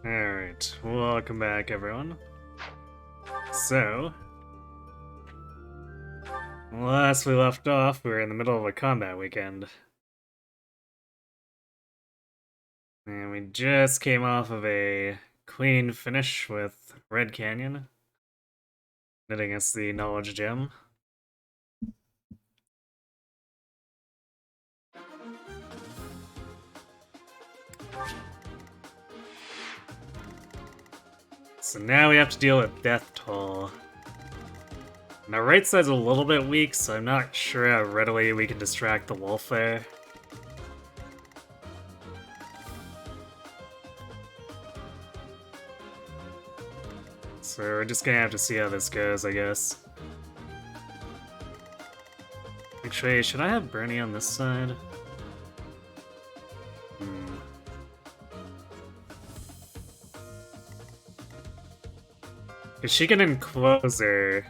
Alright, welcome back everyone. So, last we left off, we were in the middle of a combat weekend. And we just came off of a clean finish with Red Canyon, netting us the Knowledge Gem. So now we have to deal with Death Toll. My right side's a little bit weak, so I'm not sure how readily we can distract the wolf there. So we're just gonna have to see how this goes, I guess. Actually, should I have Bernie on this side? Cause she can enclose her.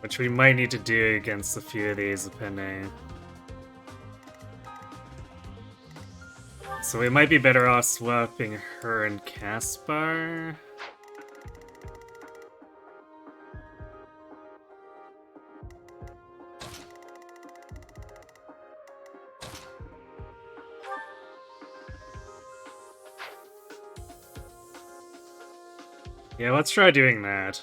Which we might need to do against a few of these, depending. So we might be better off swapping her and Caspar. Yeah, let's try doing that.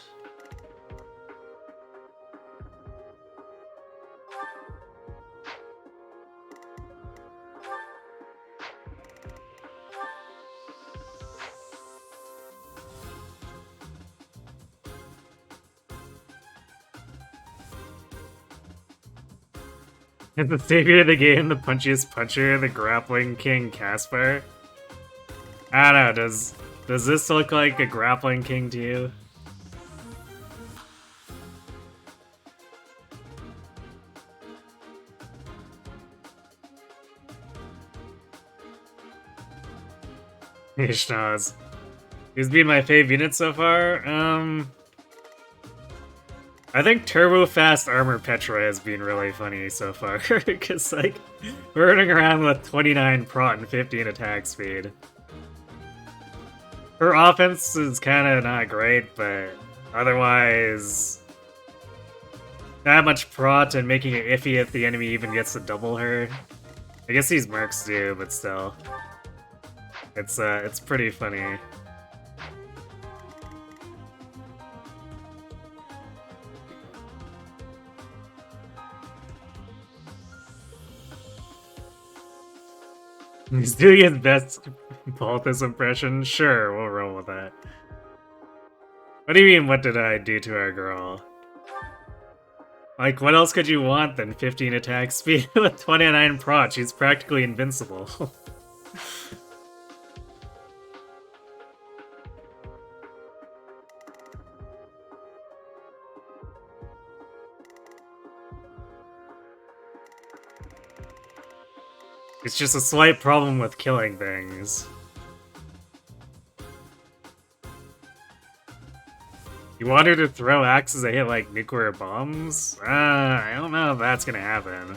Is the savior of the game the punchiest puncher, the grappling king Caspar? I don't know, does this look like a grappling king to you? Ishnaz. He's been my fave unit so far. I think Turbo Fast Armor Petra has been really funny so far, because, like, we're running around with 29 prot and 15 attack speed. Her offense is kind of not great, but otherwise, not much prot and making it iffy if the enemy even gets to double her. I guess these mercs do, but still. It's pretty funny. He's doing his best Balthus impression? Sure, we'll roll with that. What do you mean, what did I do to our girl? Like, what else could you want than 15 attack speed with 29 prot? She's practically invincible. It's just a slight problem with killing things. You want her to throw axes that hit, like, nuclear bombs? I don't know if that's gonna happen.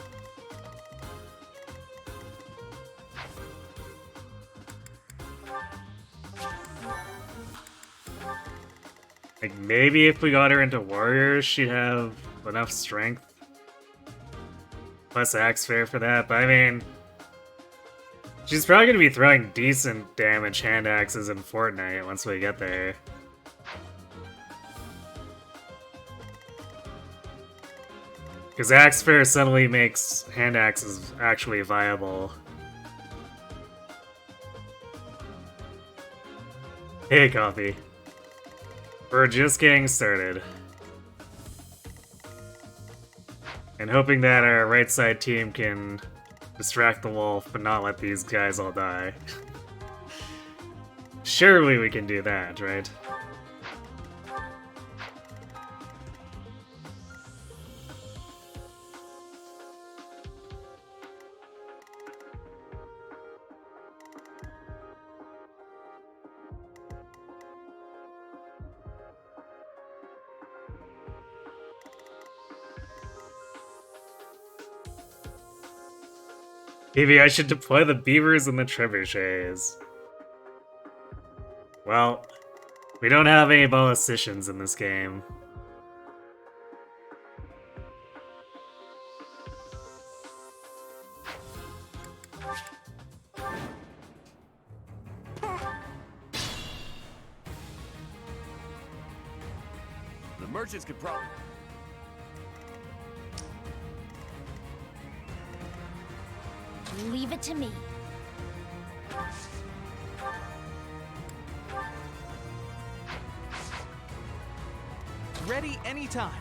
Like, maybe if we got her into warriors, she'd have enough strength. Plus axe fair for that, but I mean... she's probably gonna be throwing decent damage hand axes in Fortnite once we get there. Because axe fair suddenly makes hand axes actually viable. Hey, coffee. We're just getting started. And hoping that our right side team can distract the wolf, but not let these guys all die. Surely we can do that, right? Maybe I should deploy the beavers and the trebuchets. Well, we don't have any ballisticians in this game. The merchants could probably... Leave it to me. Ready anytime.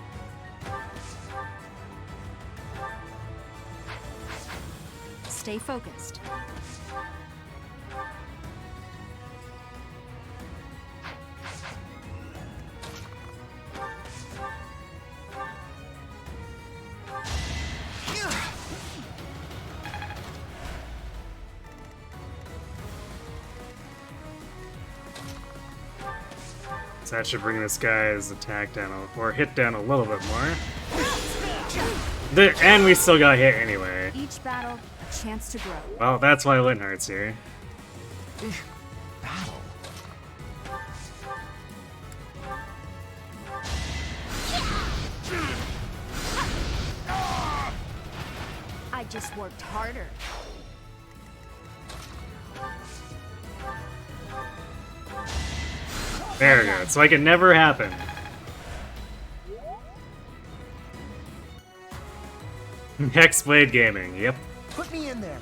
Stay focused. So that should bring this guy's attack down, or hit down a little bit more. And we still got hit anyway. Each battle, a chance to grow. Well, that's why Linhardt's here. Battle. I just worked harder. There we go. It's like it never happened. Hexbl Gaming, yep. Put me in there.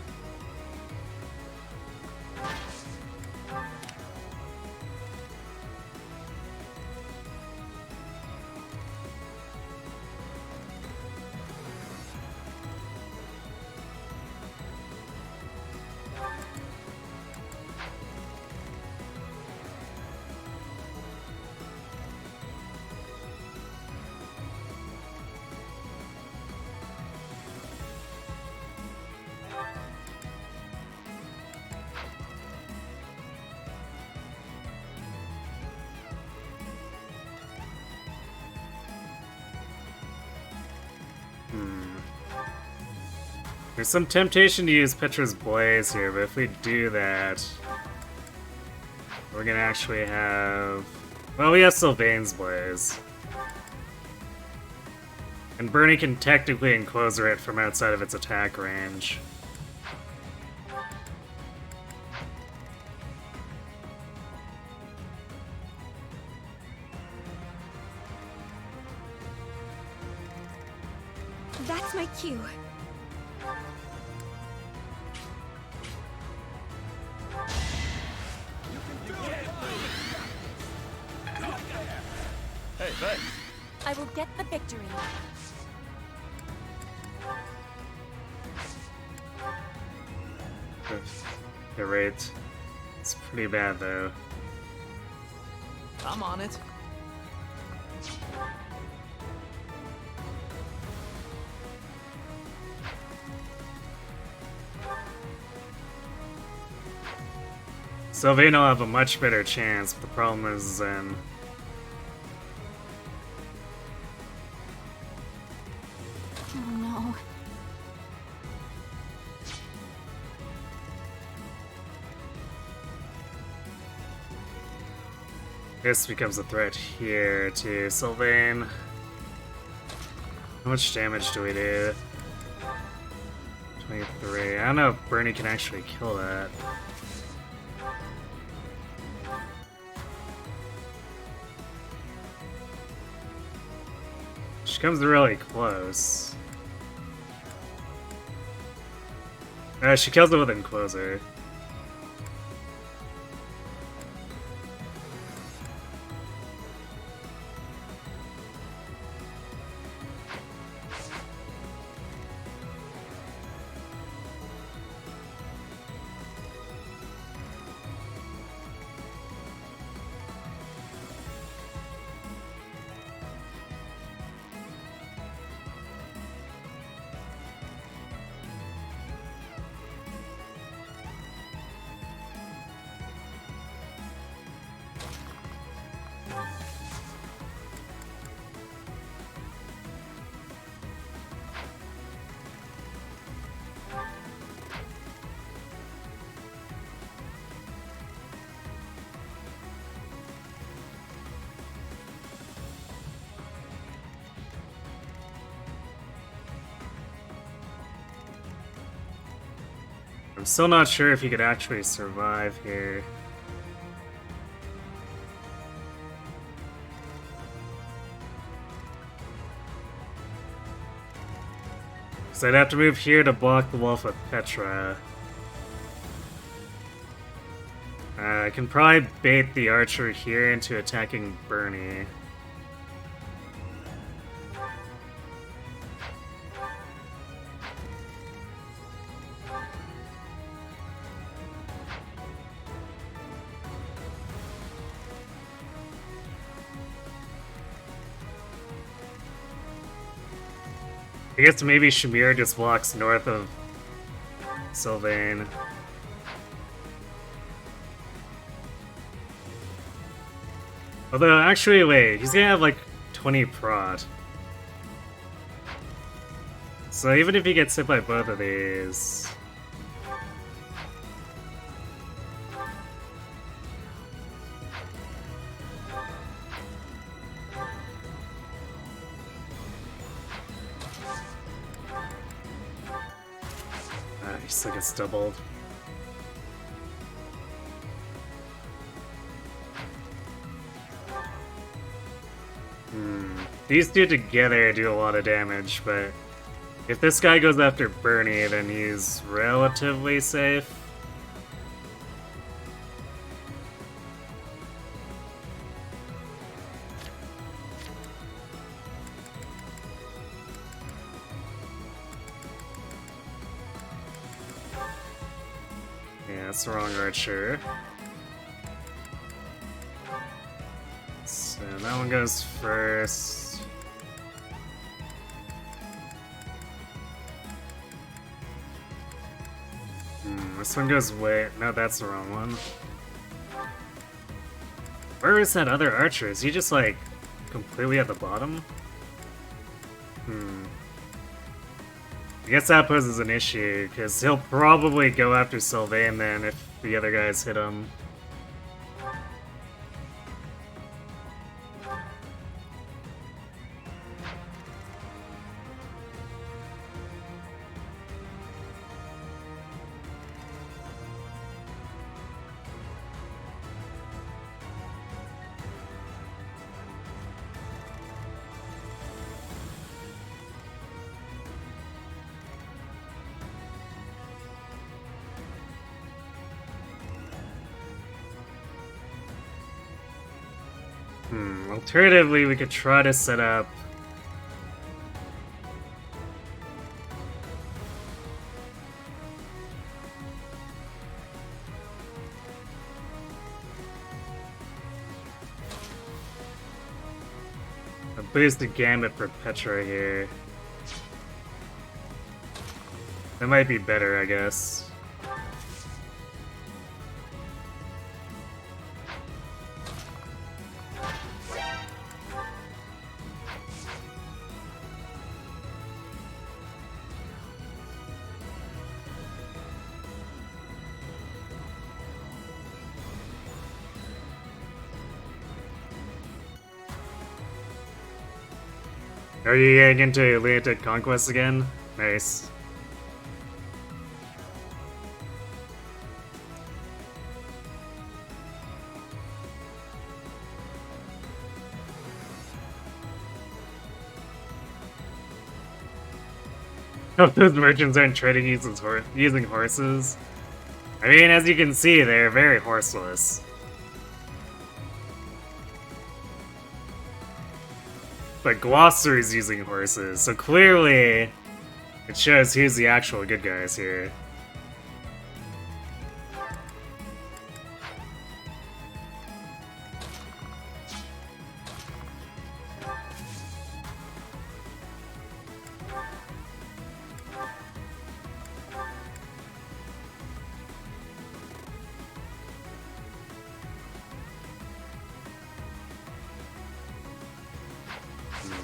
There's some temptation to use Petra's Blaze here, but if we do that, we're gonna actually have... Well, we have Sylvain's Blaze. And Bernie can technically encloser it from outside of its attack range. That's my cue. Hey, thanks. I will get the victory. The rate. It's pretty bad though. I'm on it. Sylvain will have a much better chance, but the problem is Zen. Oh no. This becomes a threat here to Sylvain. How much damage do we do? 23. I don't know if Bernie can actually kill that. She comes really close. She kills it with Encloser. I'm still not sure if he could actually survive here. So I'd have to move here to block the wolf with Petra. I can probably bait the archer here into attacking Bernie. I guess maybe Shamir just walks north of Sylvain. Although, actually, wait, he's gonna have like 20 prot. So even if he gets hit by both of these... he still gets doubled. These two together do a lot of damage, but if this guy goes after Bernie, then he's relatively safe. Yeah, that's the wrong archer. So that one goes first. This one goes way... No, that's the wrong one. Where is that other archer? Is he just, like, completely at the bottom? I guess that poses an issue, because he'll probably go after Sylvain then if the other guys hit him. Alternatively, we could try to set up... a boosted gambit for Petra here. That might be better, I guess. Are you getting into Lunatic Conquest again? Nice. Hope those merchants aren't trading using horses. I mean, as you can see, they're very horseless. But Glossary's using horses, so clearly it shows who's the actual good guys here.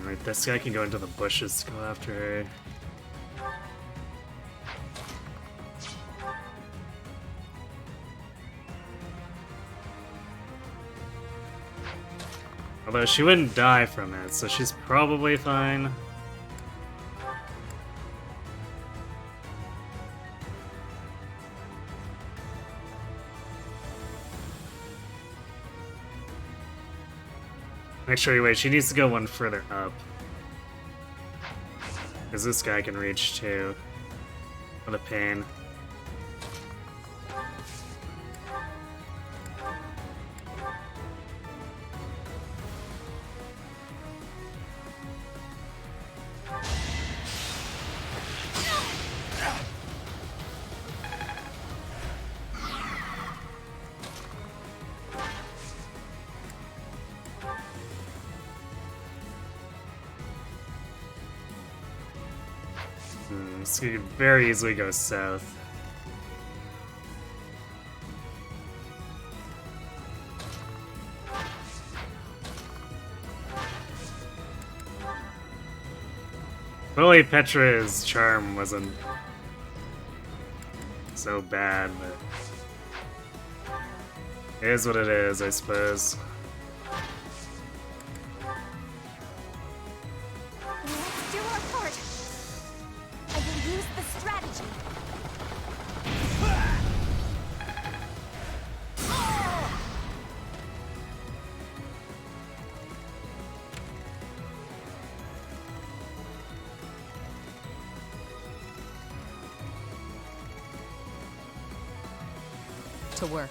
Right, this guy can go into the bushes to go after her. Although she wouldn't die from it, so she's probably fine. Actually, wait, she needs to go one further up. Because this guy can reach too. What a pain. This could very easily go south. Hopefully Petra's charm wasn't so bad, but it is what it is, I suppose. Let's do our part. I will use the strategy. To work.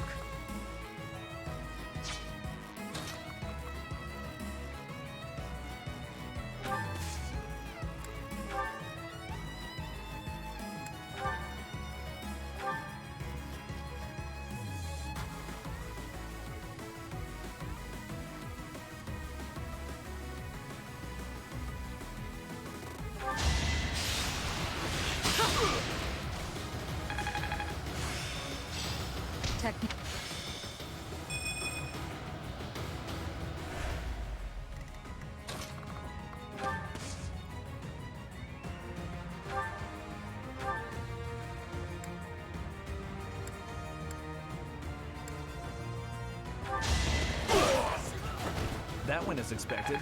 Technique. That went as expected.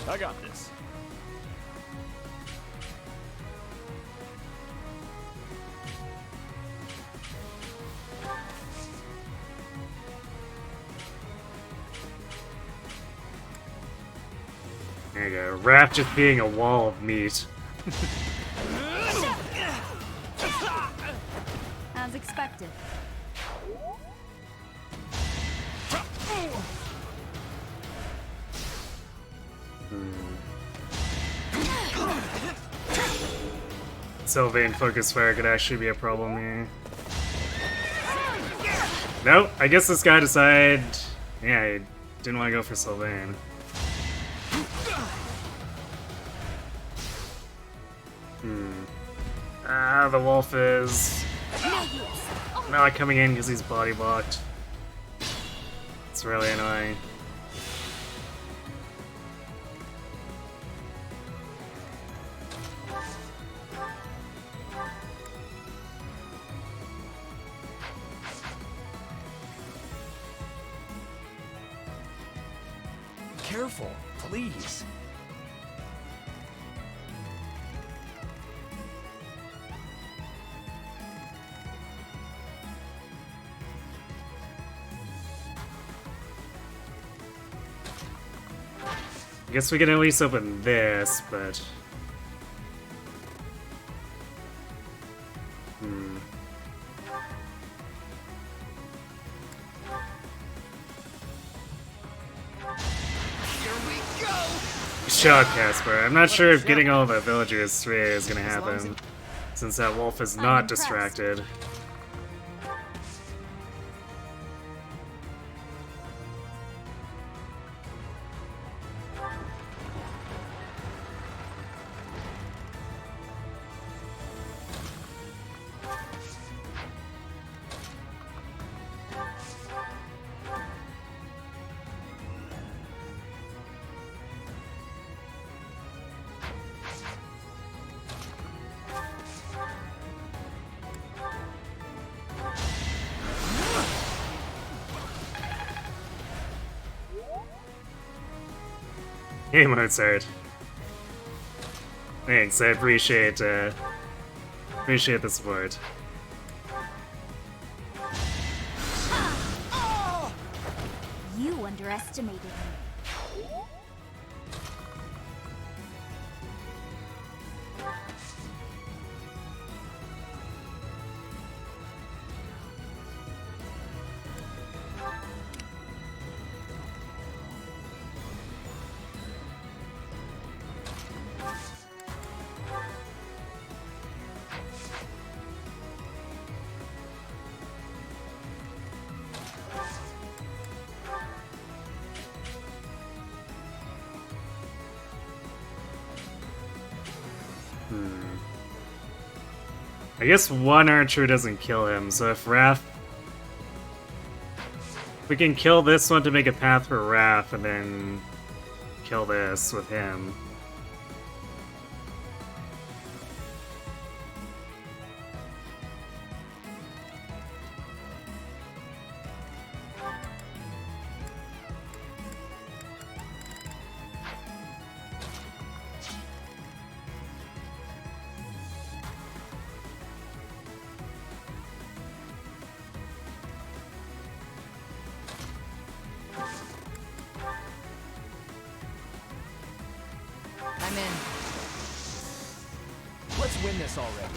I got this. There you go. Raph just being a wall of meat. As expected. Sylvain focus fire could actually be a problem here. Nope, I guess this guy decided... Yeah, he didn't want to go for Sylvain. Ah, the wolf is... not coming in because he's body blocked. It's really annoying. Careful, please. I guess we can at least open this, but... Shot, Casper. I'm not sure if getting all the villagers 3 is gonna happen, since that wolf is not distracted. Hey, Mozart. Thanks, I appreciate the support. You underestimated me. I guess one archer doesn't kill him, so if Raph... We can kill this one to make a path for Raph, and then kill this with him. I'm in. Let's win this already.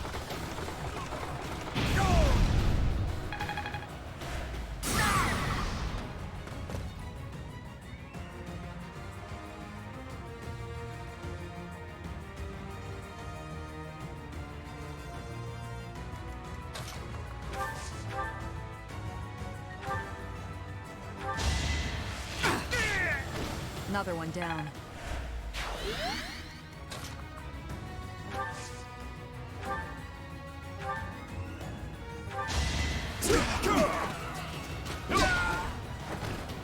Another one down.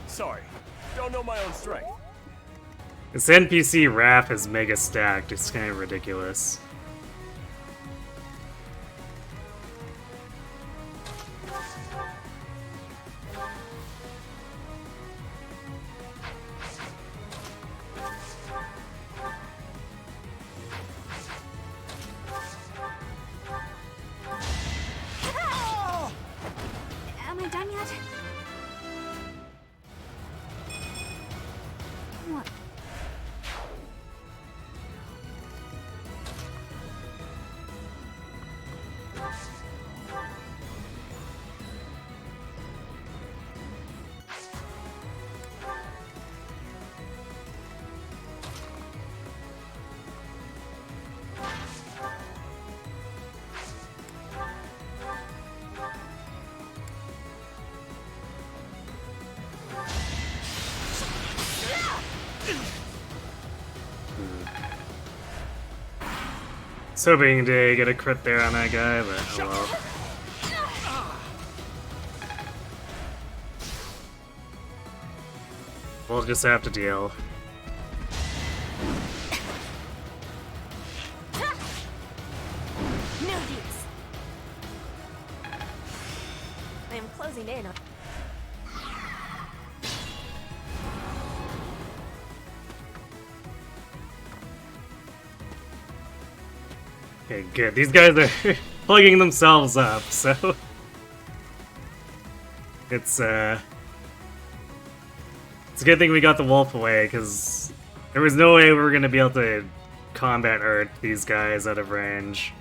Sorry, don't know my own strength. This NPC Raph is mega stacked, it's kind of ridiculous. Am I done yet? What? Was hoping to get a crit there on that guy, but oh well. We'll just have to deal. No use. I am closing in on. Okay, good. These guys are plugging themselves up, so... It's a good thing we got the wolf away, because there was no way we were going to be able to combat Earth these guys out of range.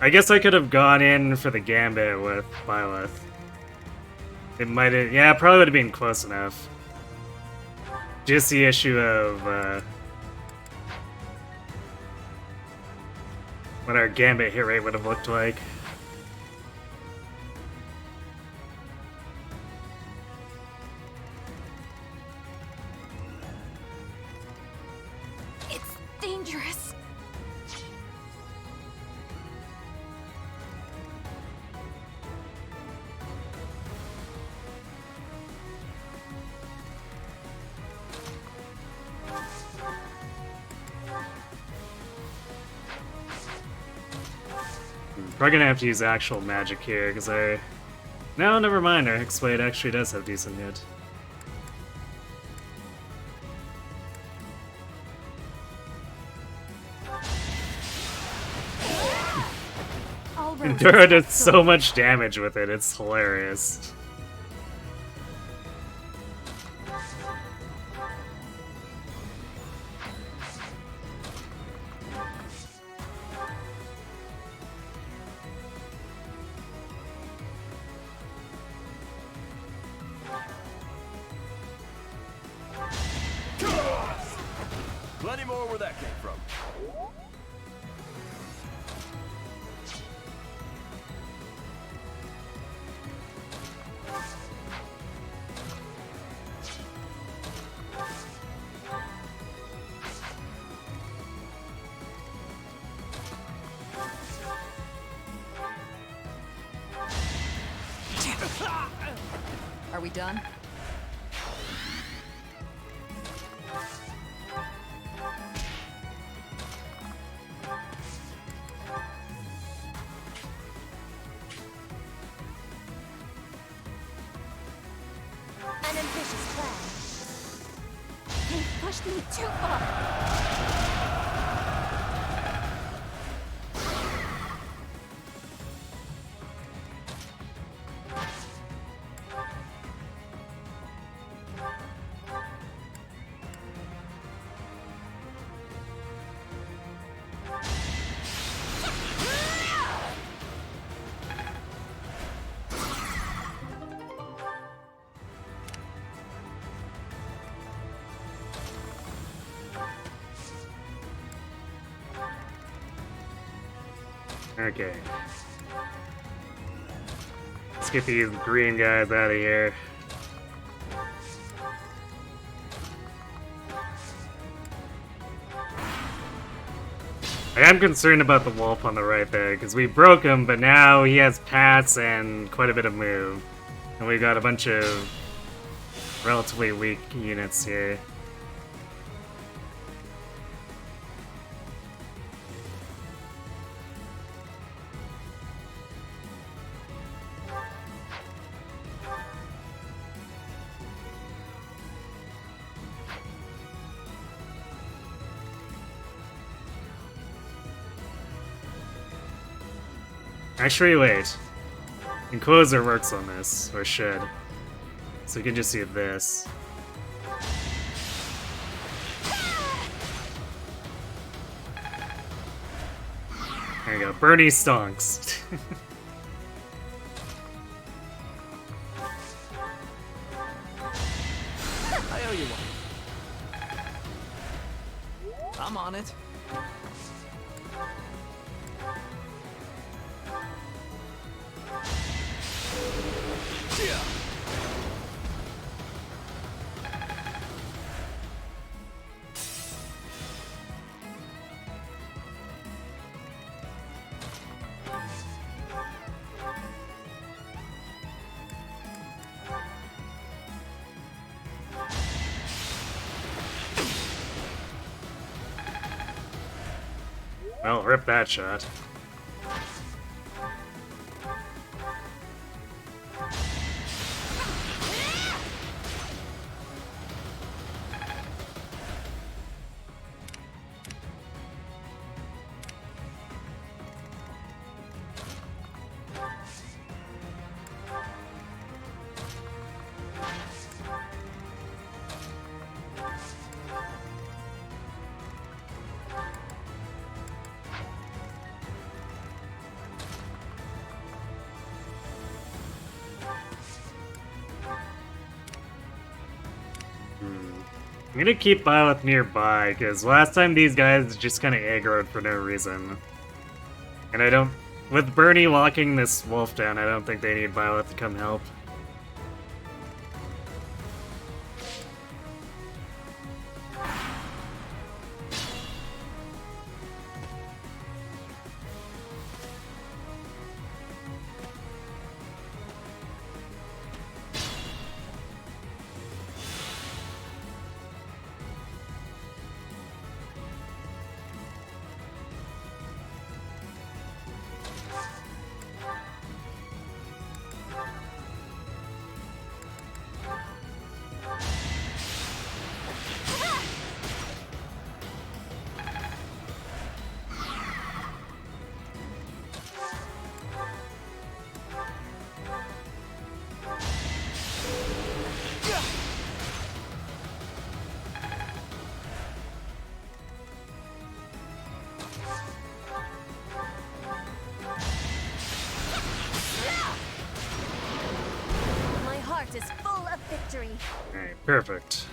I guess I could have gone in for the Gambit with Byleth. It might have... Yeah, it probably would have been close enough. Just the issue of... what our Gambit hit rate would have looked like. It's dangerous. Probably gonna have to use actual magic here, because No, never mind, our Hexblade actually does have decent hit. And roses Doro does got so thorns. much damage with it, it's hilarious. Plenty more where that came from. Are we done? An ambitious plan. They pushed me too far. Okay. Let's get these green guys out of here. I am concerned about the wolf on the right there, because we broke him, but now he has pats and quite a bit of move. And we've got a bunch of relatively weak units here. Actually, wait. Inquisitor works on this, or should. So we can just see this. There you go. Bernie stonks. I owe you one. I'm on it. Well, rip that shot. I'm gonna keep Byleth nearby, because last time these guys just kind of aggroed for no reason. And I don't... With Bernie locking this wolf down, I don't think they need Byleth to come help. victory. Alright, perfect.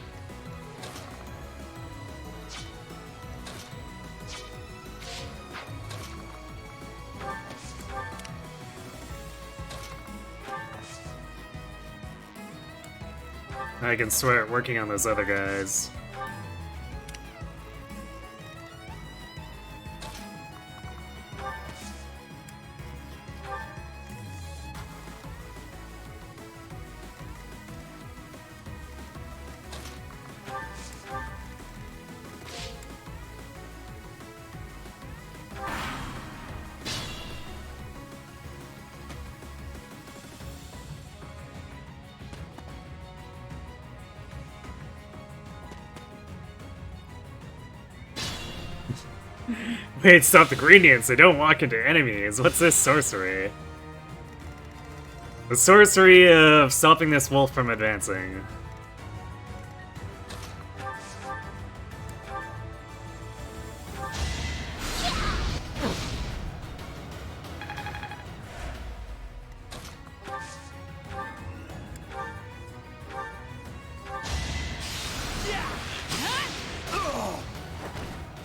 I can start working on those other guys. Wait, stop the gradients, they don't walk into enemies. What's this sorcery? The sorcery of stopping this wolf from advancing.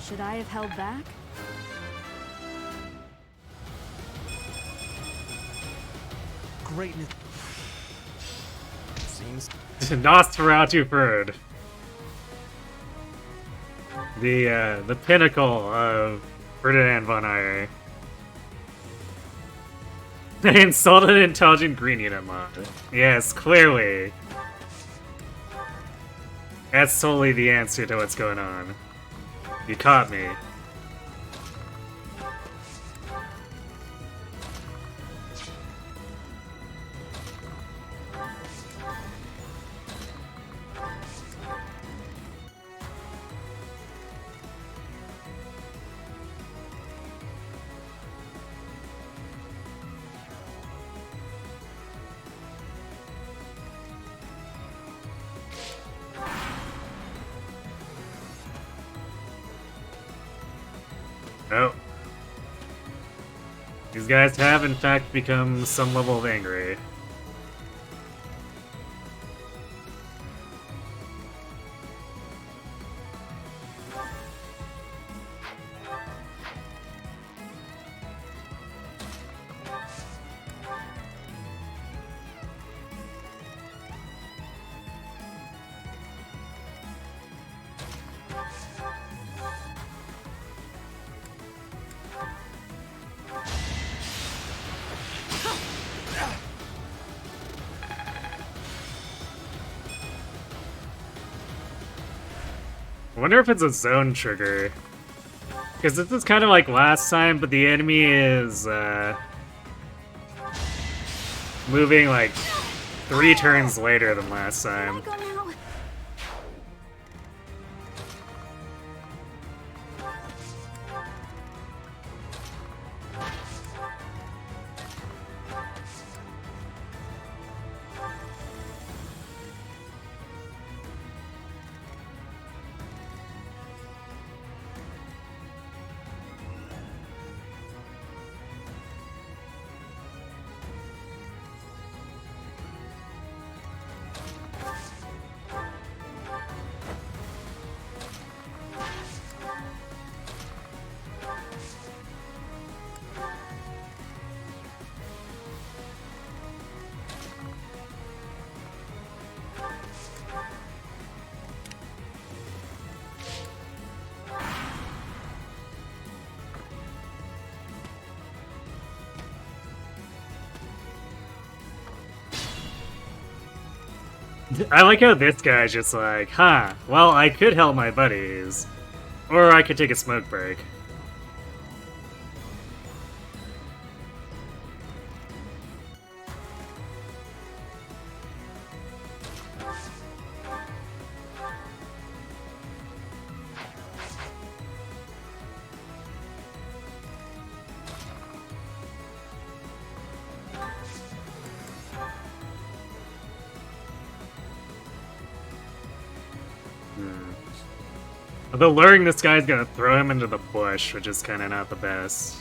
Should I have held back? Greatness. Seems. Nosferatu Bird. The pinnacle of Ferdinand von Ayer. They installed an intelligent green unit mod. Yes, clearly. That's totally the answer to what's going on. You caught me. Oh. These guys have, in fact, become some level of angry. I wonder if it's a zone trigger. Because this is kind of like last time, but the enemy is moving like 3 turns later than last time. Go now. I like how this guy's just like, huh, well, I could help my buddies. Or I could take a smoke break. Although luring this guy's gonna throw him into the bush, which is kinda not the best.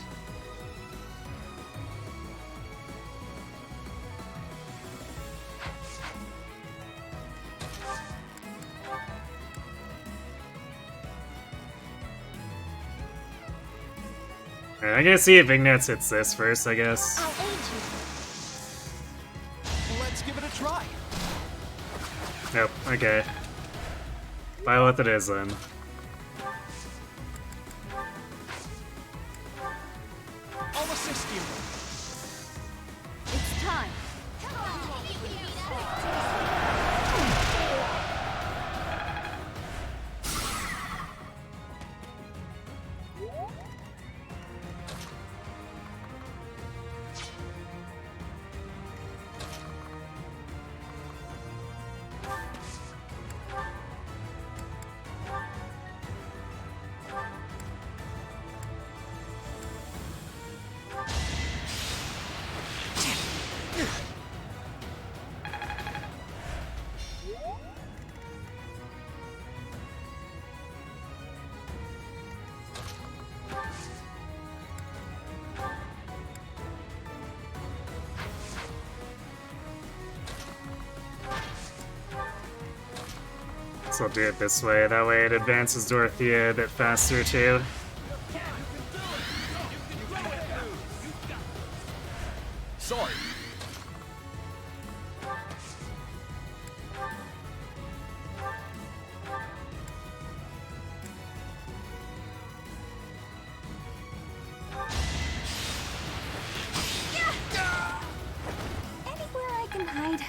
Alright, I'm gonna see if Ignatz hits this first, I guess. I'll aid you. Let's give it a try. Nope, okay. Violet it is then. I'll assist you. It's time. So I'll do it this way, that way it advances Dorothea a bit faster too. Sorry. Anywhere I can hide.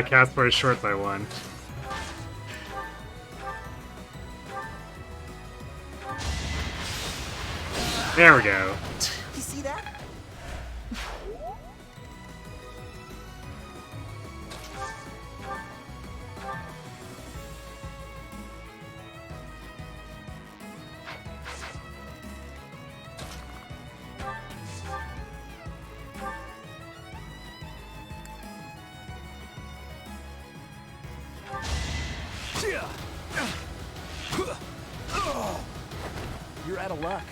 Casper is short by 1. There we go. You see that? You're out of luck.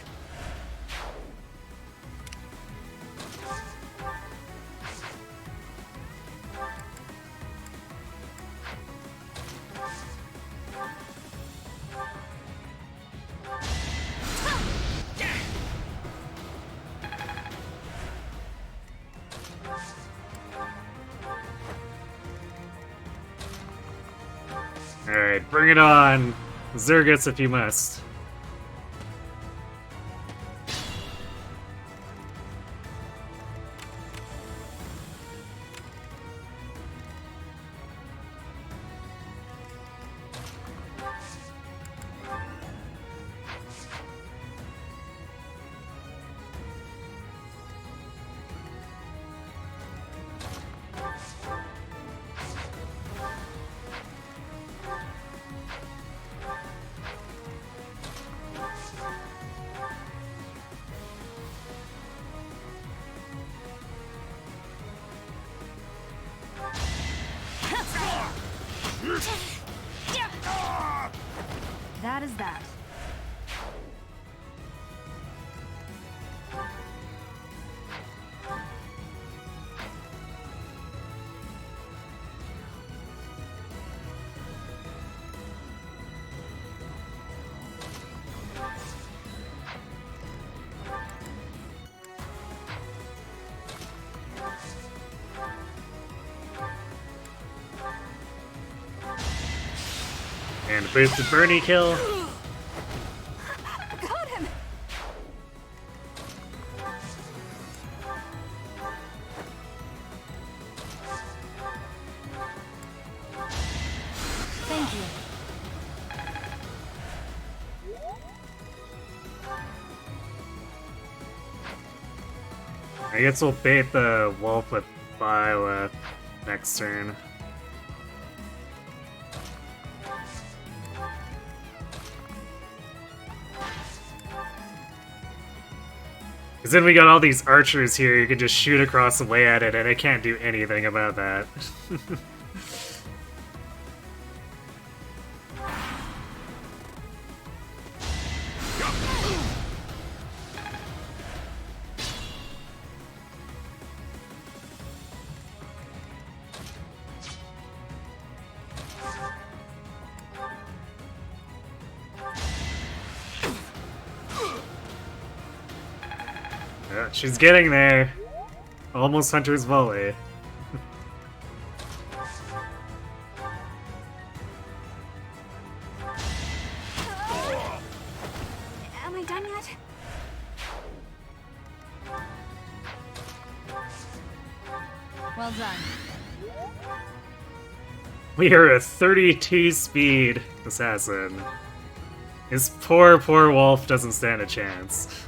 Alright, bring it on. Zergus if you must. That is that. And a boosted Bernie kill. Got him. Thank you. I guess we'll bait the wolf with Violet next turn. Because then we got all these archers here, you can just shoot across the way at it, and it can't do anything about that. she's getting there. Almost Hunter's Volley. Am I done yet? Well done. We are a 32 speed assassin. This poor wolf doesn't stand a chance.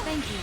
Thank you.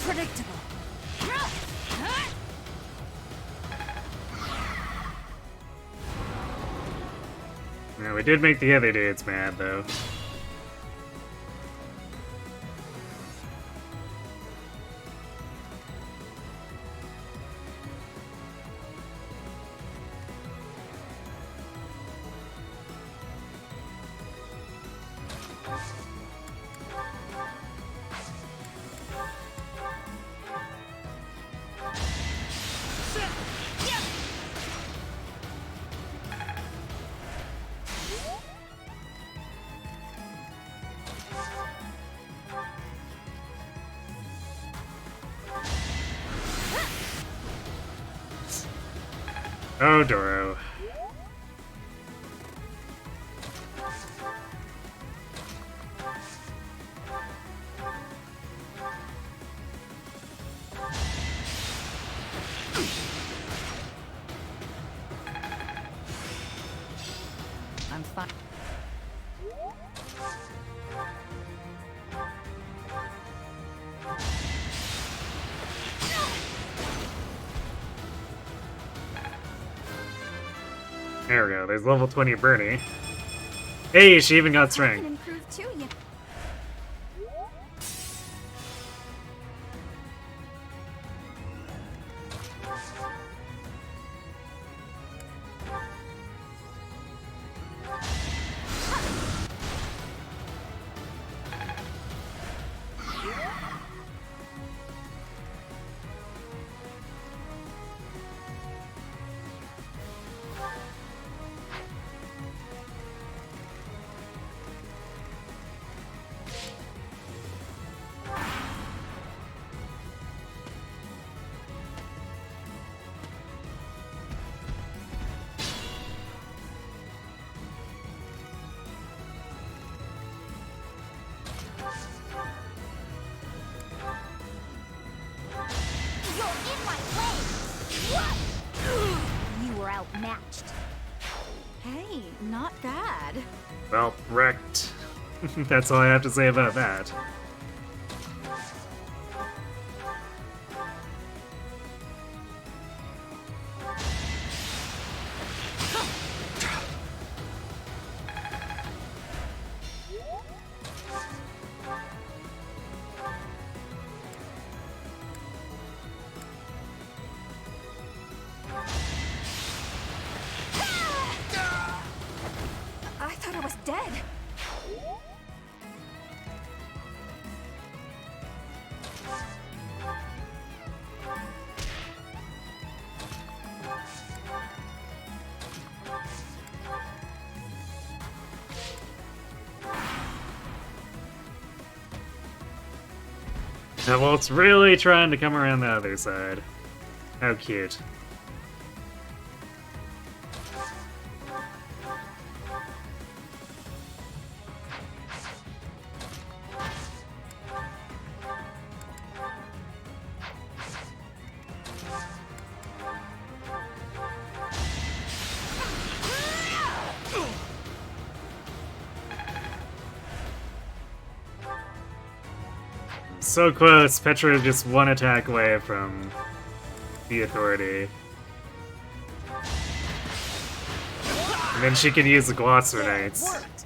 Predictable. Yeah, we did make the other dudes mad, though. Oh, Doro. I'm fine. There we go, there's level 20 Bernie. Hey, she even got I strength. can improve too, you. You're in my way! You were outmatched. Hey, not bad. Well, wrecked. That's all I have to say about that. I thought I was dead. Now, well, it's really trying to come around the other side. How cute. So close, Petra just one attack away from the authority. then she can use the Yeah, it Glossonites. worked.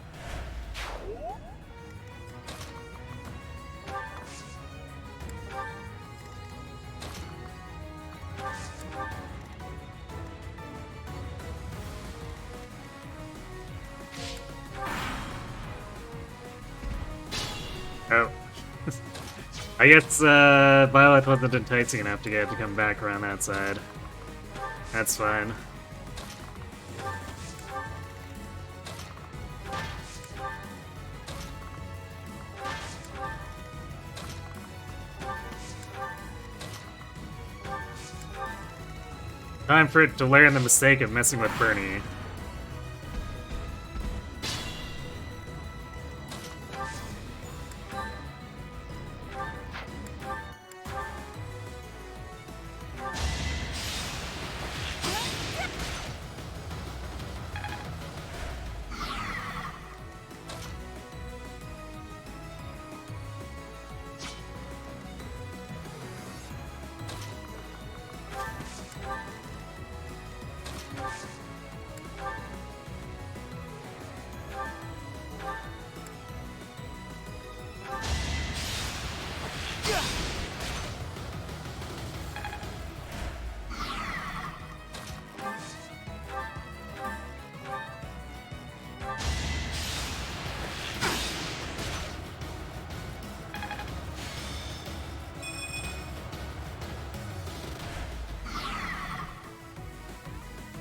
Oh. I guess Violet wasn't enticing enough to get it to come back around that side. That's fine. Time for it to learn the mistake of messing with Bernie.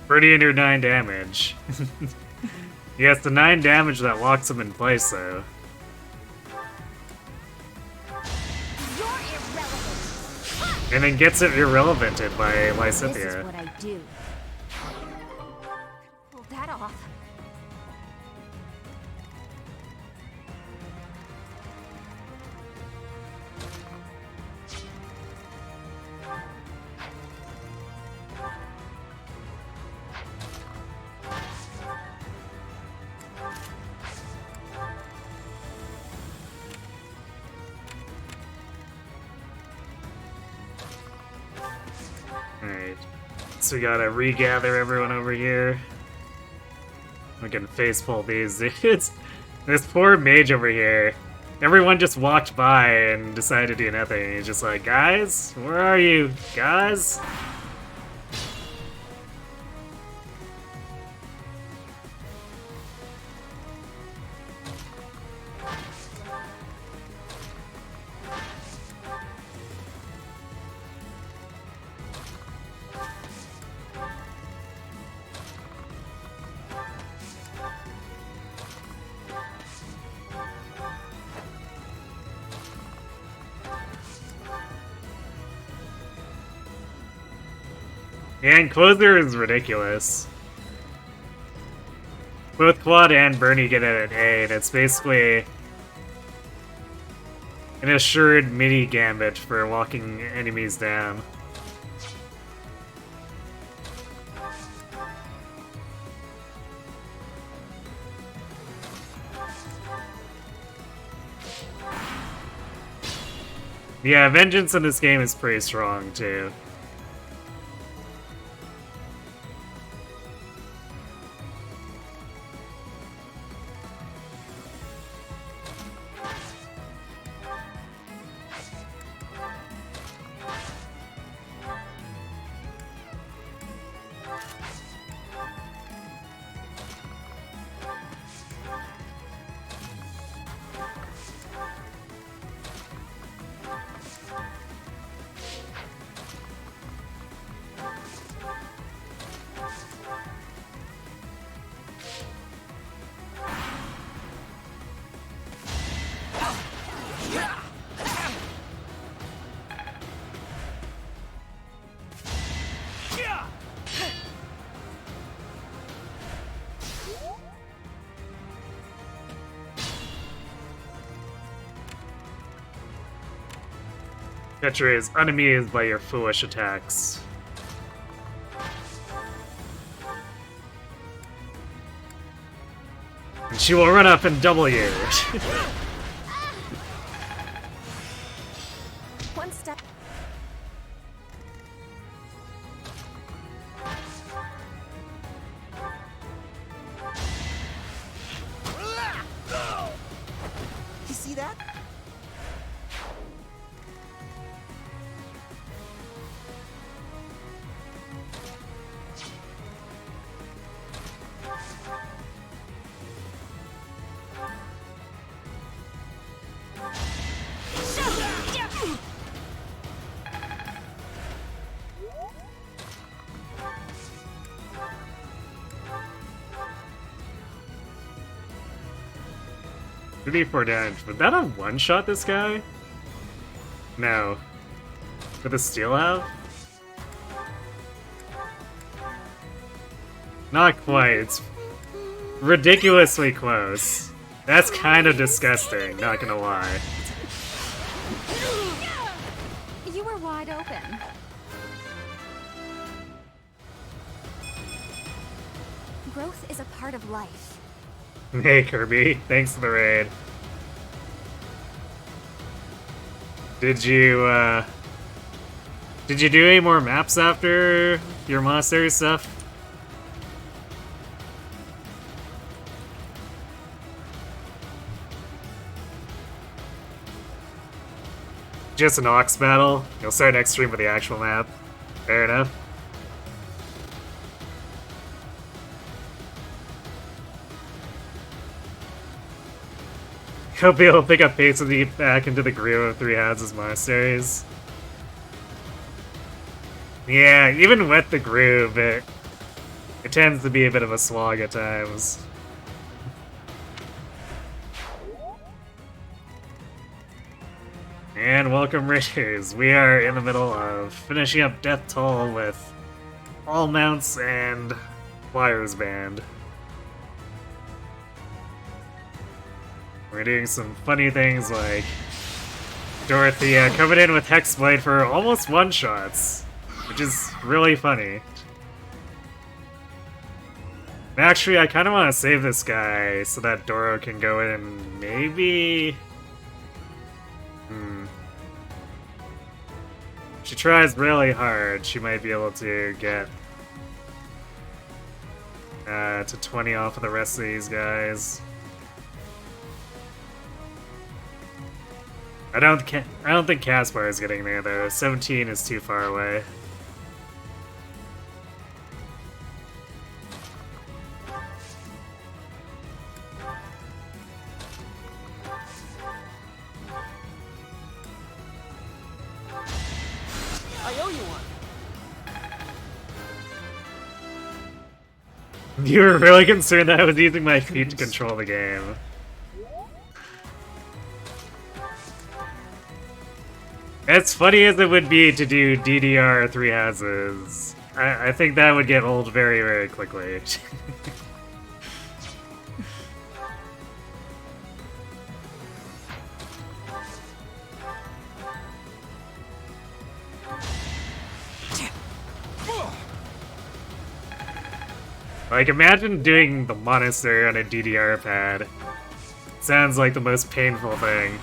Bernie under 9 damage. Yes, the 9 damage that locks him in place, though. You're irrelevant. And then gets it irrelevanted by This is Lysithea. what I do. Pull that off. Alright. So we gotta regather everyone over here. We can facepull these dudes. This poor mage over here. Everyone just walked by and decided to do nothing. He's just like, guys, where are you? Guys? And Closer is ridiculous. Both Claude and Bernie get it at A, and it's basically an assured mini gambit for walking enemies down. Yeah, Vengeance in this game is pretty strong, too. Petra is unamused by your foolish attacks. And she will run up and double you. One step. see that? $2d4 damage. Would that have one-shot this guy? No. Would the steel have? Not quite. It's ridiculously close. That's kind of disgusting, not gonna lie. You were wide open. Growth is a part of life. Hey Kirby, thanks for the raid. Did you do any more maps after your monastery stuff? Just an Ox battle? You'll start next stream with the actual map. Fair enough. Hope you'll pick up pace and get back into the groove of Three Houses monasteries. Yeah, even with the groove, it tends to be a bit of a slog at times. And welcome Raiders. We are in the middle of finishing up Death Toll with all mounts and Flyers Band. We're doing some funny things like Dorothea coming in with Hexbl for almost one-shots, which is really funny. Actually, I kind of want to save this guy so that Doro can go in and maybe... She tries really hard, she might be able to get to 20 off of the rest of these guys. I don't think Caspar is getting there though. 17 is too far away. I owe you one. You were really concerned that I was using my feet to control the game. As funny as it would be to do DDR Three Houses, I think that would get old very, very quickly. Like, imagine doing the monastery on a DDR pad. Sounds like the most painful thing.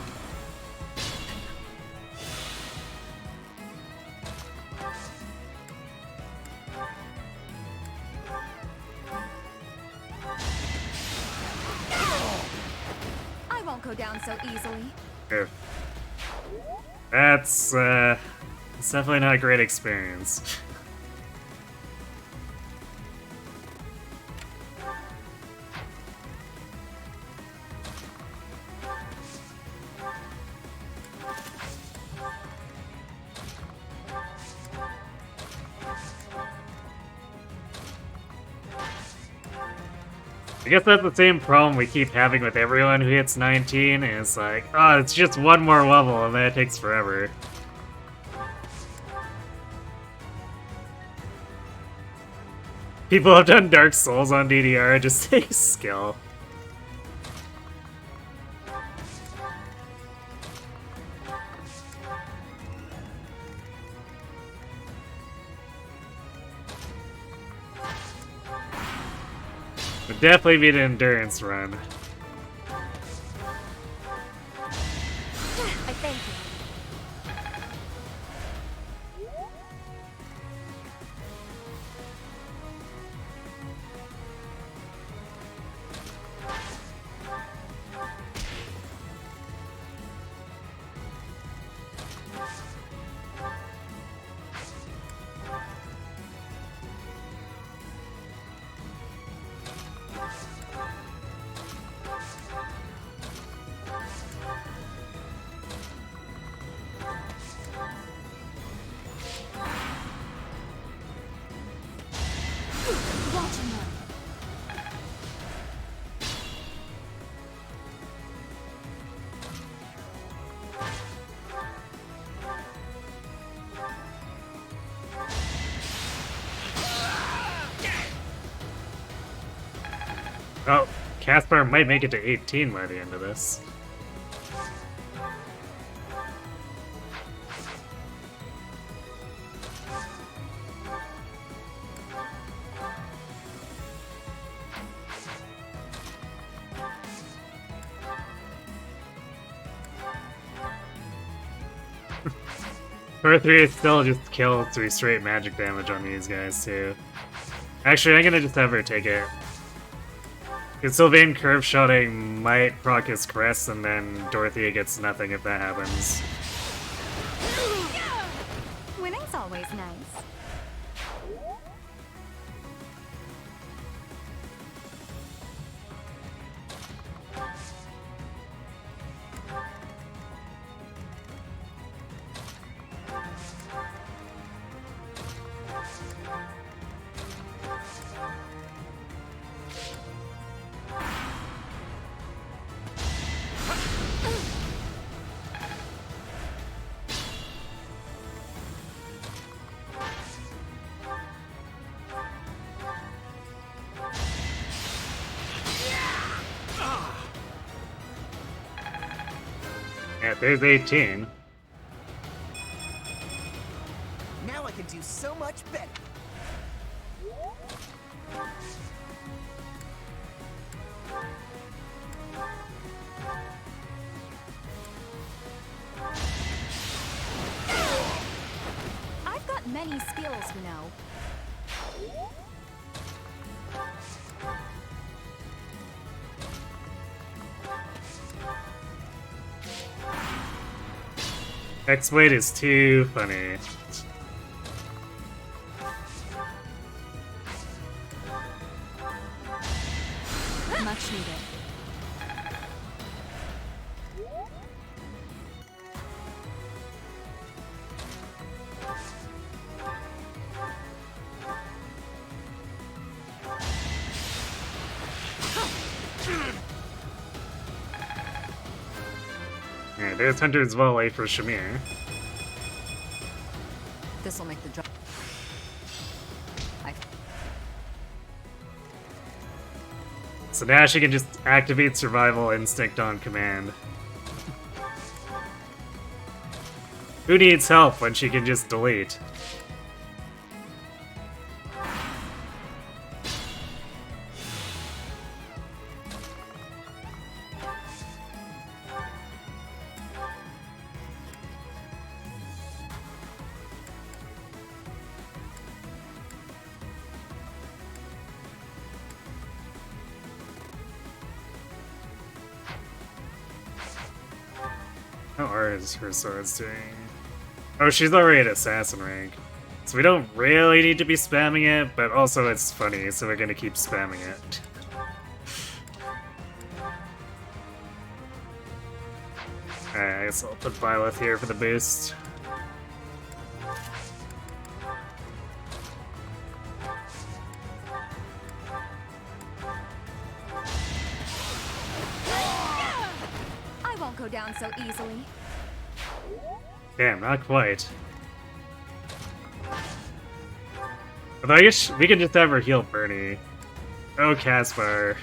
I won't go down so easily. If that's it's definitely not a great experience. I guess that's the same problem we keep having with everyone who hits 19, and it's like, oh, it's just one more level, and then it takes forever. People have done Dark Souls on DDR, it just takes skill. Would definitely be an endurance run. I thank you. Caspar might make it to 18 by the end of this. Core 3 is still just kill 3 straight magic damage on these guys too. Actually, I'm gonna just have her take it. Because Sylvain curve shotting might proc his crest, and then Dorothea gets nothing if that happens. Winning's always nice. Yeah, there's 18. Now I can do so much better. I've got many skills, you know. Hexbl is too funny. Much needed. Yeah, there's Hunter's Volley for Shamir. This'll make the job. So now she can just activate Survival Instinct on command. Who needs help when she can just delete? How are her swords doing? Oh, she's already at assassin rank. So we don't really need to be spamming it, but also it's funny, so we're gonna keep spamming it. Alright, I guess I'll put Byleth here for the boost. I won't go down so easily. Damn, not quite. Although I guess we can just have her heal Bernie. Oh, Caspar.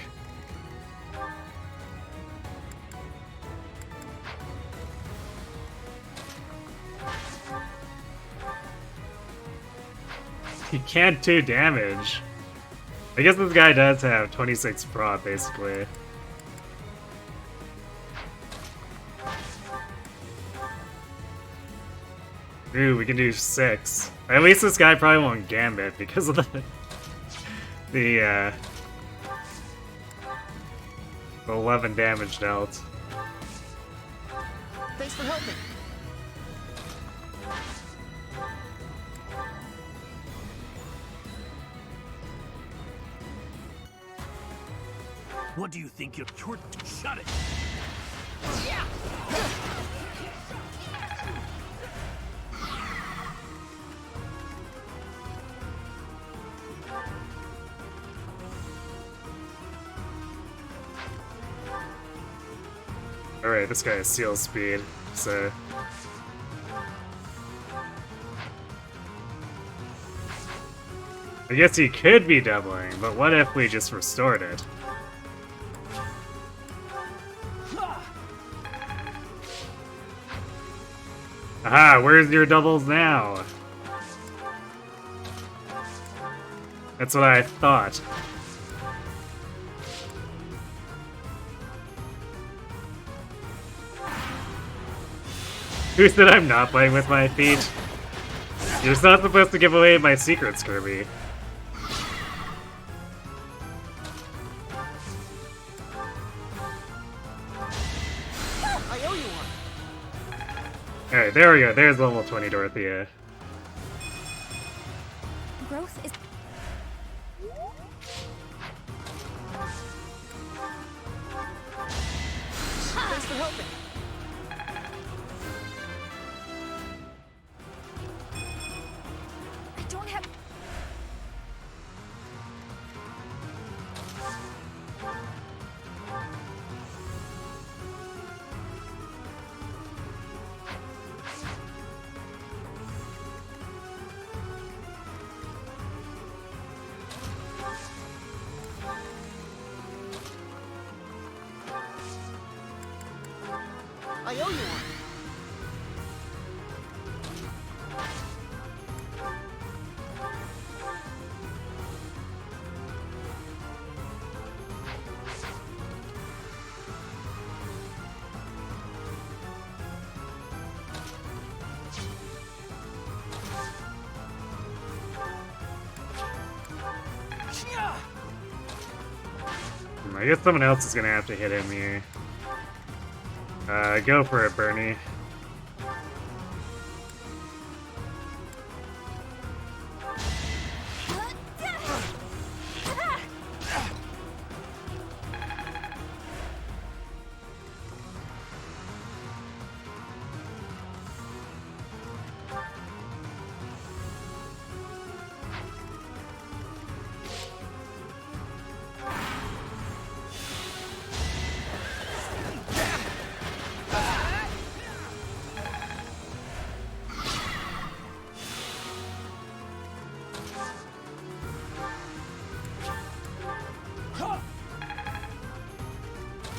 He can't do damage. I guess this guy does have 26 prot, basically. Ooh, we can do 6. At least this guy probably won't gambit because of the 11 damage dealt. Thanks for helping. What do you think you're... Shut it! Alright, this guy has seal speed, so... I guess he could be doubling, but what if we just restored it? Aha, where's your doubles now? That's what I thought. Who said I'm not playing with my feet? You're not supposed to give away my secrets, Kirby. I owe you one. Alright, there we go. There's level 20 Dorothea. Growth is. Thanks for helping. I don't have. I owe you one. I guess someone else is gonna have to hit him here. Go for it, Bernie.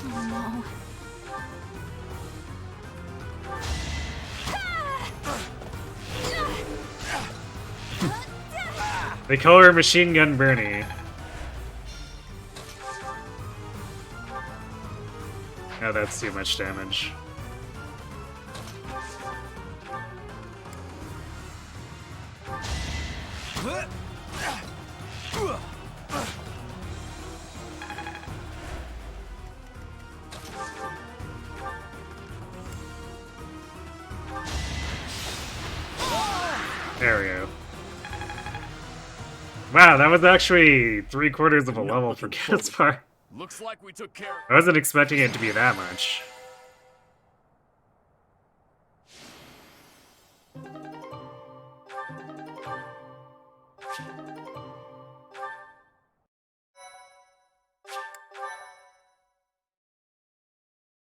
Oh no. They call her Machine Gun Bernie. No, that's too much damage. There we go. Wow, that was actually 3/4 of a level for Gaspar. Looks like we took care I wasn't expecting it to be that much.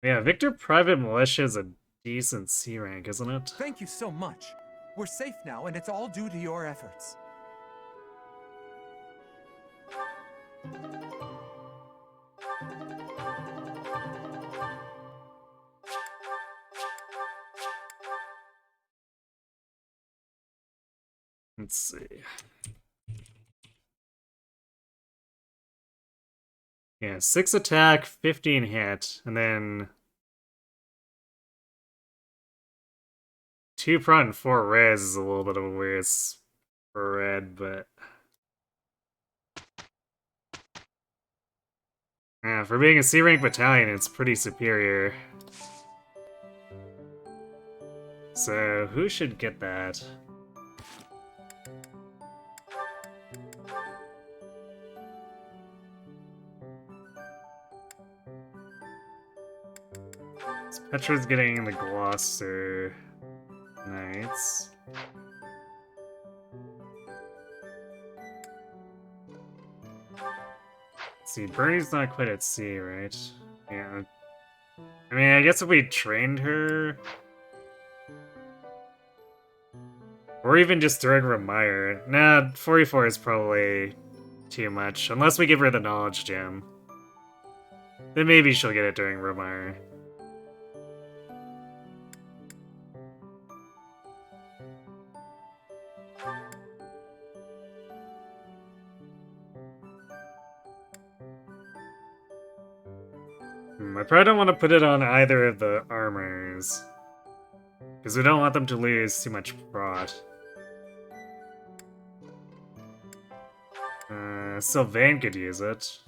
Yeah, Victor Private Militia is a decent C rank, isn't it? Thank you so much. We're safe now, and it's all due to your efforts. Let's see. Yeah, 6 attack, 15 hit, and then 2 front and 4 res is a little bit of a weird spread, but yeah, for being a C rank battalion, it's pretty superior. So who should get that? Petra's getting the Gloucester Knights. Let's see, Bernie's not quite at sea, right? Yeah. I mean, I guess if we trained her... Or even just throwing Ramire. Nah, 44 is probably too much. Unless we give her the Knowledge Gem. Then maybe she'll get it during Ramire. I probably don't want to put it on either of the armors. Because we don't want them to lose too much prot. Sylvain could use it.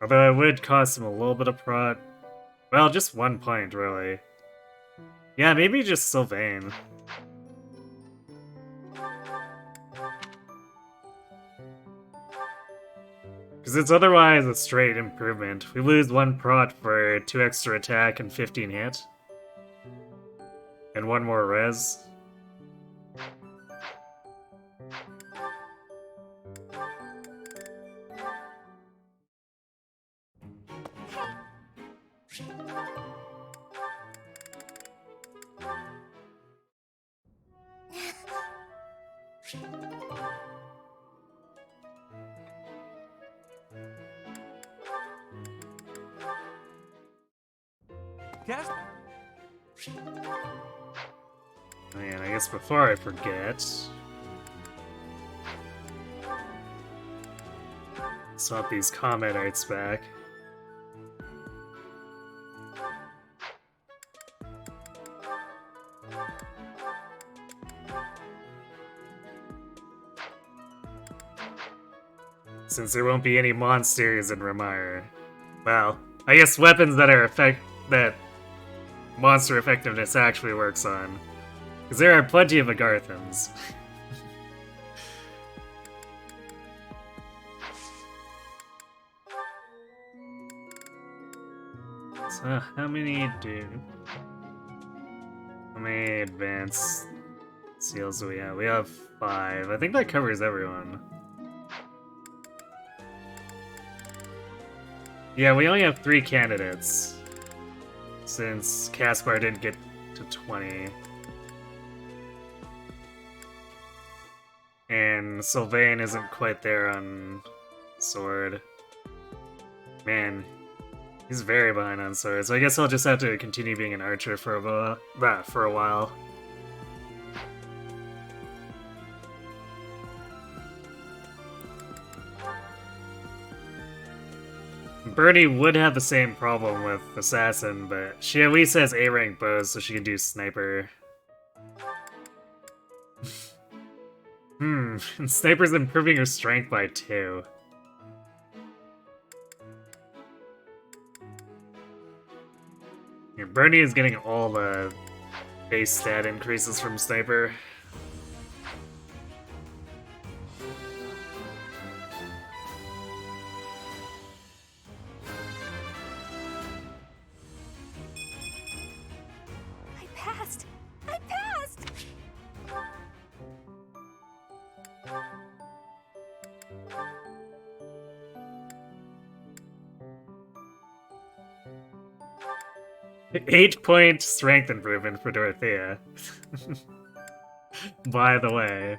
Although it would cost him a little bit of prot. Well, just 1 point, really. Yeah, maybe just Sylvain. Because it's otherwise a straight improvement. We lose 1 prot for 2 extra attack and 15 hit. And 1 more res. Cast. Man, I guess before I forget... swap these comment arts back. Since there won't be any monsters in Ramire. Well, I guess weapons that are that monster effectiveness actually works on. Because there are plenty of Agarthans. So, how many advanced seals do we have? We have 5. I think that covers everyone. Yeah, we only have 3 candidates. Since Caspar didn't get to 20. And Sylvain isn't quite there on Sword. Man, he's very behind on Sword, so I guess I'll just have to continue being an archer for a while. Bernie would have the same problem with Assassin, but she at least has A-rank bows, so she can do Sniper. And Sniper's improving her strength by 2. Yeah, Bernie is getting all the base stat increases from Sniper. I passed! I passed! 8-point strength improvement for Dorothea. By the way.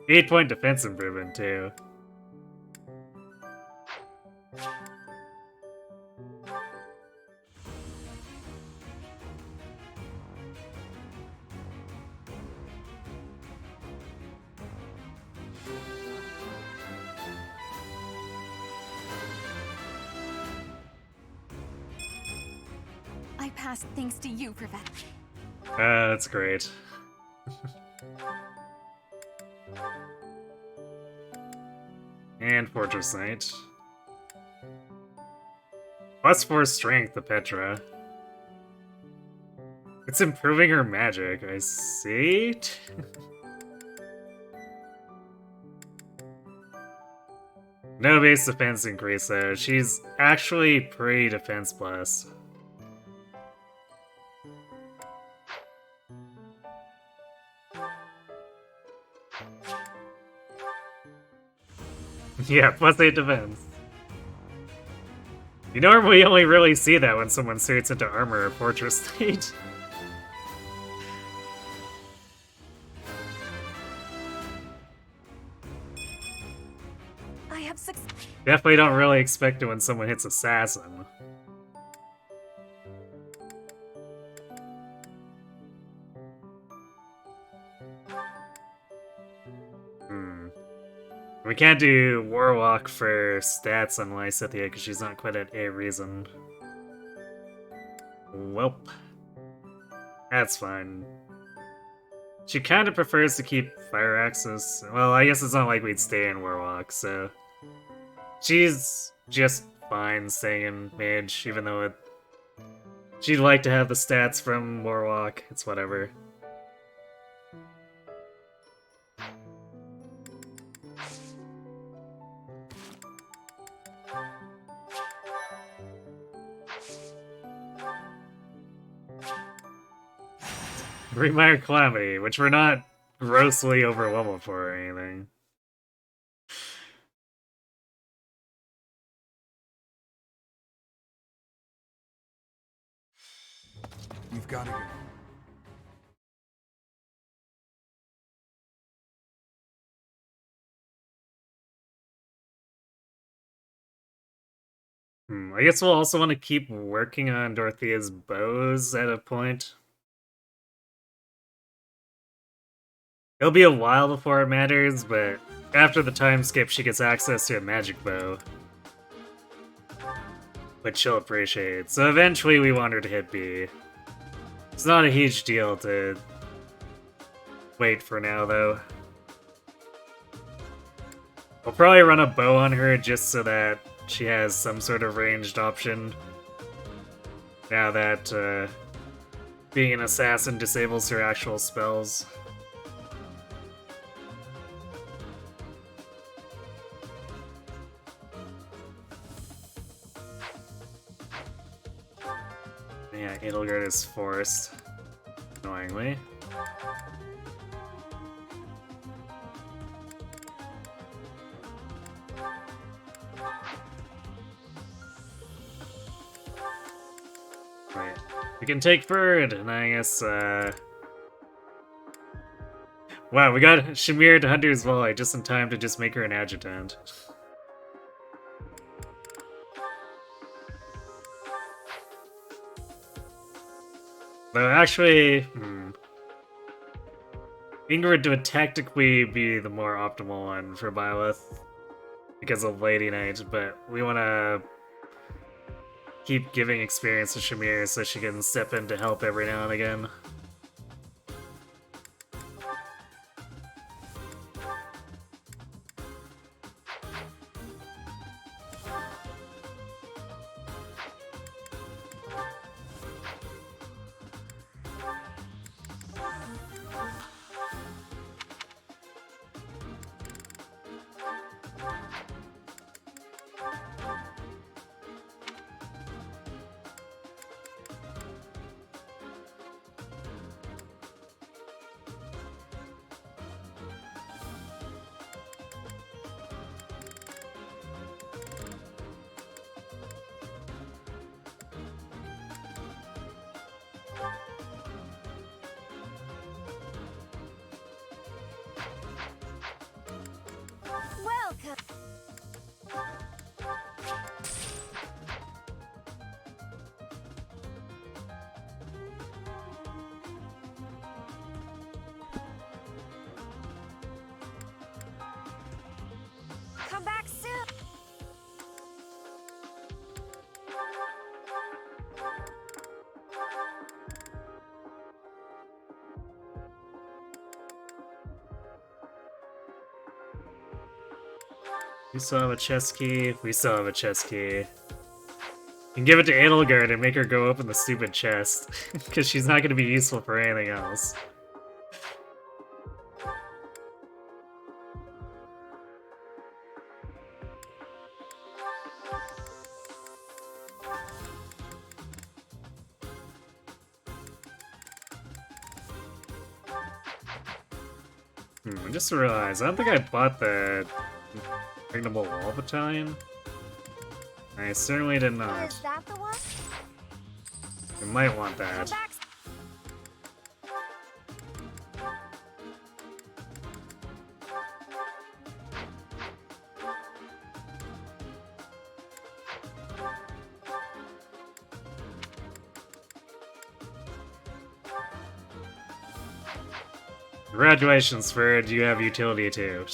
8-point defense improvement, too. I passed thanks to you, Professor. That's great. And Fortress Knight. +4 strength to Petra. It's improving her magic, I see. No base defense increase though. She's actually pretty defense plus. Yeah, +8 defense. You normally only really see that when someone suits into armor or fortress state. I have Definitely don't really expect it when someone hits assassin. We can't do Warwalk for stats on Lysithia because she's not quite at A reason. Welp. That's fine. She kind of prefers to keep Fire Axes. Well, I guess it's not like we'd stay in Warwalk, so... She's just fine staying in Mage, even though it... She'd like to have the stats from Warwalk. It's whatever. Greenmire Calamity, which we're not grossly overleveled for or anything. We've got to go. I guess we'll also want to keep working on Dorothea's bows at a point. It'll be a while before it matters, but after the time skip, she gets access to a magic bow, which she'll appreciate. So eventually we want her to hit B. It's not a huge deal to wait for now, though. We'll probably run a bow on her just so that she has some sort of ranged option. Now that being an assassin disables her actual spells. Yeah, Edelgard is forced, annoyingly. Right. We can take bird, and I guess, wow, we got Shamir to Hunter's Volley just in time to just make her an adjutant. Though actually, Ingrid would technically be the more optimal one for Byleth because of Lady Knight, but we want to keep giving experience to Shamir so she can step in to help every now and again. Welcome. Come back soon. We still have a chest key. We still have a chest key. You can give it to Edelgard and make her go open the stupid chest, because she's not going to be useful for anything else. I just realized, I don't think I bought the Impregnable Wall Battalion. I certainly did not. Is that the one? We might want Come that. back. Congratulations, Ferd, you have utility too.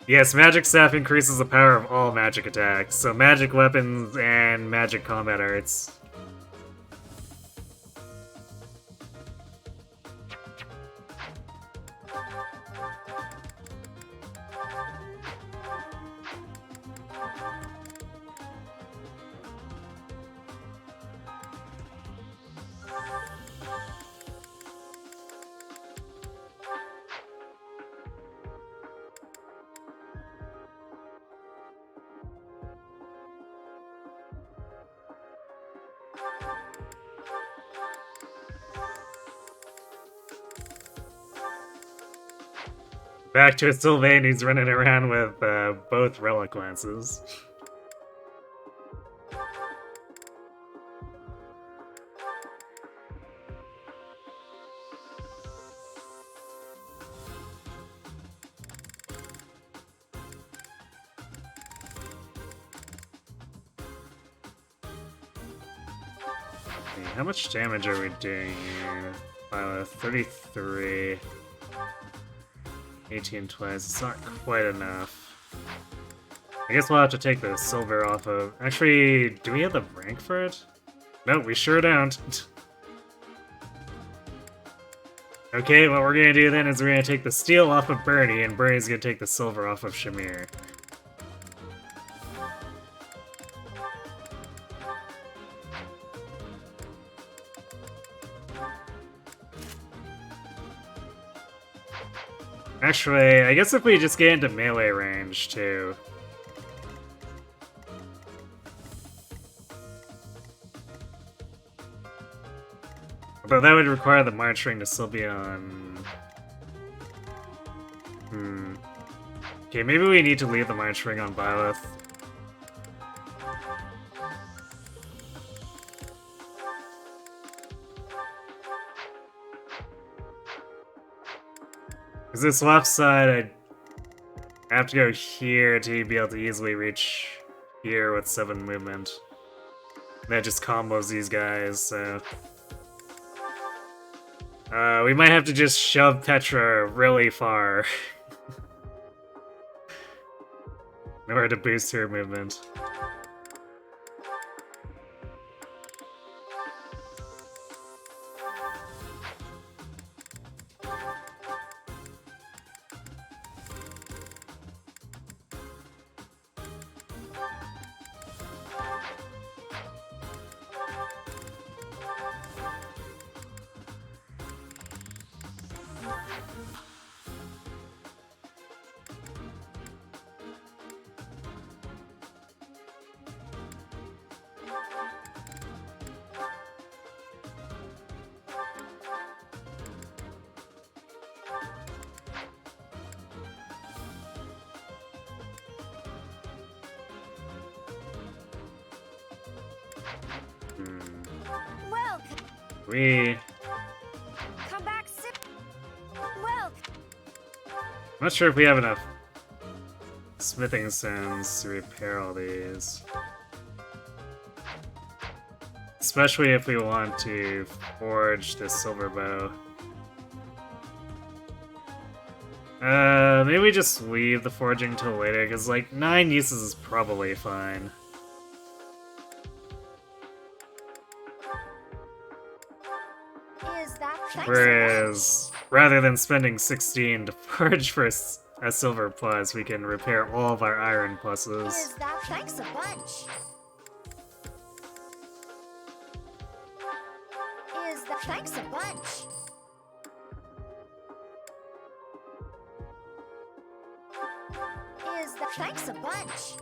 Yes, magic staff increases the power of all magic attacks, so magic weapons and magic combat arts. Back to Sylvain, who's running around with both relic lances. How much damage are we doing here? 33. 18 twice. It's not quite enough. I guess we'll have to take the silver off of... Actually, do we have the rank for it? No, we sure don't. Okay, what we're gonna do then is we're gonna take the steel off of Bernie, and Bernie's gonna take the silver off of Shamir. Actually, I guess if we just get into melee range, too. But that would require the March Ring to still be on... Okay, maybe we need to leave the March Ring on Byleth. Because this left side, I have to go here to be able to easily reach here with 7 movement. That just combos these guys, so... we might have to just shove Petra really far in order to boost her movement. We... Come back soon. Well, I'm not sure if we have enough smithing stones to repair all these. Especially if we want to forge this silver bow. Maybe we just leave the forging till later, because like 9 uses is probably fine. is that thanks Whereas, rather than spending 16 to forge for a silver plus, we can repair all of our iron pluses. Is that thanks a bunch? Is that thanks a bunch? Is that thanks a bunch?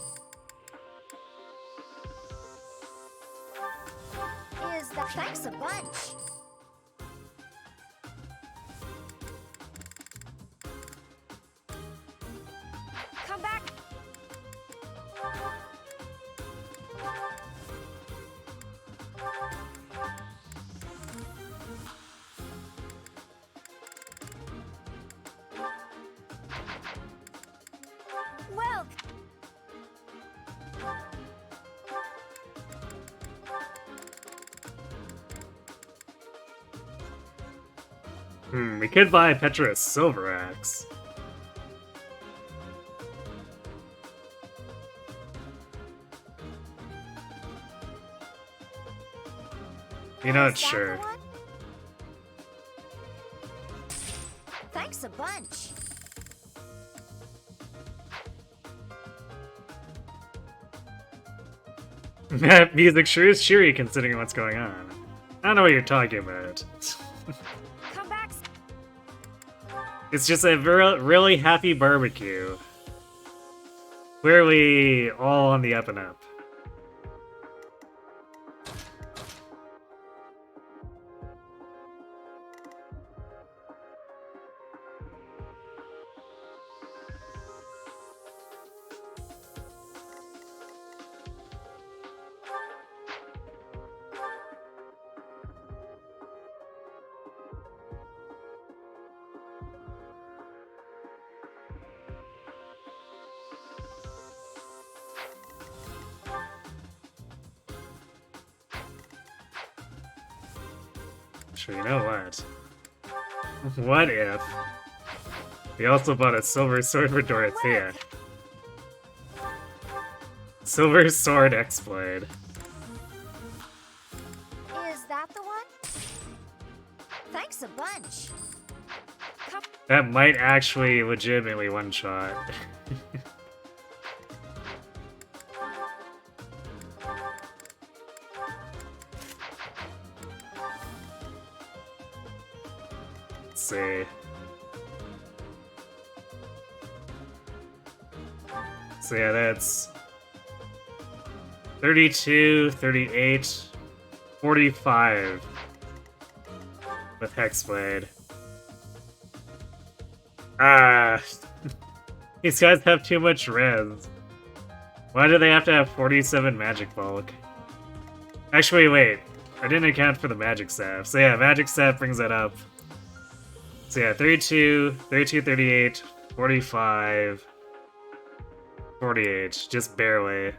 Is that thanks a bunch? Come back. Well. We could buy Petra a silver axe. You know, Is it's that sure. the one? Thanks a bunch. That music sure is cheery considering what's going on. I don't know what you're talking about. Come back. It's just a really happy barbecue. Clearly all on the up and up. Sure, you know what? What if we also bought a silver sword for Dorothea? Silver sword Hexbl. Is that the one? Thanks a bunch. Come. That might actually legitimately one-shot. Let's see. So yeah, that's 32, 38, 45 with Hexblade. Ah, these guys have too much res. Why do they have to have 47 magic bulk? Actually, wait. I didn't account for the magic staff. So yeah, magic staff brings that up. So yeah, 32, 32, 38, 45, 48. Just barely.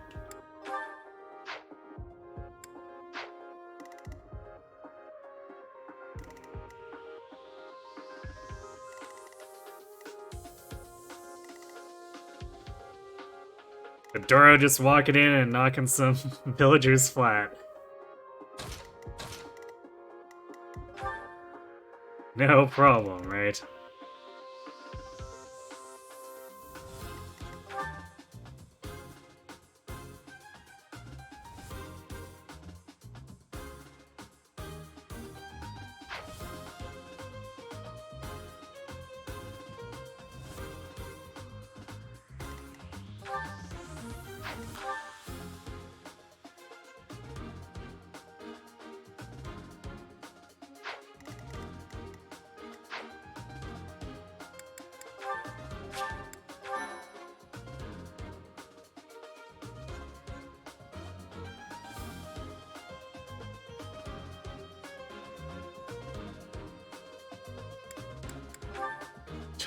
But Doro just walking in and knocking some villagers flat. No problem, right?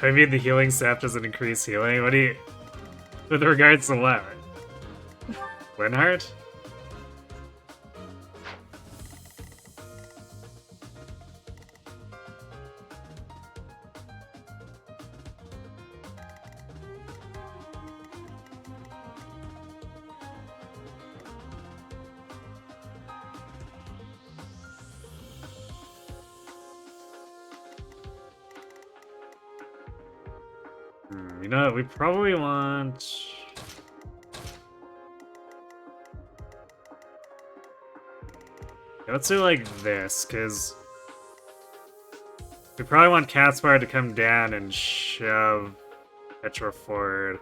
I mean, the healing staff doesn't increase healing. What do you... With regards to what? Linhardt? You know what? We probably want... Let's do like this, because we probably want Caspar to come down and shove Petra forward.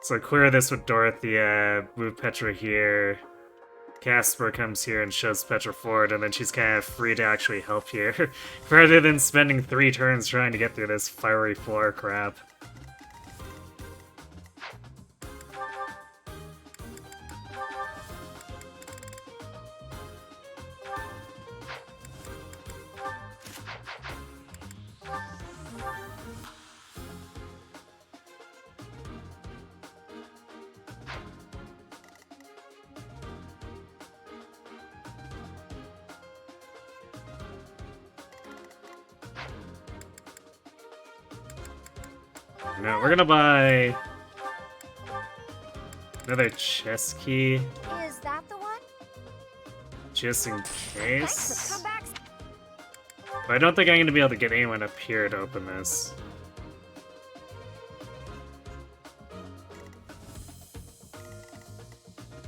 So clear this with Dorothea, move Petra here. Caspar comes here and shoves Petra forward, and then she's kind of free to actually help here, rather than spending 3 turns trying to get through this fiery floor crap. No, we're gonna buy another chess key. Is that the one? just in Thanks case. for comebacks. But I don't think I'm going to be able to get anyone up here to open this.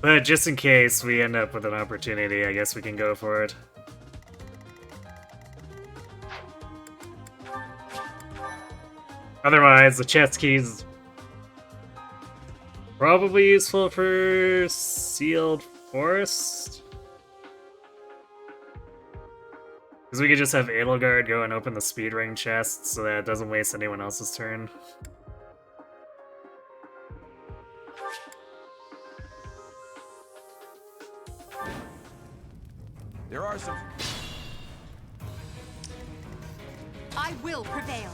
But just in case we end up with an opportunity, I guess we can go for it. Otherwise, the chest key's probably useful for sealed forest. Because we could just have Edelgard go and open the speed ring chest so that it doesn't waste anyone else's turn. There are some. I will prevail.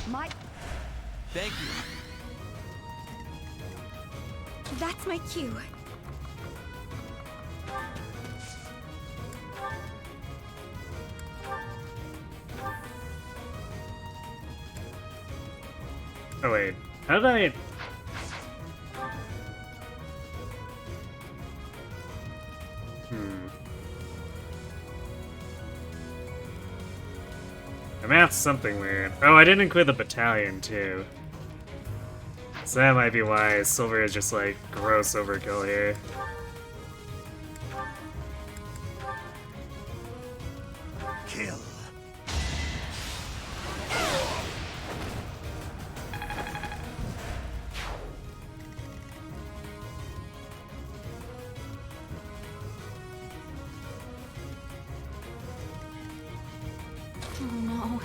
My... Thank you. That's my cue. Oh wait, how did I... The math's something weird. Oh, I didn't include the battalion, too. So that might be why Silver is just, like, gross overkill here. Kill. Oh no.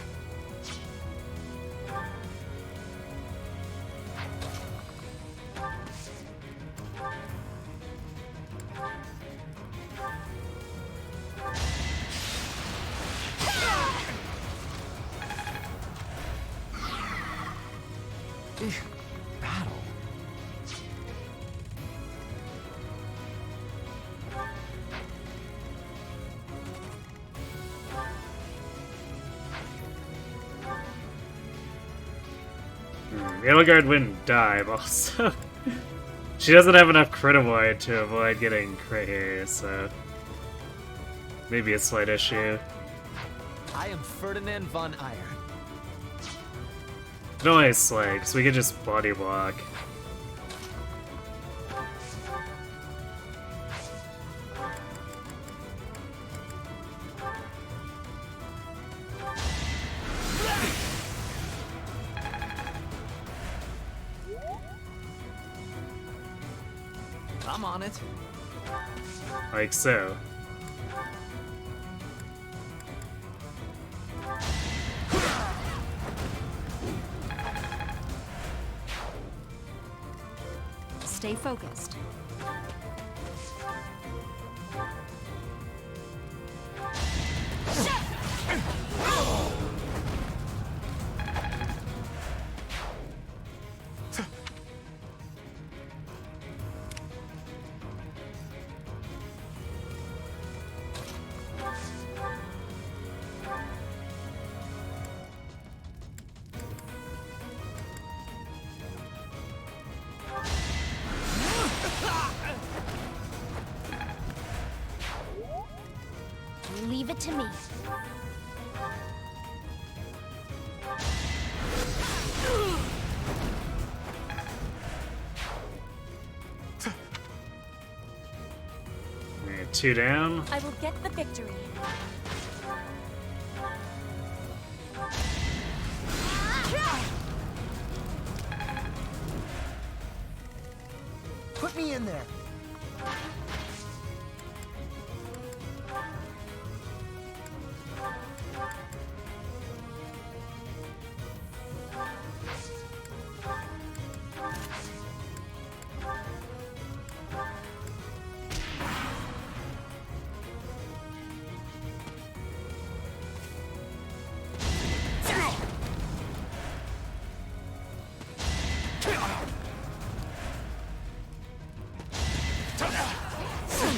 Battle. Edelgard wouldn't die, but also... she doesn't have enough crit avoid to avoid getting crit here, so... maybe a slight issue. I am Ferdinand von Iron. But only slight, because we could just body block. I'm on it. Like so. Stay focused. Leave it to me. Alright, 2 down. I will get the victory. Put me in there.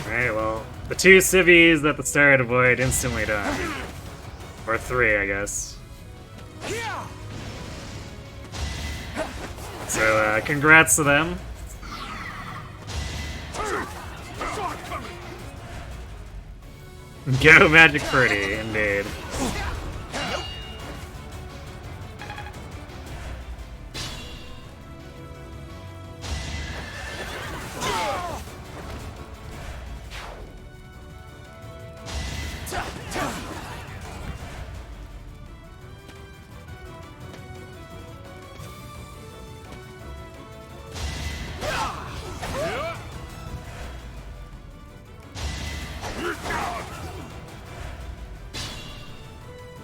Alright, well, The 2 civvies that the star had avoid instantly done. Or 3, I guess. So, congrats to them. Go Magic Pretty, indeed.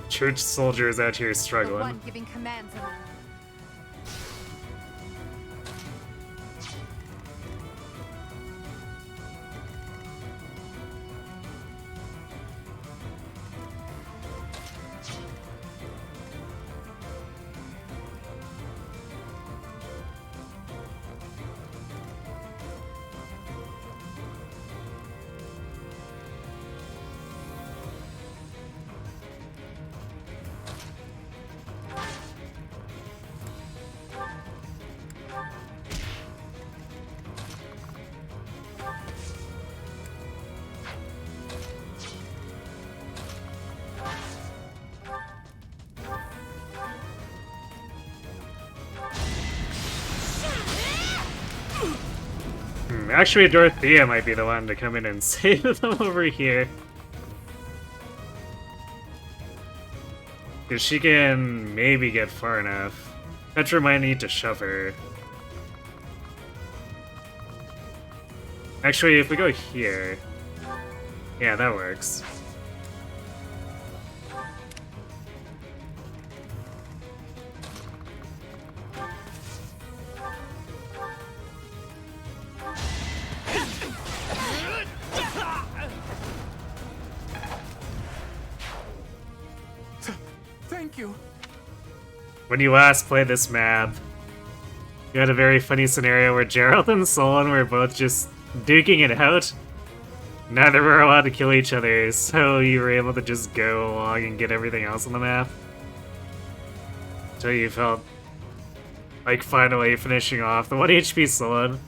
Church soldiers out here The struggling. one giving commands in the Actually, Dorothea might be the one to come in and save them over here. Because she can maybe get far enough. Petra might need to shove her. Actually, if we go here... Yeah, that works. Thank you. When you last played this map, you had a very funny scenario where Gerald and Solon were both just duking it out. Neither were allowed to kill each other, so you were able to just go along and get everything else on the map. Until you felt like finally finishing off the 1 HP Solon.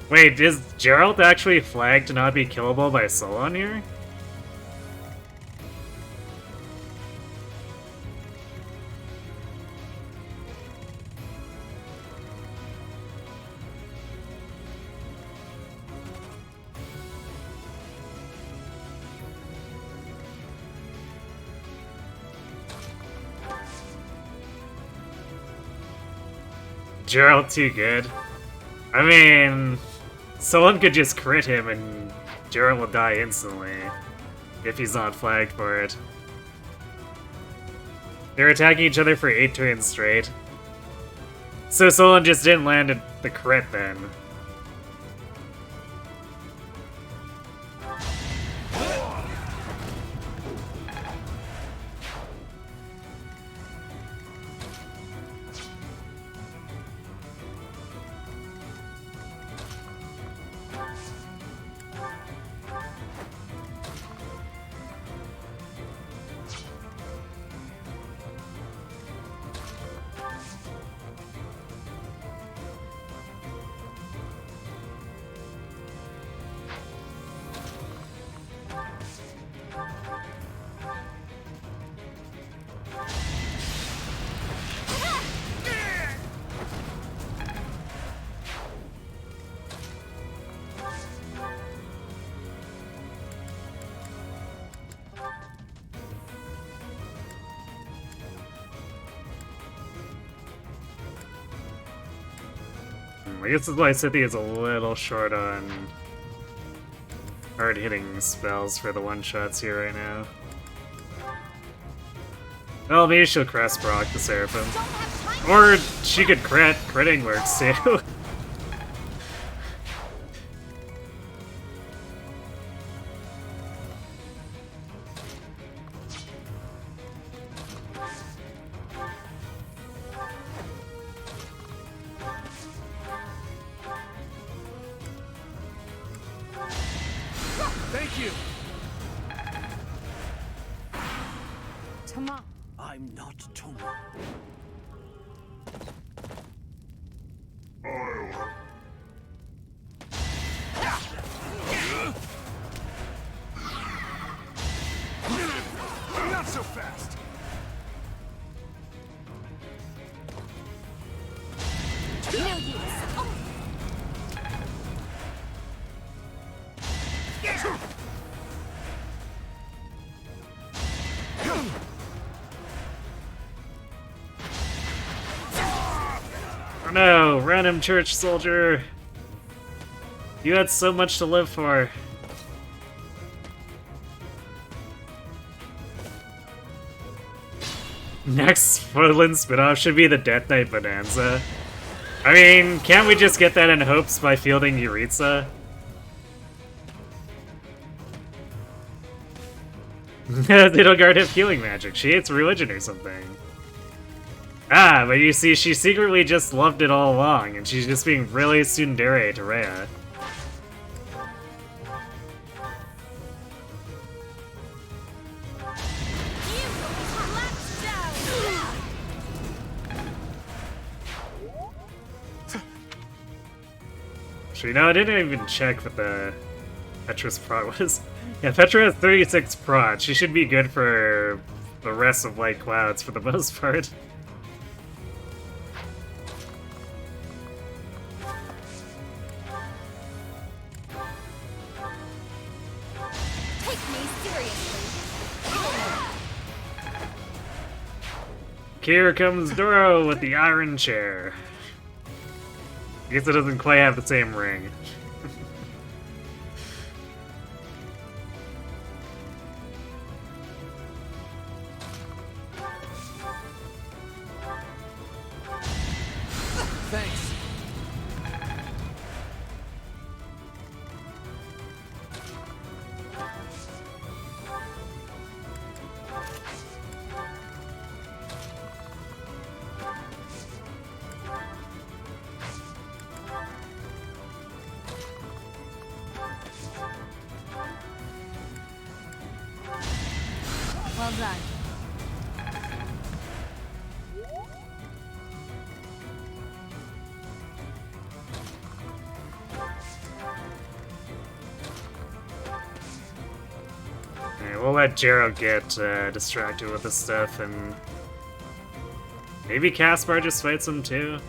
Wait, is Gerald actually flagged to not be killable by Solon here? Gerald too good. I mean, someone could just crit him and Gerald will die instantly if he's not flagged for it. They're attacking each other for 8 turns straight. So Solon just didn't land the crit then. I guess that's why City is a little short on hard-hitting spells for the one-shots here right now. Well, maybe she'll Crest Brock the Seraphim. Or she could crit. Critting works too. you! Tama. I'm not Toma. Not so fast! No use. Oh. Oh no, random church soldier! You had so much to live for. Next Woodland spin-off should be the Death Knight Bonanza. I mean, can't we just get that in hopes by fielding Yuritsa? They don't guard have healing magic. She hates religion or something. Ah, but you see, she secretly just loved it all along, and she's just being really tsundere to Rhea. Actually, no, I didn't even check what the Petra's prot was. Yeah, Petra has 36 prot. She should be good for the rest of White Clouds for the most part. Take me seriously. Here comes Doro with the Iron Chair. I guess it doesn't quite have the same ring. Thanks. Well done. Alright, we'll let Jero get distracted with this stuff, and maybe Caspar just fights him too?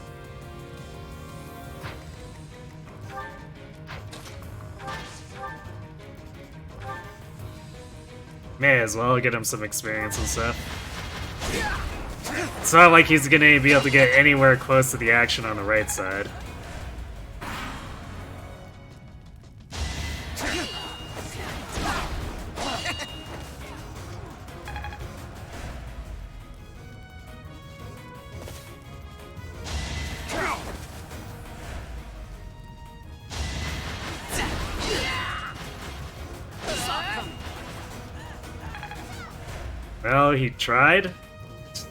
May as well get him some experience and stuff. It's not like he's gonna be able to get anywhere close to the action on the right side. Well, he tried. I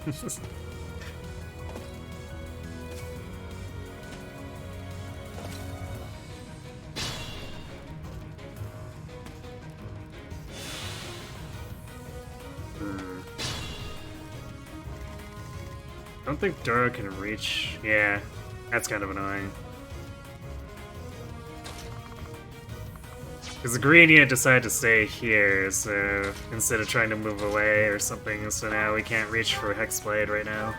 don't think Doro can reach. Yeah, that's kind of annoying. Because the green unit decided to stay here, so instead of trying to move away or something, so now we can't reach for Hexblade right now.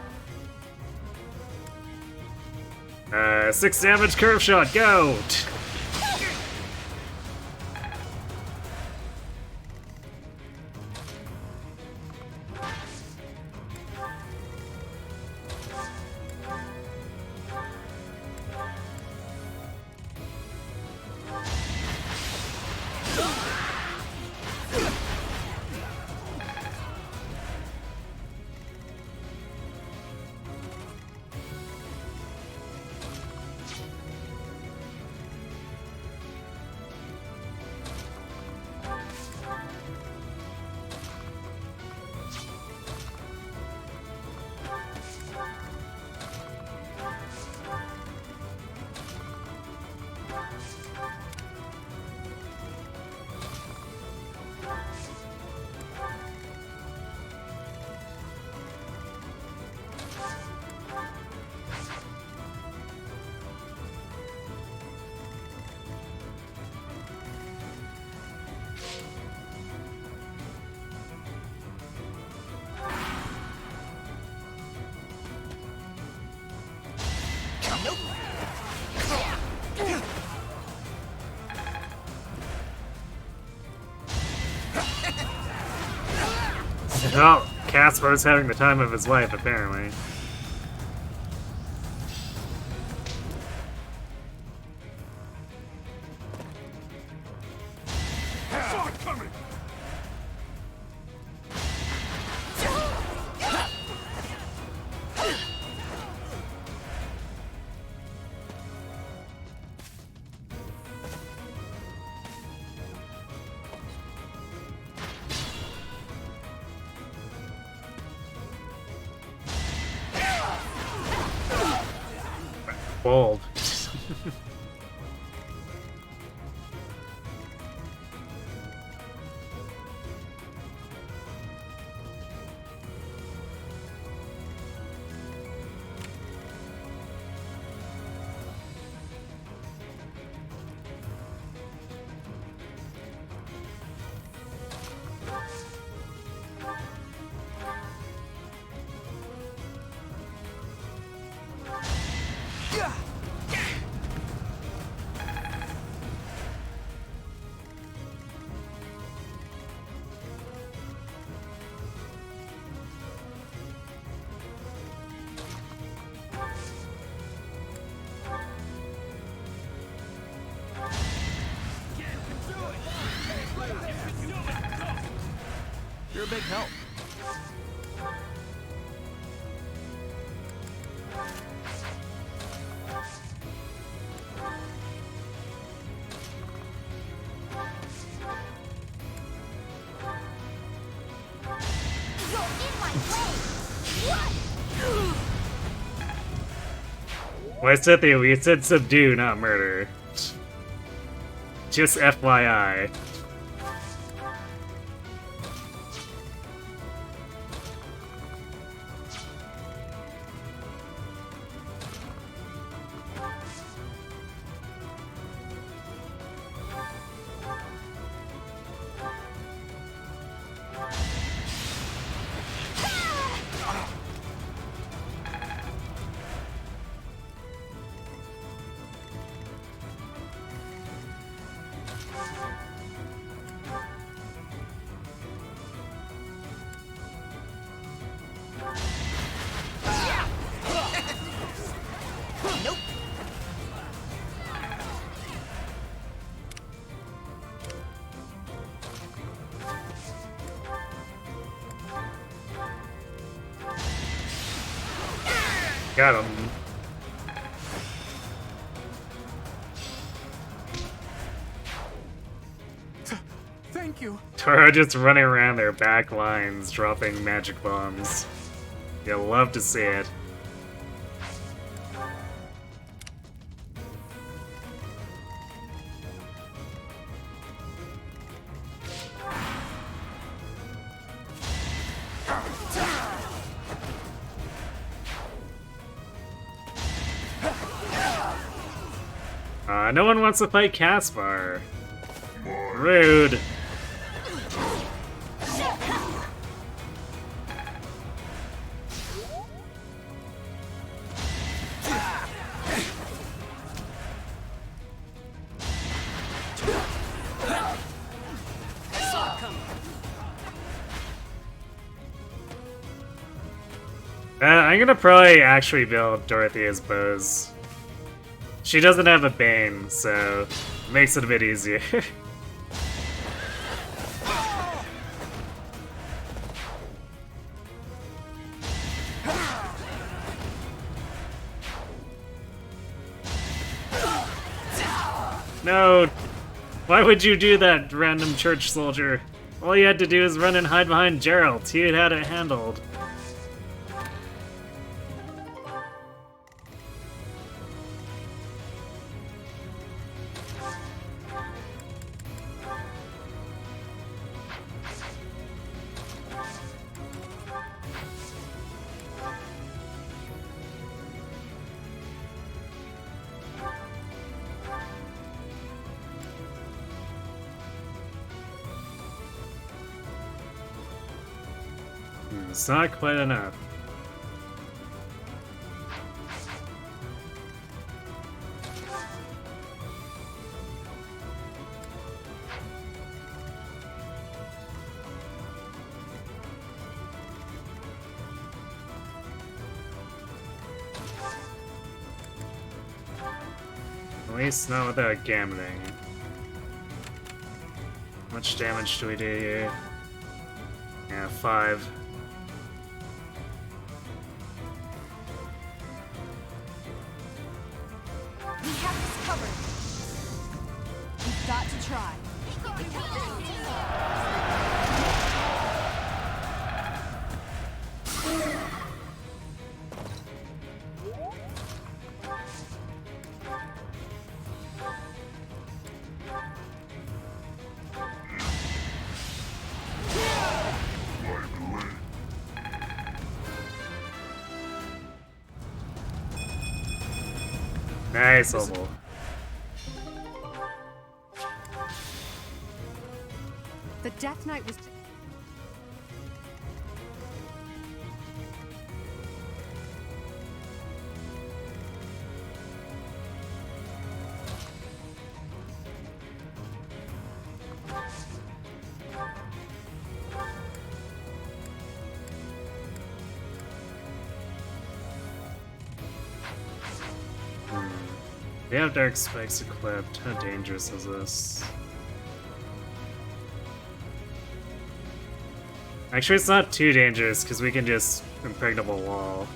6 damage curve shot, go! Oh, Caspar's having the time of his life, apparently. Saw it coming! Bold. You're a big help. You're in my way! Why, Cynthia, we said subdue, not murder. Just FYI. Got him. Thank you. Doro just running around their back lines, dropping magic bombs. You'll love to see it. No one wants to fight Caspar. Rude. I'm gonna probably actually build Dorothea's bows. She doesn't have a Bane, so it makes it a bit easier. No! Why would you do that, random church soldier? All you had to do is run and hide behind Geralt. He had it handled. It's not quite enough. At least not without gambling. How much damage do we do here? Yeah, 5. We have this covered. We've got to try. Nice level. The Death Knight was... We have Dark Spikes equipped. How dangerous is this? Actually, it's not too dangerous because we can just impregnable wall.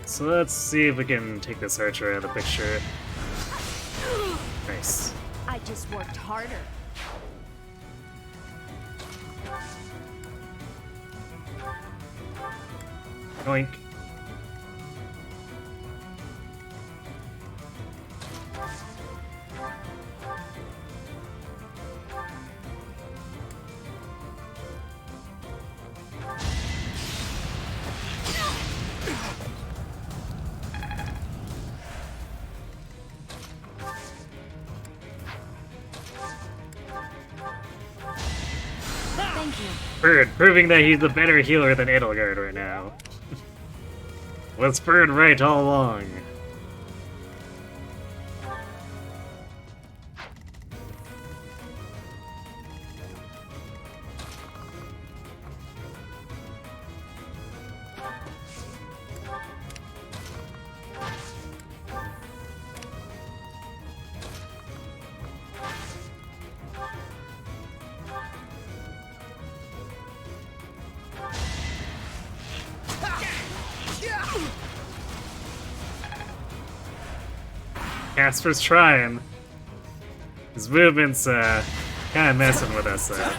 So let's see if we can take this archer out of the picture. Nice. I just worked harder. Oink. Thank you. Bird, proving that he's a better healer than Edelgard right now. Was Bird right all along? Casper's trying. His movement's kinda messing with us there.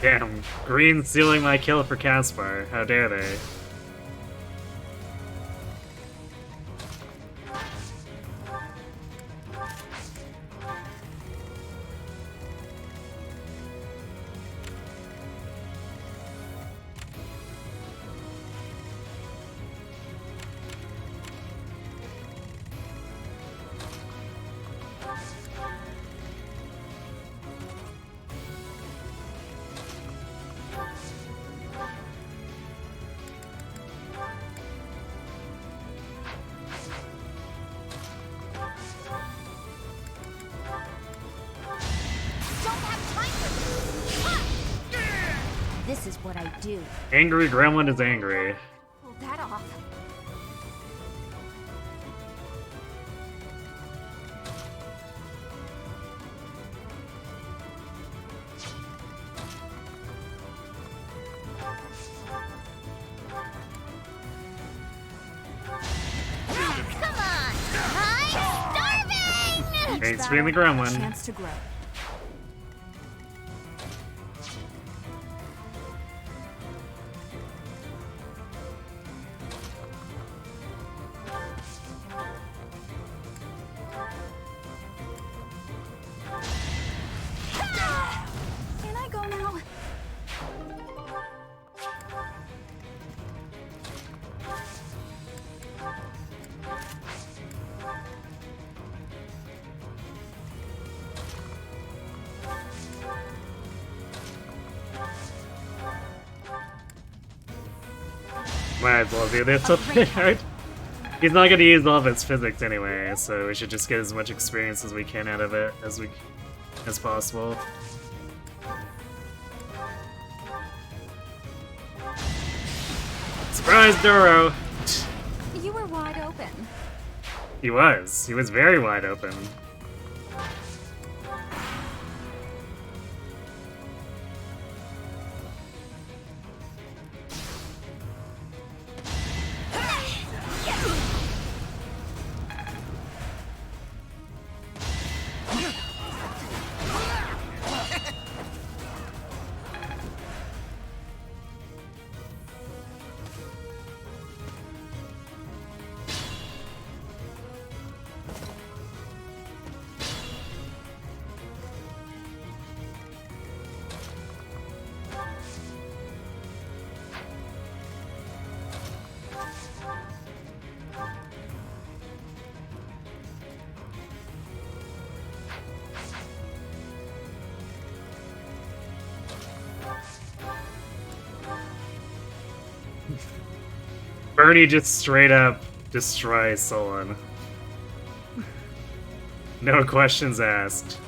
Damn, Green stealing my kill for Caspar. How dare they? Don't have time for this. This is what I do. Angry Gremlin is angry. Pull that off. Come on! I'm starving! Thanks for being the Gremlin. Chance to grow. Might as well do this with it. He's not gonna use all of his physics anyway, so we should just get as much experience as we can out of it as possible. Surprise, Doro! You were wide open. He was. He was very wide open. Bernie just straight up destroys Solon. No questions asked.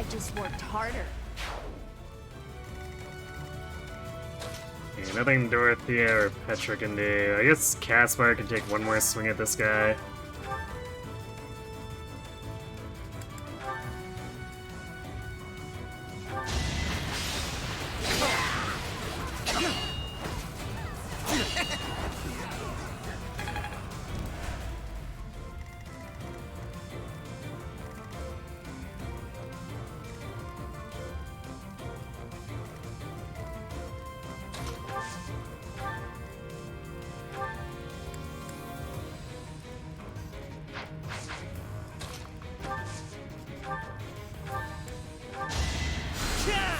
I just worked harder. Okay, nothing Dorothea or Petra can do. I guess Caspar can take one more swing at this guy.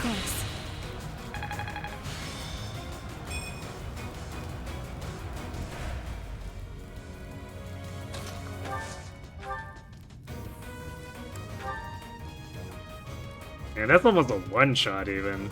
Thanks. Yeah, that's almost a one-shot even.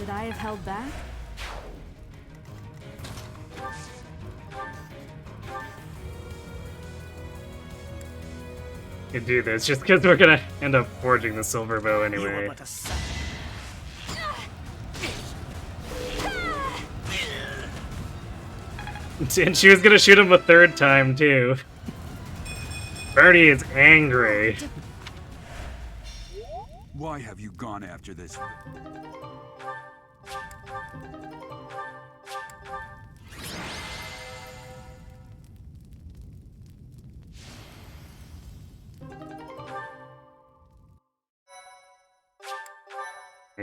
Should I have held back? Could do this just because we're gonna end up forging the silver bow You were anyway. but a sap. And she was gonna shoot him a third time too. Bernie is angry. Why have you gone after this?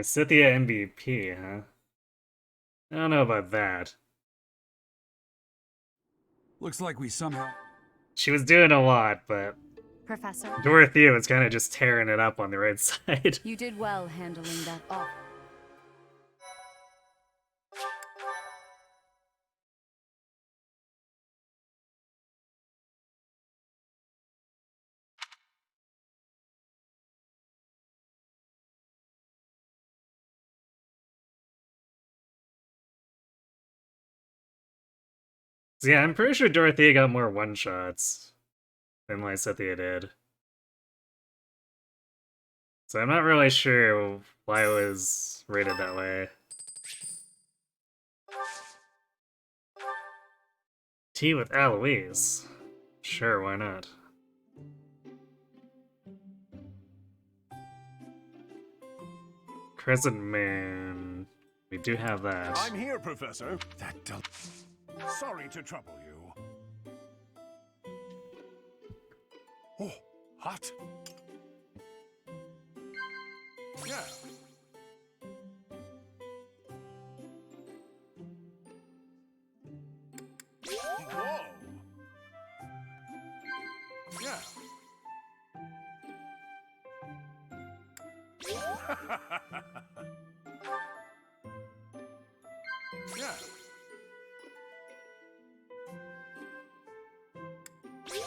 Scythia MVP, huh? I don't know about that. Looks like we somehow... She was doing a lot, but Professor, Dorothea was kind of just tearing it up on the right side. you did well handling that off. So yeah, I'm pretty sure Dorothea got more one-shots than Lysithea did. So I'm not really sure why it was rated that way. Tea with Eloise. Sure, why not? Crescent Moon. We do have that. I'm here, Professor. Sorry to trouble you. Oh, hot. Yeah. Whoa. Yeah. Yeah.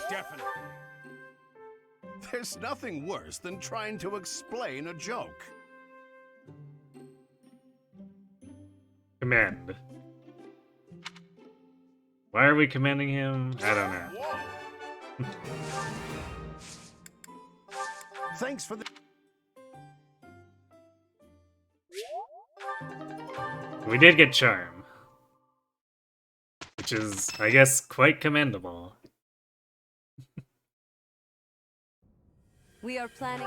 Definitely. There's nothing worse than trying to explain a joke. Commend. Why are we commending him? I don't know. Whoa. Thanks for the... We did get Charm. Which is, I guess, quite commendable. We are planning.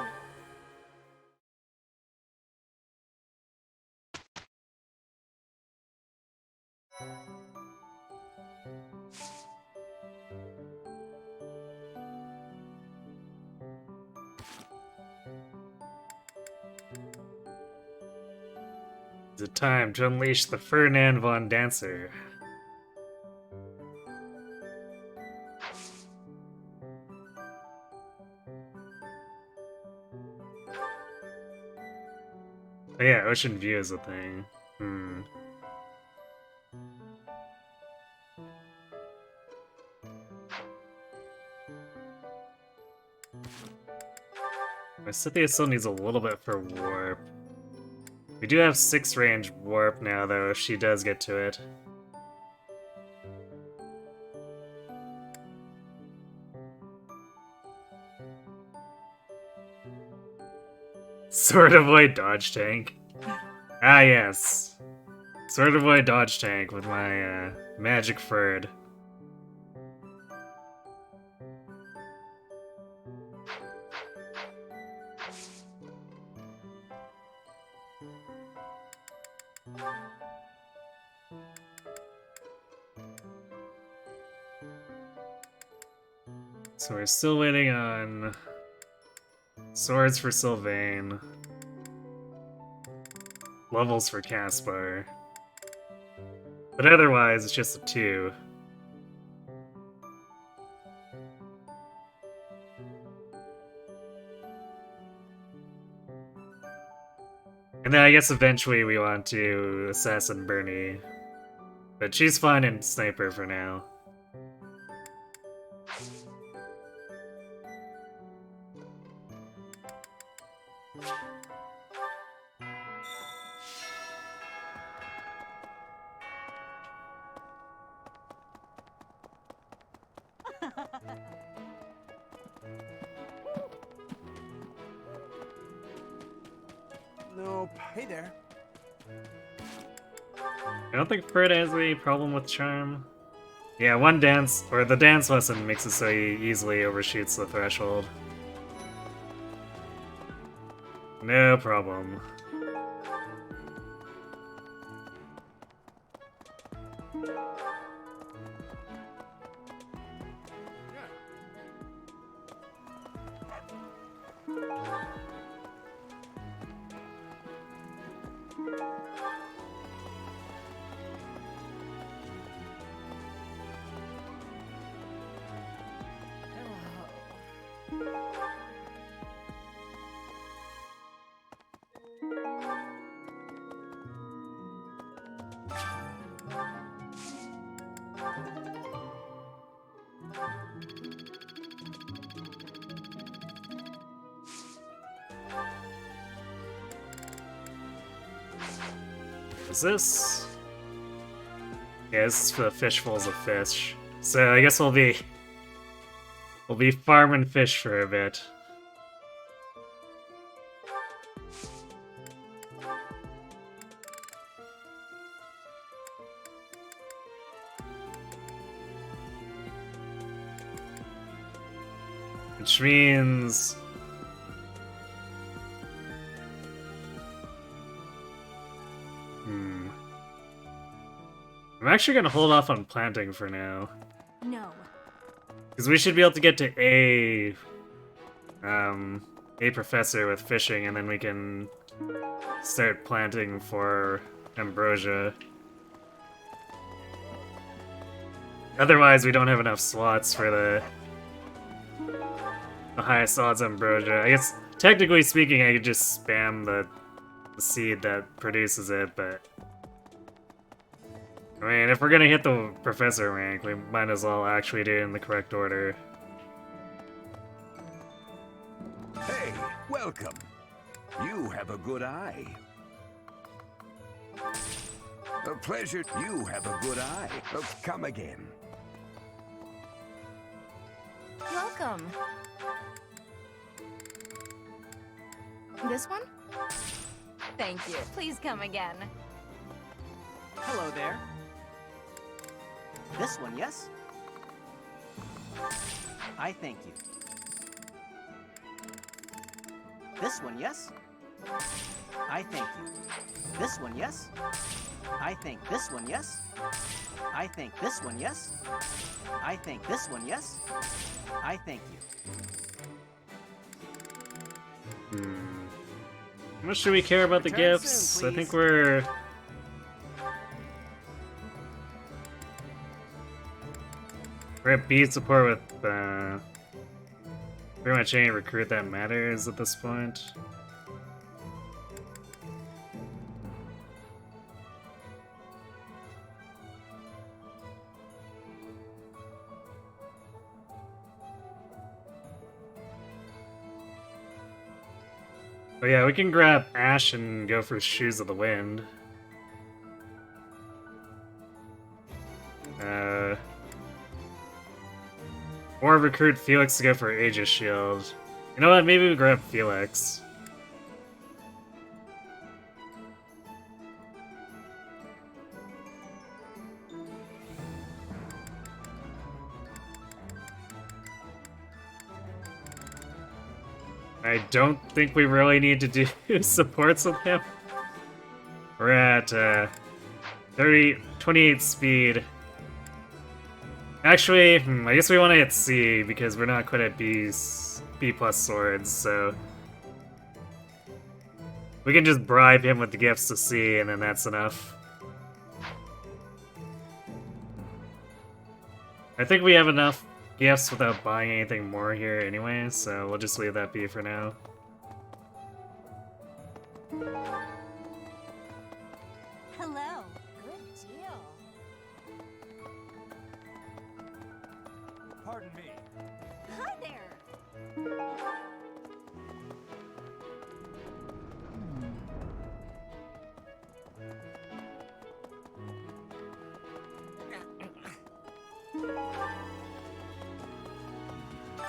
Is it time to unleash the Ferdinand von Dancer? Oh yeah, Ocean View is a thing. Lysithea still needs a little bit for Warp. We do have 6 range Warp now, though, if she does get to it. Sword Avoid Dodge Tank. Ah, yes. Sword Avoid Dodge Tank with my Magic Ferd. So we're still waiting on swords for Sylvain, levels for Caspar, but otherwise it's just a 2. And then I guess eventually we want to assassin Bernie, but she's fine in Sniper for now. Nope. Hey there. I don't think Fred has any problem with Charm. Yeah, one dance, or the dance lesson makes it so he easily overshoots the threshold. No problem. Is this? Yeah, this is for the fishfuls of fish. So I guess we'll be farming fish for a bit. Which means... I'm actually gonna hold off on planting for now. No. Because we should be able to get to a professor with fishing, and then we can start planting for ambrosia. Otherwise, we don't have enough slots for the highest odds ambrosia. I guess, technically speaking, I could just spam the seed that produces it, but... I mean, if we're gonna hit the professor rank, we might as well actually do it in the correct order. Hey, welcome. You have a good eye. A pleasure. You have a good eye. Come again. Welcome. This one? Thank you. Please come again. Hello there. This one, yes? I thank you. This one, yes? I thank you. This one, yes? I think this one, yes? I think this one, yes? I think this one, yes? I thank you. How much do we care about the Return gifts? soon, I think please. we're at B support with pretty much any recruit that matters at this point. But yeah, we can grab Ash and go for Shoes of the Wind. Or recruit Felix to go for Aegis Shield. You know what, maybe we grab Felix. I don't think we really need to do supports with him. We're at 28 speed. Actually, I guess we want to hit C because we're not quite at B plus swords, so we can just bribe him with the gifts to C, and then that's enough. I think we have enough gifts without buying anything more here anyway, so we'll just leave that be for now. Hello. Good deal. Pardon me. Hi there.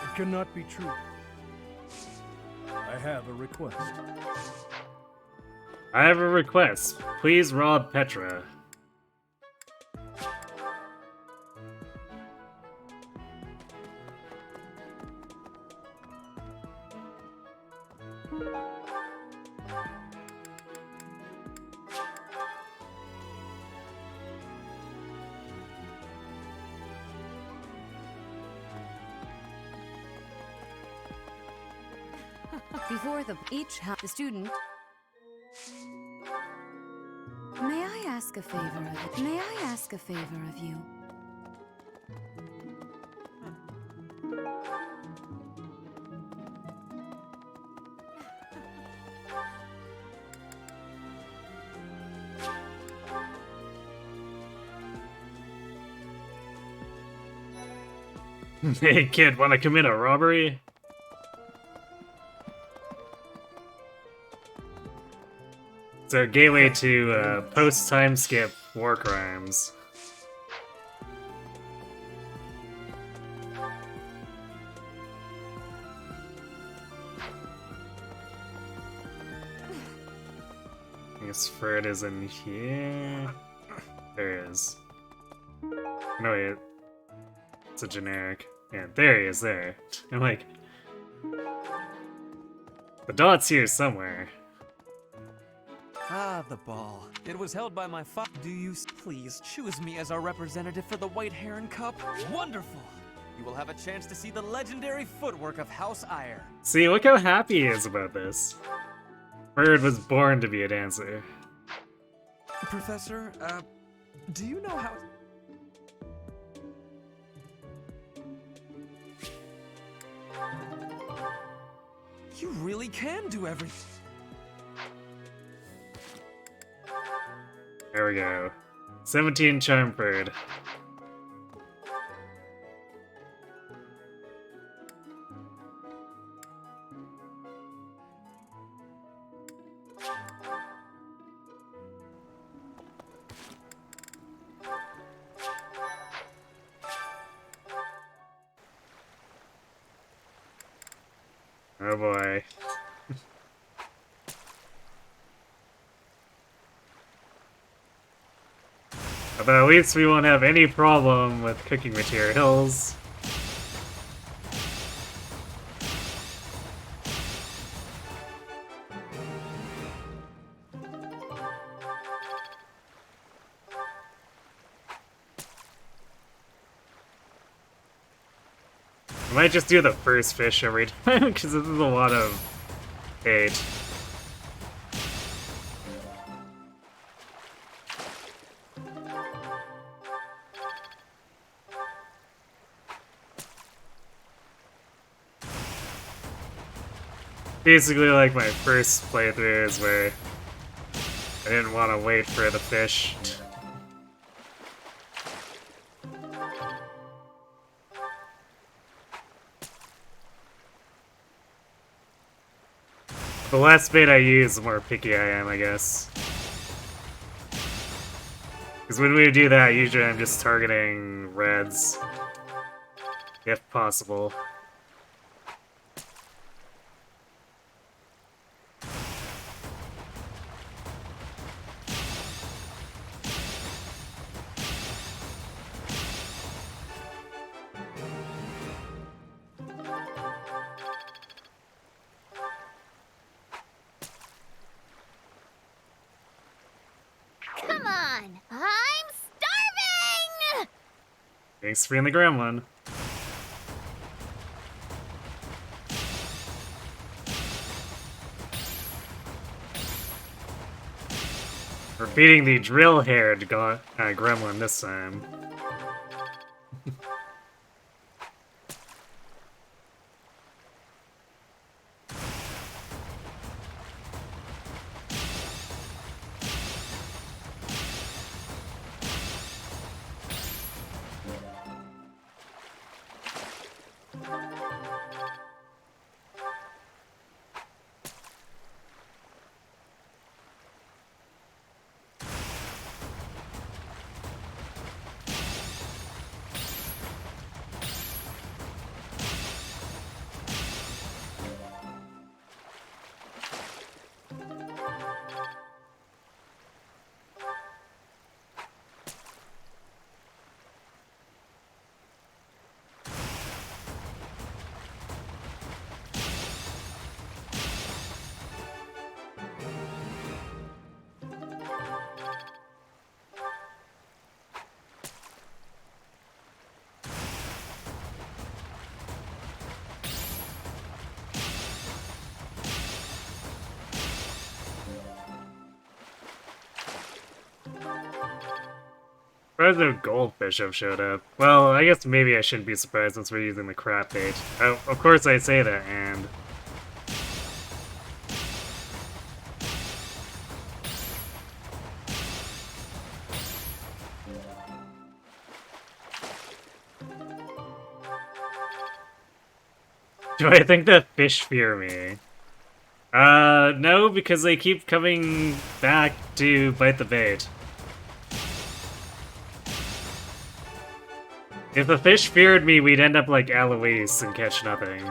It cannot be true. I have a request. I have a request. Please rob Petra. Before the student. May I ask a favor of you? May I ask a favor of you? Hey kid, wanna commit a robbery? It's a gateway to post-time skip war crimes. This Ferd is in here. There he is. No, wait. It's a generic. Yeah, there he is, there. I'm like... The dot's here somewhere. Ah, the ball. It was held by my fa- Do you please choose me as our representative for the White Heron Cup? Wonderful! You will have a chance to see the legendary footwork of House Ire. See, look how happy he is about this. Ferd was born to be a dancer. Professor, do you know how... You really can do everything. There we go. 17 Charm Ferd. Oh boy. But at least we won't have any problem with cooking materials. I might just do the first fish every time, because this is a lot of bait. Basically like my first playthrough is where I didn't want to wait for the fish. The less bait I use, the more picky I am, I guess. Because when we do that, usually I'm just targeting reds, if possible. Come on! I'm starving! Thanks for being the gremlin. We're beating the drill-haired gremlin this time. Surprised no goldfish have showed up. Well, I guess maybe I shouldn't be surprised since we're using the crap bait. Oh, of course I say that, and... Do I think that fish fear me? No, because they keep coming back to bite the bait. If the fish feared me, we'd end up like Eloise and catch nothing.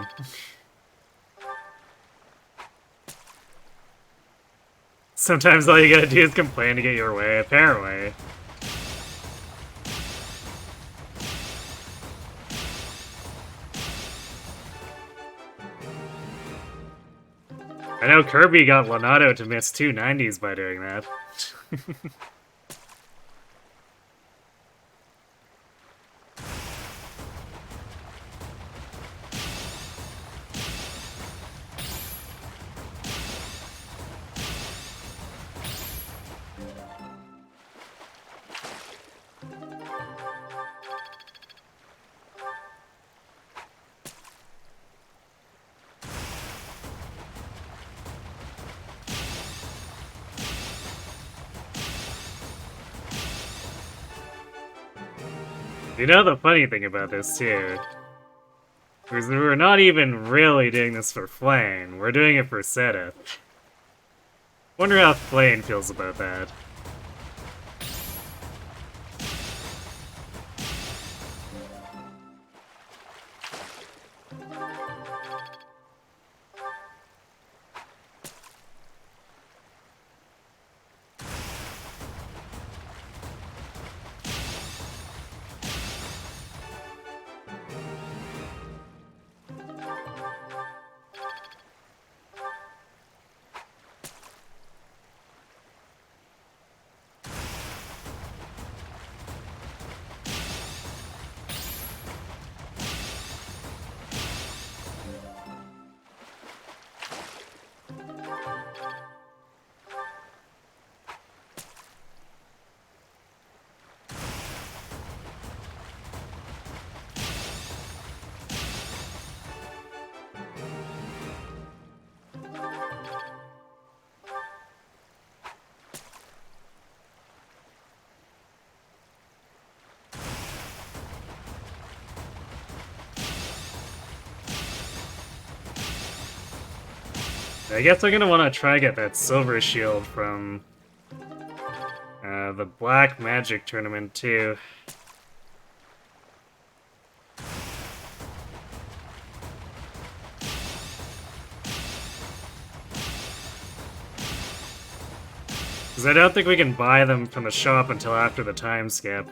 Sometimes all you gotta do is complain to get your way, apparently. I know Kirby got Lonato to miss 290s by doing that. You know the funny thing about this, too? Is that we're not even really doing this for Flame, we're doing it for Seta. Wonder how Flame feels about that. I guess I'm gonna want to try get that silver shield from the Black Magic tournament too. Because I don't think we can buy them from the shop until after the time skip.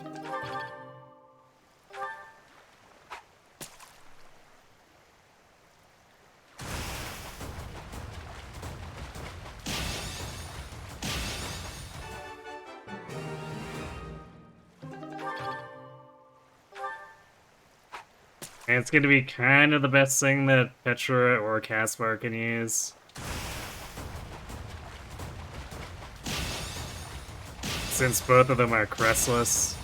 And it's going to be kind of the best thing that Petra or Caspar can use. Since both of them are crestless.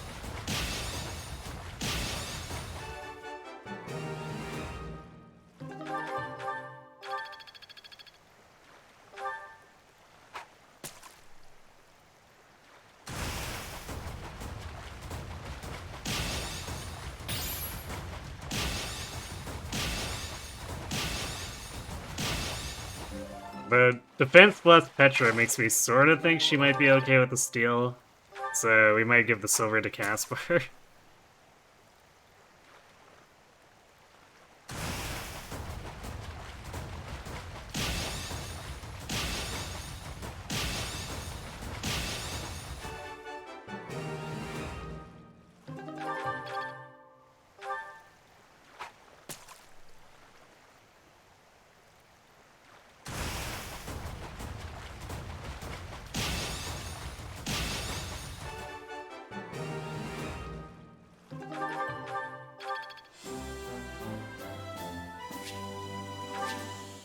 But Defense plus Petra makes me sort of think she might be okay with the steel. So we might give the silver to Caspar.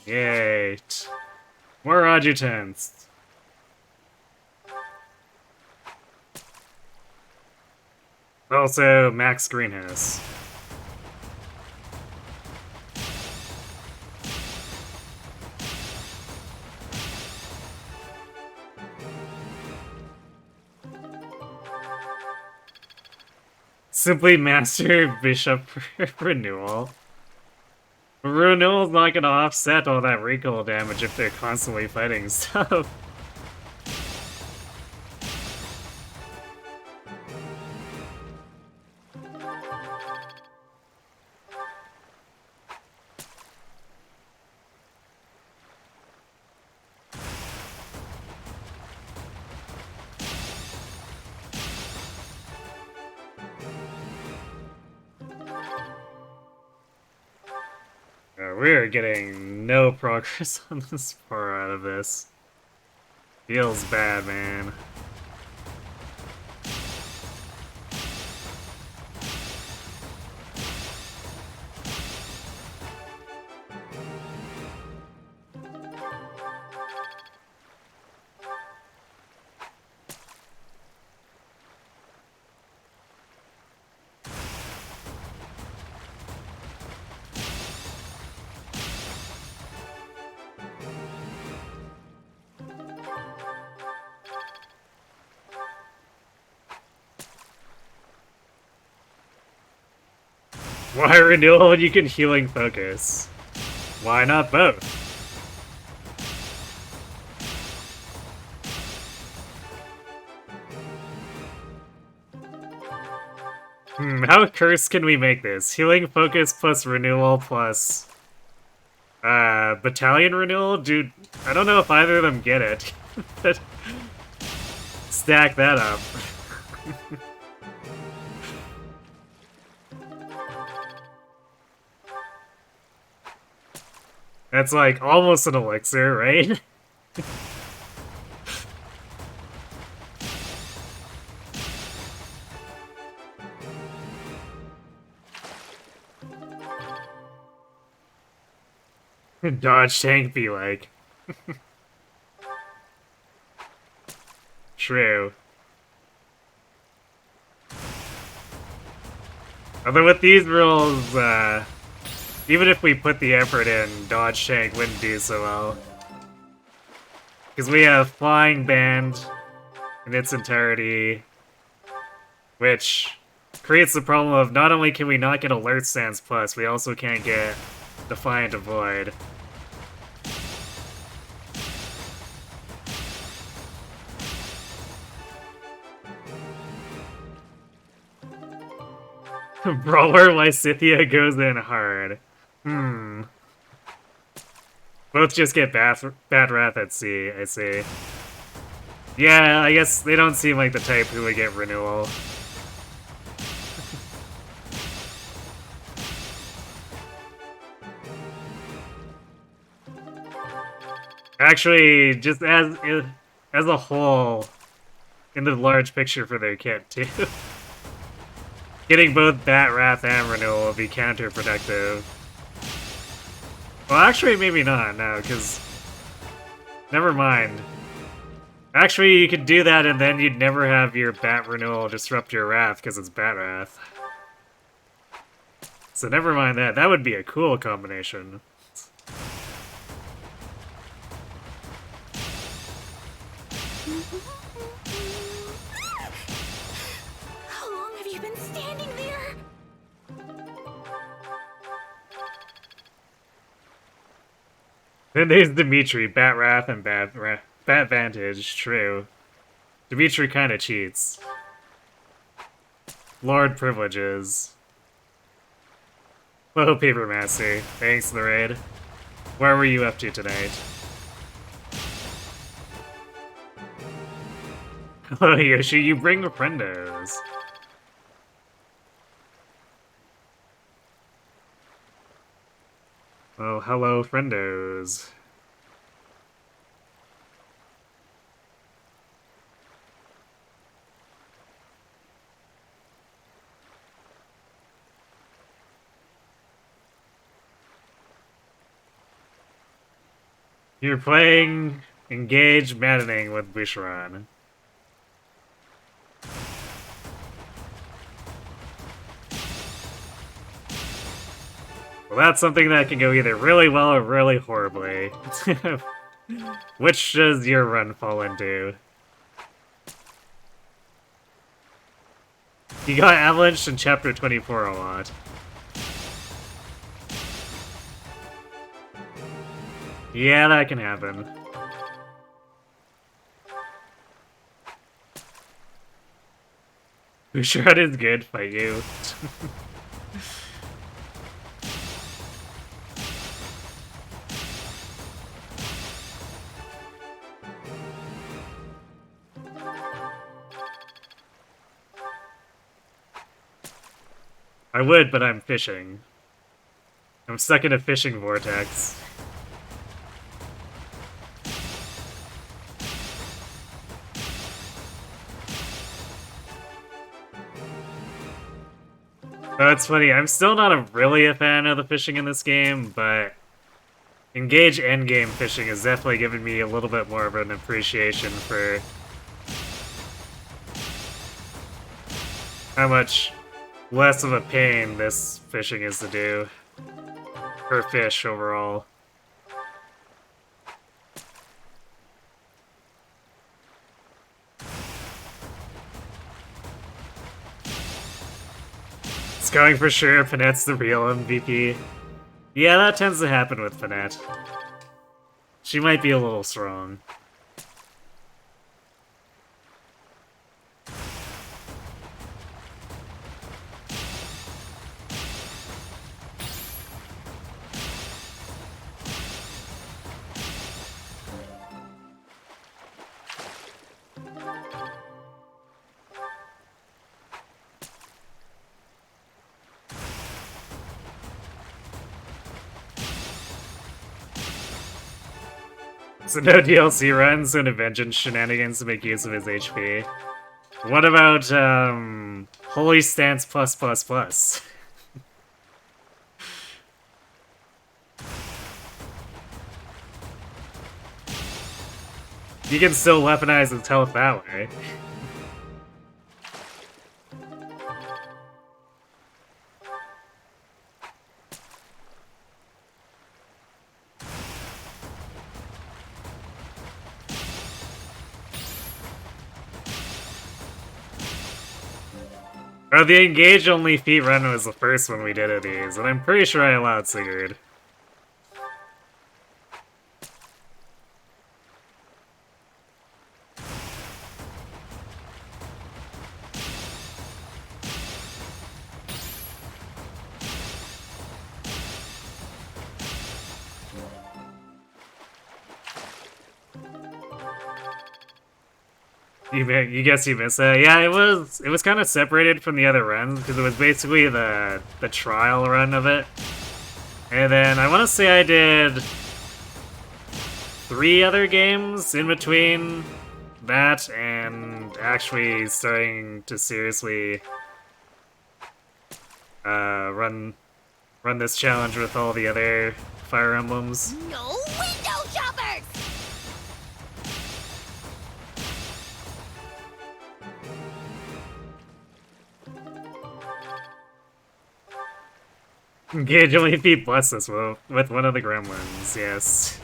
Yay. More adjutants. Also, max greenhouse. Simply master bishop renewal. Renewal's not gonna offset all that recoil damage if they're constantly fighting stuff. We're getting no progress on this far out of this. Feels bad, man. Why renewal when you can healing focus? Why not both? How cursed can we make this? Healing focus plus renewal plus battalion renewal? Dude, I don't know if either of them get it. But stack that up. That's like almost an elixir, right? Dodge tank be like. True. Although with these rules, even if we put the effort in, dodge tank wouldn't do so well. Because we have flying band in its entirety, which creates the problem of not only can we not get alert stance plus, we also can't get defiant avoid. Brawler Lysithia goes in hard. Both just get bad wrath at sea, I see. Yeah, I guess they don't seem like the type who would get renewal. Actually, just as a whole, in the large picture for their kit, too. Getting both Bat Wrath and Renewal will be counterproductive. Well, actually, maybe not, no, because... Never mind. Actually, you could do that and then you'd never have your Bat Renewal disrupt your Wrath because it's Bat Wrath. So never mind that. That would be a cool combination. How long have you been standing there? Then there's Dimitri, Bat Wrath and Bat Vantage, true. Dimitri kinda cheats. Lord Privileges. Hello, Paper Master. Thanks for the raid. Where were you up to tonight? Hello, Yoshi, you bring friendos. Oh, hello, friendos. You're playing Engage Maddening with Bushiran. Well, that's something that can go either really well or really horribly. Which does your run fall into? You got avalanched in Chapter 24 a lot. Yeah, that can happen. Bushiran is good, fight you. I would, but I'm fishing. I'm stuck in a fishing vortex. Oh, it's funny, I'm still not really a fan of the fishing in this game, but Engage endgame fishing has definitely given me a little bit more of an appreciation for how much less of a pain this fishing is to do. Per fish overall. It's going for sure, Panette's the real MVP. Yeah, that tends to happen with Panette. She might be a little strong. So no DLC runs and Vengeance shenanigans to make use of his HP. What about, Holy Stance plus plus plus? You can still weaponize his health that way. Oh, the Engage only feat run was the first one we did of these, and I'm pretty sure I allowed Sigurd. You guess you missed that? Yeah, it was kind of separated from the other runs because it was basically the trial run of it. And then I want to say I did 3 other games in between that and actually starting to seriously run this challenge with all the other Fire Emblems. No window shoppers! Engage only if he bless us with one of the gremlins, yes.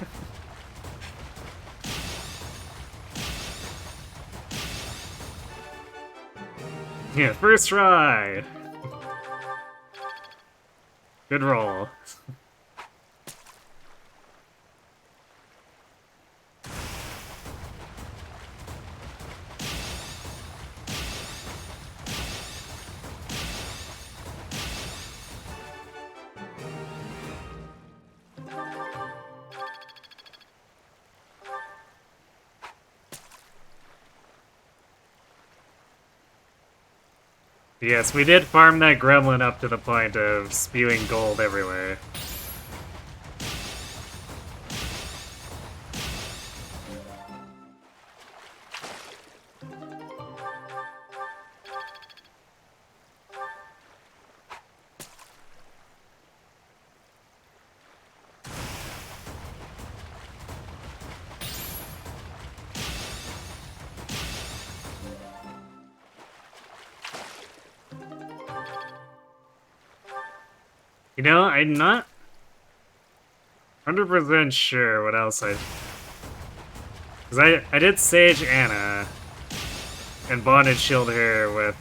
Yeah, first try! Good roll. Yes, we did farm that gremlin up to the point of spewing gold everywhere. You know, I'm not 100% sure what else I... Because I did Sage Anna and Bonded Shield her with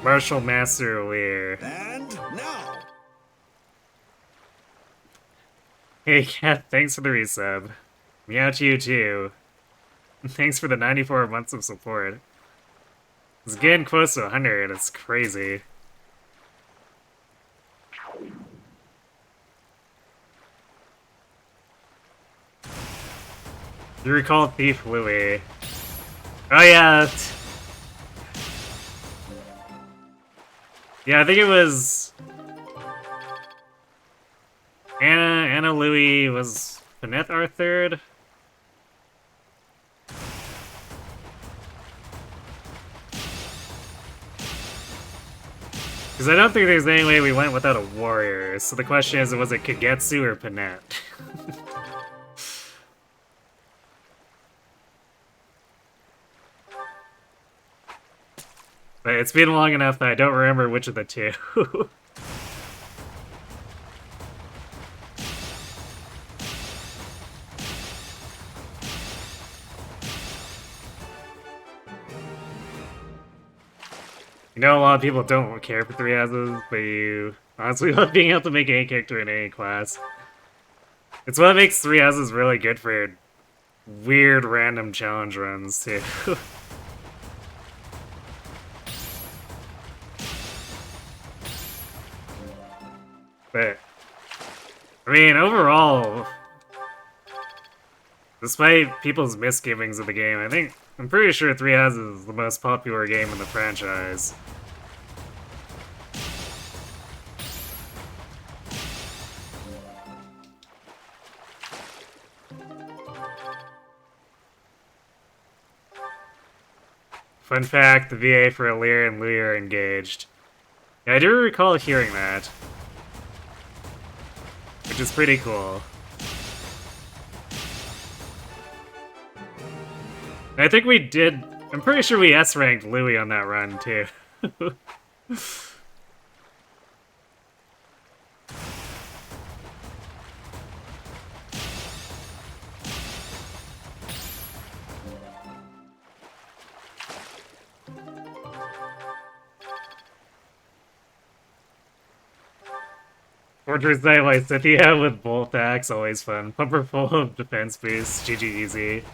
Martial Master Lear. And now, Hey Cat, thanks for the resub. Meow to you too. Thanks for the 94 months of support. It's getting close to 100, it's crazy. You recall Thief Louie. Oh yeah! Yeah, I think it was Anna Louie was Paneth our third. Because I don't think there's any way we went without a warrior, so the question is, was it Kagetsu or Paneth? But it's been long enough that I don't remember which of the two. You know, a lot of people don't care for 3 houses, but you honestly love being able to make any character in any class. It's what makes 3 houses really good for weird random challenge runs, too. But, I mean, overall, despite people's misgivings of the game, I'm pretty sure 3 houses is the most popular game in the franchise. Fun fact, the VA for Alir and Louis are engaged. Yeah, I do recall hearing that. Which is pretty cool. And I think we did... I'm pretty sure we S-ranked Louis on that run, too. Fortress Knight Lysithea with Bolt Axe, always fun. Pumper full of defense boosts, GG easy.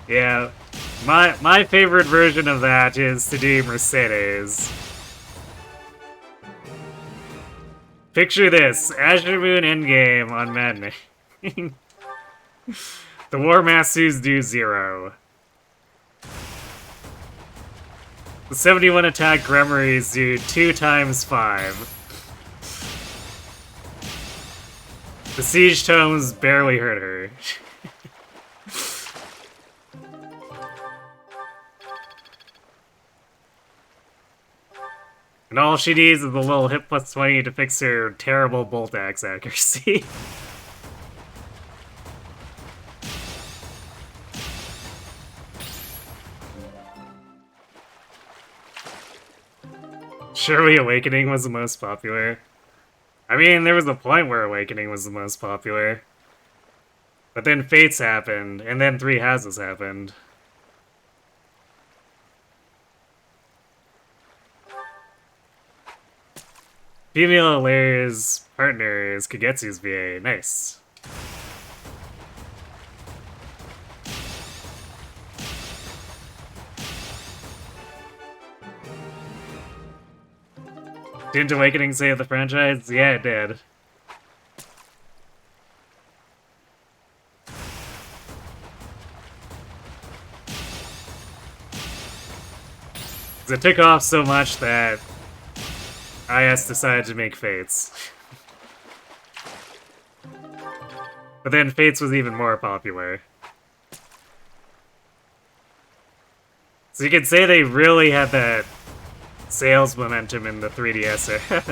Yeah, my favorite version of that is to do Mercedes. Picture this, Azure Moon endgame on Maddening. The War Masters do 0. The 71 attack Gremmeries do 2 times 5. The Siege Tomes barely hurt her. And all she needs is a little hit plus 20 to fix her terrible bolt axe accuracy. Surely Awakening was the most popular. I mean, there was a point where Awakening was the most popular. But then Fates happened, and then 3 Houses happened. Female Alair's partner is Kagetsu's VA. Nice. Didn't Awakening save the franchise? Yeah, it did. It took off so much that IS decided to make Fates. But then Fates was even more popular. So you could say they really had that sales momentum in the 3DS era.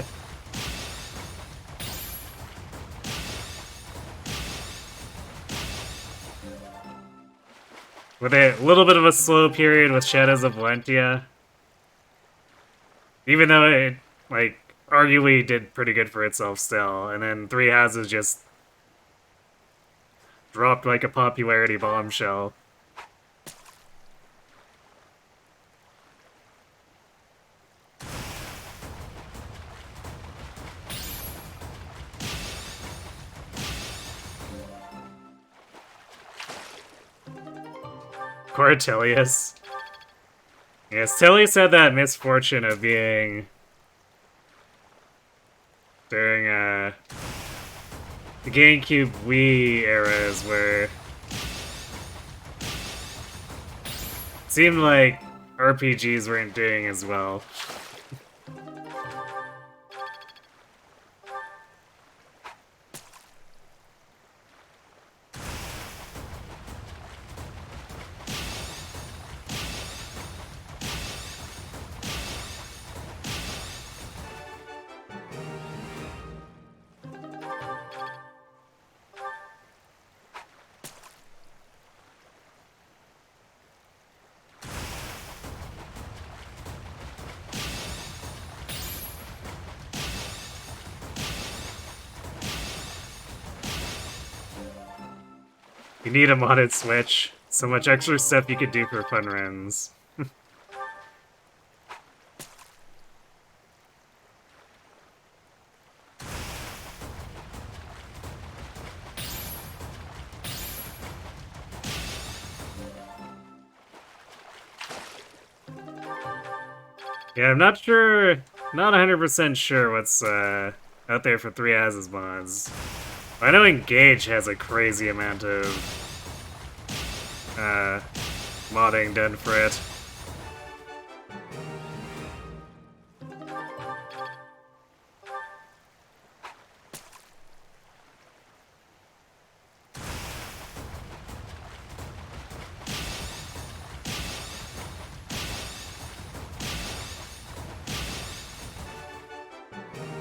With a little bit of a slow period with Shadows of Valentia. Even though it, like, arguably did pretty good for itself still. And then 3 Houses just dropped like a popularity bombshell. Cortelius. Yes, Tellius had that misfortune of being during the GameCube Wii eras where it seemed like RPGs weren't doing as well. You need a modded Switch. So much extra stuff you could do for fun runs. Yeah, I'm not sure, not 100% sure what's out there for 3 As's mods. I know Engage has a crazy amount of modding done for it.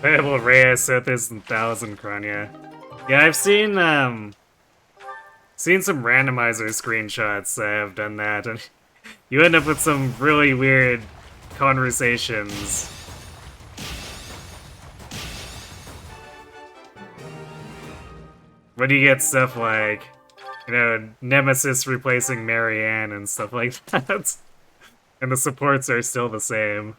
Playable Rhea, Sothis, and Thousand Kranya. Yeah, I've seen some randomizer screenshots that have done that, and you end up with some really weird conversations. When you get stuff like, you know, Nemesis replacing Marianne and stuff like that. And the supports are still the same.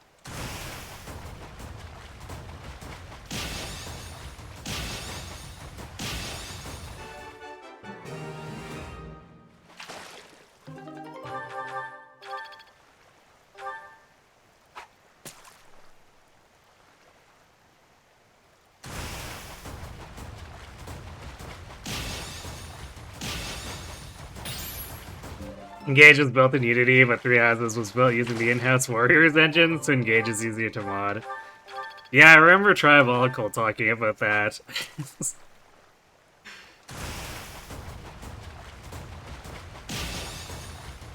Engage was built in Unity, but 3 Houses was built using the in-house Warriors engine, so Engage is easier to mod. Yeah, I remember Tribalical talking about that.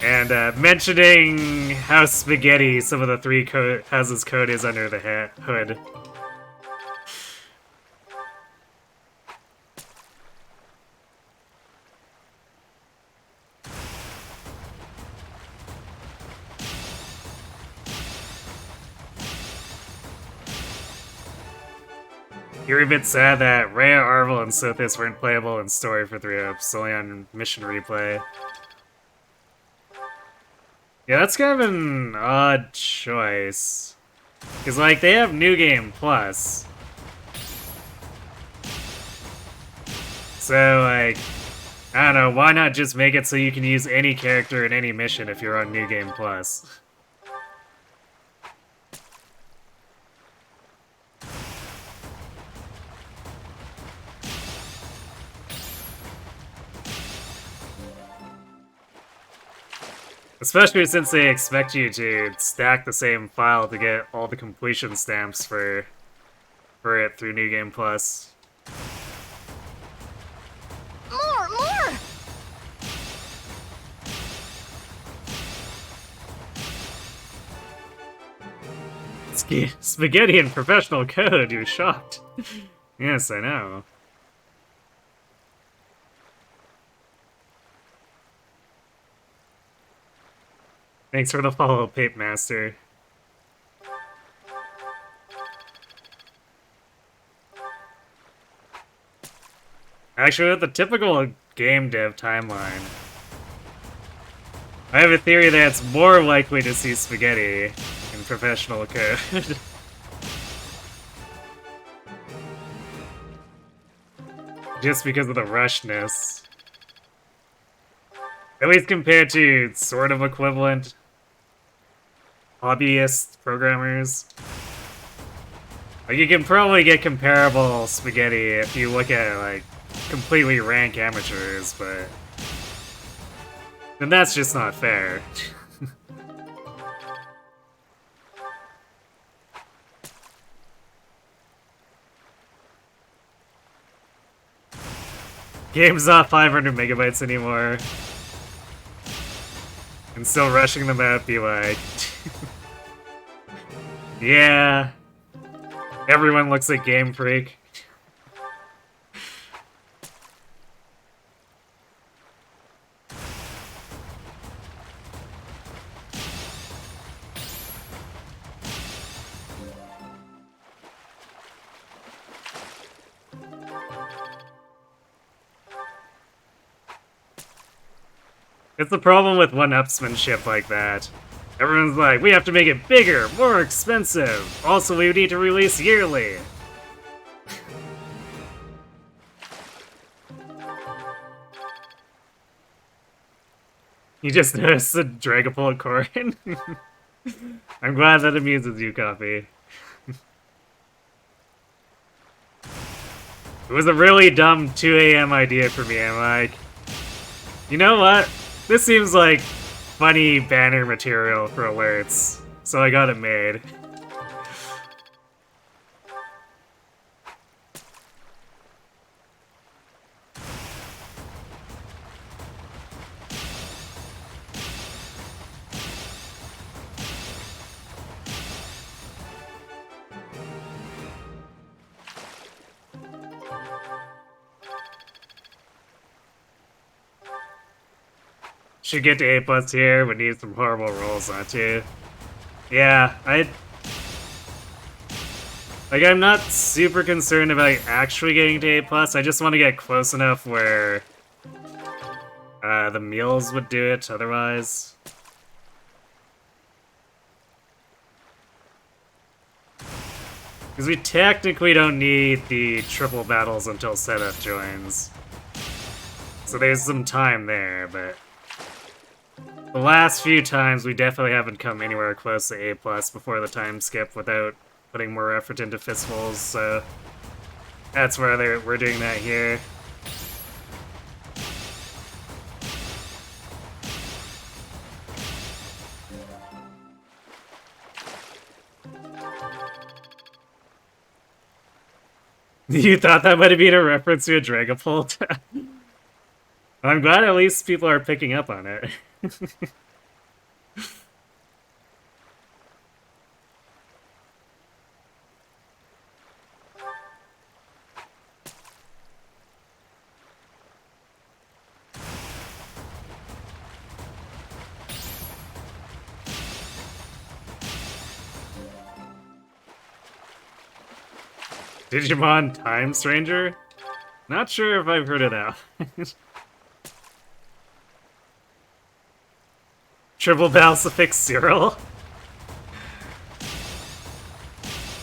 And mentioning how spaghetti some of the 3 Houses code is under the hood. You're a bit sad that Rhea, Arvel, and Sothis weren't playable in story for 3 ups, only on mission replay. Yeah, that's kind of an odd choice. Because, like, they have New Game Plus. So, like, I don't know, why not just make it so you can use any character in any mission if you're on New Game Plus? Especially since they expect you to stack the same file to get all the completion stamps for it through New Game Plus. More! Spaghetti and professional code, you're shocked. Yes, I know. Thanks for the follow, Pape Master. Actually, with the typical game dev timeline, I have a theory that it's more likely to see spaghetti in professional code. Just because of the rushness. At least compared to sort of equivalent hobbyist programmers. Like, you can probably get comparable spaghetti if you look at, like, completely rank amateurs, but then that's just not fair. Game's not 500 megabytes anymore. And still rushing them out be like... yeah. Everyone looks like Game Freak. It's the problem with one-upsmanship like that. Everyone's like, we have to make it bigger, more expensive. Also, we need to release yearly. You just noticed the Dragapult Corin? I'm glad that amuses you, Coffee. It was a really dumb 2 a.m. idea for me. I'm like, you know what? This seems like funny banner material for alerts. So I got it made. Should get to A+ here, but need some horrible rolls on too. Yeah, I'm not super concerned about actually getting to A+, I just want to get close enough where the meals would do it otherwise. Because we technically don't need the triple battles until Seth joins. So there's some time there, but the last few times we definitely haven't come anywhere close to A+ before the time skip without putting more effort into fistfuls, so that's where we're doing that here. You thought that might have been a reference to a Dragapult? I'm glad at least people are picking up on it. Digimon Time Stranger? Not sure if I've heard of that. Triple Balsifix Cyril?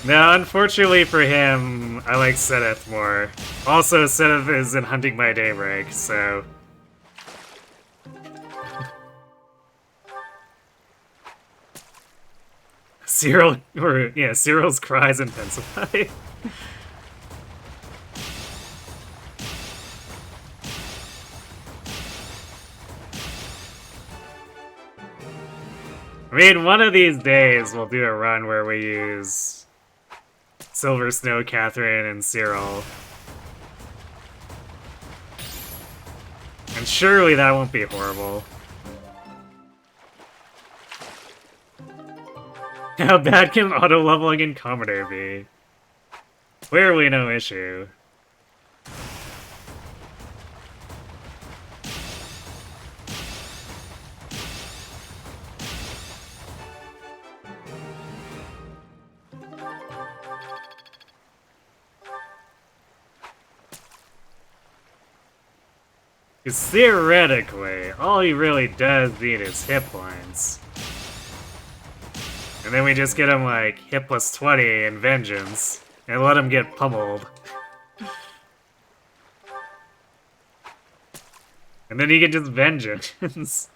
No, unfortunately for him, I like Sedith more. Also, Sedith is in Hunting by Daybreak, so... Cyril's cries intensify. I mean, one of these days we'll do a run where we use Silver Snow, Catherine, and Cyril. And surely that won't be horrible. How bad can auto-leveling in Commodore be? Clearly no issue. Because theoretically, all he really does need is hit points. And then we just get him like hit plus 20 and Vengeance, and let him get pummeled. And then he can just Vengeance.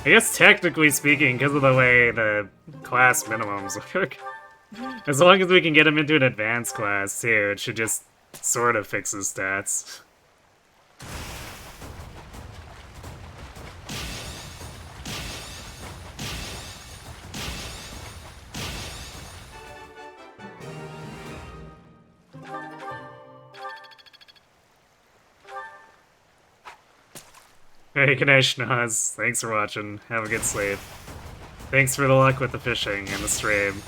I guess technically speaking, because of the way the class minimums work, as long as we can get him into an advanced class too, it should just sort of fix his stats. Hey, good night, Schnoz. Thanks for watching. Have a good sleep. Thanks for the luck with the fishing and the stream.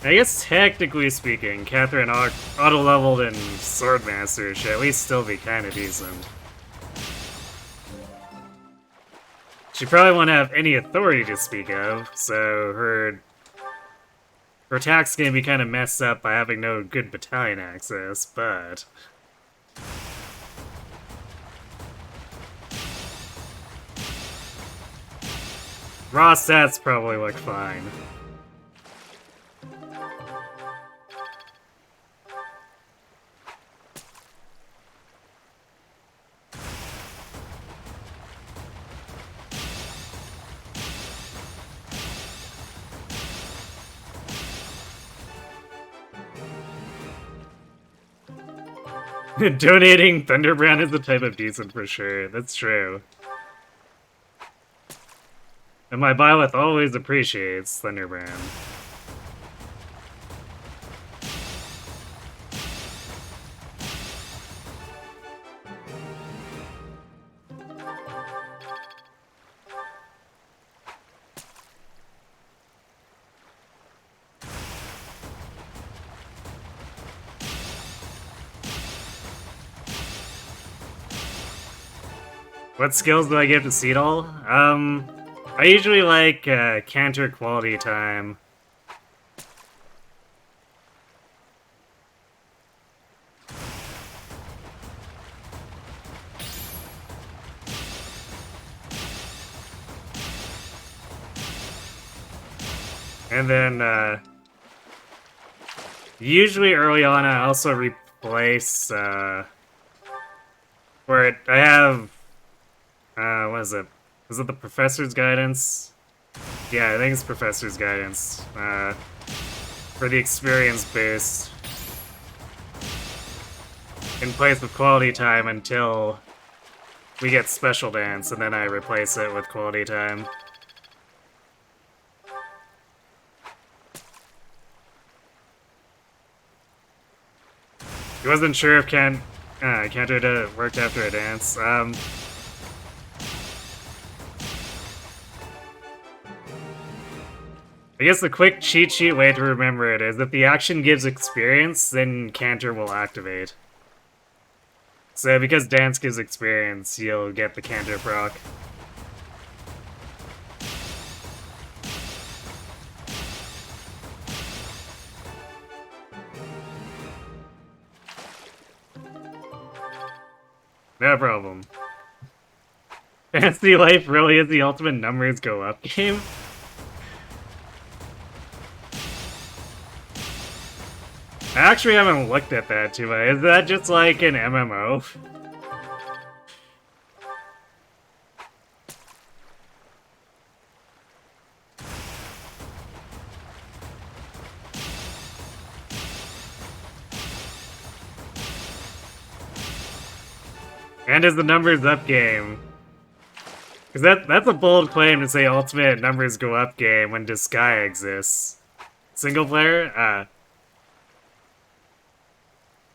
I guess technically speaking, Catherine auto-leveled in Swordmaster should at least still be kinda decent. She probably won't have any authority to speak of, so her attack's gonna be kinda messed up by having no good battalion access, but... raw stats probably look fine. Donating Thunderbrand is the type of decent for sure, that's true. And my Byleth always appreciates Thunderbrand. What skills do I give to Seedall? I usually like Canter Quality Time. And then, usually early on I also replace, I have, what is it? Is it the Professor's Guidance? Yeah, I think it's Professor's Guidance, for the experience boost. In place of Quality Time until we get Special Dance, and then I replace it with Quality Time. He wasn't sure if Cantor worked after a dance. I guess the quick cheat sheet way to remember it is if the action gives experience, then Cantor will activate. So because dance gives experience, you'll get the Cantor proc. No problem. Fantasy Life really is the ultimate numbers go up game? I actually haven't looked at that too much. Is that just like an MMO? And is the numbers up game? Because that's a bold claim to say ultimate numbers go up game when Disgaea exists. Single player?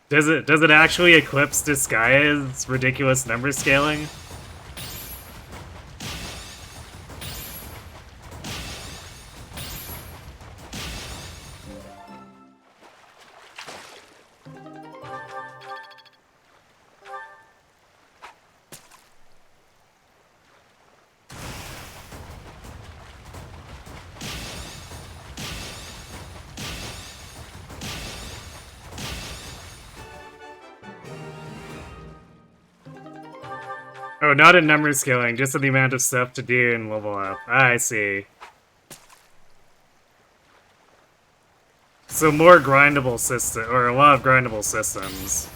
Does it actually eclipse Disgaea's ridiculous number scaling? Oh, not in number scaling, just in the amount of stuff to do and level up. I see. So more grindable system, or a lot of grindable systems.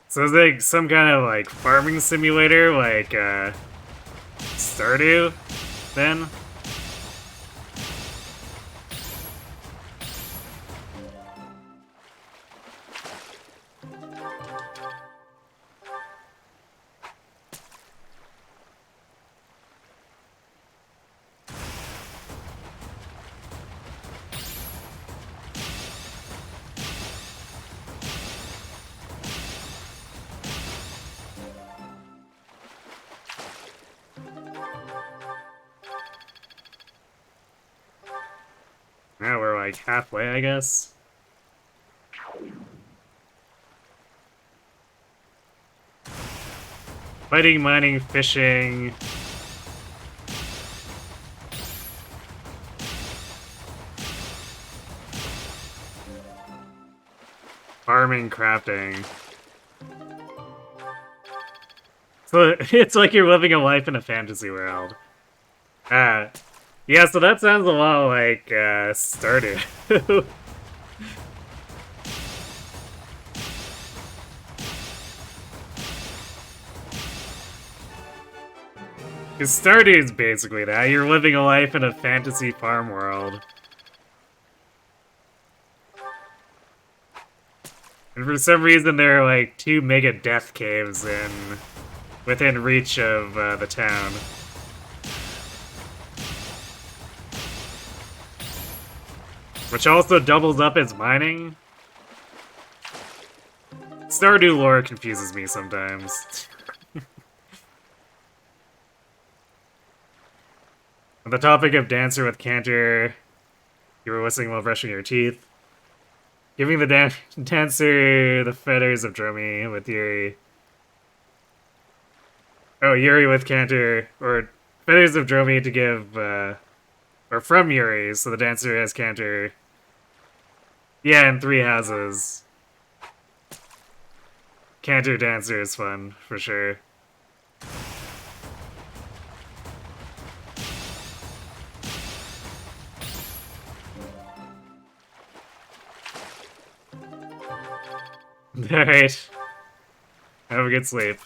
So it's like some kind of like farming simulator, like Stardew, then? Now we're like halfway, I guess. Fighting, mining, fishing. Farming, crafting. So it's like you're living a life in a fantasy world. Yeah, so that sounds a lot like Stardew. Because Stardew is basically that. You're living a life in a fantasy farm world. And for some reason there are like 2 mega death caves within reach of the town. Which also doubles up as mining. Stardew lore confuses me sometimes. On the topic of Dancer with Cantor, you were whistling while brushing your teeth. Giving the dancer the feathers of Dromy with Yuri. Oh, Yuri with Cantor, or feathers of Dromy to give, or from Yuri, so the dancer has Cantor. Yeah, and 3 houses. Cantor dancer is fun, for sure. Alright. Have a good sleep.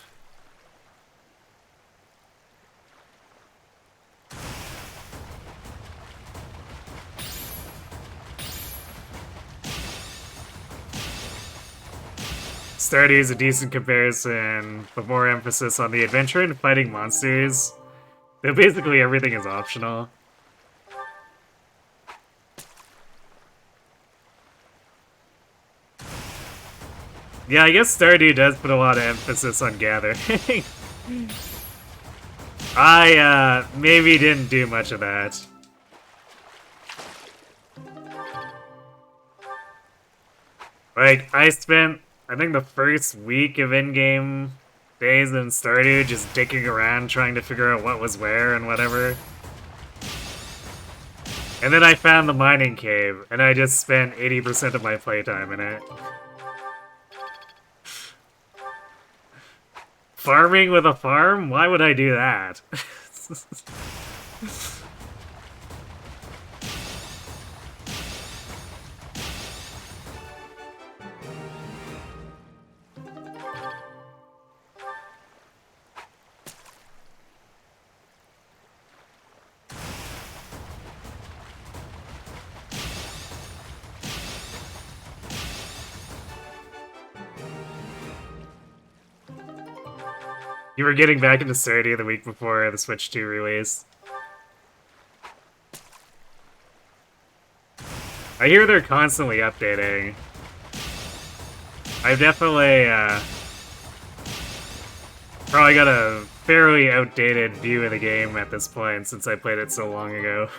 Stardew is a decent comparison, but more emphasis on the adventure and fighting monsters. Though basically everything is optional. Yeah, I guess Stardew does put a lot of emphasis on gathering. I, maybe didn't do much of that. Like, I spent, I think the first week of in-game days in Stardew just dicking around trying to figure out what was where and whatever. And then I found the mining cave, and I just spent 80% of my playtime in it. Farming with a farm? Why would I do that? You were getting back into Stardew the week before the Switch 2 release. I hear they're constantly updating. I've definitely, probably got a fairly outdated view of the game at this point since I played it so long ago.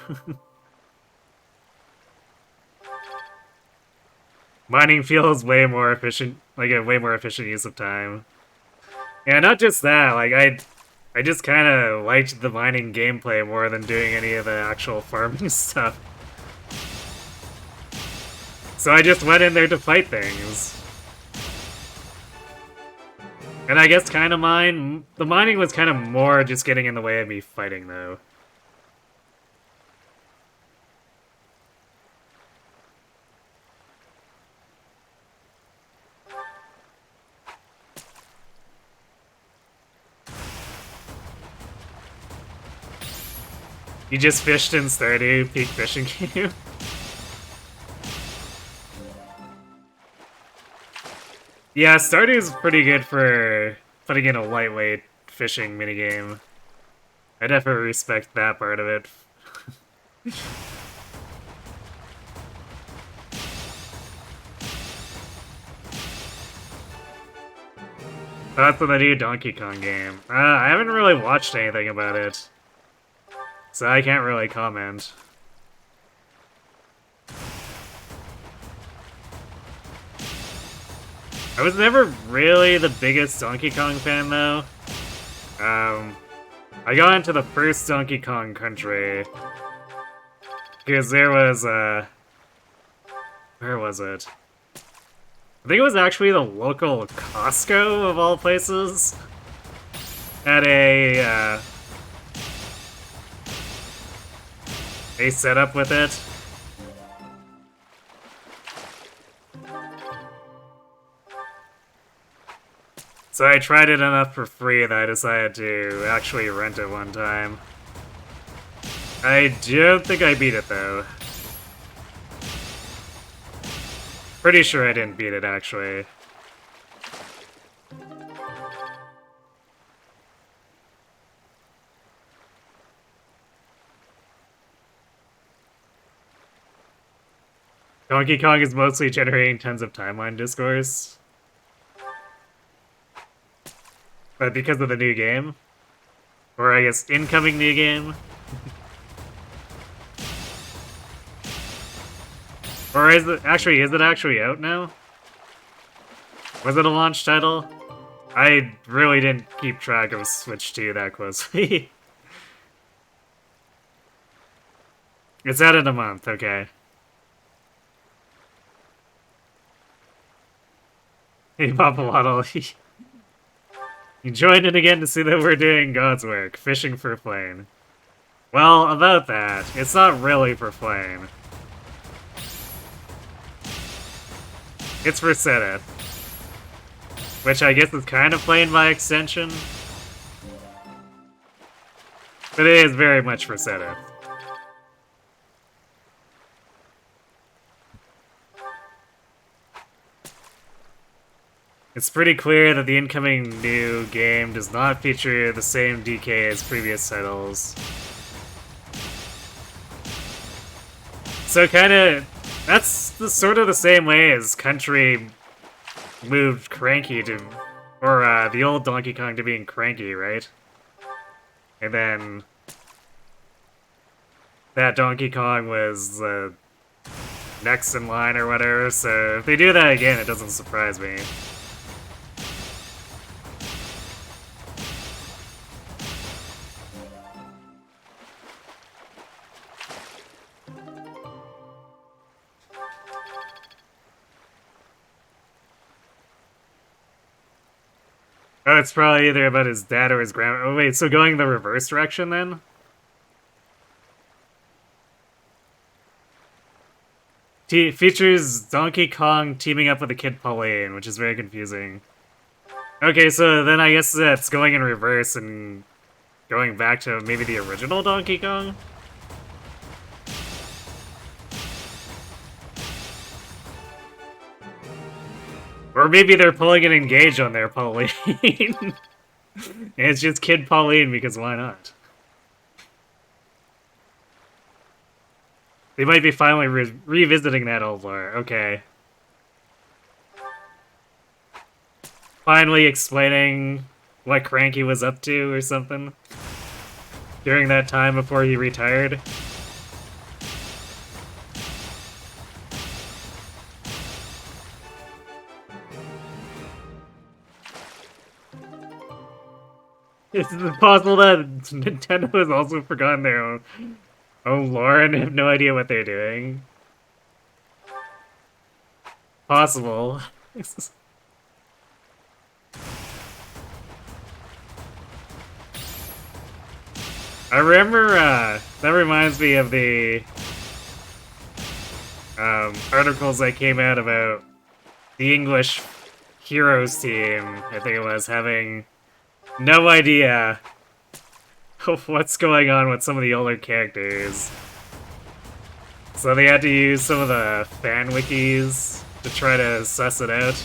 Mining feels way more efficient, like a way more efficient use of time. Yeah, not just that, like, I just kind of liked the mining gameplay more than doing any of the actual farming stuff. So I just went in there to fight things. And I guess kind of mine. The mining was kind of more just getting in the way of me fighting, though. You just fished in Stardew Peak Fishing Game? Yeah, Stardew's pretty good for putting in a lightweight fishing minigame. I definitely respect that part of it. Thoughts on the new Donkey Kong game? I haven't really watched anything about it, so I can't really comment. I was never really the biggest Donkey Kong fan, though. I got into the first Donkey Kong Country because there was, where was it? I think it was actually the local Costco, of all places, had a setup with it. So I tried it enough for free that I decided to actually rent it one time. I don't think I beat it, though. Pretty sure I didn't beat it, actually. Donkey Kong is mostly generating tons of timeline discourse. But because of the new game? Or I guess incoming new game? Or is it actually out now? Was it a launch title? I really didn't keep track of Switch 2 that closely. It's out in a month, okay. Hey, Papalotl. You joined in again to see that we're doing God's work, fishing for flame. Well, about that, it's not really for flame. It's for Senate. Which I guess is kind of flame by extension. But it is very much for Senate. It's pretty clear that the incoming new game does not feature the same DK as previous titles. So kinda, that's sort of the same way as Country moved Cranky to, or the old Donkey Kong to being Cranky, right? And then that Donkey Kong was next in line or whatever, so if they do that again, it doesn't surprise me. Oh, it's probably either about his dad or his grandma. Oh, wait, so going the reverse direction then? Features Donkey Kong teaming up with the kid Pauline, which is very confusing. Okay, so then I guess that's going in reverse and going back to maybe the original Donkey Kong? Or maybe they're pulling an Engage on their Pauline. And it's just Kid Pauline because why not? They might be finally revisiting that old lore. Okay. Finally explaining what Cranky was up to or something. During that time before he retired. Is it possible that Nintendo has also forgotten their own lore and have no idea what they're doing? Possible. I remember, that reminds me of the articles that came out about the English Heroes team, I think it was, having no idea of what's going on with some of the older characters. So they had to use some of the fan wikis to try to suss it out.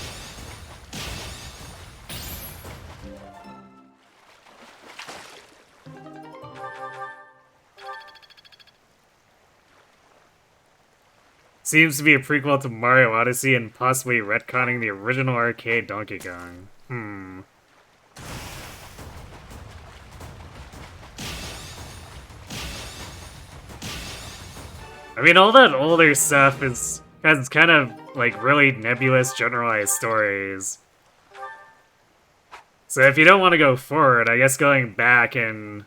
Seems to be a prequel to Mario Odyssey and possibly retconning the original arcade Donkey Kong. I mean, all that older stuff has kind of, like, really nebulous, generalized stories. So if you don't want to go forward, I guess going back and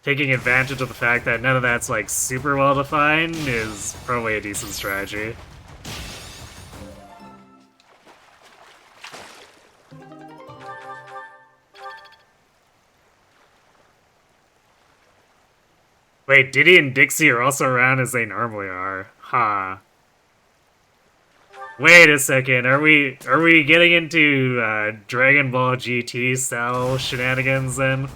taking advantage of the fact that none of that's, like, super well-defined is probably a decent strategy. Wait, Diddy and Dixie are also around as they normally are. Huh. Wait a second, are we getting into Dragon Ball GT style shenanigans then?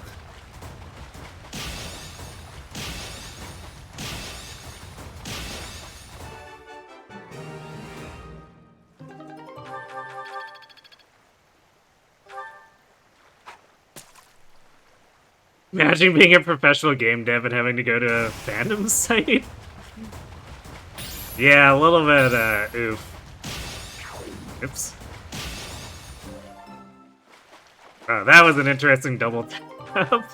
Imagine being a professional game dev and having to go to a fandom site. Yeah, a little bit, oof. Oops. Oh, that was an interesting double tap.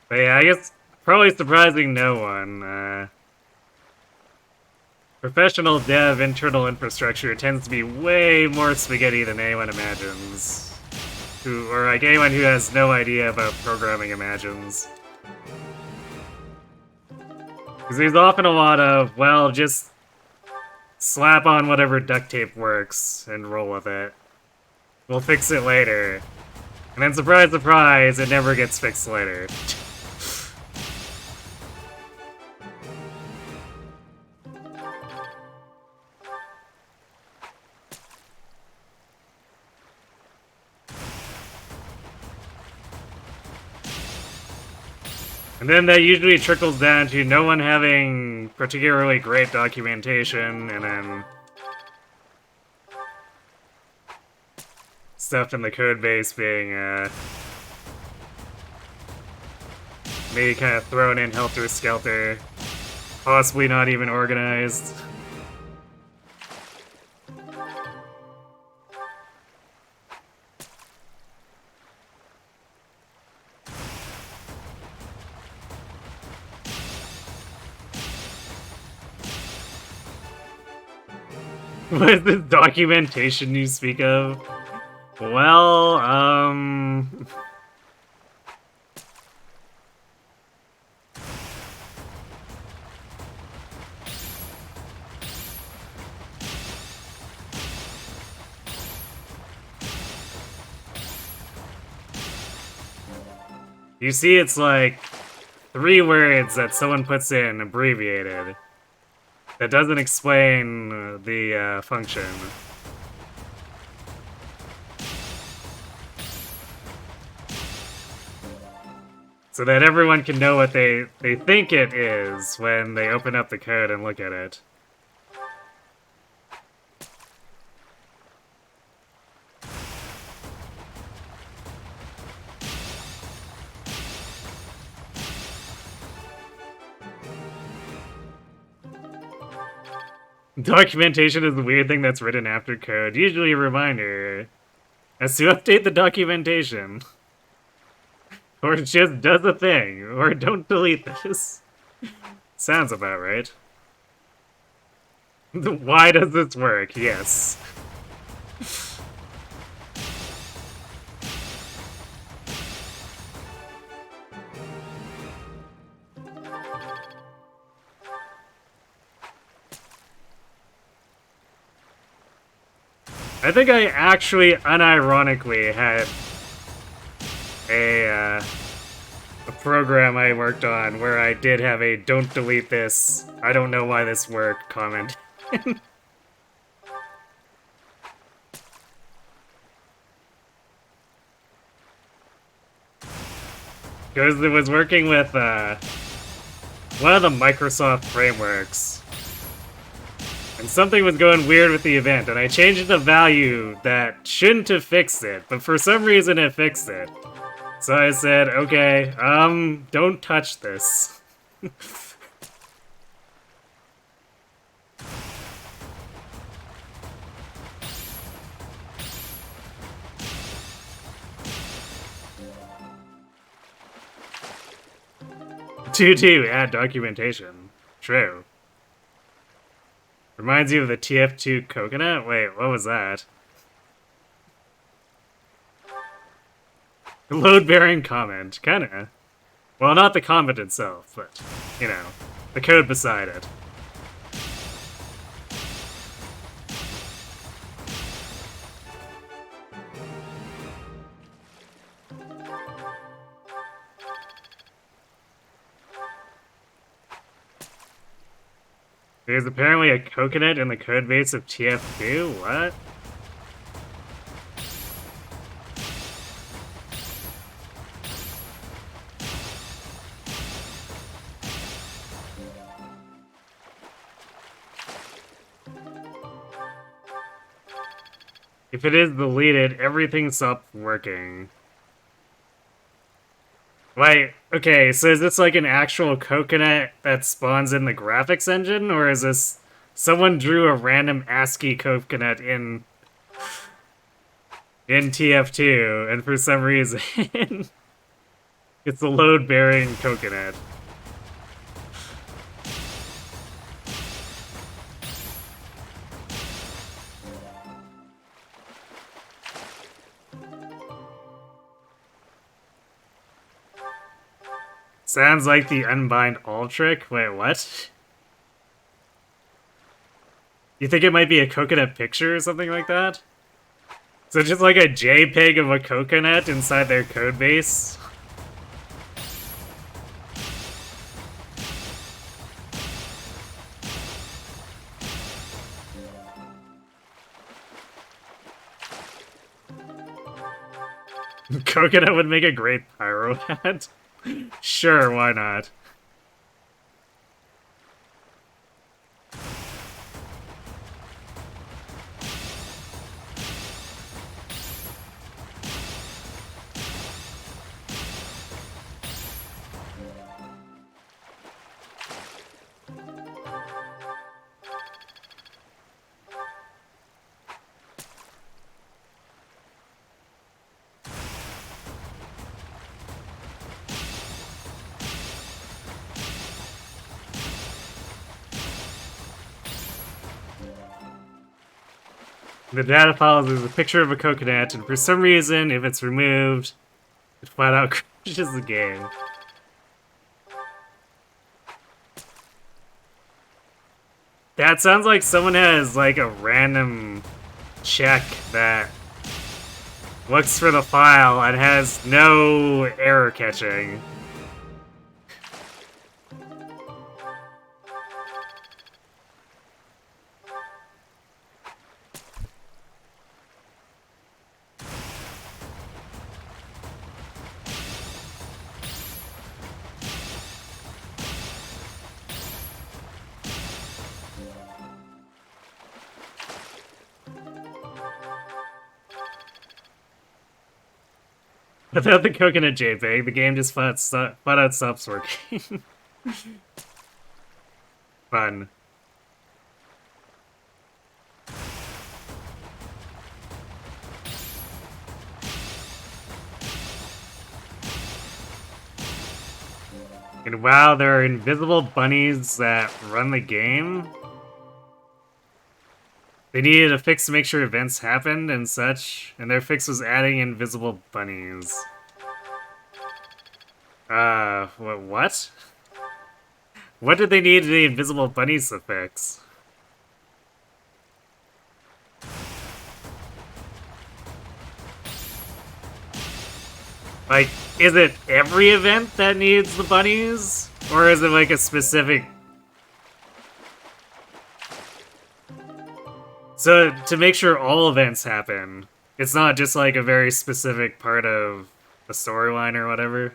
But yeah, I guess probably surprising no one. Professional dev internal infrastructure tends to be way more spaghetti than anyone imagines. Or like anyone who has no idea about programming imagines. Because there's often a lot of, well, just slap on whatever duct tape works and roll with it. We'll fix it later. And then surprise, surprise, it never gets fixed later. And then that usually trickles down to no one having particularly great documentation, and then stuff in the code base being maybe kind of thrown in helter-skelter, possibly not even organized. What is this documentation you speak of? Well, you see it's like 3 words that someone puts in abbreviated. That doesn't explain the function. So that everyone can know what they think it is when they open up the code and look at it. Documentation is the weird thing that's written after code. Usually a reminder as to update the documentation. Or it just does a thing. Or don't delete this. Sounds about right. Why does this work? Yes. I think I actually unironically had a program I worked on where I did have a "don't delete this, I don't know why this worked" comment. Because it was working with one of the Microsoft frameworks. And something was going weird with the event, and I changed the value that shouldn't have fixed it, but for some reason it fixed it. So I said, okay, don't touch this. Two, add documentation. True. Reminds you of the TF2 coconut? Wait, what was that? Load-bearing comment. Kinda. Well, not the comment itself, but, you know, the code beside it. There's apparently a coconut in the codebase of TF2? What? If it is deleted, everything stops working. Wait, okay, so is this like an actual coconut that spawns in the graphics engine, or is this someone drew a random ASCII coconut in TF2, and for some reason it's a load-bearing coconut? Sounds like the unbind all trick. Wait, what? You think it might be a coconut picture or something like that? So just like a JPEG of a coconut inside their codebase? Coconut would make a great pyro hat. Sure, why not? The data file is a picture of a coconut, and for some reason, if it's removed, it flat out crashes the game. That sounds like someone has like a random check that looks for the file and has no error catching. Without the coconut JPEG, the game just flat out stops working. Fun. And wow, there are invisible bunnies that run the game? They needed a fix to make sure events happened and such, and their fix was adding invisible bunnies. What? What did they need the invisible bunnies to fix? Like, is it every event that needs the bunnies? Or is it like a specific... So, to make sure all events happen, it's not just like a very specific part of the storyline or whatever?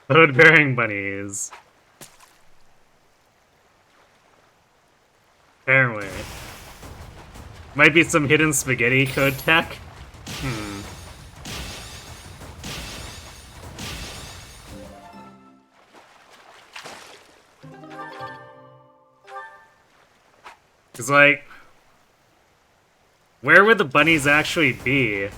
Load-bearing bunnies. Apparently. Might be some hidden spaghetti code tech? Hmm. It's like... Where would the bunnies actually be?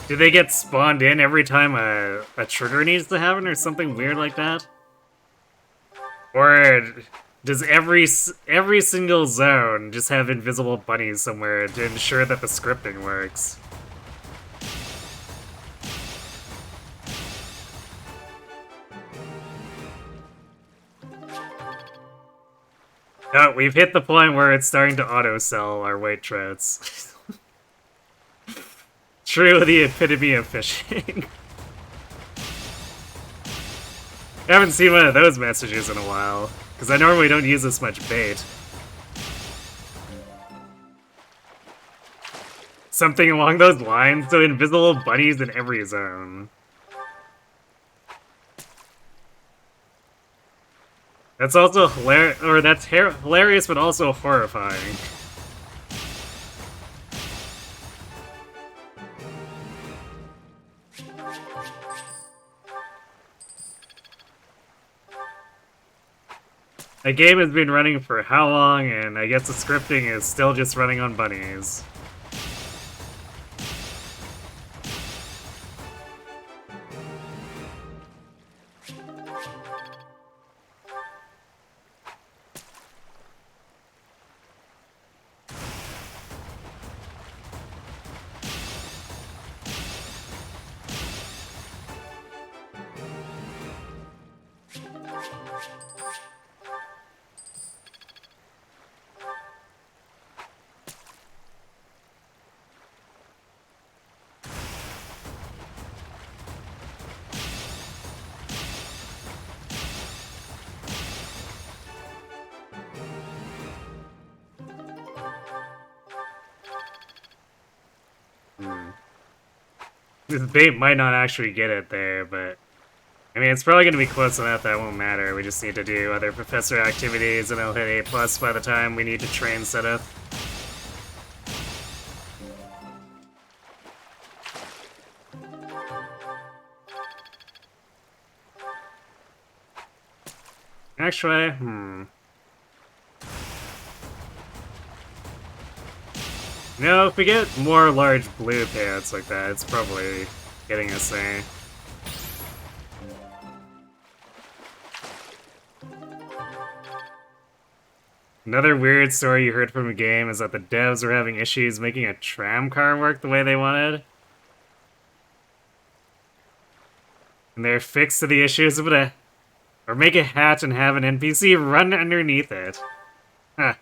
Do they get spawned in every time a trigger needs to happen or something weird like that? Or does every single zone just have invisible bunnies somewhere to ensure that the scripting works? Oh, we've hit the point where it's starting to auto-sell our white trots. True, the epitome of fishing. I haven't seen one of those messages in a while, because I normally don't use this much bait. Something along those lines, so invisible bunnies in every zone. That's also hilarious, or that's hilarious but also horrifying. The game has been running for how long, and I guess the scripting is still just running on bunnies. This bait might not actually get it there, but... I mean, it's probably going to be close enough that it won't matter. We just need to do other professor activities, and it'll hit A+ by the time we need to train setup. Actually, No, if we get more large blue payouts like that, it's probably getting us there. Another weird story you heard from a game is that the devs were having issues making a tram car work the way they wanted. And their fix to the issue is or make a hatch and have an NPC run underneath it. Huh.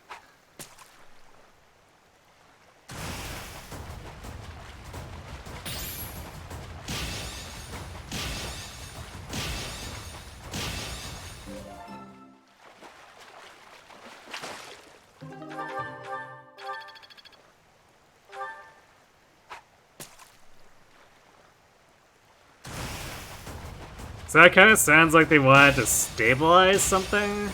So that kind of sounds like they wanted to stabilize something?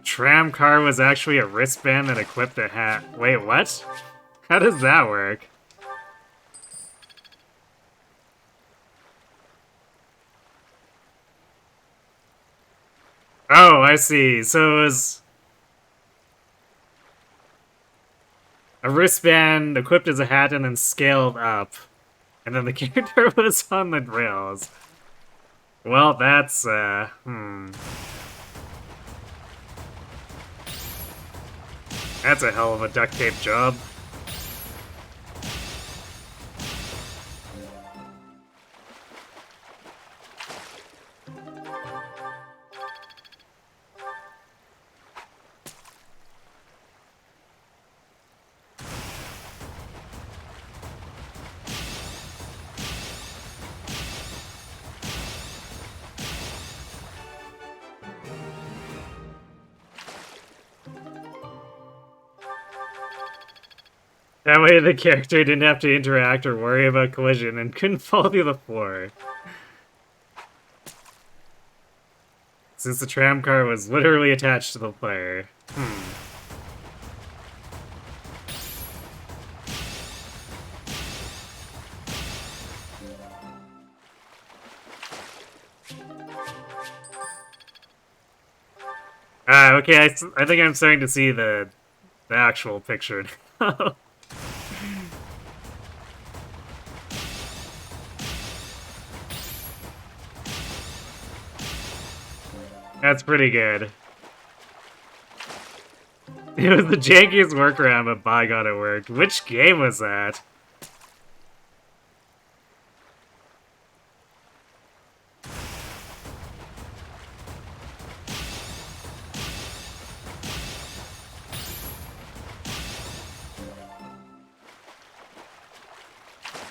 The tram car was actually a wristband that equipped a hat. Wait, what? How does that work? Oh, I see. So it was a wristband equipped as a hat and then scaled up. And then the character was on the rails. Well, that's, That's a hell of a duct tape job. That way the character didn't have to interact or worry about collision and couldn't fall through the floor. Since the tram car was literally attached to the player. Okay, I think I'm starting to see the actual picture now. That's pretty good. It was the jankiest workaround, but by God it worked. Which game was that?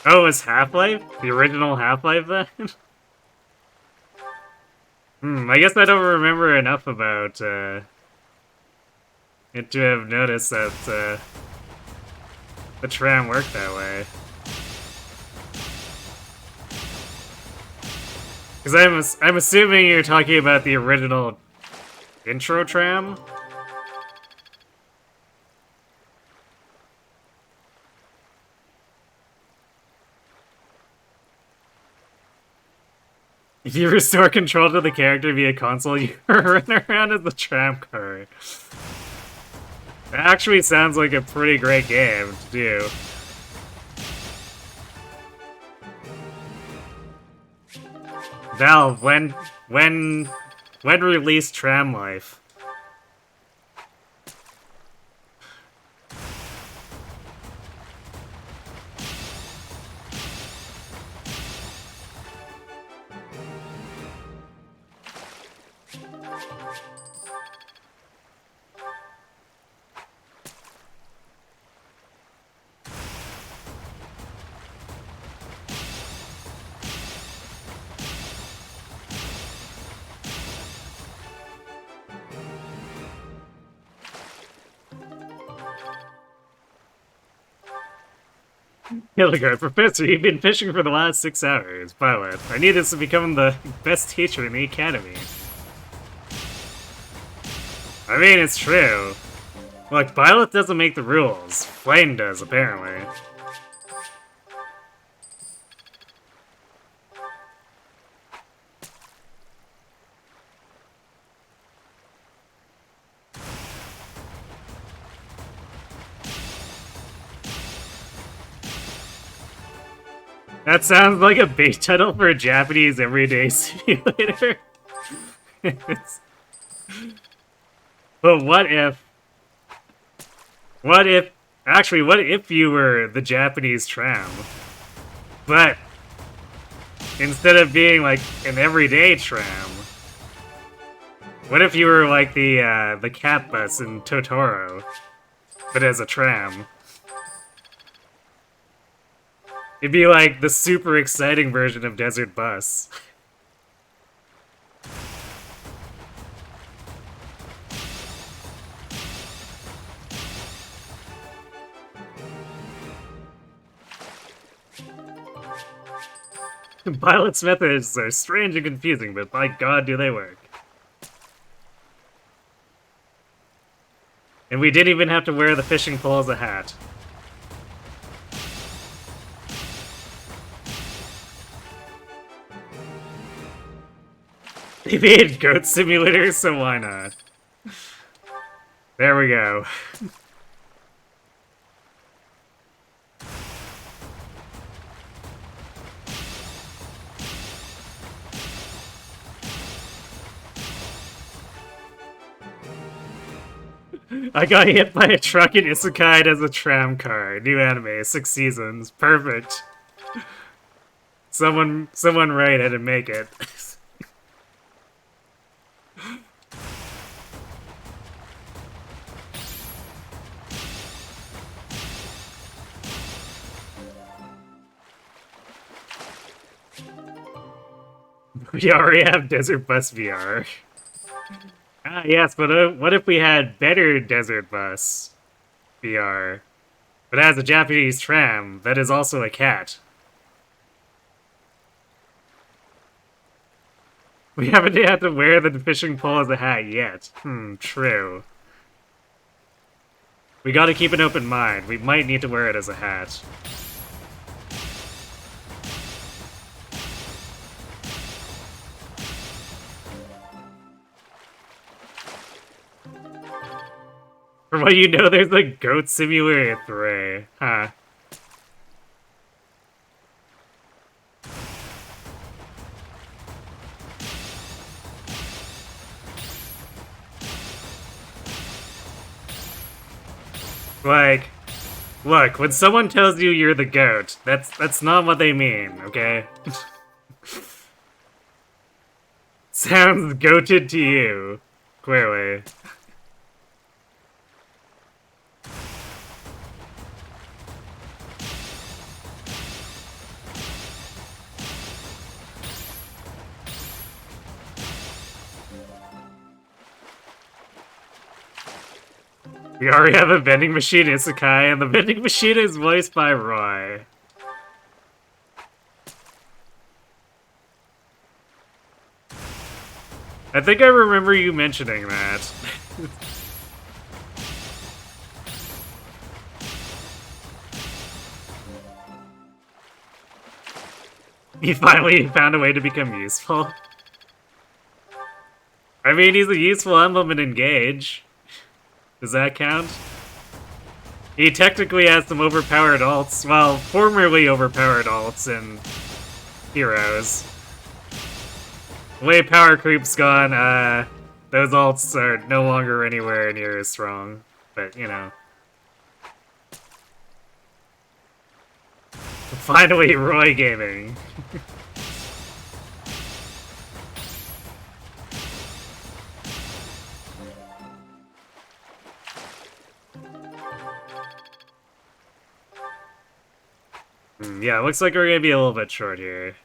Oh, it was Half-Life? The original Half-Life then? I guess I don't remember enough about it to have noticed that the tram worked that way. Because I'm assuming you're talking about the original intro tram? If you restore control to the character via console, you run around as the tram car. That actually sounds like a pretty great game to do. Valve, when released Tram Life? Hildegard, Professor, you've been fishing for the last 6 hours. Pilot, I need this to become the best teacher in the academy. I mean, it's true. Look, Violet doesn't make the rules. Flame does, apparently. That sounds like a bait title for a Japanese everyday simulator. But what if... Actually, what if you were the Japanese tram? But instead of being like an everyday tram, what if you were like the cat bus in Totoro, but as a tram? It'd be like the super exciting version of Desert Bus. Pilot's methods are strange and confusing, but by God do they work. And we didn't even have to wear the fishing pole as a hat. They made Goat Simulator, so why not? There we go. I got hit by a truck and isekai'd as a tram car. New anime, 6 seasons. Perfect. Someone right had to make it. We already have Desert Bus VR. Ah, yes, but what if we had better Desert Bus VR? But as a Japanese tram, that is also a cat. We haven't had to wear the fishing pole as a hat yet. True. We gotta keep an open mind. We might need to wear it as a hat. For what you know, there's a Goat Simulator 3. Huh. Like, look, when someone tells you you're the goat, that's not what they mean, okay? Sounds goated to you, clearly. We already have a vending machine isekai, and the vending machine is voiced by Roy. I think I remember you mentioning that. He finally found a way to become useful. I mean, he's a useful emblem in Engage. Does that count? He technically has some overpowered alts, well, formerly overpowered alts in Heroes. The way power creep's gone, those alts are no longer anywhere near as strong. But, you know. Finally, Roy Gaming. Yeah, looks like we're gonna be a little bit short here.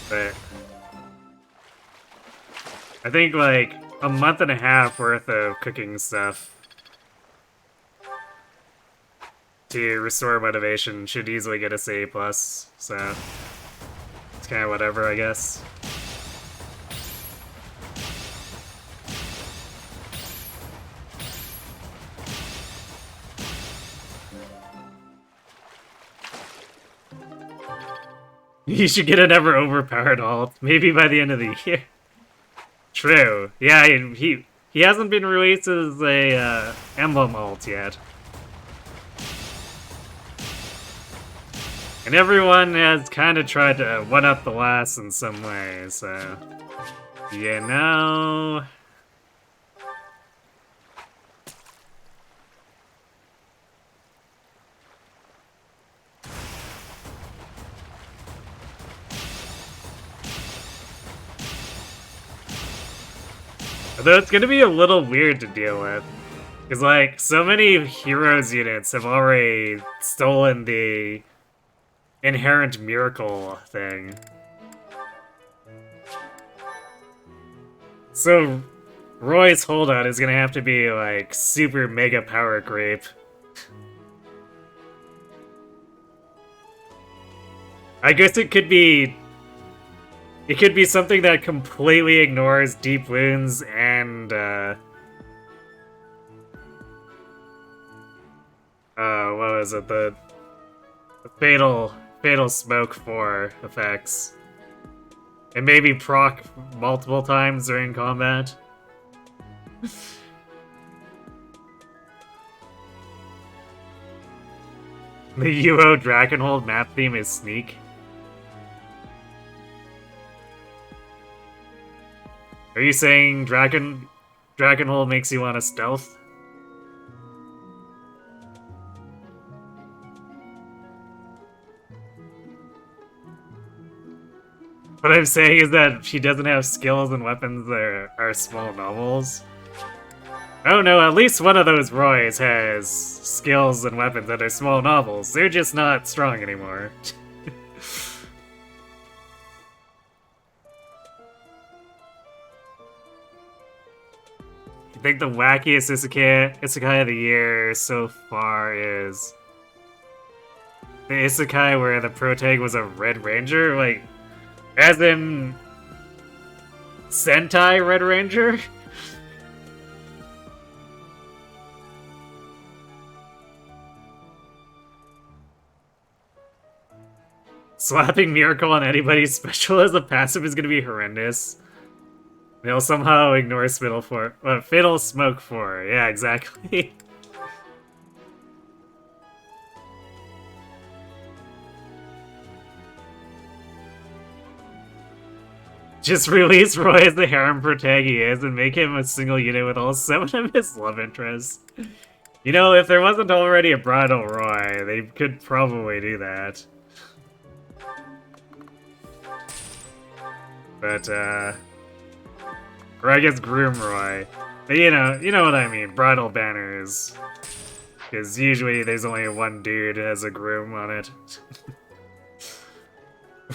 But I think like a month and a half worth of cooking stuff to restore motivation should easily get us A+, so it's kind of whatever, I guess. You should get an ever overpowered alt, maybe by the end of the year. True. Yeah, he hasn't been released as a emblem alt yet. And everyone has kind of tried to one-up the last in some way, so... You know... Although it's gonna be a little weird to deal with. Because, like, so many Heroes units have already stolen the inherent miracle thing. So, Roy's holdout is gonna have to be, like, super mega power creep. I guess it could be It could be something that completely ignores deep wounds and, what was it? The fatal smoke 4 effects. And maybe proc multiple times during combat. The UO Dragonhold map theme is Sneak. Are you saying Dragonhold makes you want to stealth? What I'm saying is that she doesn't have skills and weapons that are small novels. Oh no, at least one of those Roys has skills and weapons that are small novels. They're just not strong anymore. I think the wackiest isekai of the year so far is the isekai where the protag was a Red Ranger, like, as in Sentai Red Ranger? Slapping Miracle on anybody's special as a passive is gonna be horrendous. They'll somehow ignore Fatal Smoke 4. Yeah, exactly. Just release Roy as the harem protag he is and make him a single unit with all 7 of his love interests. You know, if there wasn't already a Bridal Roy, they could probably do that. But, or I guess Groom Roy. But you know what I mean, Bridal Banners. Because usually there's only one dude who has a groom on it.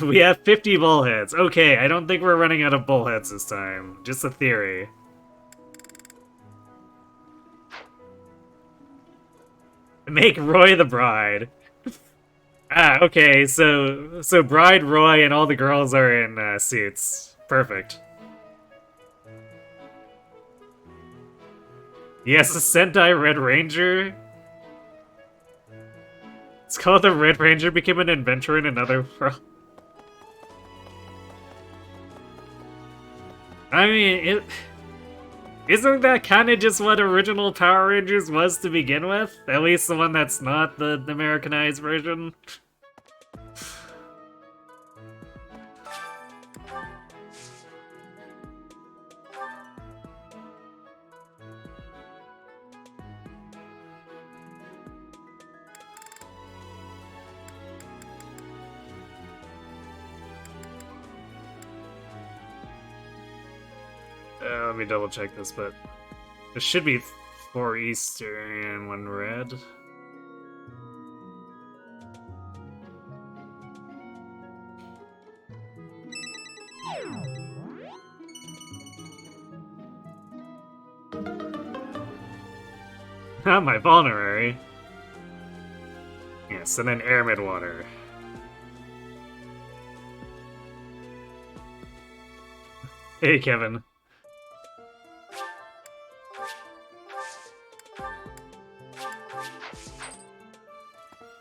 We have 50 bullheads. Okay, I don't think we're running out of bullheads this time. Just a theory. Make Roy the bride. Ah, okay, so Bride Roy and all the girls are in suits. Perfect. Yes, a Sentai Red Ranger. It's called the Red Ranger became an adventurer in another world. I mean, isn't that kind of just what original Power Rangers was to begin with? At least the one that's not the Americanized version. Let me double check this, but there should be 4 Eastern and 1 red. Ah, my vulnerary. Yes, and then air mid-water. Hey, Kevin.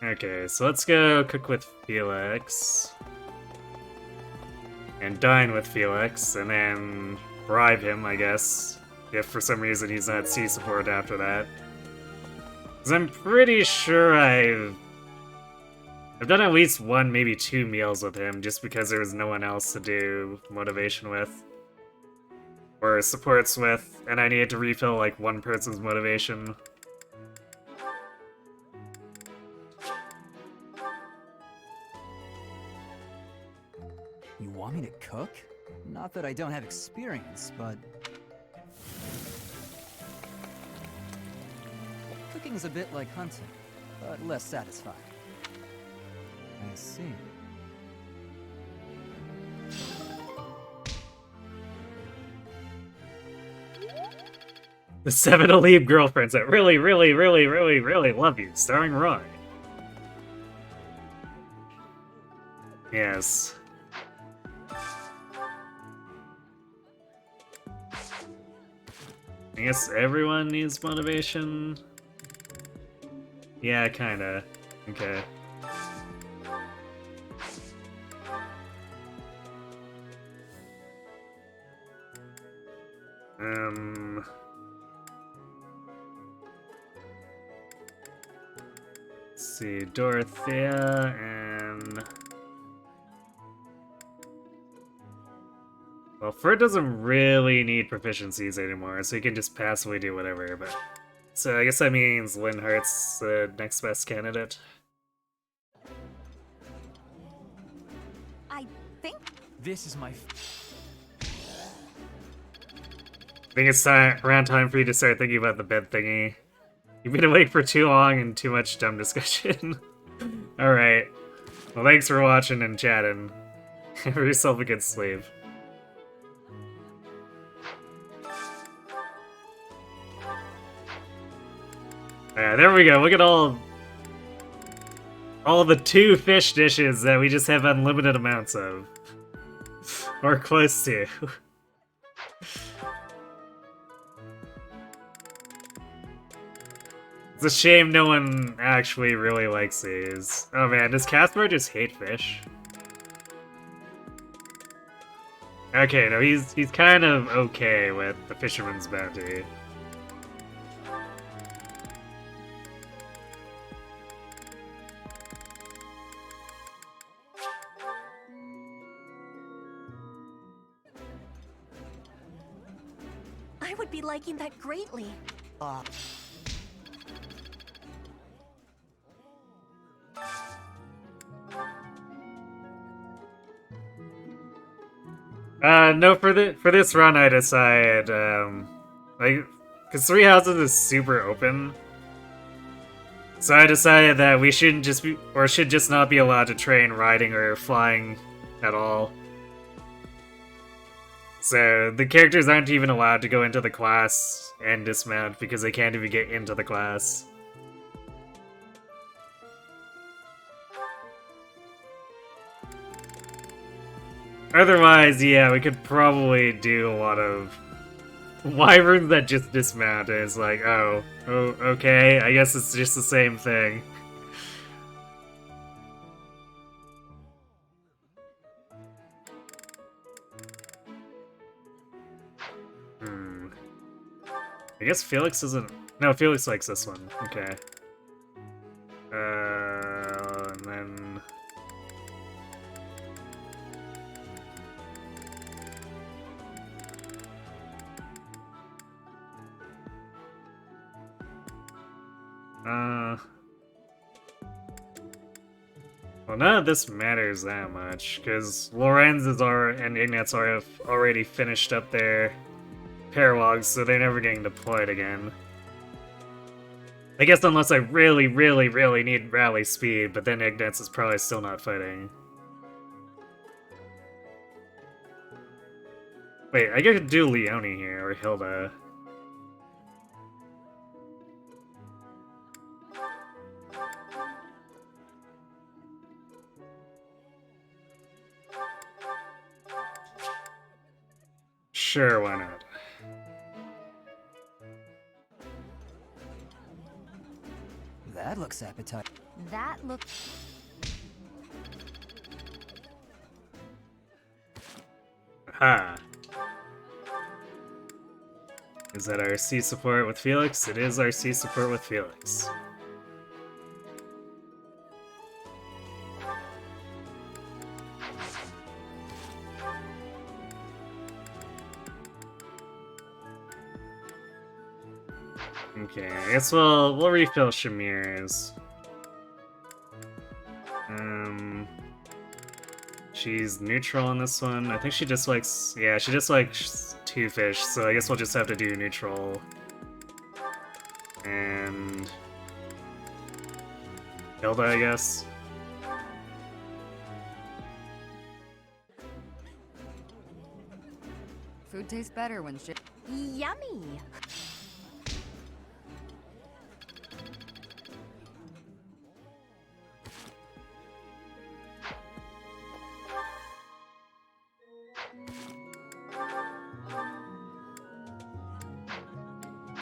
Okay, so let's go cook with Felix. And dine with Felix, and then bribe him, I guess. If for some reason he's not C support after that. Because I'm pretty sure I've done at least 1, maybe 2 meals with him, just because there was no one else to do motivation with. Or supports with, and I needed to refill like 1 person's motivation. You want me to cook? Not that I don't have experience, but... Cooking's a bit like hunting, but less satisfying. I see. The 7 Alib girlfriends that really, really, really, really, really love you, starring Roy. I guess everyone needs motivation. Yeah, kinda. Okay. Let's see, Dorothea and... Well, Ferd doesn't really need proficiencies anymore, so he can just passively do whatever, but... So I guess that means Linhart's the next best candidate. I think This is my. I think it's around time for you to start thinking about the bed thingy. You've been awake for too long and too much dumb discussion. Alright. Well, thanks for watching and chatting. Have yourself a good sleep. Yeah, there we go. Look at all the 2 fish dishes that we just have unlimited amounts of. Or close to. It's a shame no one actually really likes these. Oh man, does Caspar just hate fish? Okay, no, he's kind of okay with the Fisherman's Bounty. I would be liking that greatly. No, for this run I decided, like, because 3 houses is super open. So I decided that we shouldn't just be, or should just not be allowed to train riding or flying at all. So the characters aren't even allowed to go into the class and dismount because they can't even get into the class. Otherwise, yeah, we could probably do a lot of wyverns that just dismount. And it's like, oh, okay, I guess it's just the same thing. I guess Felix isn't... No, Felix likes this one. Okay. And then... Well, none of this matters that much, because Lorenz and Ignatz are already finished up their paralogs, so they're never getting deployed again. I guess unless I really, really, really need rally speed, but then Ignatz is probably still not fighting. Wait, I could do Leone here, or Hilda. Sure, why not? That looks appetizing. That looks... Ha! Is that our C support with Felix? It is our C support with Felix. Okay, I guess we'll refill Shamir's. She's neutral on this one. I think she just likes... Yeah, she just likes 2 fish, so I guess we'll just have to do neutral. And... Hilda, I guess. Food tastes better when shit. Yummy!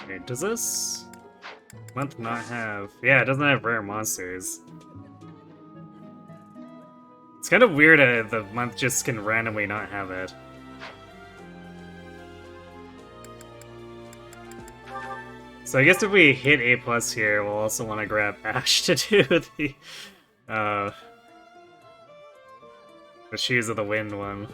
Wait, does this month not have... Yeah, it doesn't have rare monsters. It's kind of weird the month just can randomly not have it. So I guess if we hit A+ here, we'll also want to grab Ash to do the Shoes of the Wind one.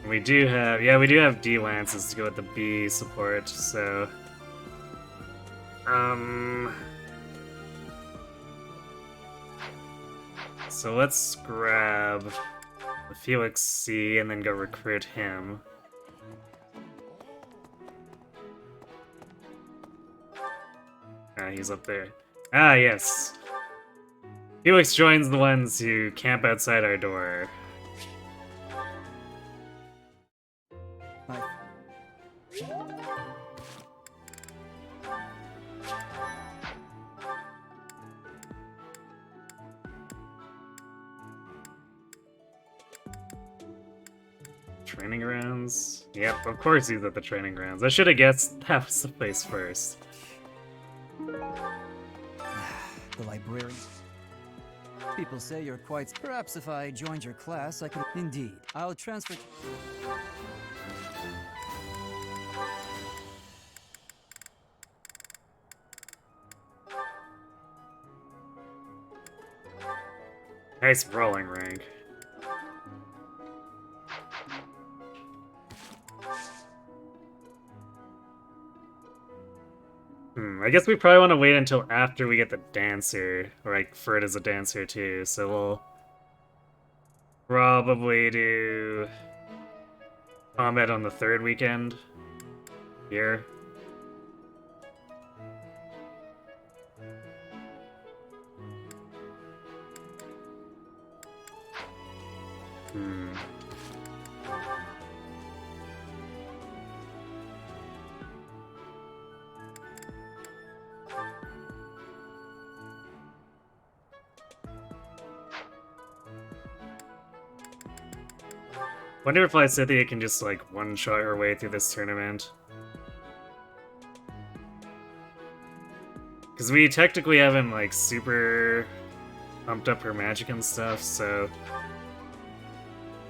And we do have, yeah, we do have D lances to go with the B support, so so let's grab the Felix C and then go recruit him. Ah, he's up there. Ah, yes. Felix joins the ones who camp outside our door. Training grounds? Yep, of course he's at the training grounds. I should have guessed that was the place first. The librarian. People say you're quite... Perhaps if I joined your class, I could... Indeed. I'll transfer... Nice brawling rank. I guess we probably want to wait until after we get the dancer, or like Ferd is a dancer too, so we'll probably do combat on the 3rd weekend here. Wonder if Lysithea can just like one-shot her way through this tournament. Because we technically haven't like super pumped up her magic and stuff, so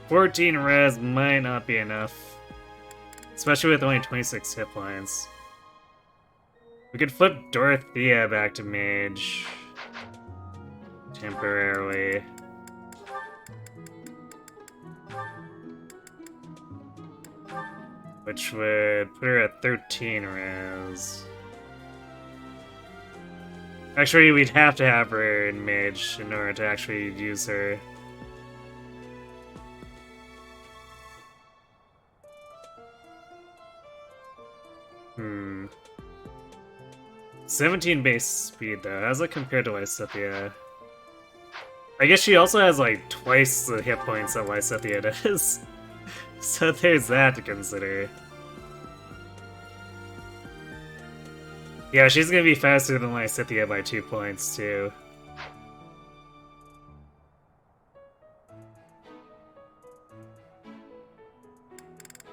14 res might not be enough. Especially with only 26 hit points. We could flip Dorothea back to mage. Temporarily. Which would put her at 13 res. Actually, we'd have to have her in mage in order to actually use her. 17 base speed though. How's it compared to Lysithea? I guess she also has like twice the hit points that Lysithea does. So there's that to consider. Yeah, she's gonna be faster than Lysithea by 2 points too.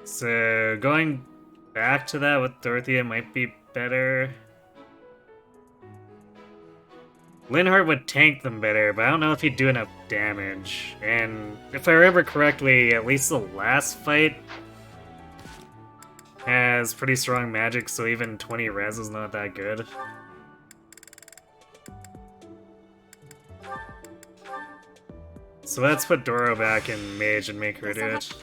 So going back to that with Dorothea might be better. Linhardt would tank them better, but I don't know if he'd do enough damage. And if I remember correctly, at least the last fight has pretty strong magic, so even 20 res is not that good. So let's put Doro back in mage and make her do it.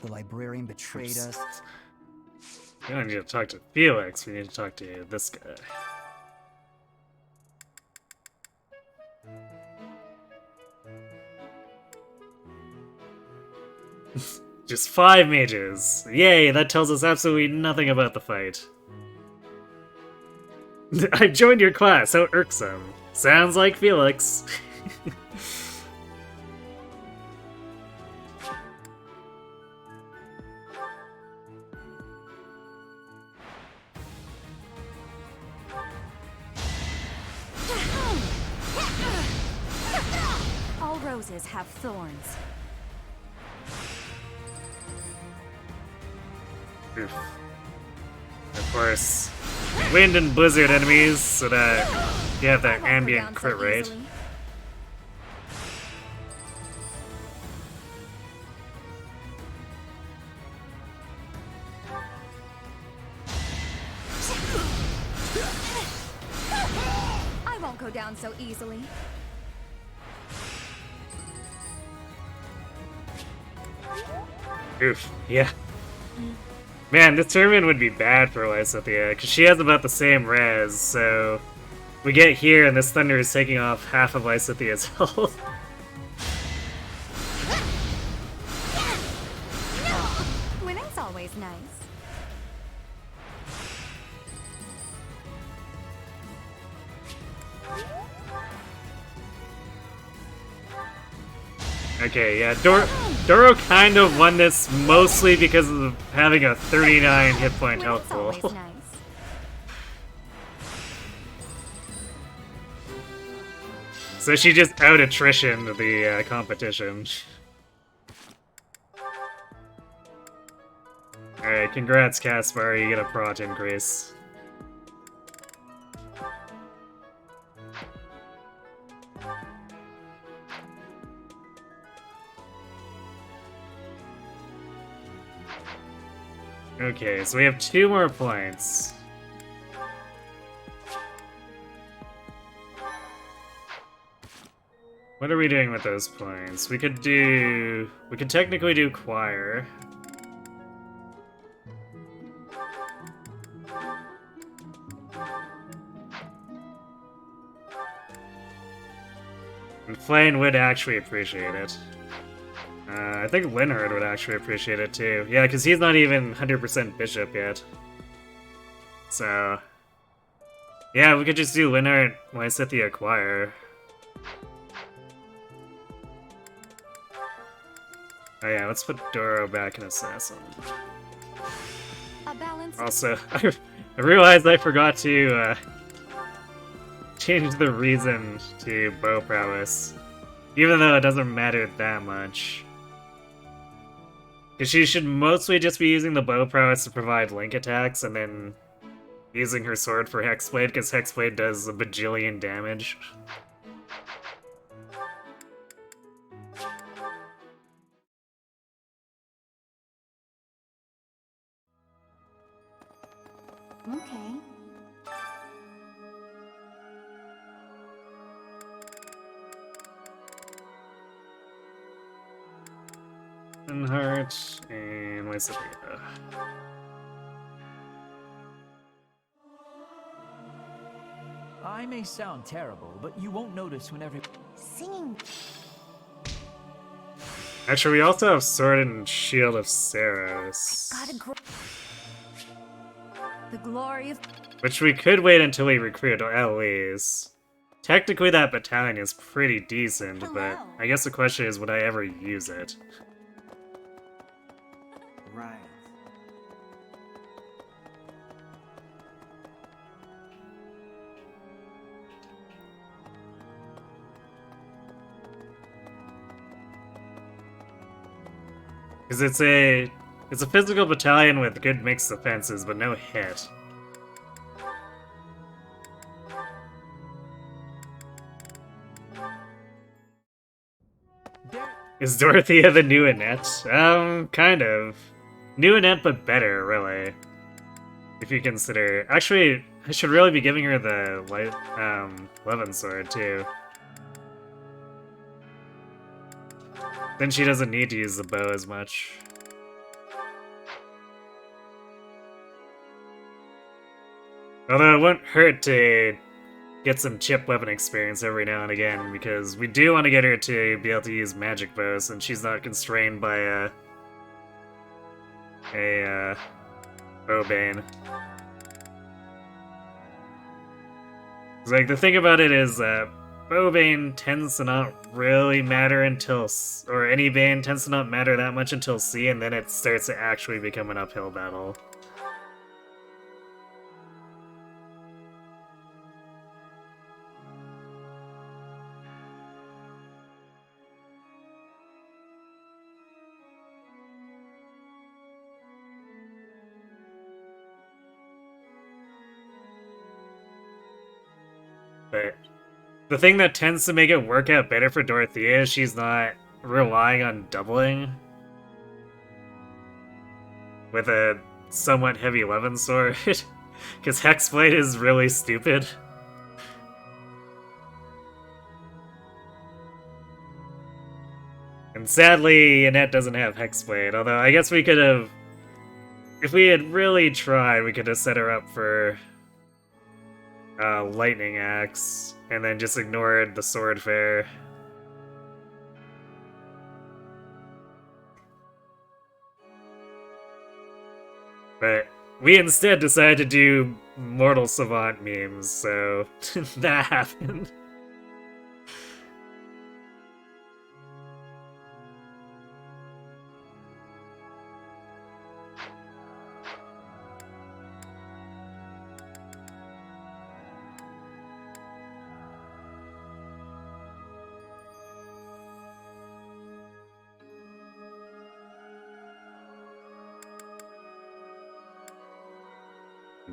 The librarian betrayed us. We don't need to talk to Felix, we need to talk to this guy. Just 5 mages! Yay, that tells us absolutely nothing about the fight. I joined your class, how irksome. Sounds like Felix. All roses have thorns. Oof. Of course, wind and blizzard enemies, so that you have that I won't go ambient down so crit rate. easily. I won't go down so easily. Oof, yeah. Man, this tournament would be bad for Lysithea, because she has about the same res, so we get here and this thunder is taking off half of Lysithea's health. Winning's always nice. Okay, yeah, Doro kind of won this mostly because of having a 39 hit point health Winning's pool. always nice. So she just out-attritioned the competition. Alright, congrats Caspar, you get a prot increase. Okay, so we have 2 more points. What are we doing with those points? We could technically do choir. And Flane would actually appreciate it. I think Linhard would actually appreciate it too. Yeah, because he's not even 100% bishop yet. So... yeah, we could just do Linhard, Lysithea choir. Oh yeah, let's put Doro back in Assassin. A balance. Also, I realized I forgot to change the reason to bow prowess. Even though it doesn't matter that much. Because she should mostly just be using the bow prowess to provide link attacks, and then using her sword for Hexblade, because Hexblade does a bajillion damage. Okay. Linhard and Lysithea. I may sound terrible, but you won't notice when every... Singing. Actually, we also have Sword and Shield of Saros. Gotta grow. The glory of Which we could wait until we recruit Eloise. Technically that battalion is pretty decent, but Hello. I guess the question is, would I ever use it? Right. Because it's a physical battalion with good mixed defenses, but no hit. Is Dorothea the new Annette? Kind of. New Annette, but better, really. If you consider... actually, I should really be giving her the light, Levin sword, too. Then she doesn't need to use the bow as much. Although it won't hurt to get some chip weapon experience every now and again, because we do want to get her to be able to use magic bows, and she's not constrained by a bowbane. Like, the thing about it is that Bowbane tends to not really matter until, or any Bane tends to not matter that much until C, and then it starts to actually become an uphill battle. But the thing that tends to make it work out better for Dorothea is she's not relying on doubling with a somewhat heavy 11 sword, because Hexblade is really stupid. And sadly, Annette doesn't have Hexblade, although I guess we could have... If we had really tried, we could have set her up for Lightning Axe, and then just ignored the Sword Fair. But we instead decided to do Mortal Savant memes, so that happened.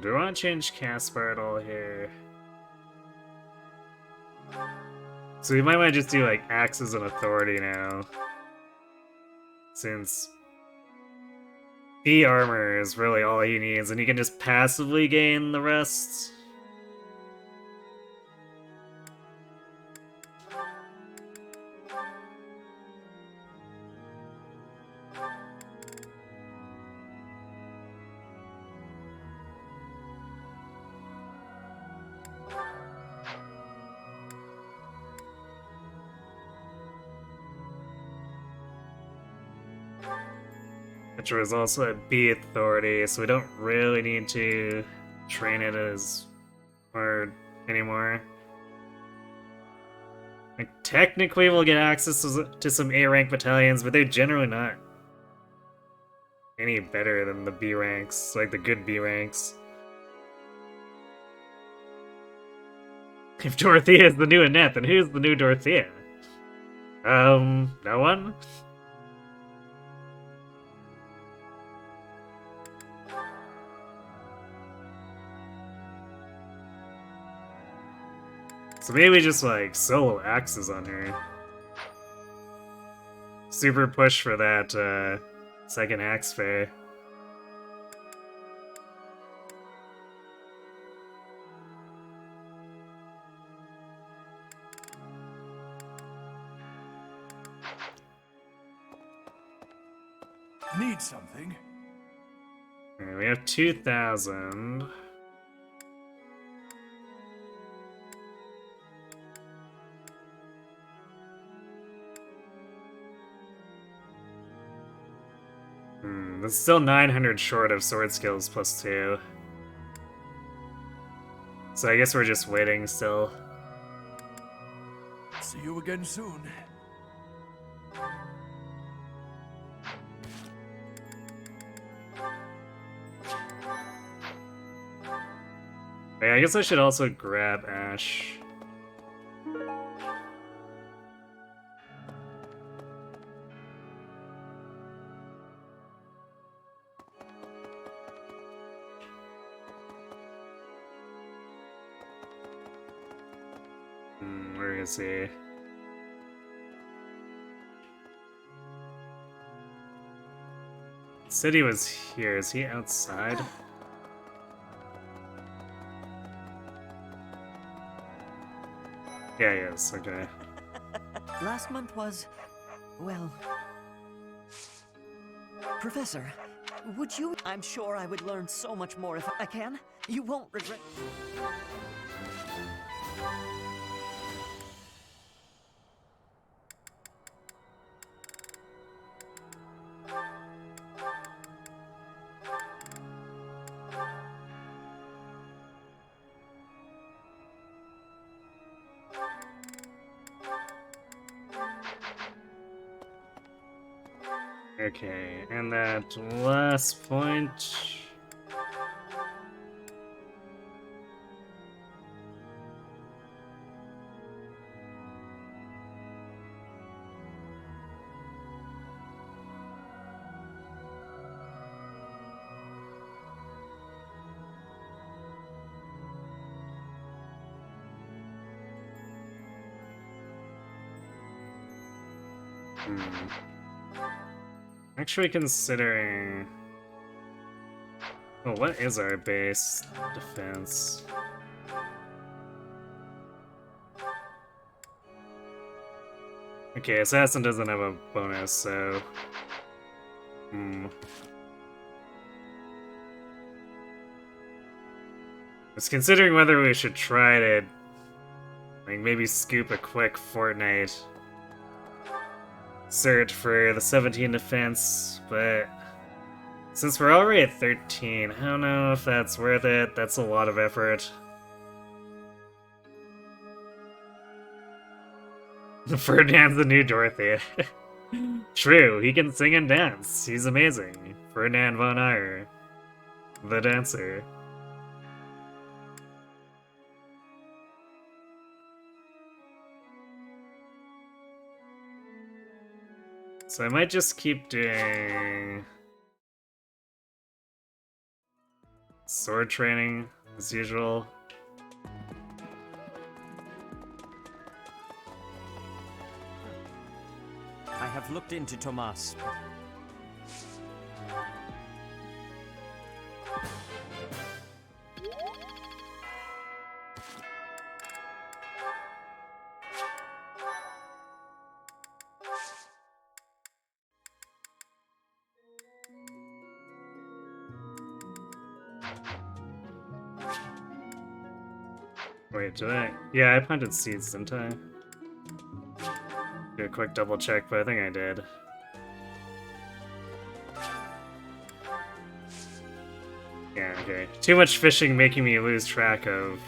Do I want to change Caspar at all here? So we might want to just do like Axes and Authority now. Since B armor is really all he needs, and he can just passively gain the rest. Which was also a B authority, so we don't really need to train it as hard anymore. Like, technically we'll get access to some A rank battalions, but they're generally not any better than the B ranks, like the good B ranks. If Dorothea is the new Annette, then who's the new Dorothea? No one? So maybe we just like solo axes on her. Super push for that second axe fair. Need something? Okay, we have 2,000. That's still 900 short of sword skills plus 2. So I guess we're just waiting still. See you again soon. Yeah, I guess I should also grab Ash. We're gonna see. City was here. Is he outside? Yeah, he is. Okay. Last month was, well... Professor, would you... I'm sure I would learn so much more if I can. You won't regret... Okay, and that last point. Actually considering... Oh, what is our base defense? Okay, Assassin doesn't have a bonus, so... I was considering whether we should try to... like, maybe scoop a quick Fortnite cert for the 17 defense, but... since we're already at 13, I don't know if that's worth it. That's a lot of effort. Ferdinand's the new Dorothy. True, he can sing and dance. He's amazing. Ferdinand von Ayer, the dancer. So I might just keep doing sword training as usual. I have looked into Tomas. Wait, did I? Yeah, I planted seeds, didn't I? Do a quick double check, but I think I did. Yeah, okay. Too much fishing making me lose track of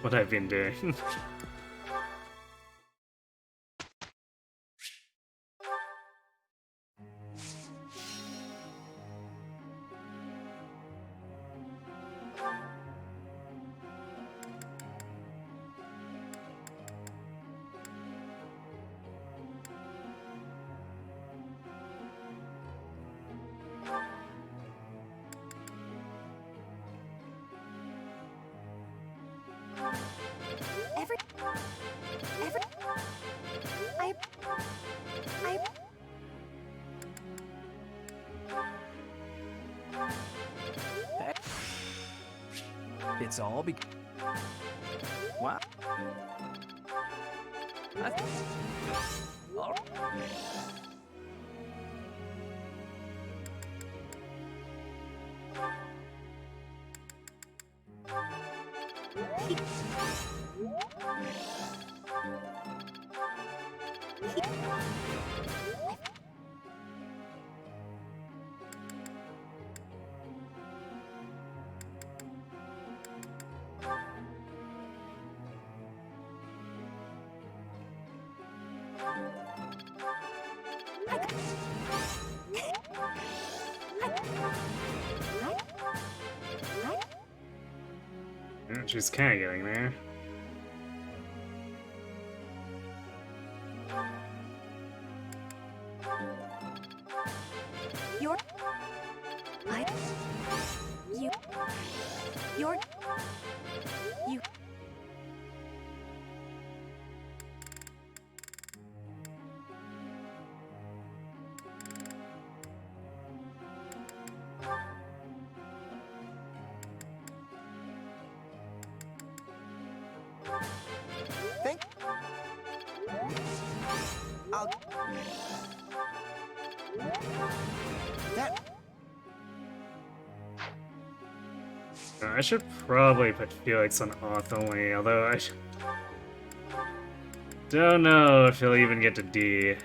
what I've been doing. It's all Wow. Yeah, she's kind of getting there. Your I you your you Think. I'll. That. I should probably put Felix on auth only, although I don't know if he'll even get to D.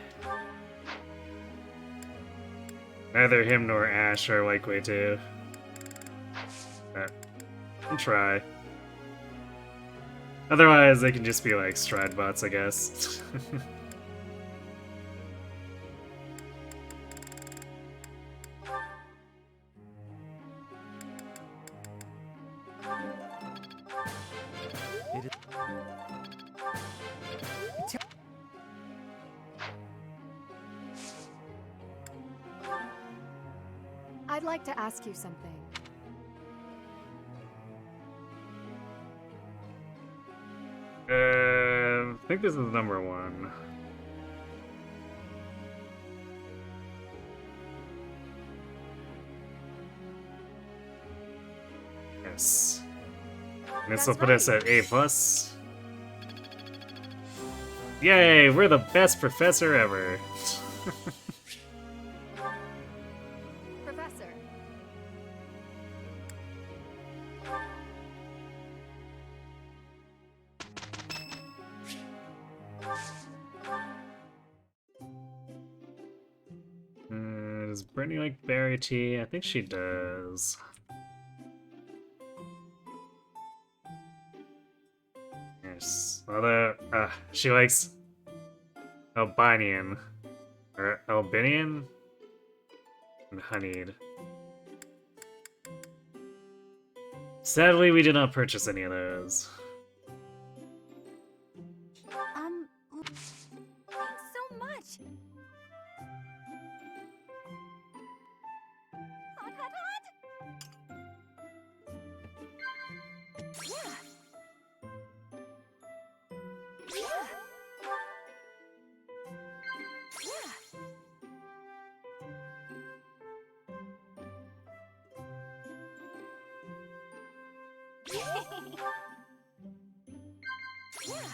Neither him nor Ash are likely to. But I'll try. Otherwise, they can just be like stride bots, I guess. I'd like to ask you something. I think this is number 1. Yes. This will That's put us right. at A+. Yay, we're the best professor ever. Professor. Does Brittany like berry tea? I think she does. Yes. Although, she likes Albanian. Or Albanian? And honeyed. Sadly, we did not purchase any of those. Thanks so much. Hot, hot, hot. Yeah. Yeah. Yeah. Yeah.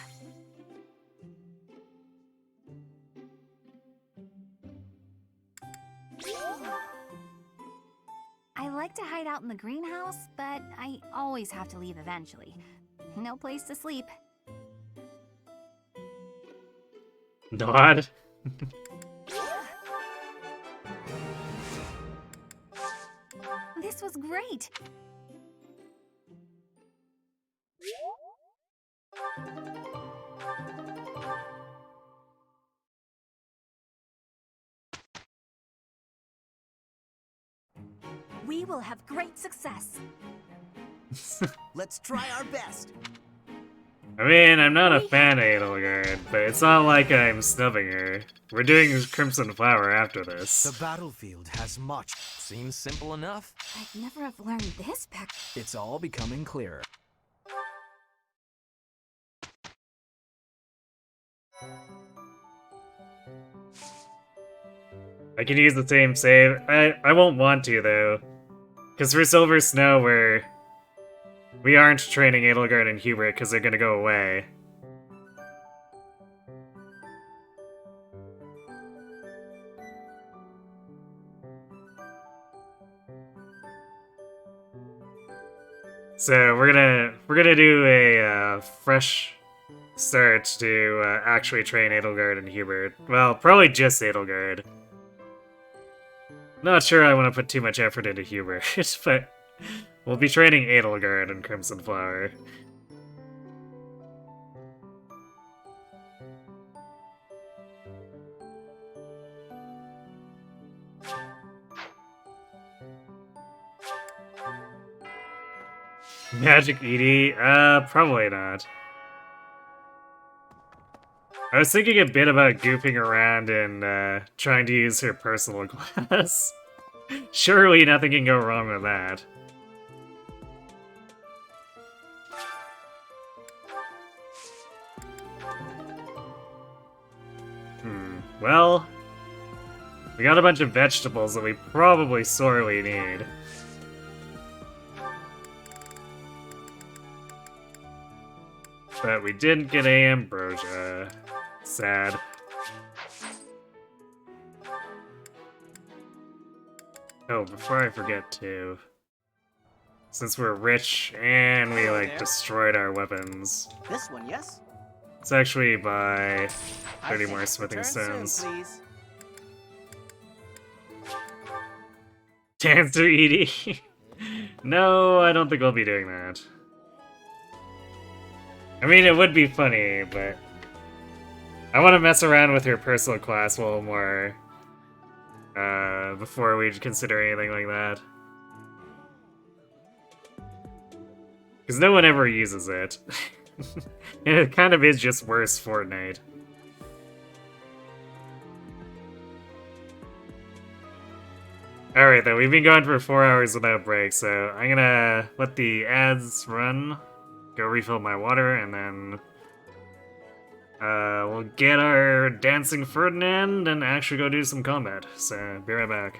I like to hide out in the greenhouse, but I always have to leave eventually. No place to sleep. Nod? This was great. We will have great success. Let's try our best. I mean, I'm not a fan of Edelgard, but it's not like I'm snubbing her. We're doing Crimson Flower after this. The battlefield has much. Seems simple enough. I'd never have learned this back. It's all becoming clearer. I can use the same save. I won't want to, though. Because for Silver Snow, we aren't training Edelgard and Hubert because they're gonna go away. So we're gonna do a fresh start to actually train Edelgard and Hubert. Well, probably just Edelgard. Not sure I want to put too much effort into Hubert, but we'll be training Edelgard and Crimson Flower. Magic Edie? Probably not. I was thinking a bit about goofing around and trying to use her personal class. Surely nothing can go wrong with that. Well, we got a bunch of vegetables that we probably sorely need. But we didn't get ambrosia. Sad. Oh, before I forget to, since we're rich and we like destroyed our weapons, This one, yes? let's actually buy I 30 think more it's smithing return soon, stones. please. Dance to Edie? No, I don't think we'll be doing that. I mean, it would be funny, but I want to mess around with her personal class a little more before we consider anything like that. Because no one ever uses it. And it kind of is just worse Fortnite. Alright then, we've been going for 4 hours without break, so I'm gonna let the ads run, go refill my water, and then we'll get our Dancing Ferdinand and actually go do some combat. So, be right back.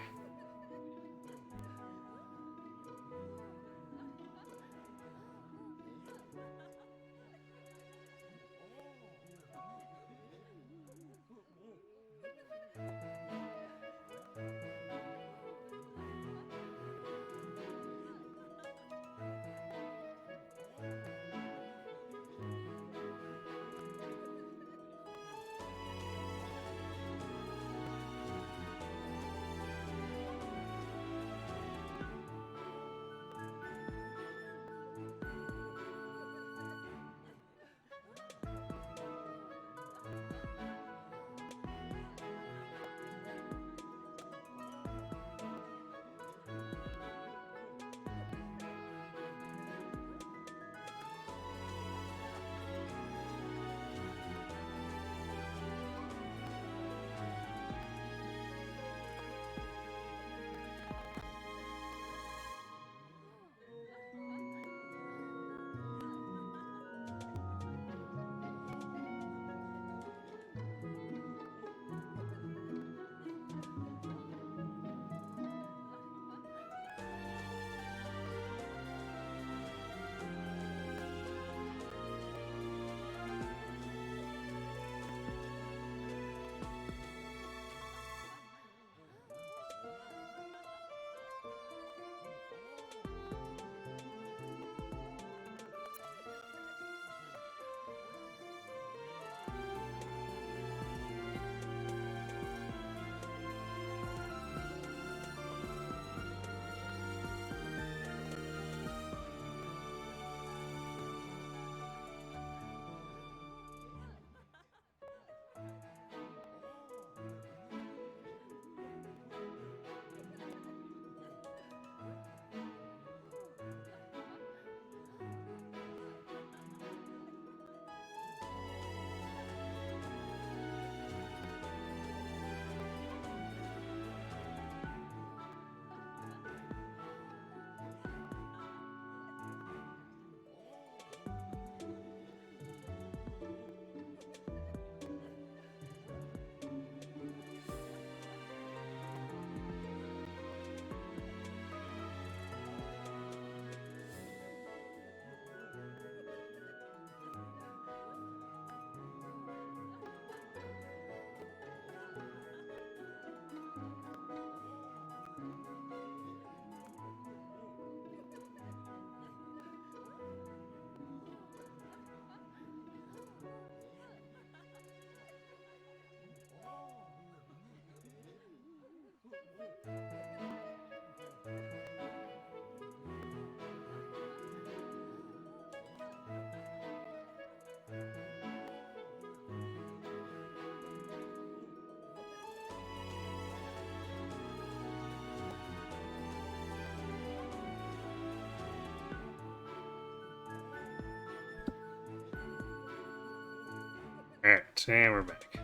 Alright, and we're back.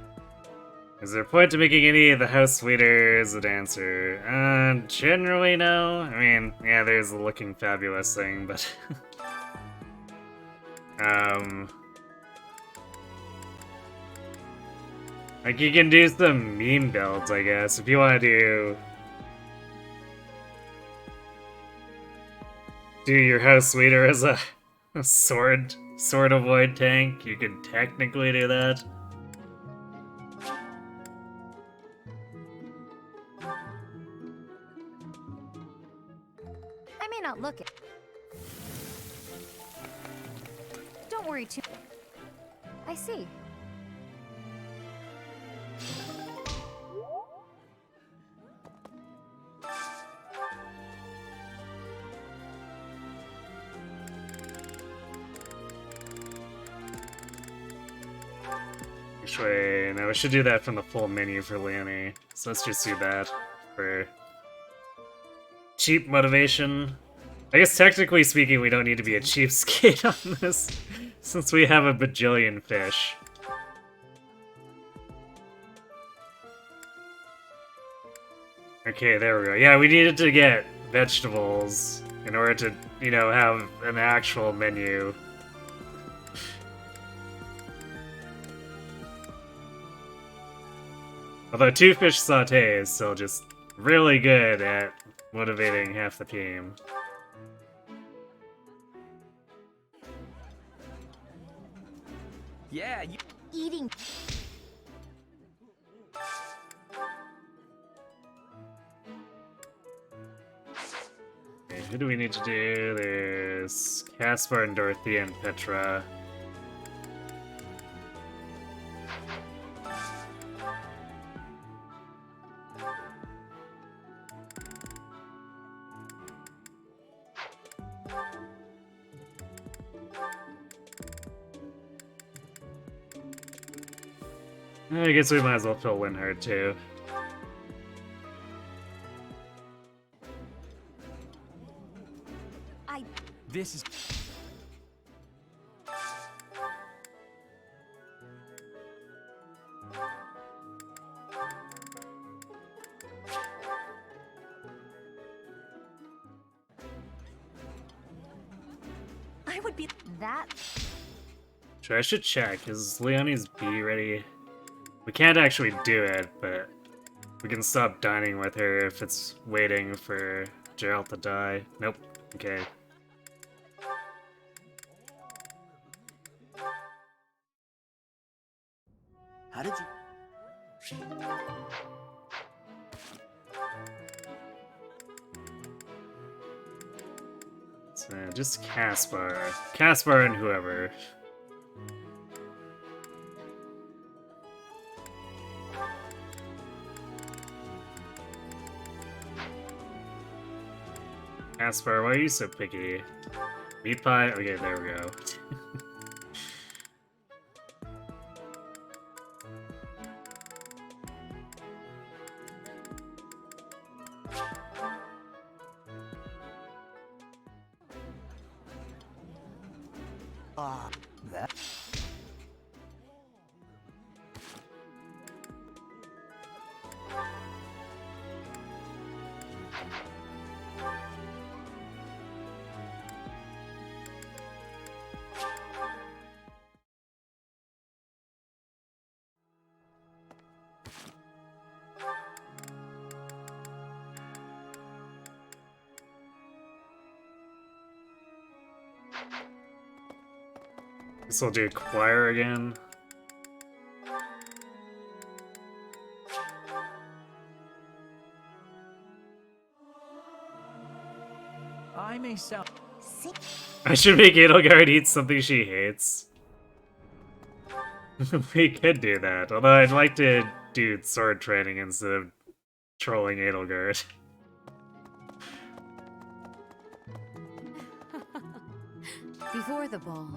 Is there a point to making any of the house waiters a dancer? Generally no. I mean, yeah, there's the looking fabulous thing, but... like, you can do some meme builds, I guess, if you want to do your house waiter as a sword avoid tank, you could technically do that. I may not look it. Don't worry too. I see. Actually, no, we should do that from the full menu for Leonie. So let's just do that for cheap motivation. I guess technically speaking, we don't need to be a cheapskate on this, since we have a bajillion fish. Okay, there we go. Yeah, we needed to get vegetables in order to, you know, have an actual menu. Although two fish sauté is still just really good at motivating half the team. Yeah, you. Eating. Okay, who do we need to do? There's Caspar and Dorothy and Petra. I guess we might as well fill Winhard too. This is. I would be That Sure, I should check. Is Leonie's bee ready? We can't actually do it, but we can stop dining with her if it's waiting for Gerald to die. Nope. Okay. How did you? So just Caspar. Caspar and whoever. Caspar, why are you so picky? Meat pie? Okay, there we go. That. Guess we'll do choir again. I may sound. I should make Edelgard eat something she hates. We could do that, although I'd like to do sword training instead of trolling Edelgard. Before the ball.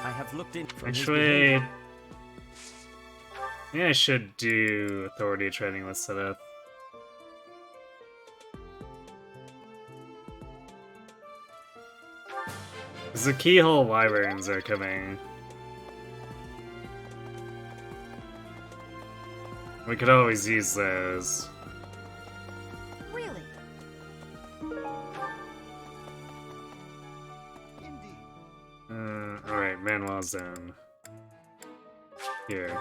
I have looked in from his Actually, behavior. yeah, I should do authority training with Sith. Because the keyhole wyverns are coming. We could always use those. really. Alright, Manuel's zone. Here.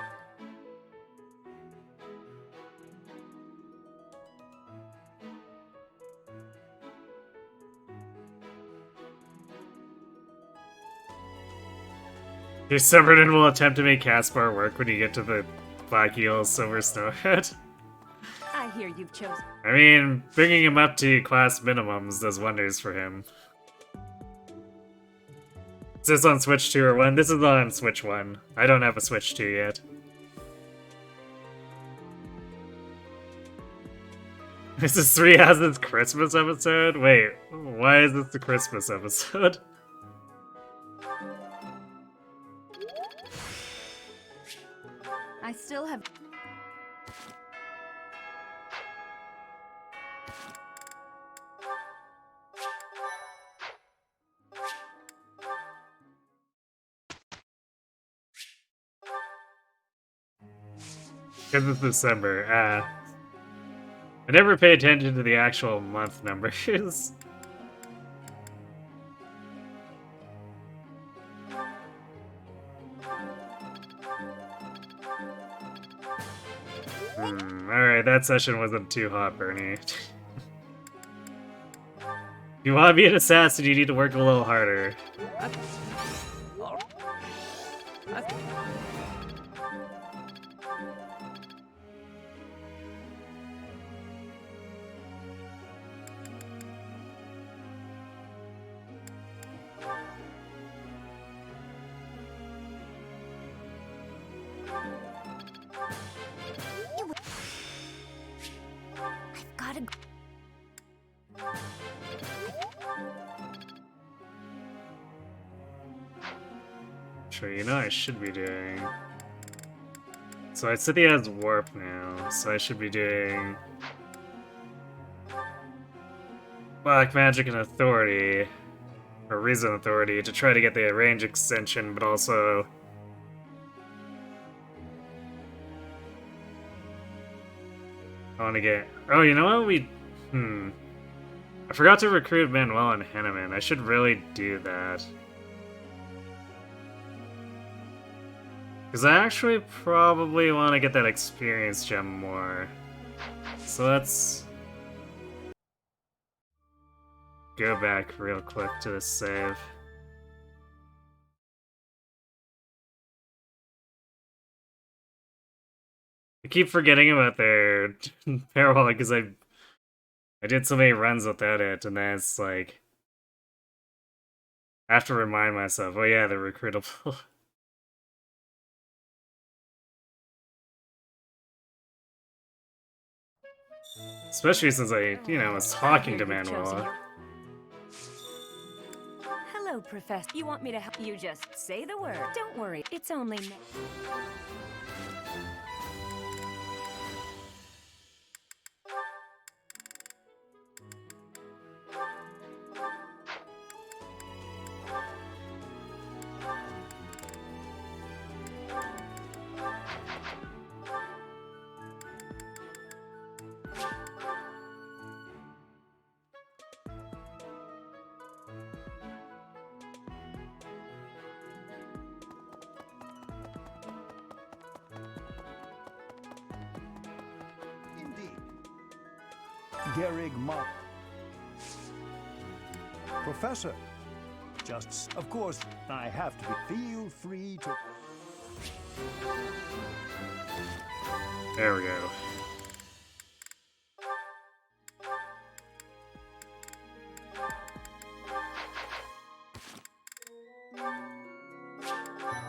Your Subverton will attempt to make Caspar work when you get to the Black Eel Silver Snowhead. I hear you've chosen. I mean, bringing him up to class minimums does wonders for him. Is this on Switch 2 or 1? This is on Switch 1. I don't have a Switch 2 yet. This is 3 Hazard's Christmas episode? Wait, why is this the Christmas episode? I still have. Because it's December. I never pay attention to the actual month numbers. Alright, that session wasn't too hot, Bernie. If you want to be an assassin, you need to work a little harder. I've gotta. Sure, you know what I should be doing. So I said he has warp now, so I should be doing Black Magic and Authority, or Reason Authority, to try to get the range extension, but also I want to get. Oh, you know what? I forgot to recruit Manuel and Hanneman. I should really do that. Because I actually probably want to get that experience gem more. So let's go back real quick to the save. I keep forgetting about their parallel because I did so many runs without it, and then it's like I have to remind myself, oh yeah, they're recruitable. Especially since I, was talking to Manuel. Hello, Professor. You want me to help you? Just say the word. Don't worry. It's only me. Gerig Mop. Professor, of course, I have to feel free to. There we go.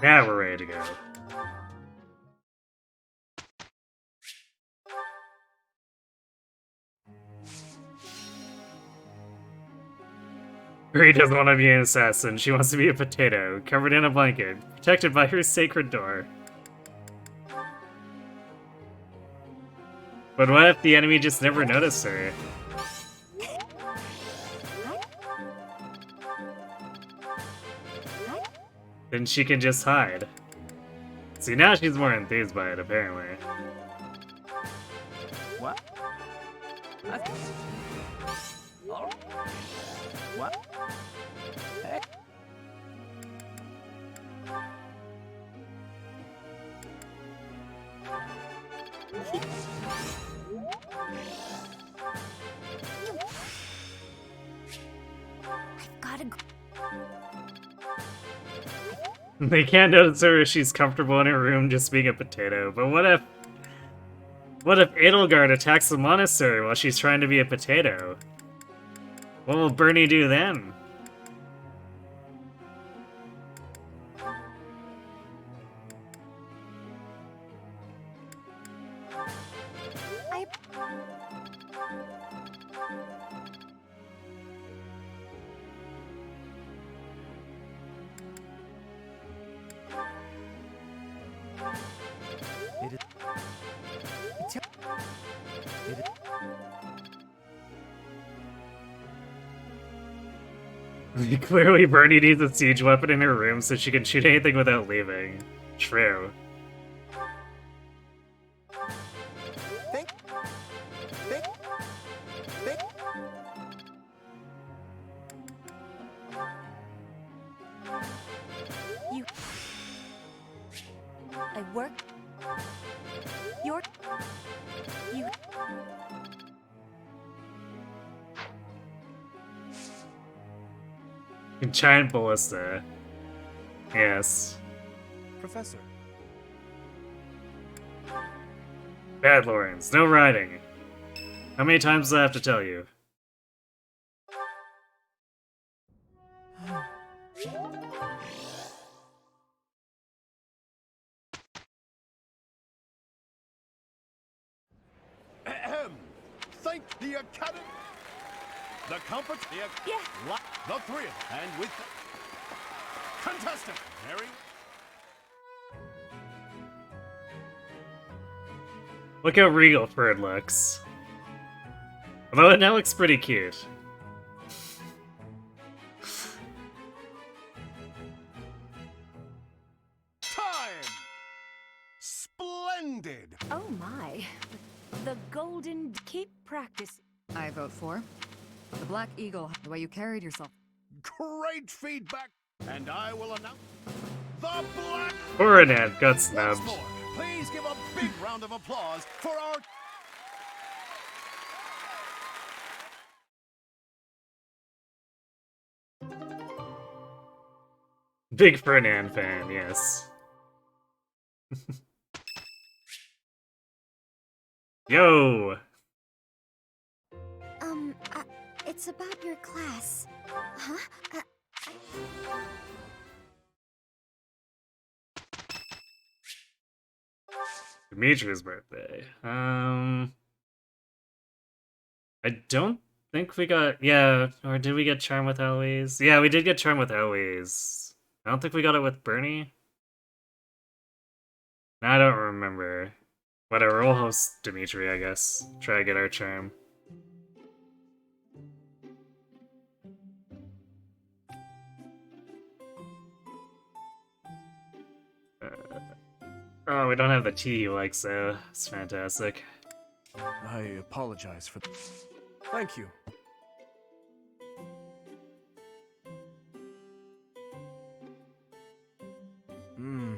Now we're ready to go. Riri doesn't want to be an assassin. She wants to be a potato, covered in a blanket, protected by her sacred door. But what if the enemy just never noticed her? Then she can just hide. See, now she's more enthused by it, apparently. What? What? Hey. I've gotta. They can't notice her if she's comfortable in her room just being a potato, but what if Edelgard attacks the monastery while she's trying to be a potato? What will Bernie do then? Clearly, Bernie needs a siege weapon in her room so she can shoot anything without leaving. True. I work. You. Giant ballista. Yes. Professor. Bad Lawrence, no riding. How many times do I have to tell you? Ahem. Thank the Academy. The competition. Yeah. The three. And with contestant Mary. Look how regal Ferd looks. Although it now looks pretty cute. Time. Splendid. Oh my. The golden. Keep practice. I vote for the Black Eagle. The way you carried yourself. Great feedback. And I will announce the Black. Coronat got Once snubbed. more, please give a big round of applause for our. Big Fernand fan, yes. Yo! It's about your class. Huh? Demetrius' birthday. I don't think we got... Yeah, or did we get Charm with Eloise? Yeah, we did get Charm with Eloise. I don't think we got it with Bernie. I don't remember. Whatever, we'll host Dimitri, I guess. Try to get our Charm. Oh, we don't have the tea he likes, though. It's fantastic. I apologize for. Thank you. Hmm.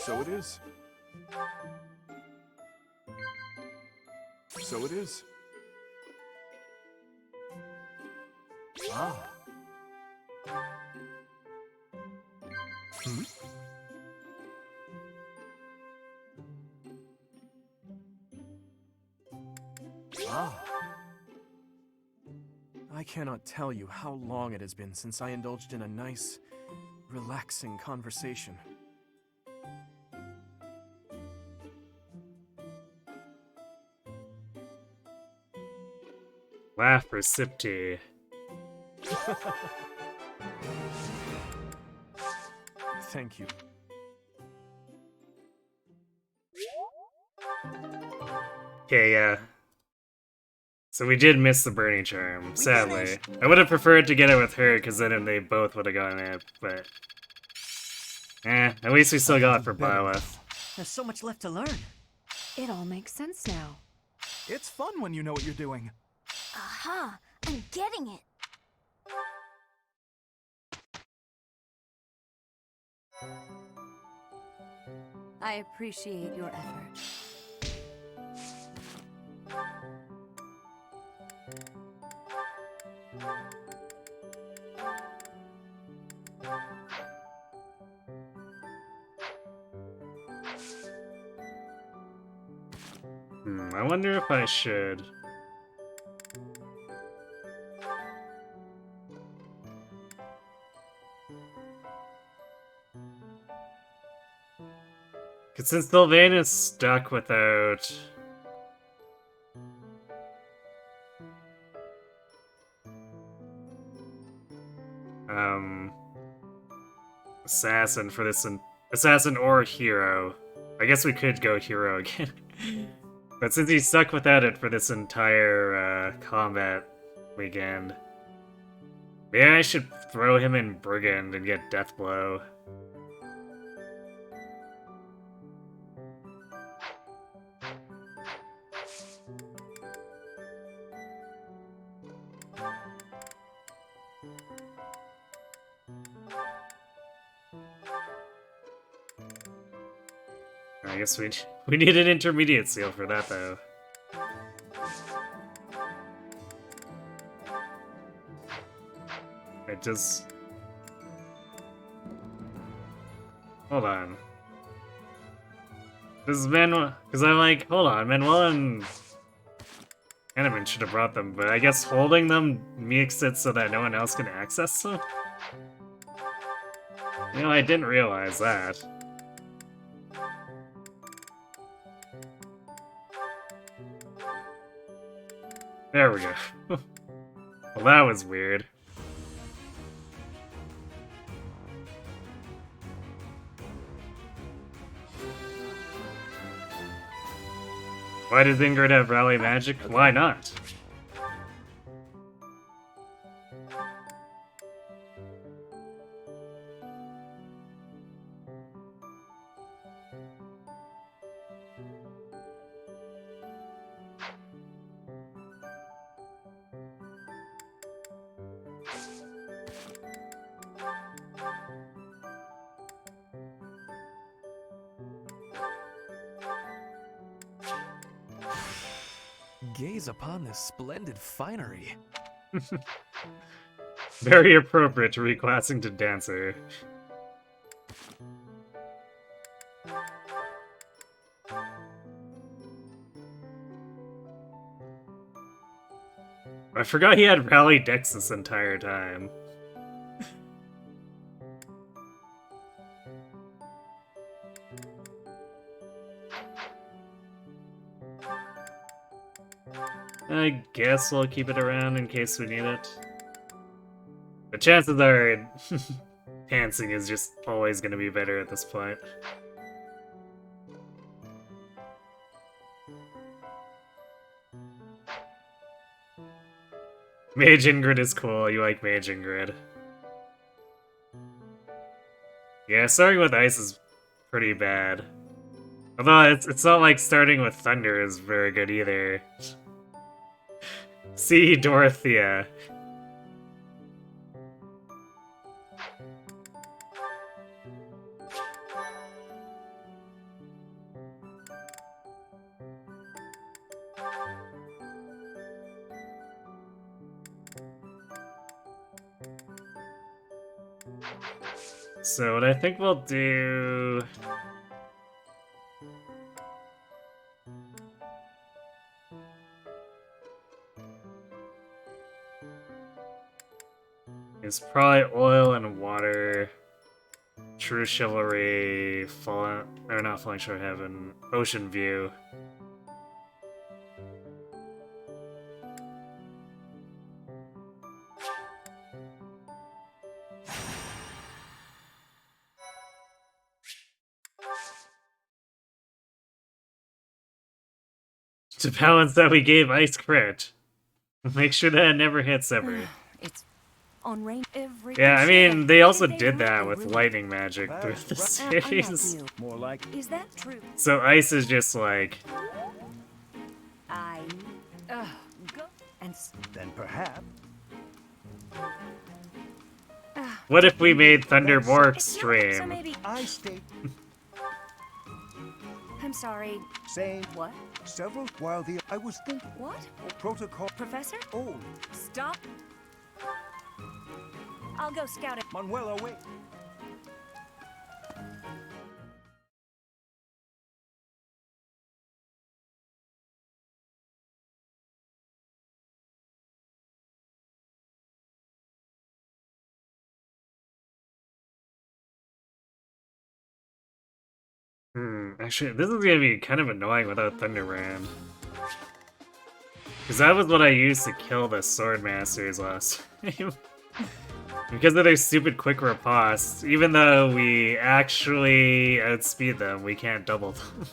So it is. So it is. Ah. Ah. I cannot tell you how long it has been since I indulged in a nice, relaxing conversation. Laugh for sip tea. Thank you. Okay, yeah. So we did miss the Bernie Charm, sadly. I would have preferred to get it with her, because then they both would have gotten it, but... at least we still got it for Byleth. There's so much left to learn. It all makes sense now. It's fun when you know what you're doing. Aha! I'm getting it! I appreciate your effort. I wonder if I should... Because since Sylvain is stuck without... Assassin for this... Assassin or hero. I guess we could go hero again. But since he's stuck without it for this entire combat weekend, maybe I should throw him in Brigand and get Deathblow. I guess we need an intermediate seal for that though. It just... Hold on. This is Manuel... Because I'm like, hold on, Manuel and Hanneman should have brought them, but I guess holding them makes it so that no one else can access them? You know, I didn't realize that. There we go. Well, that was weird. Why does Ingrid have rally magic? Why not? Gaze upon this splendid finery. Very appropriate to reclassing to dancer. I forgot he had Rally Dex this entire time. I guess we'll keep it around in case we need it. But chances are, pantsing is just always going to be better at this point. Mage Ingrid is cool, you like Mage Ingrid. Yeah, starting with Ice is pretty bad. Although it's not like starting with Thunder is very good either. See Dorothea. So what I think we'll do... is probably oil and water, true chivalry, fallen, or not falling short heaven, ocean view. To balance that, we gave Ice crit. Make sure that it never hits ever. It's on rain every. Yeah, I mean, they also They did that really with ruin- lightning magic through the series. More like Is that true? So Ice is just like, I go and then perhaps. what if we made Thunder more So extreme? maybe I state I'm sorry. saying What? several while the I was thinking What? protocol. Professor? Oh, Stop. I'll go scout it. Manuel, away. Actually, this is gonna be kind of annoying without Thunderbrand. Because that was what I used to kill the Sword Masters last time. Because of their stupid quick riposte, even though we actually outspeed them, we can't double them.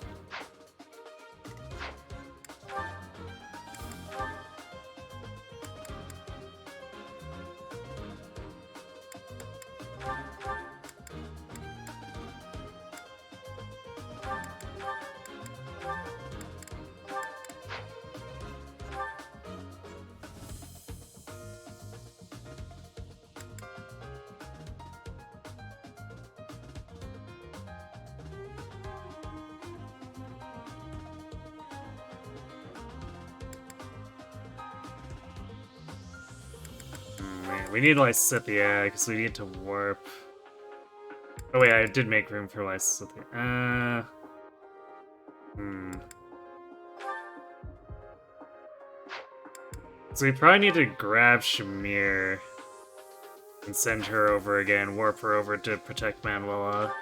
We need Lysithia, because we need to warp. Oh wait, I did make room for Lysithia. So we probably need to grab Shamir and send her over again, warp her over to protect Manuela.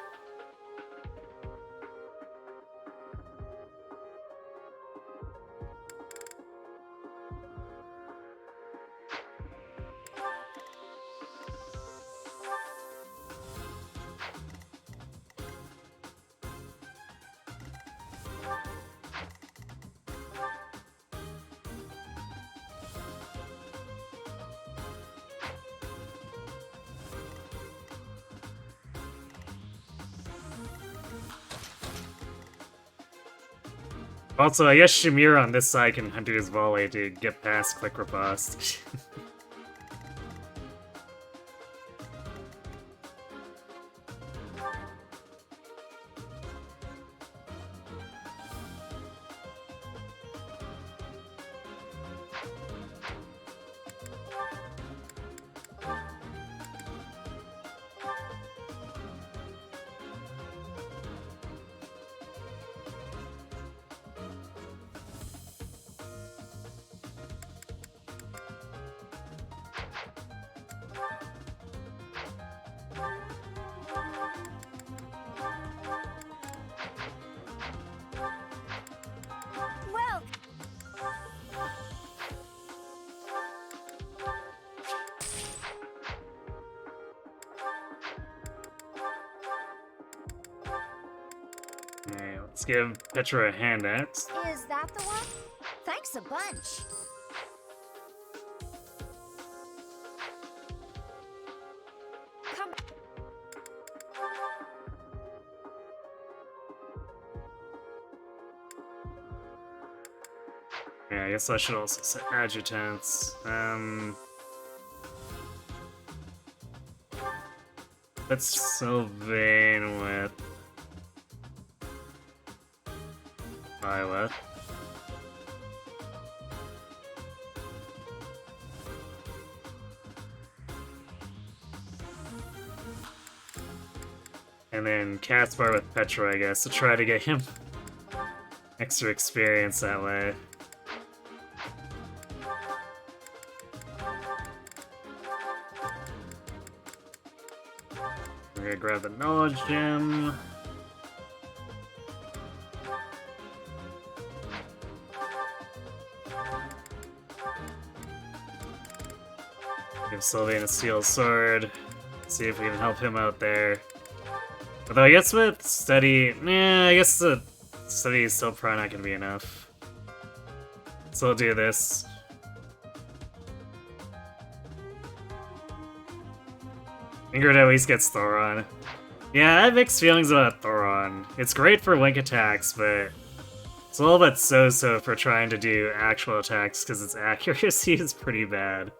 Also, I guess Shamir on this side can do his volley to get past Click Riposte. Well, Alright, let's give Petra a hand out. is that the one? Thanks a bunch. Come. Yeah, I guess I should also set adjutants. Let's Sylvain with Violet. And then Caspar with Petra, I guess, to try to get him extra experience that way. We're gonna grab the knowledge gem. Give Sylvain a steel sword. See if we can help him out there. Although I guess with study, I guess the study is still probably not gonna be enough. So we'll do this. Ingrid at least gets Thoron. Yeah, I have mixed feelings about Thoron. It's great for link attacks, but it's a little bit so-so for trying to do actual attacks because its accuracy is pretty bad.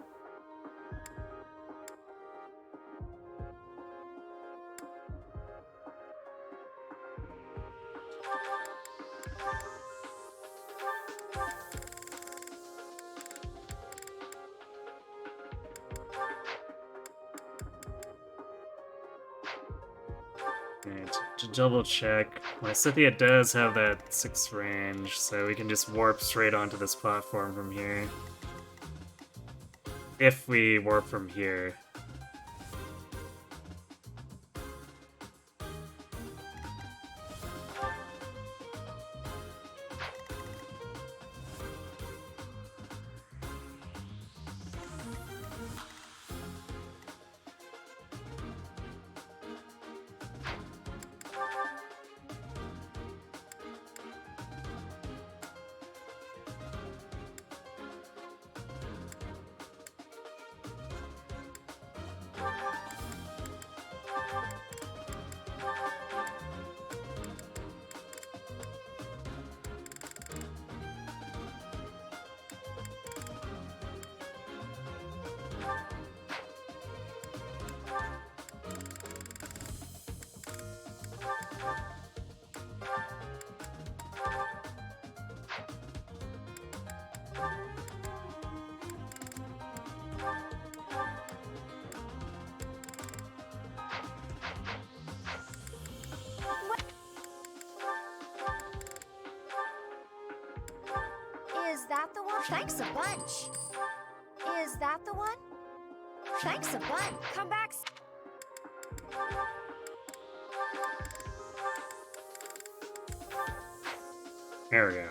Alright, to double check, Lysithia does have that 6 range, so we can just warp straight onto this platform from here. If we warp from here. Is that the one? Thanks a bunch. Is that the one? Thanks a bunch. Come back. There we go.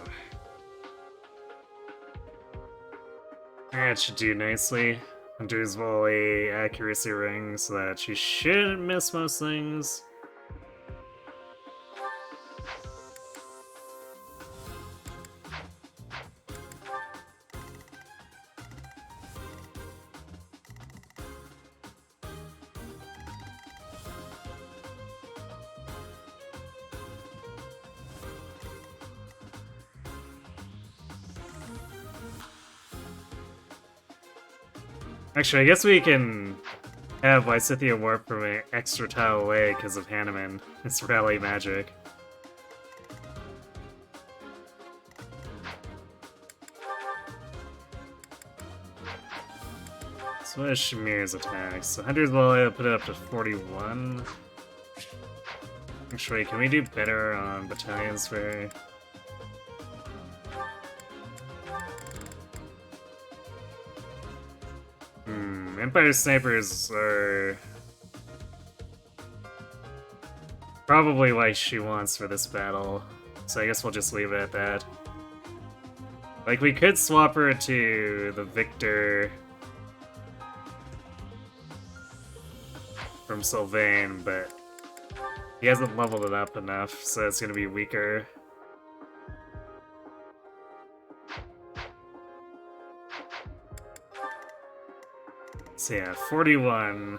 That should do nicely. Hunter's volley, accuracy ring, so that she shouldn't miss most things. Actually, I guess we can have Lysithea warp from an extra tile away because of Hanneman. It's rally magic. So what is Shamir's attack? So Hunter's Volley will put it up to 41. Actually, can we do better on Battalion's Fairy? Empire Snipers are probably what she wants for this battle, so I guess we'll just leave it at that. Like, we could swap her to the Victor from Sylvain, but he hasn't leveled it up enough, so it's gonna be weaker. So yeah, 41.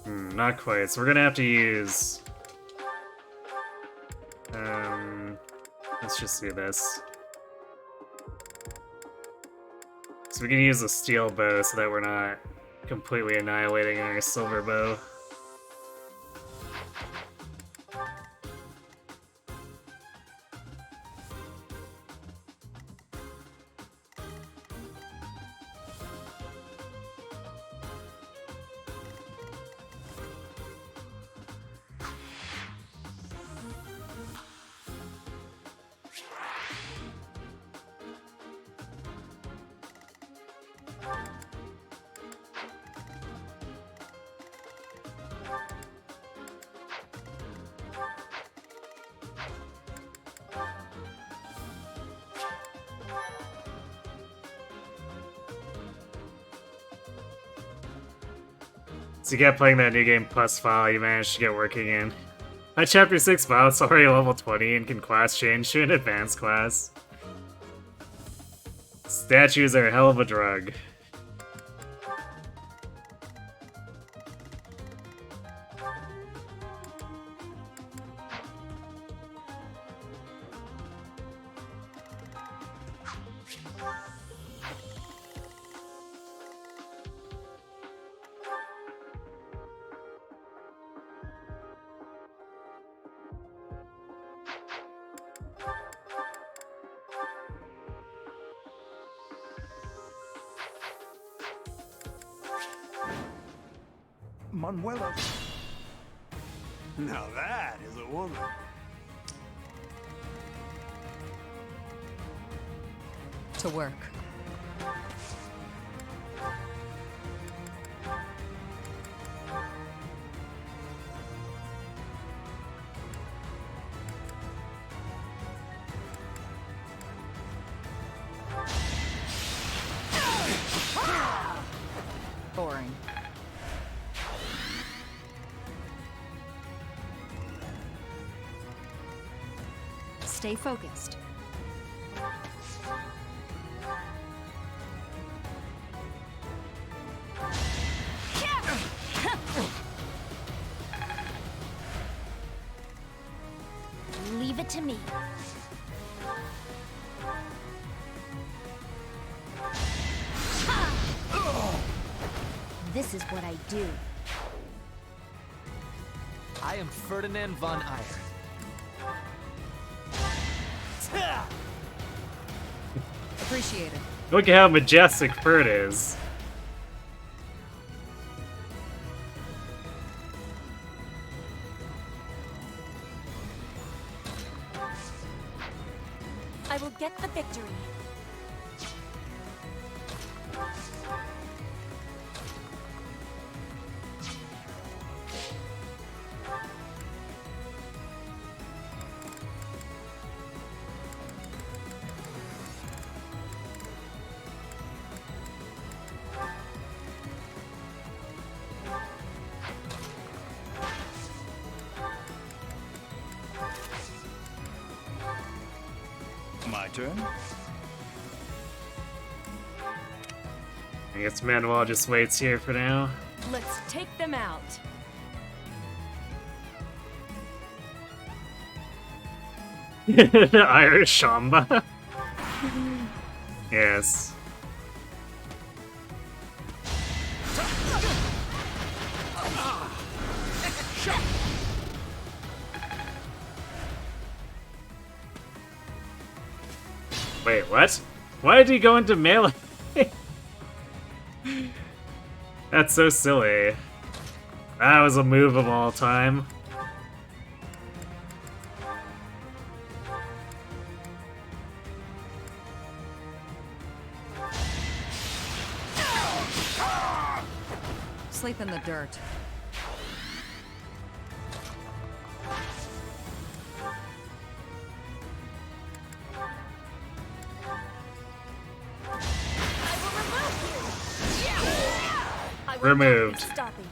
Not quite. So we're gonna have to use... let's just do this. So we can use a steel bow so that we're not completely annihilating our silver bow. So you kept playing that new game plus file you managed to get working in. My chapter 6 file is already level 20 and can class change to an advanced class. Statues are a hell of a drug. Manuela. Now that is a woman. To work. Boring. Stay focused. Leave it to me. This is what I do. I am Ferdinand von Eyre. Appreciate it. Look at how majestic Ferd is. I will get the victory. My turn? I guess Manuel just waits here for now. Let's take them out. Irish Shamba. Yes. Wait, what? Why did he go into melee? That's so silly. That was a move of all time. Sleep in the dirt. Removed. Stopping.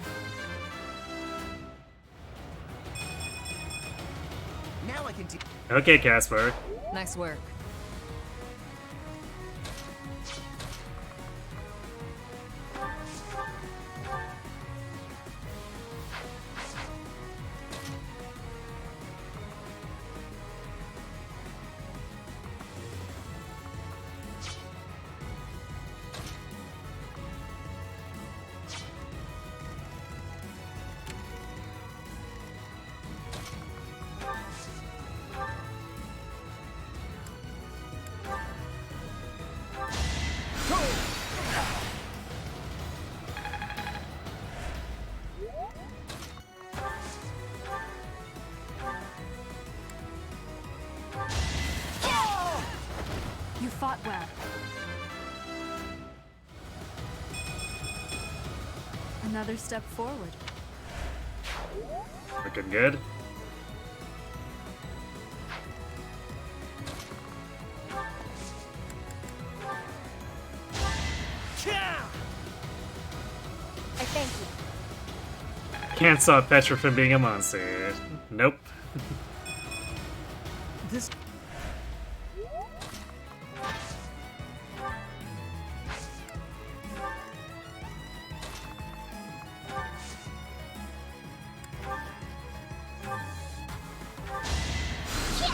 Now I can do. Okay, Casper. Nice work. You fought well. Another step forward. Looking good. I thank you. Can't stop Petra from being a monster. Nope. This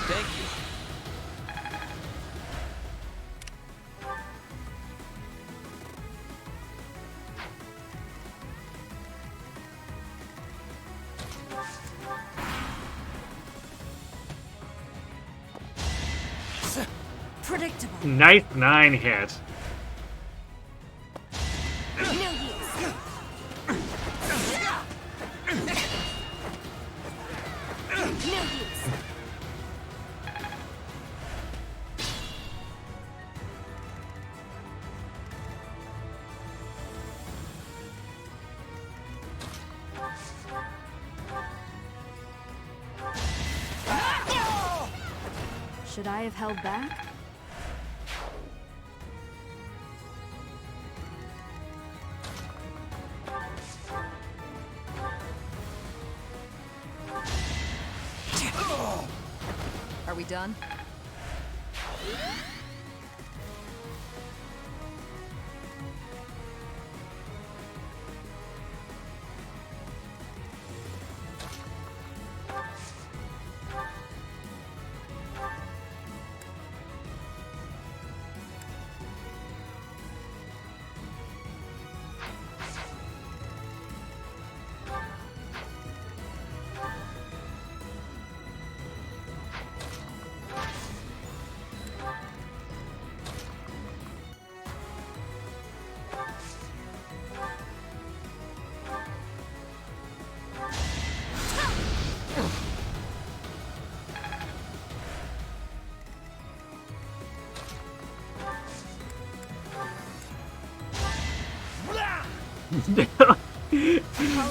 Thank you. Predictable. Nice 9 hit. No use. No use. Should I have held back? Are we done?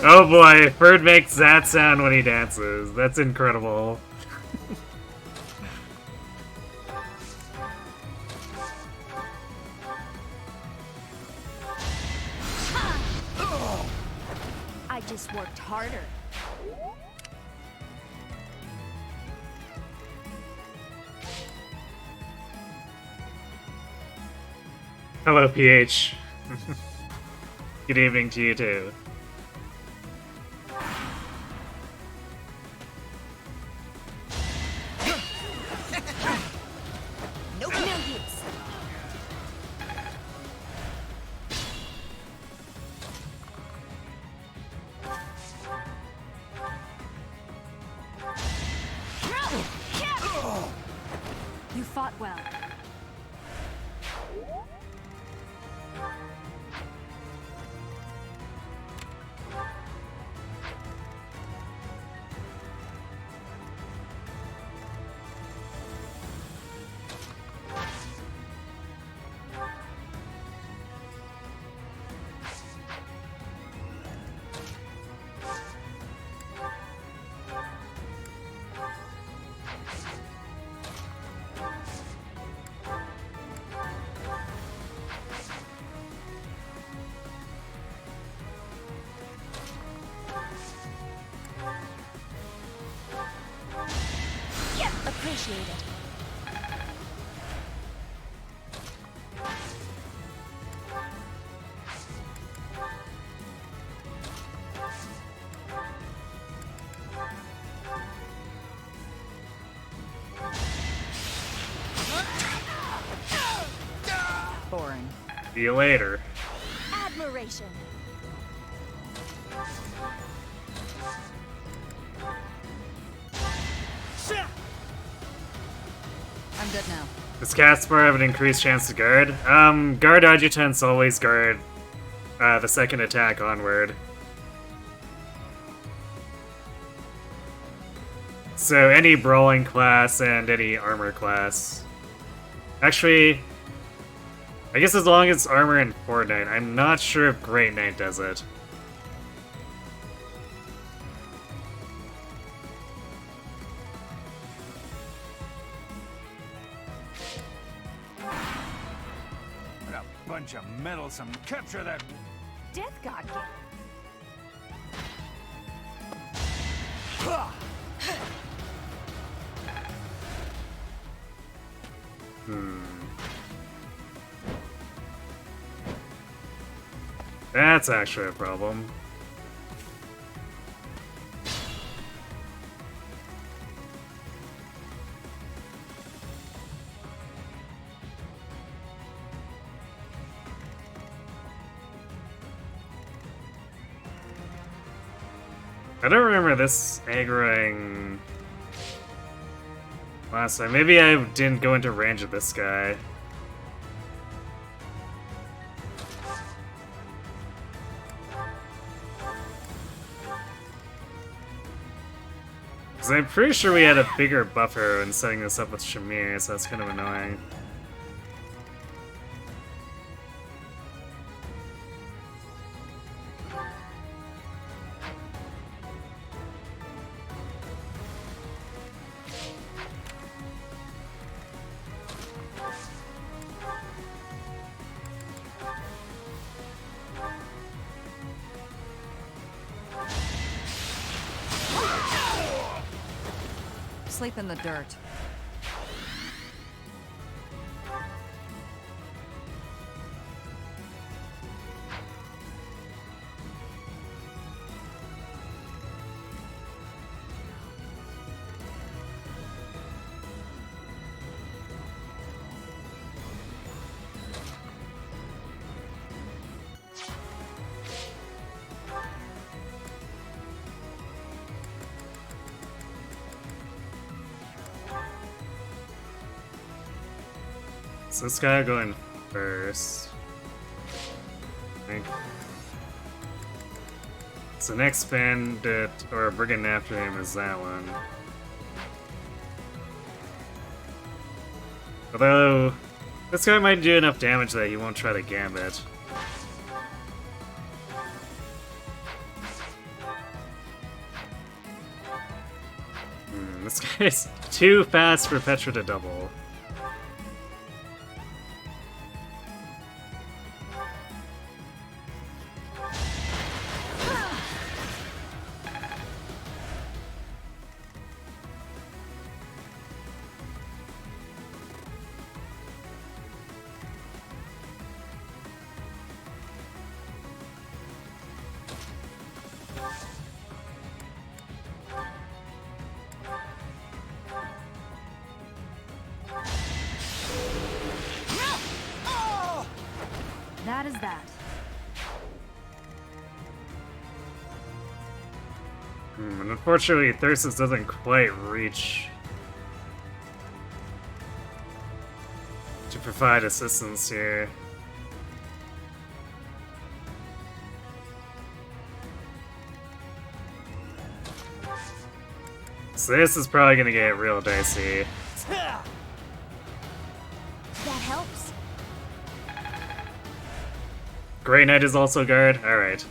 Oh boy, Bird makes that sound when he dances. That's incredible. I just worked harder. Hello, PH. Good evening to you too. Nope. No use. You fought well. Appreciate it. Boring. See you later. Admiration. I'm good now. Does Caspar have an increased chance to guard? Guard adjutants always guard the second attack onward. So any brawling class and any armor class. Actually, I guess as long as it's armor and Fortnite. I'm not sure if Great Knight does it. What a bunch of meddlesome. Capture that. Death God. That's actually a problem. I don't remember this aggroing last time. Maybe I didn't go into range of this guy. Because I'm pretty sure we had a bigger buffer when setting this up with Shamir, so that's kind of annoying. Sleep in the dirt. So this guy going first. I think. So next bandit or brigand after him is that one. Although this guy might do enough damage that he won't try to gambit. It's too fast for Petra to double. That is that. And unfortunately, Thyrsus doesn't quite reach to provide assistance here. So this is probably gonna get real dicey. That helps. Grey Knight is also guard? Alright.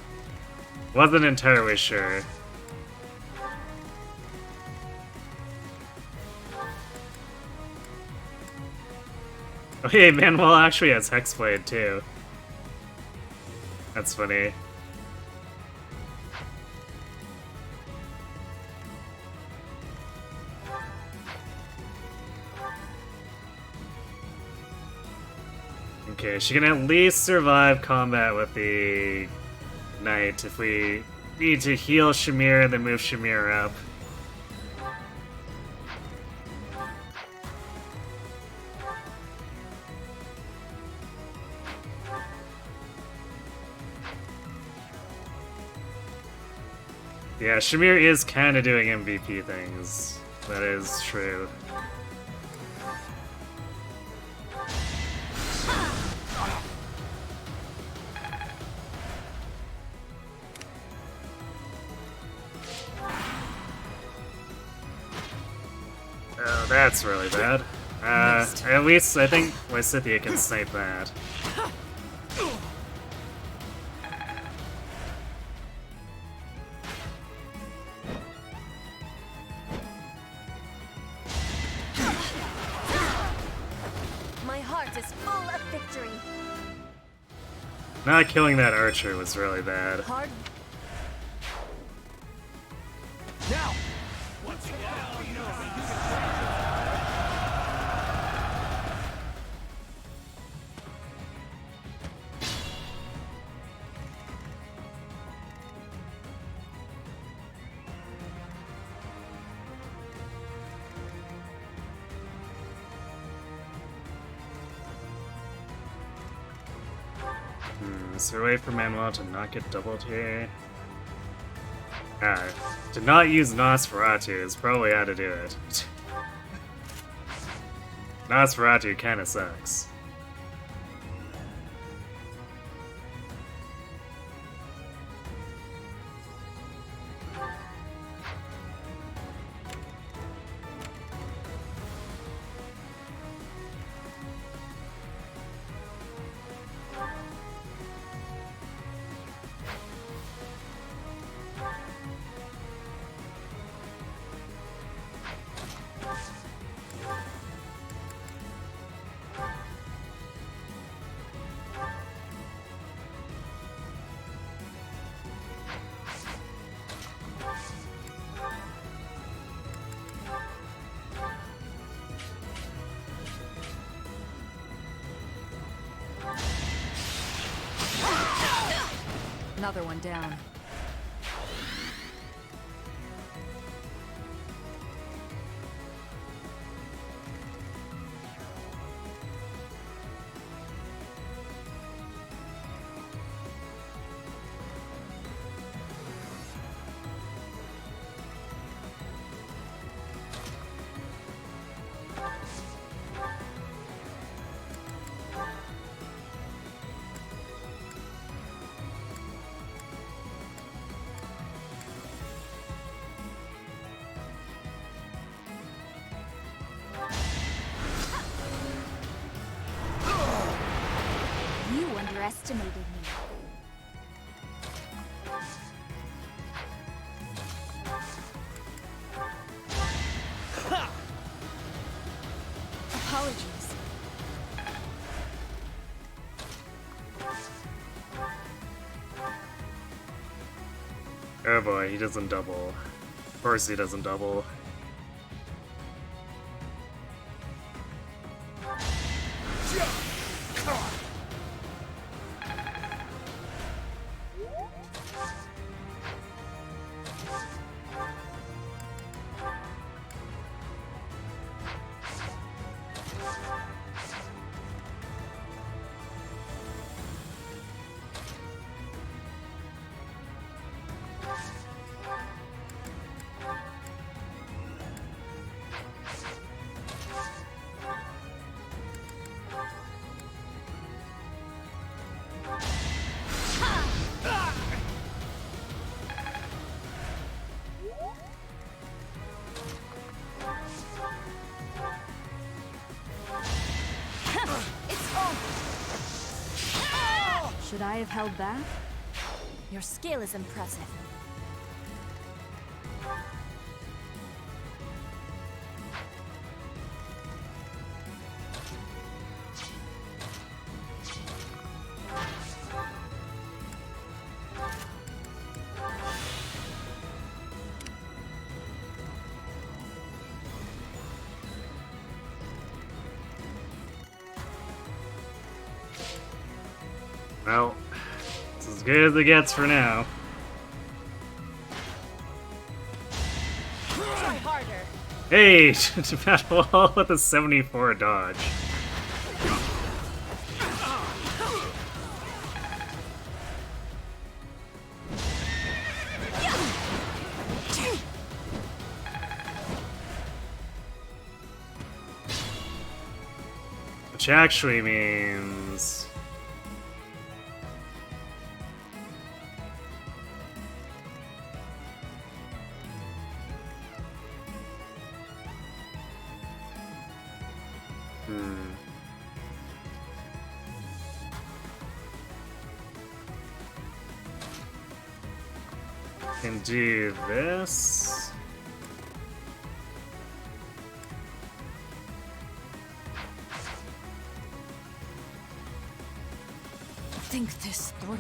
Wasn't entirely sure. Okay, Manuel actually has Hexblade too. That's funny. Okay, she can at least survive combat with the Knight if we need to heal Shamir and then move Shamir up. Yeah, Shamir is kind of doing MVP things. That is true. Oh, that's really bad. At least I think Lysithea can snipe that. My heart is full of victory. Not killing that archer was really bad. Hard. Now! Is there a way for Manuel to not get doubled here? To not use Nosferatu is probably how to do it. Nosferatu kinda sucks. Another one down. You underestimated me. Oh boy, he doesn't double. Of course he doesn't double. Should I have held back? Your skill is impressive. Well, it's as good as it gets for now. Try harder. Hey, Battle Wall with a 74 dodge. Which actually means... Can do this. Think this through.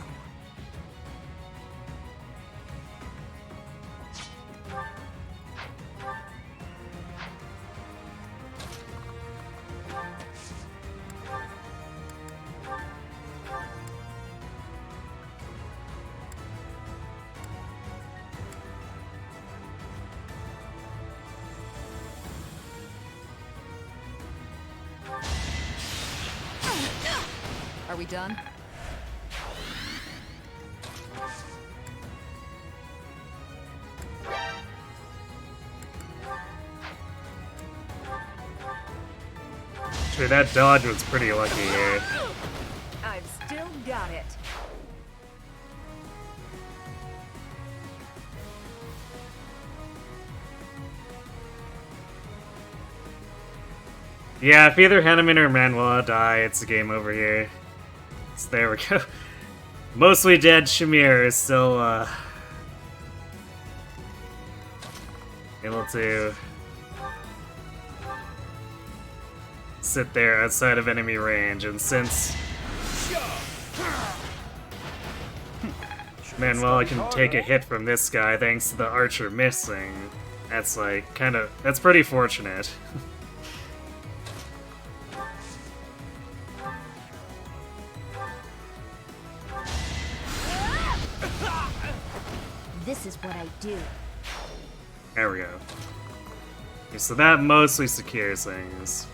Are we done? Actually, that dodge was pretty lucky here. I've still got it. Yeah, if either Hanneman or Manuela die, it's a game over here. So there we go. Mostly dead Shamir is still, able to sit there outside of enemy range, and since Manuela can take a hit from this guy thanks to the archer missing, that's like, that's pretty fortunate. This is what I do. There we go. Okay, so that mostly secures things.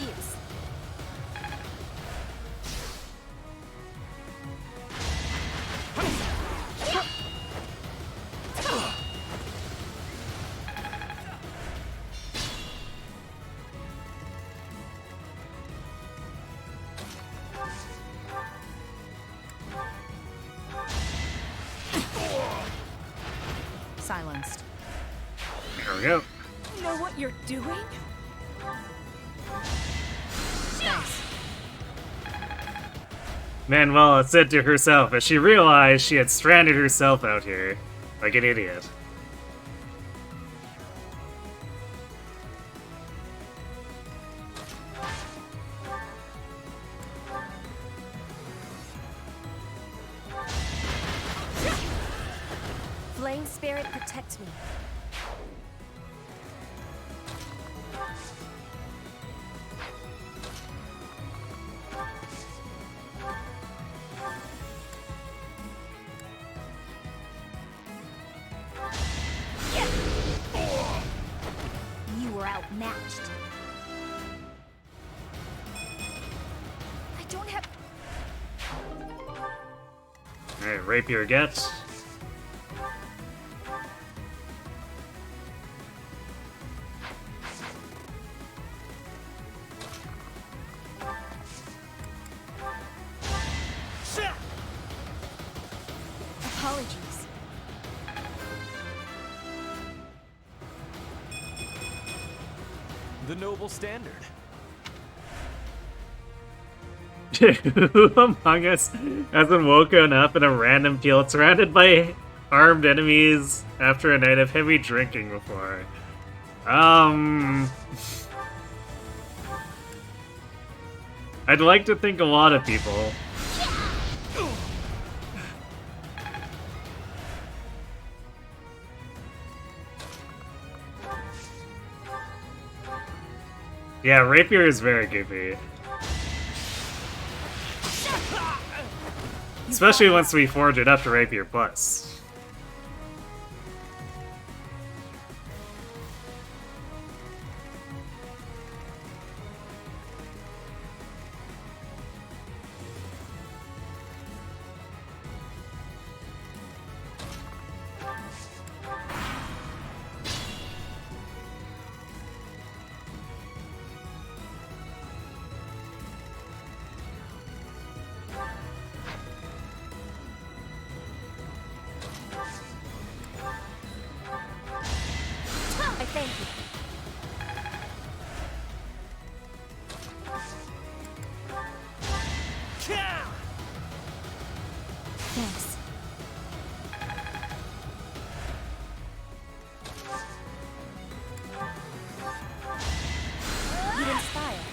excuse. Silenced. There we go. You know what you're doing? Thanks. Manuela said to herself as she realized she had stranded herself out here like an idiot. Flame spirit, protect me. You were outmatched. I don't have. Alright, rapier get. Apologies. The noble standard. Who among us hasn't woken up in a random field surrounded by armed enemies after a night of heavy drinking before? I'd like to think a lot of people. Yeah, rapier is very goofy. Especially once we forge it up to rapier plus. I thank you. Thanks. You inspire.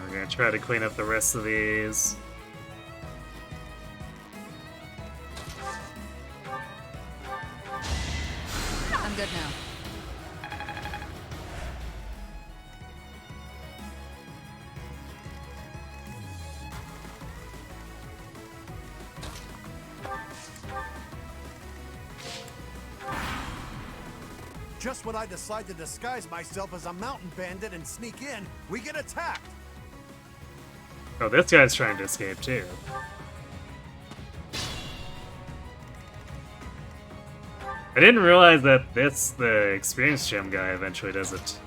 We're gonna try to clean up the rest of these. I'm good now. Just when I decide to disguise myself as a mountain bandit and sneak in, we get attacked. Oh, this guy's trying to escape too. I didn't realize that the experience gem guy eventually does it.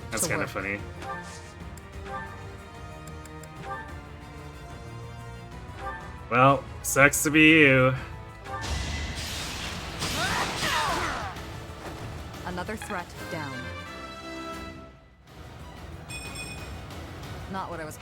That's So kind of what? funny. Well, sucks to be you. Another threat down. Not what I was.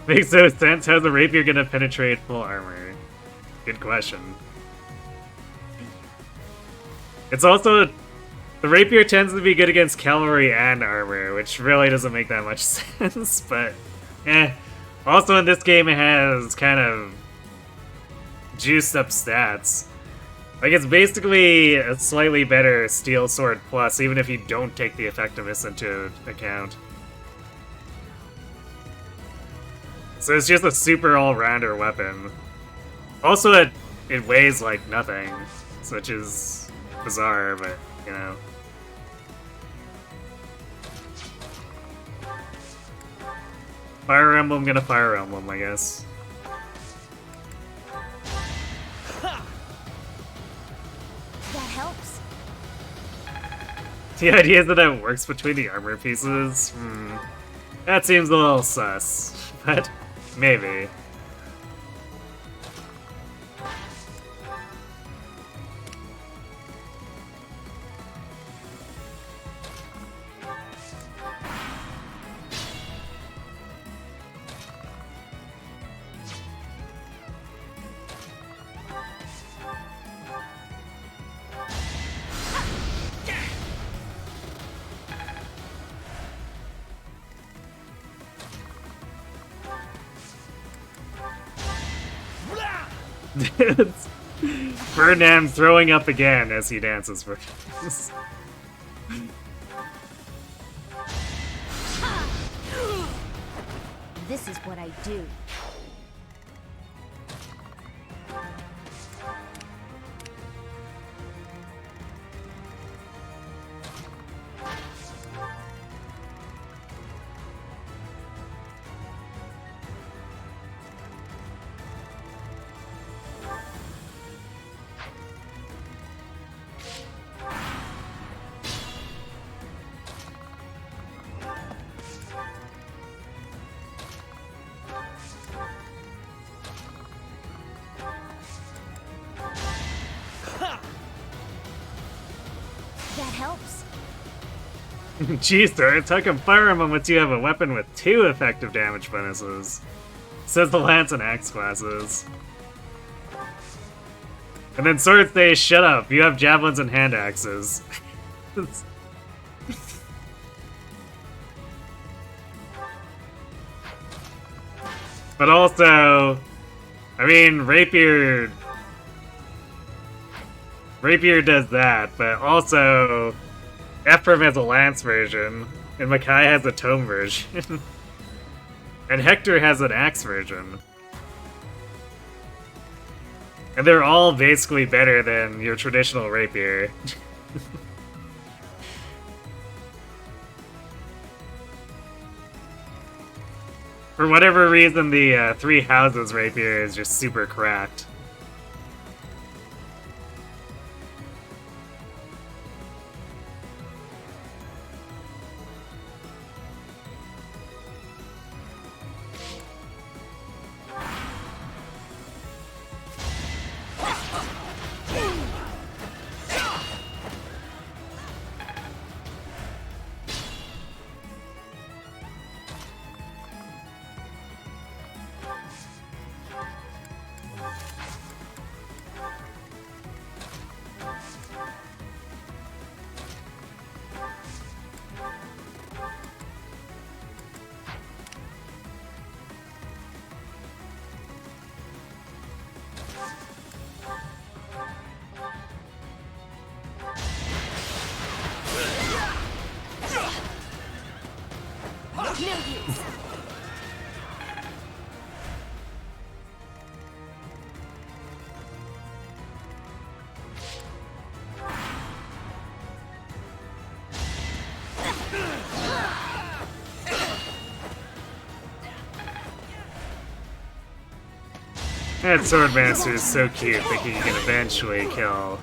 Makes no sense. How's the rapier gonna penetrate full armor? Good question. It's also... The rapier tends to be good against cavalry and armor, which really doesn't make that much sense, but... Also in this game it has kind of juiced up stats. Like, it's basically a slightly better Steel Sword Plus, even if you don't take the effectiveness into account. So it's just a super all-rounder weapon. Also, it weighs like nothing, which is bizarre, but, you know. Fire Emblem gonna Fire Emblem, I guess. That helps. The idea that it works between the armor pieces? That seems a little sus, but maybe. Ferdinand throwing up again as he dances for this. This is what I do. That helps. Jeez, they're attacking Fire Emblem once you have a weapon with 2 effective damage bonuses. Says the Lance and Axe classes. And then Sword says, shut up, you have javelins and hand axes. But also, I mean, Rapier does that, but also Ephraim has a Lance version, and Makai has a Tome version. And Hector has an Axe version. And they're all basically better than your traditional Rapier. For whatever reason, the Three Houses Rapier is just super cracked. That Swordmaster is so cute that he can eventually kill.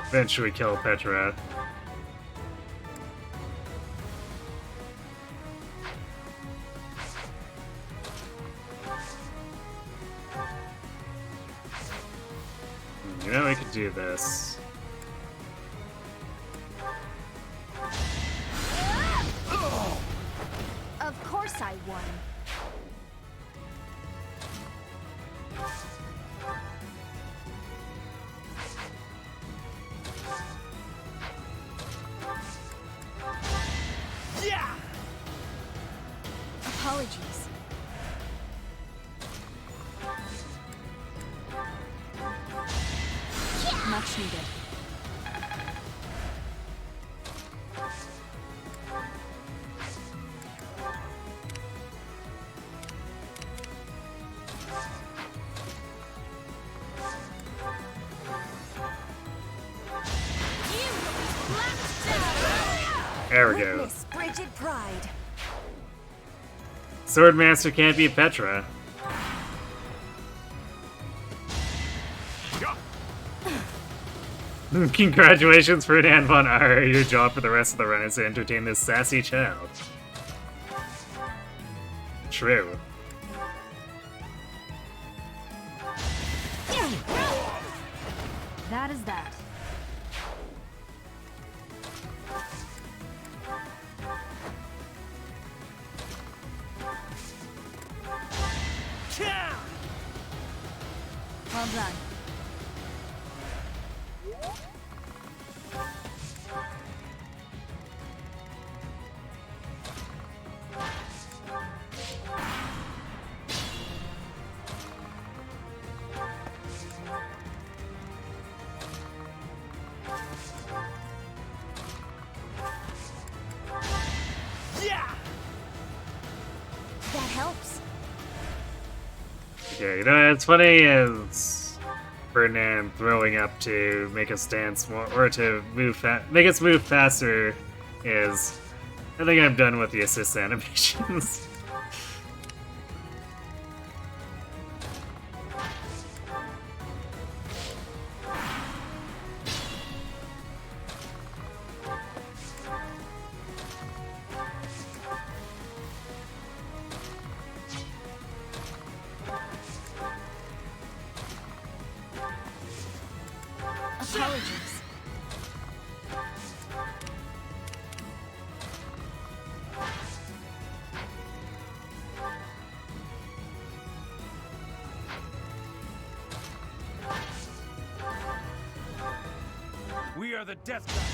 Eventually kill Petra. You know, we could do this. Of course I won. Apologies. Much needed. There we go. Witness frigid pride. Swordmaster can't beat Petra. Congratulations, Ferdinand von Aer. Your job for the rest of the run is to entertain this sassy child. True. That is that. Well done. That helps. Yeah, you know, it's funny is Ferdinand throwing up to make us dance more, or to make us move faster is, I think I'm done with the assist animations. Apologies. We are the Death God.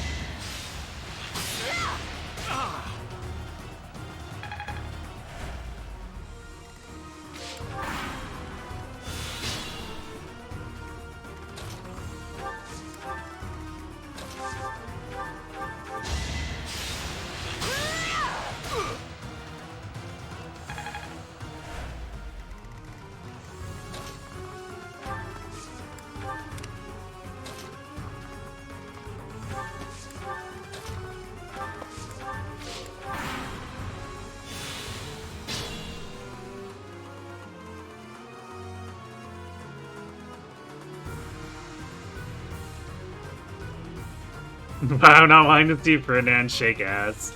Wow, not wanting to see Ferdinand shake ass.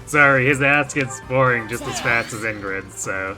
Sorry, his ass gets boring just as fast as Ingrid's, so...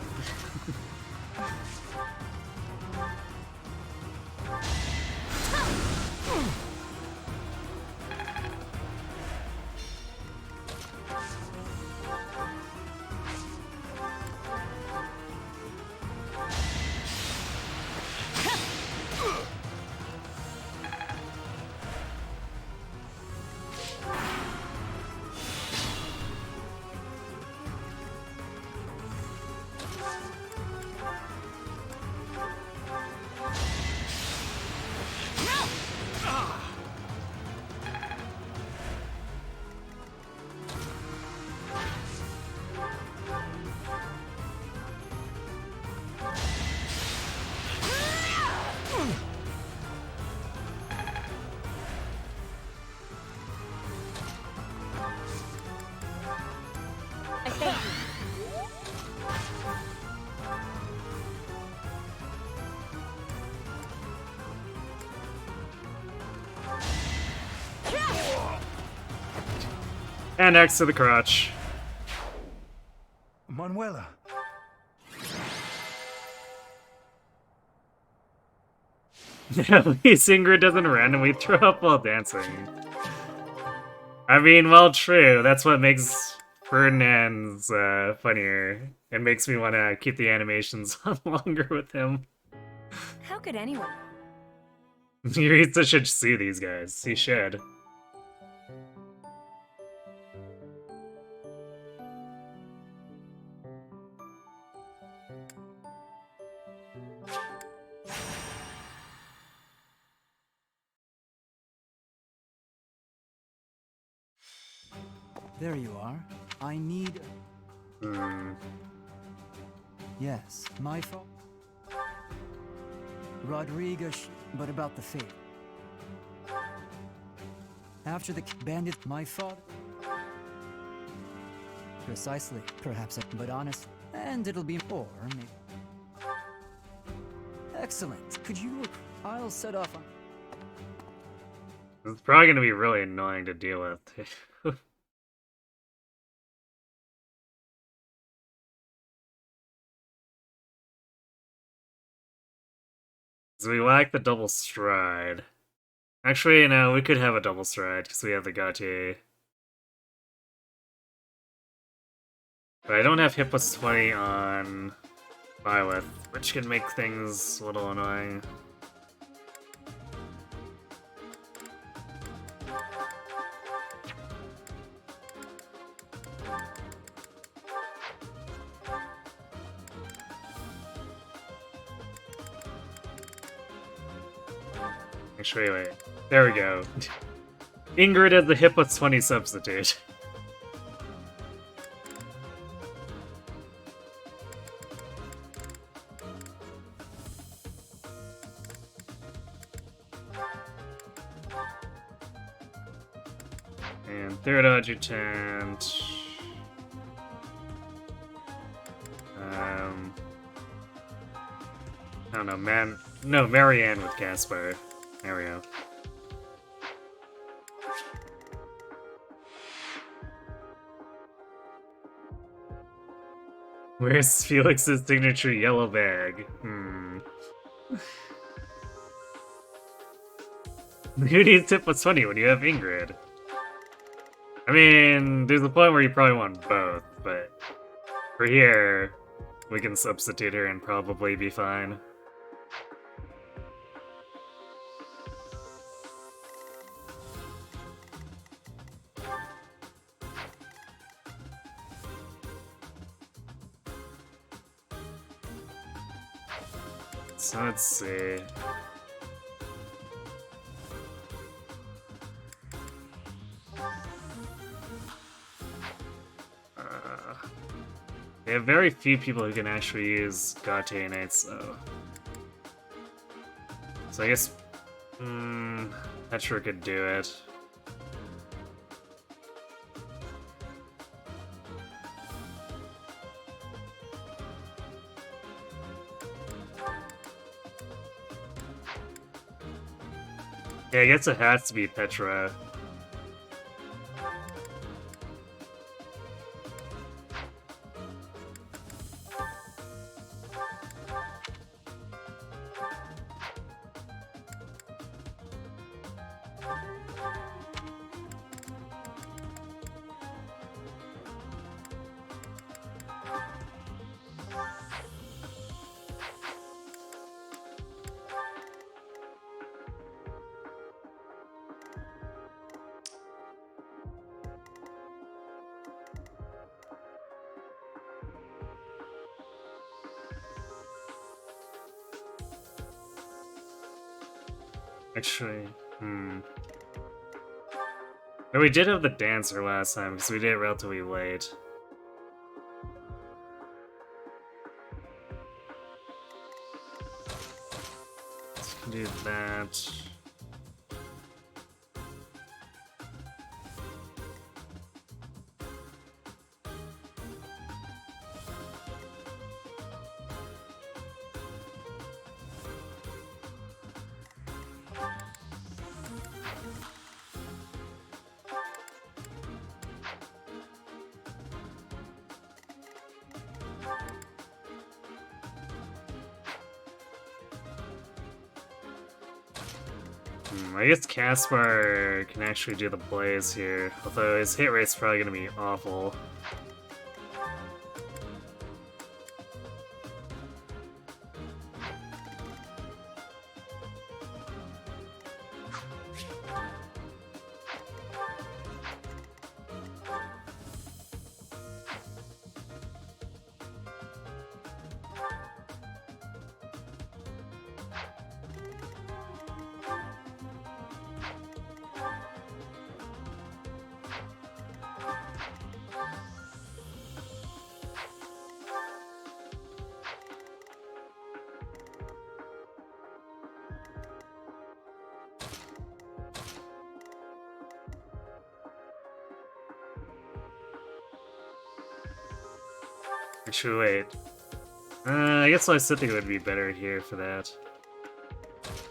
And X to the crotch. Manuela. At least Ingrid doesn't randomly throw up while dancing. I mean, well, true. That's what makes Ferdinand's funnier and makes me want to keep the animations on longer with him. How could anyone? Yurita should sue these guys. He should. There you are. I need... Yes, my fault. Rodriguez, but about the fate. After the bandit, my fault. Precisely, perhaps, but honest. And it'll be or maybe. Excellent. Could you look? I'll set off on... It's probably going to be really annoying to deal with. So we lack the double stride. Actually, no, we could have a double stride because we have the Gautier. But I don't have hit plus 20 on Byleth, which can make things a little annoying. Actually, wait. There we go. Ingrid as the hit plus 20 substitute. And third adjutant. I don't know, no, Marianne with Gaspar. There we go. Where's Felix's signature yellow bag? Who needs tip what's funny when you have Ingrid? I mean, there's a point where you probably want both, but for here, we can substitute her and probably be fine. So let's see. They have very few people who can actually use Gautier Knights, though. So I guess Petra could do it. Yeah, I guess it has to be Petra. Actually, But we did have the dancer last time, because we did it relatively late. Let's do that. I guess Caspar can actually do the blaze here, although his hit rate's probably gonna be awful. Actually, wait. I guess my City would be better here for that.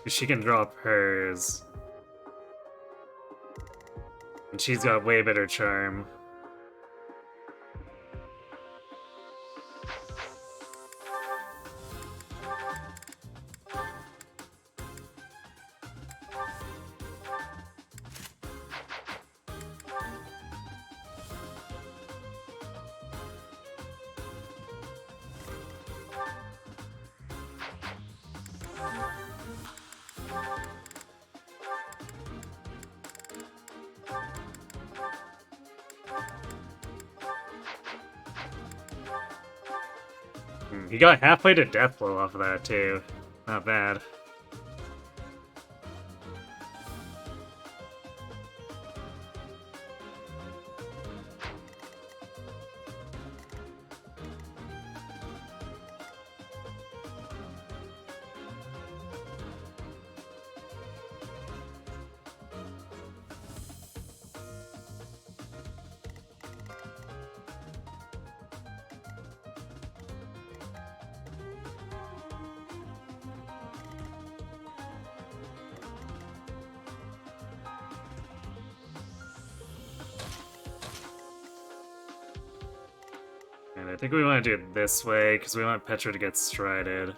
'Cause she can drop hers. And she's got way better charm. He got halfway to death blow off of that too. Not bad. And I think we want to do it this way, because we want Petra to get strided.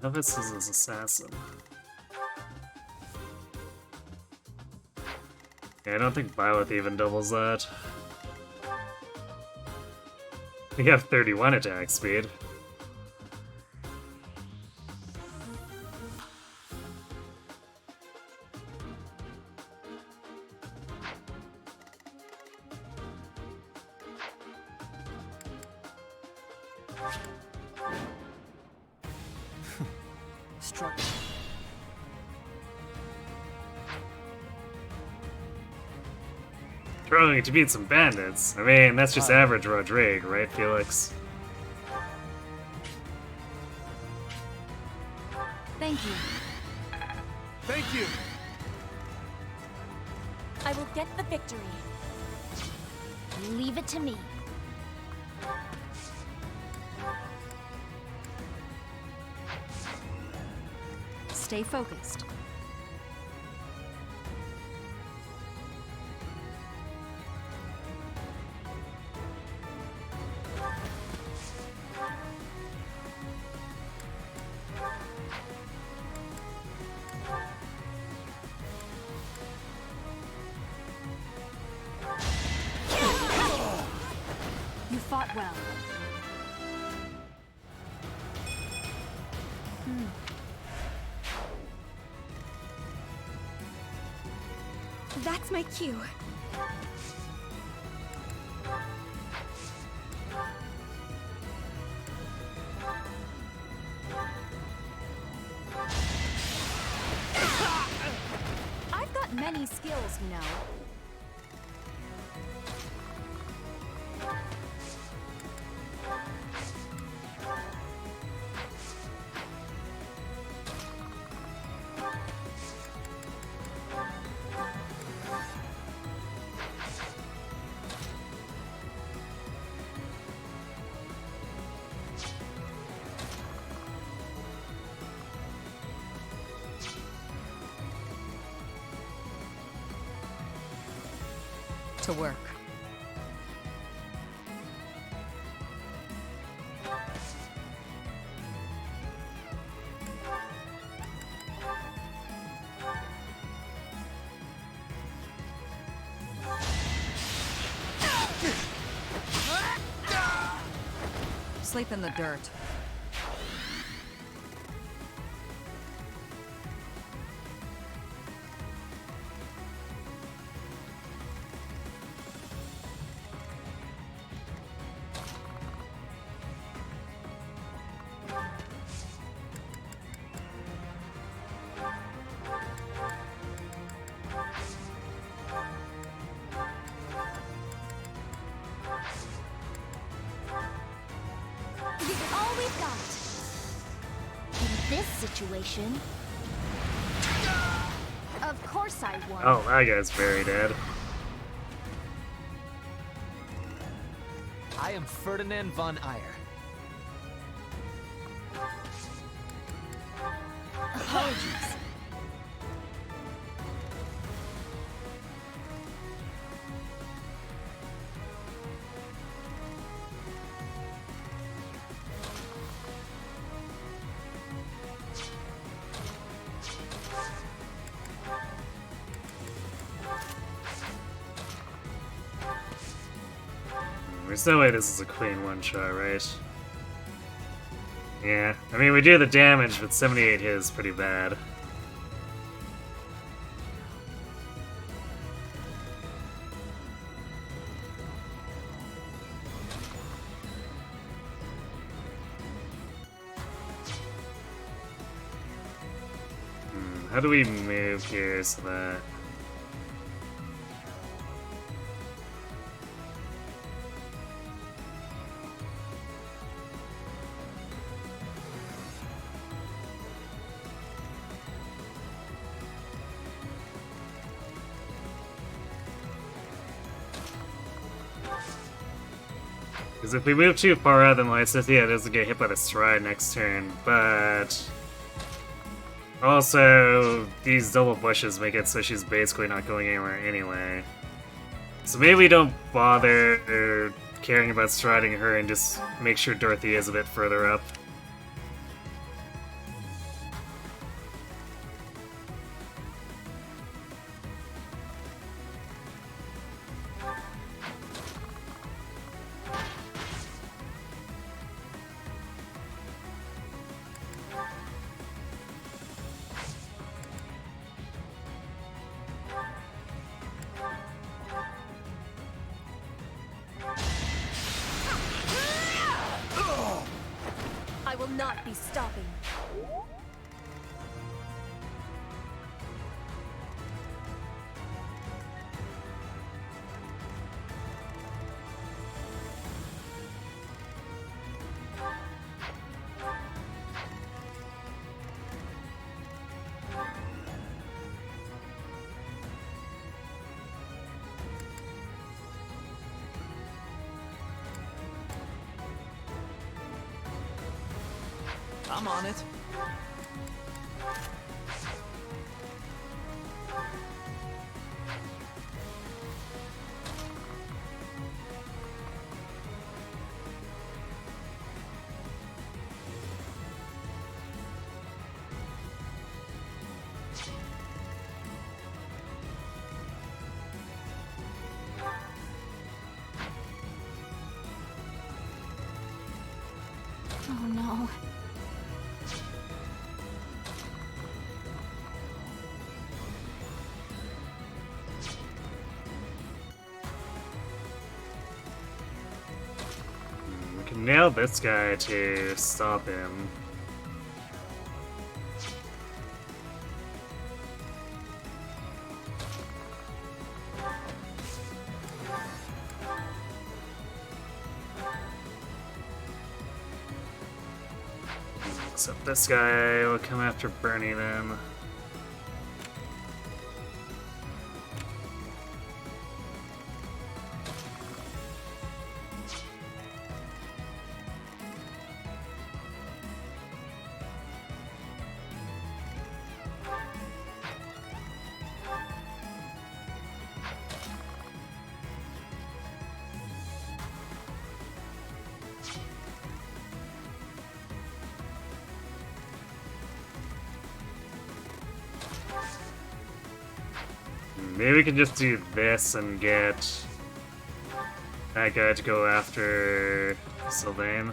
Elvis is his assassin. Yeah, I don't think Violet even doubles that. We have 31 attack speed. Struggle. Trying to beat some bandits. I mean, that's just average Rodrigue, right, Felix? Thank you. Thank you! I will get the victory. Leave it to me. Stay focused. You fought well. That's my cue. I've got many skills, you know. To work. Sleep in the dirt. this situation. Of course I won. Oh, that guy's very dead. I am Ferdinand von Eyre. Apologies. There's no way this is a clean one-shot, right? Yeah, I mean, we do the damage, but 78 hit is pretty bad. How do we move here so that... Because if we move too far out, then Lysithea doesn't get hit by the stride next turn, but... Also, these double bushes make it so she's basically not going anywhere anyway. So maybe we don't bother caring about striding her and just make sure Dorothy is a bit further up. I will not be stopping. I'm on it. Oh no. We can nail this guy to stop him. Except this guy will come after Bernie then. Maybe we can just do this and get that guy to go after Sylvain.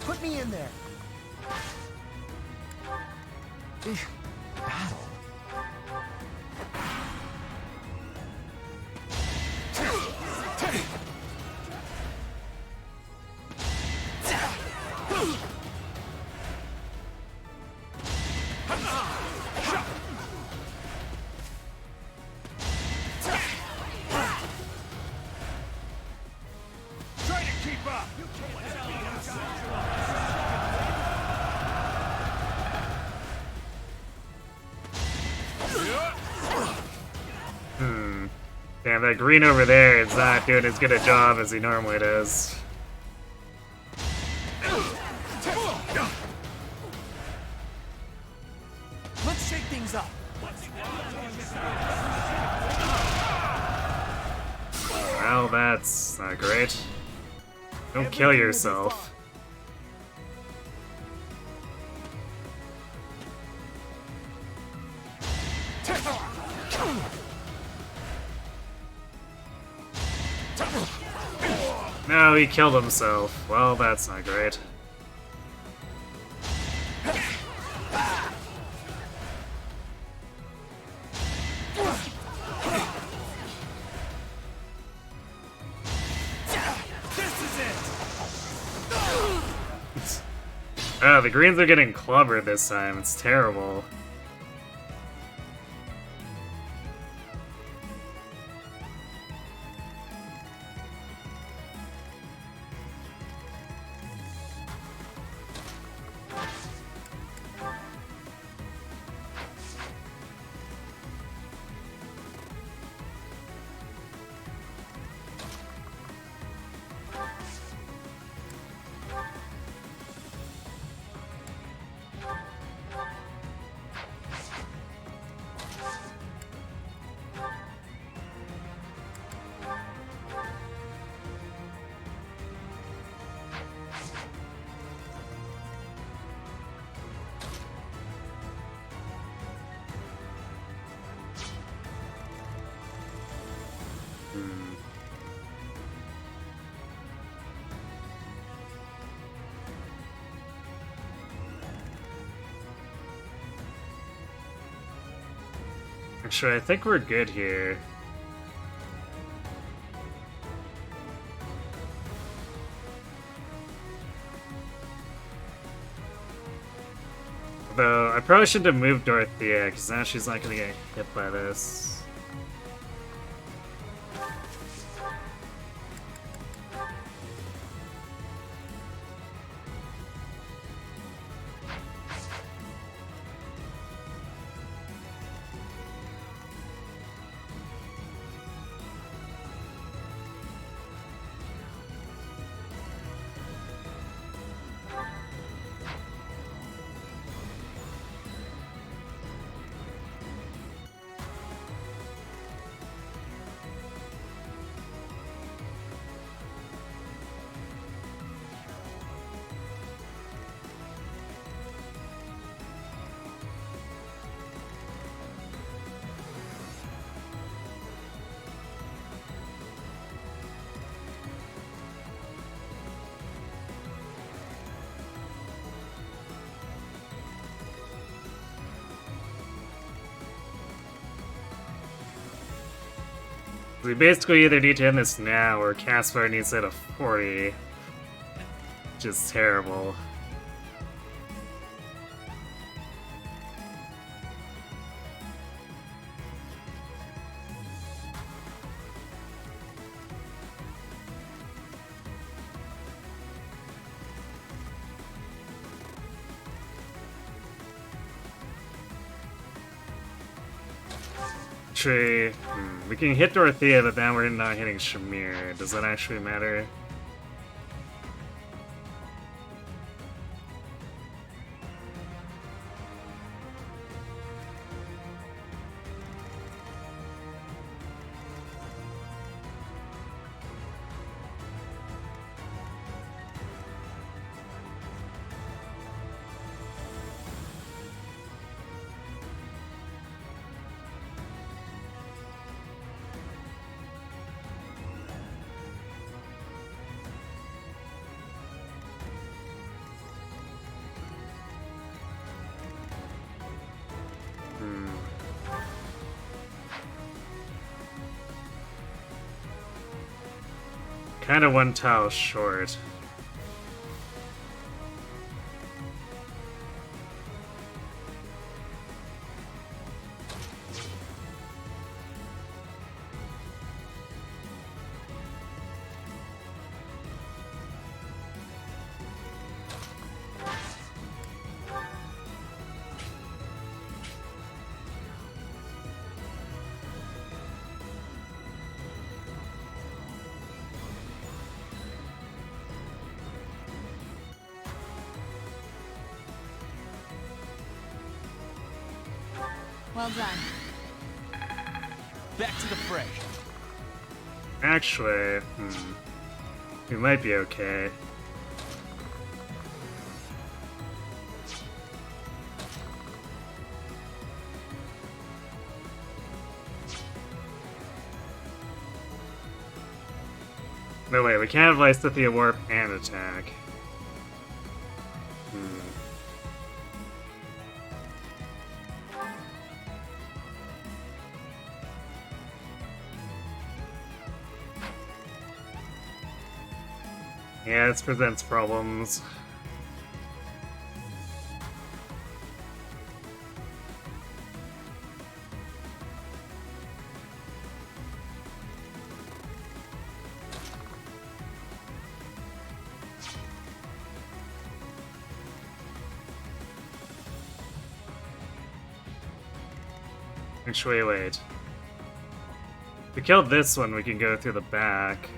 Put me in there. Battle. Keep up! Damn, that green over there is not doing as good a job as he normally does. Let's shake things up. Well, that's not great. Don't kill yourself. No, he killed himself. Well, that's not great. Oh, the greens are getting clobbered this time. It's terrible. Actually, I think we're good here. Though, I probably shouldn't have moved Dorothea, because now she's not going to get hit by this. We basically either need to end this now, or Caspar needs to hit a 40. Which is terrible. We can hit Dorothea, but now we're not hitting Shamir. Does that actually matter? Kind of one tile short. Well done. Back to the fray. Actually, we might be okay. No, wait, we can't have Lysithia Warp and attack. Yeah, this presents problems. Actually, wait. If we kill this one, we can go through the back.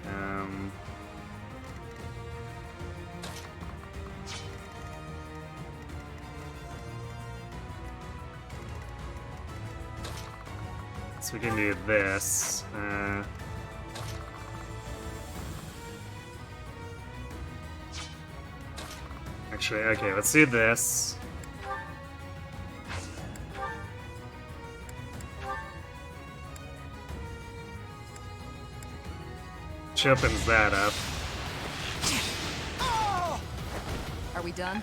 So we can do this. Actually, okay, let's do this. Which opens that up. Are we done?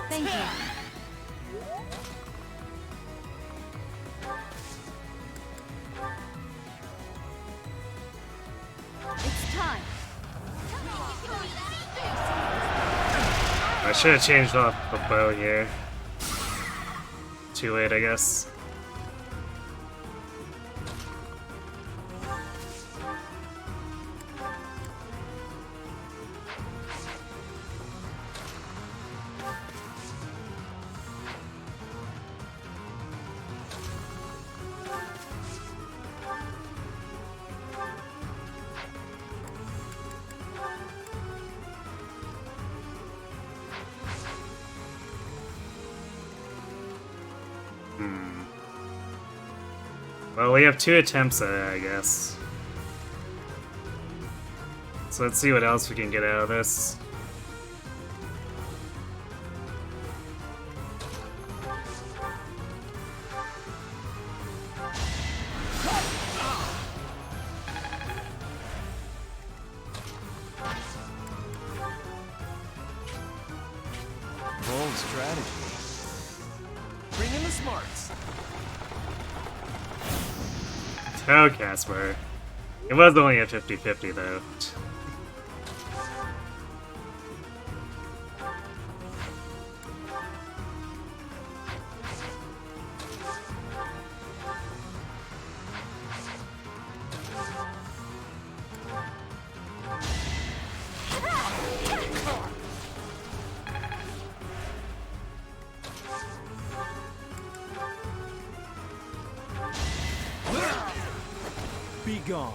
Thank you. It's time. I should have changed off the bow here. Too late, I guess. Well, we have 2 attempts at it, I guess. So let's see what else we can get out of this. Bold strategy. Bring in the smarts. Oh, Casper. It was only a 50-50 though. Be gone.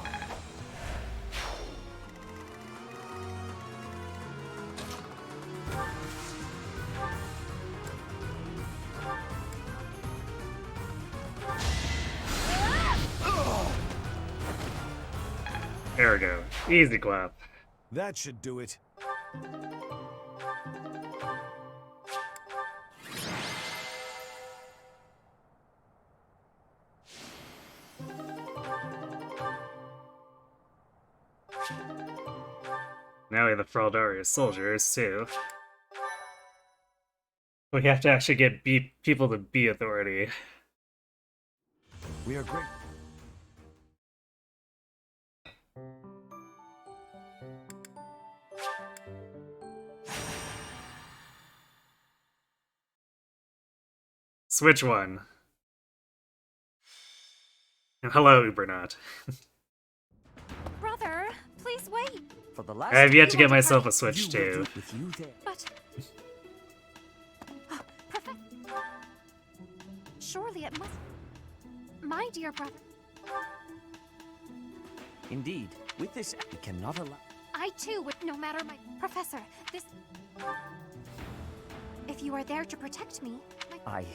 There we go. Easy clap. That should do it. Now we have the Fraldarius soldiers, too. We have to actually get people to be authority. We are great. Switch 1. And hello, Ubernaut. Brother, please wait. For the last I have yet to You get want to myself a you Switch will 2. do with you there. But surely it must. My dear brother, Indeed, with this, we cannot allow. I too would. No matter my professor, this. If you are there to protect me, I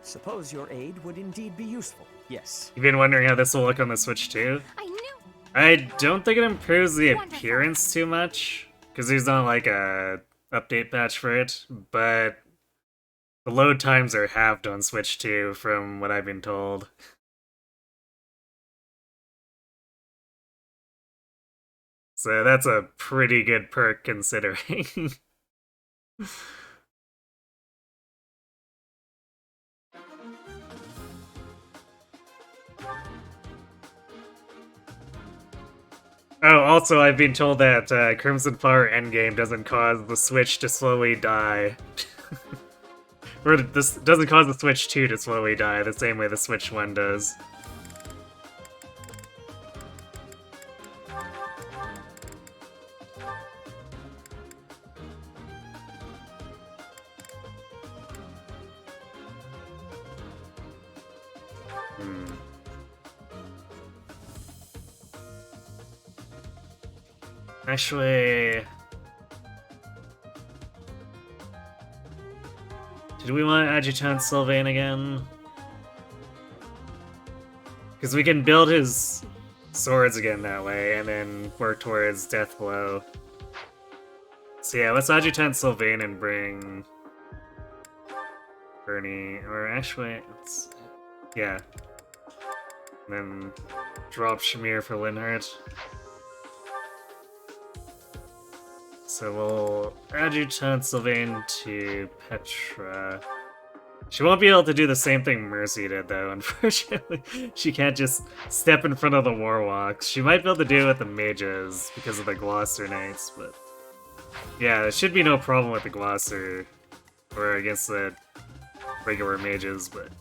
suppose your aid would indeed be useful. Yes. You've been wondering how this will look on the Switch 2? I knew. I don't think it improves the Wonderful. appearance too much, because there's not like a update patch for it, but the load times are halved on Switch 2 from what I've been told. So that's a pretty good perk considering. Oh, also I've been told that Crimson Flower Endgame doesn't cause the Switch to slowly die. Or this doesn't cause the Switch 2 to slowly die the same way the Switch 1 does. Actually, did we want Adjutant Sylvain again? Because we can build his swords again that way, and then work towards Deathblow. So yeah, let's Adjutant Sylvain and bring Bernie, or actually, let's, yeah. And then drop Shamir for Linhardt. So we'll Adjutant Sylvain to Petra. She won't be able to do the same thing Mercy did, though, unfortunately. She can't just step in front of the Warwalks. She might be able to do it with the mages because of the Gloucester Knights, but... yeah, there should be no problem with the Gloucester or against the regular mages, but...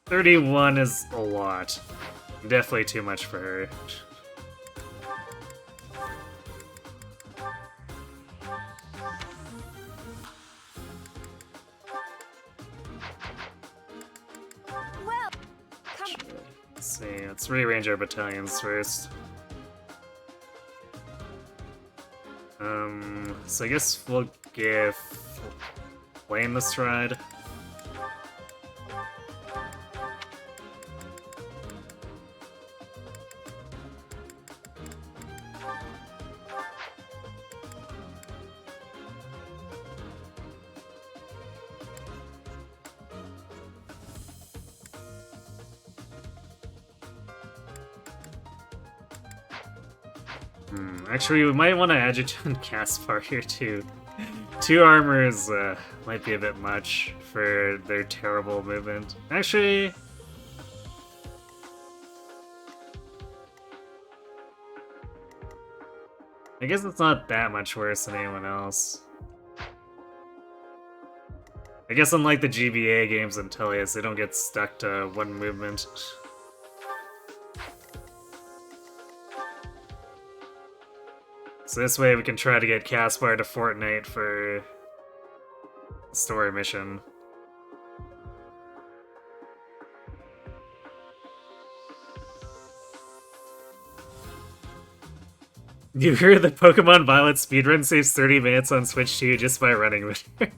31 is a lot. Definitely too much for her. Well, come. Let's see, let's rearrange our battalions first. So I guess we'll give Flame the Stride. Actually, we might want to Adjutant Caspar here too. 2 armors might be a bit much for their terrible movement. Actually... I guess it's not that much worse than anyone else. I guess unlike the GBA games in Tellius, they don't get stuck to one movement. So this way we can try to get Caspar to Fortnite for the story mission. You hear the Pokemon Violet speedrun saves 30 minutes on Switch 2 just by running with her.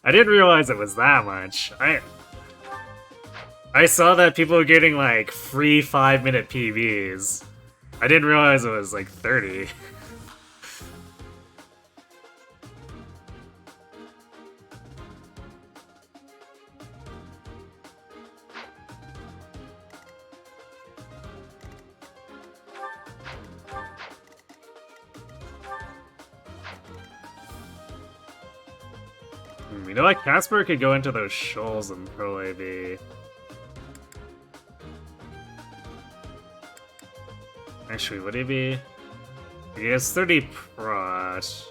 I didn't realize it was that much. I saw that people were getting like free 5-minute PBs. I didn't realize it was like 30. You know what? Casper could go into those shoals and probably be... Actually, would he be? He has 30 prot.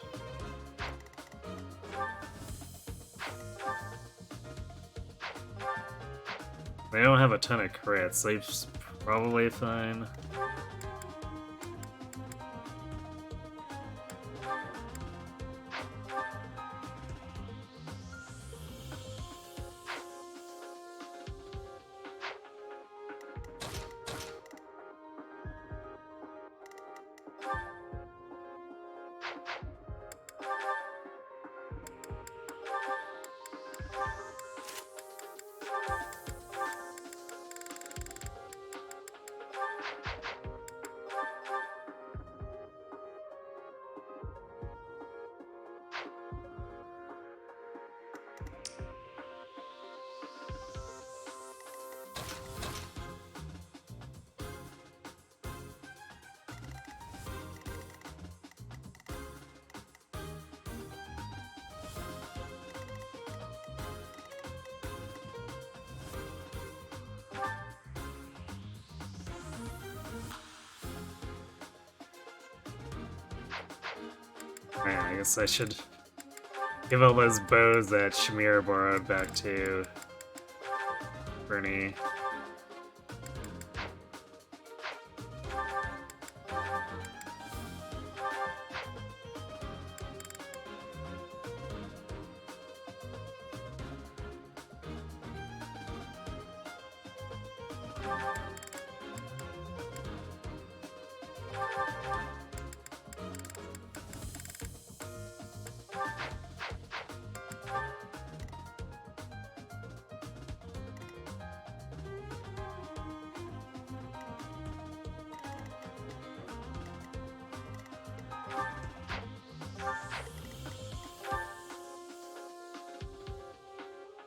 They don't have a ton of crits, so it's probably fine. Man, I guess I should give all those bows that Shamir borrowed back to Bernie.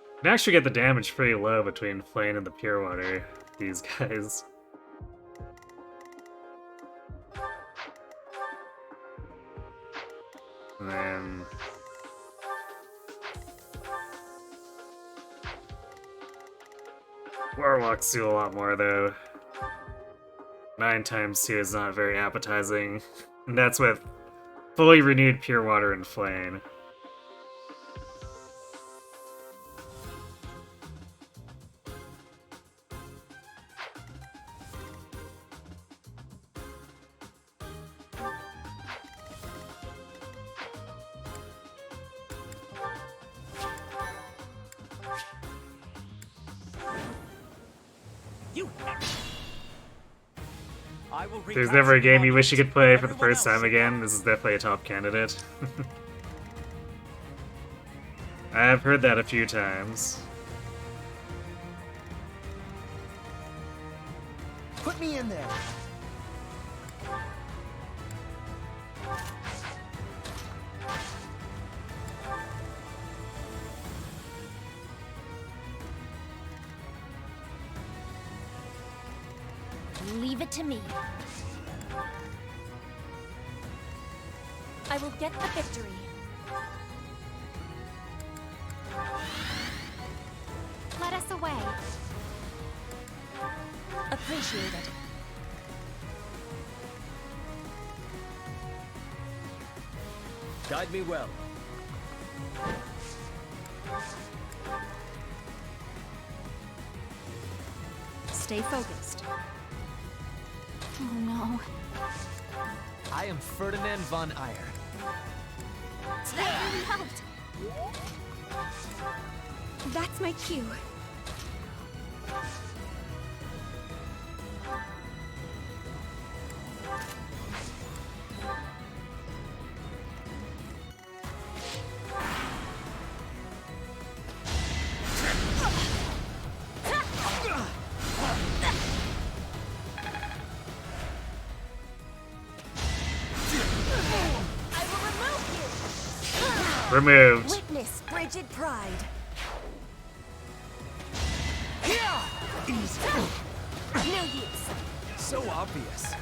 You can actually get the damage pretty low between Flame and the Pure Water, these guys. And then... Warlocks do a lot more, though. 9 times 2 is not very appetizing. And that's with fully renewed Pure Water and Flame. If there's never a game you wish you could play for the first time again, this is definitely a top candidate. I've heard that a few times. Put me in there. Leave it to me. I will get the victory. Let us away. Appreciate it. Guide me well. Stay focused. Oh no. I am Ferdinand von Eyre. That really helped. That's my cue. Removed. Witness frigid pride. No use. So obvious.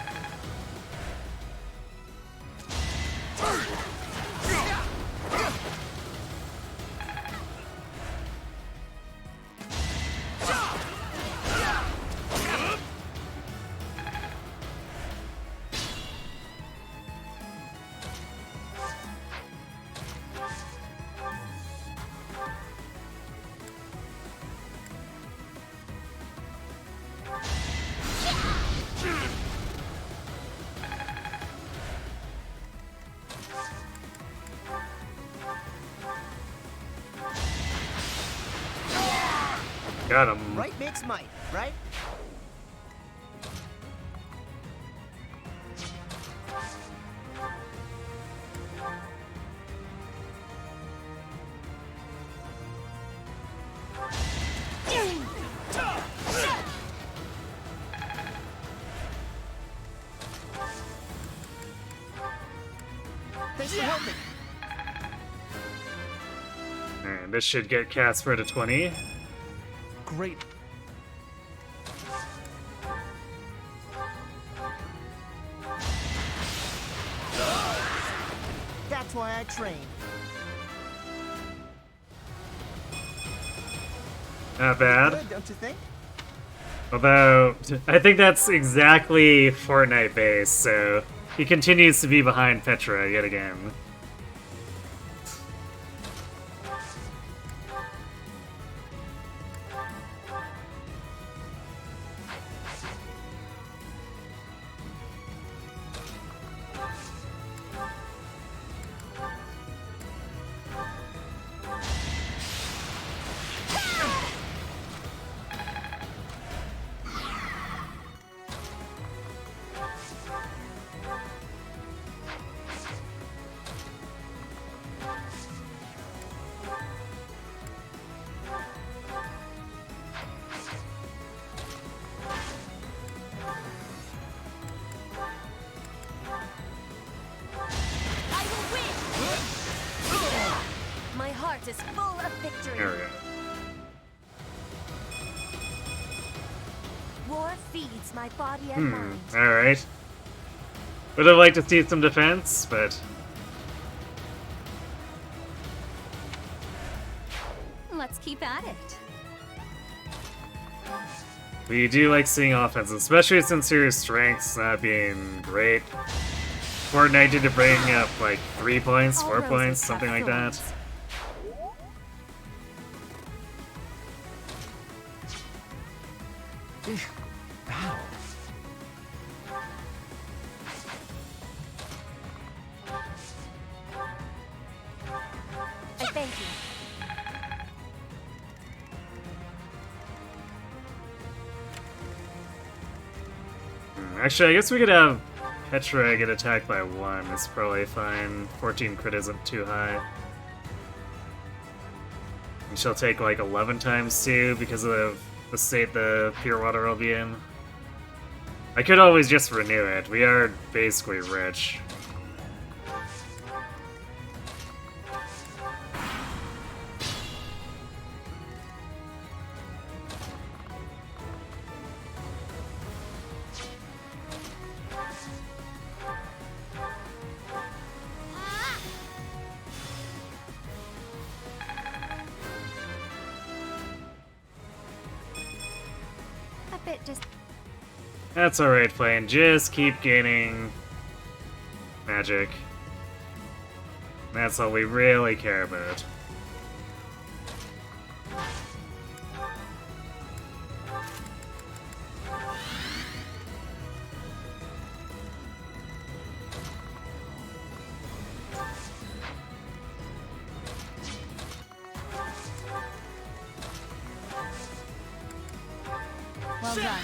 Got him. Right makes might, right? Thanks for helping. And this should get Casper to 20. Great. That's why I train. Not bad. Good, don't you think? Although, I think that's exactly Fortnite based, so he continues to be behind Petra yet again. I will win! My heart is full of victory. There we go. War feeds my body and mind. Alright. Would have liked to see some defense, but Let's keep at it. we do like seeing offense, especially since your strength's not being great. Fortnite did to bring up like 3 points, All 4 roses points, have something like that. thorns. Ow. I thank you. Actually, I guess we could have Petra get attacked by 1. It's probably fine. 14 crit isn't too high. And she'll take like 11 times too because of the state the pure water will be in. I could always just renew it. We are basically rich. A bit just. That's alright, Flame. Just keep gaining magic. That's all we really care about. Well done.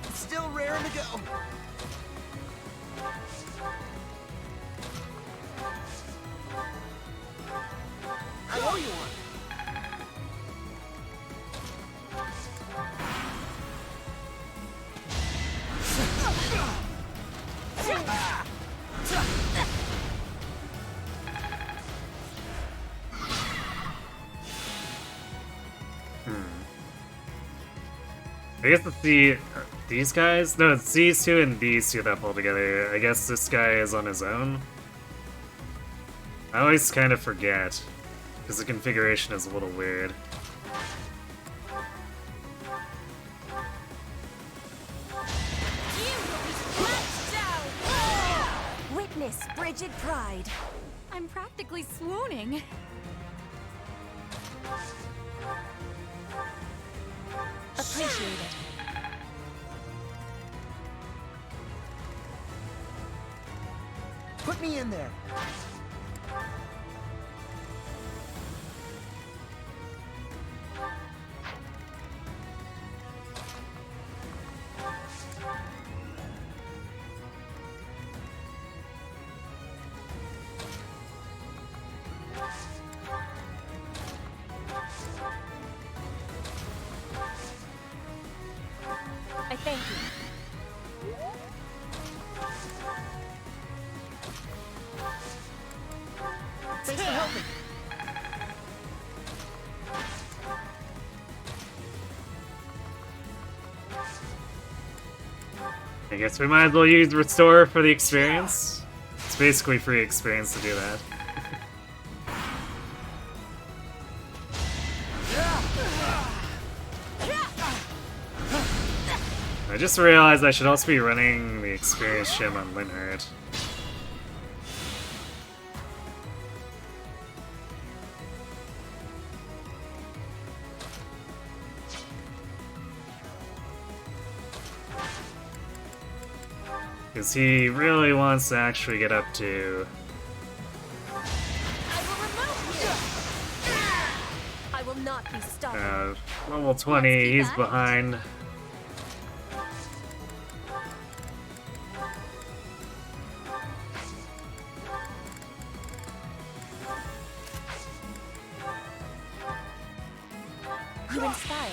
It's still raring to go. I owe you one. I guess it's these guys? No, it's these two and these two that pull together. I guess this guy is on his own. I always kind of forget, because the configuration is a little weird. You will be smashed down! Witness frigid pride. I'm practically swooning. Appreciate it. Let me in there. I thank you. Thanks for helping. I guess we might as well use Restore for the experience. It's basically free experience to do that. I just realized I should also be running the experience shim on Linhard. Because he really wants to actually get up to... I will not be stopped. level 20, he's behind. You inspire.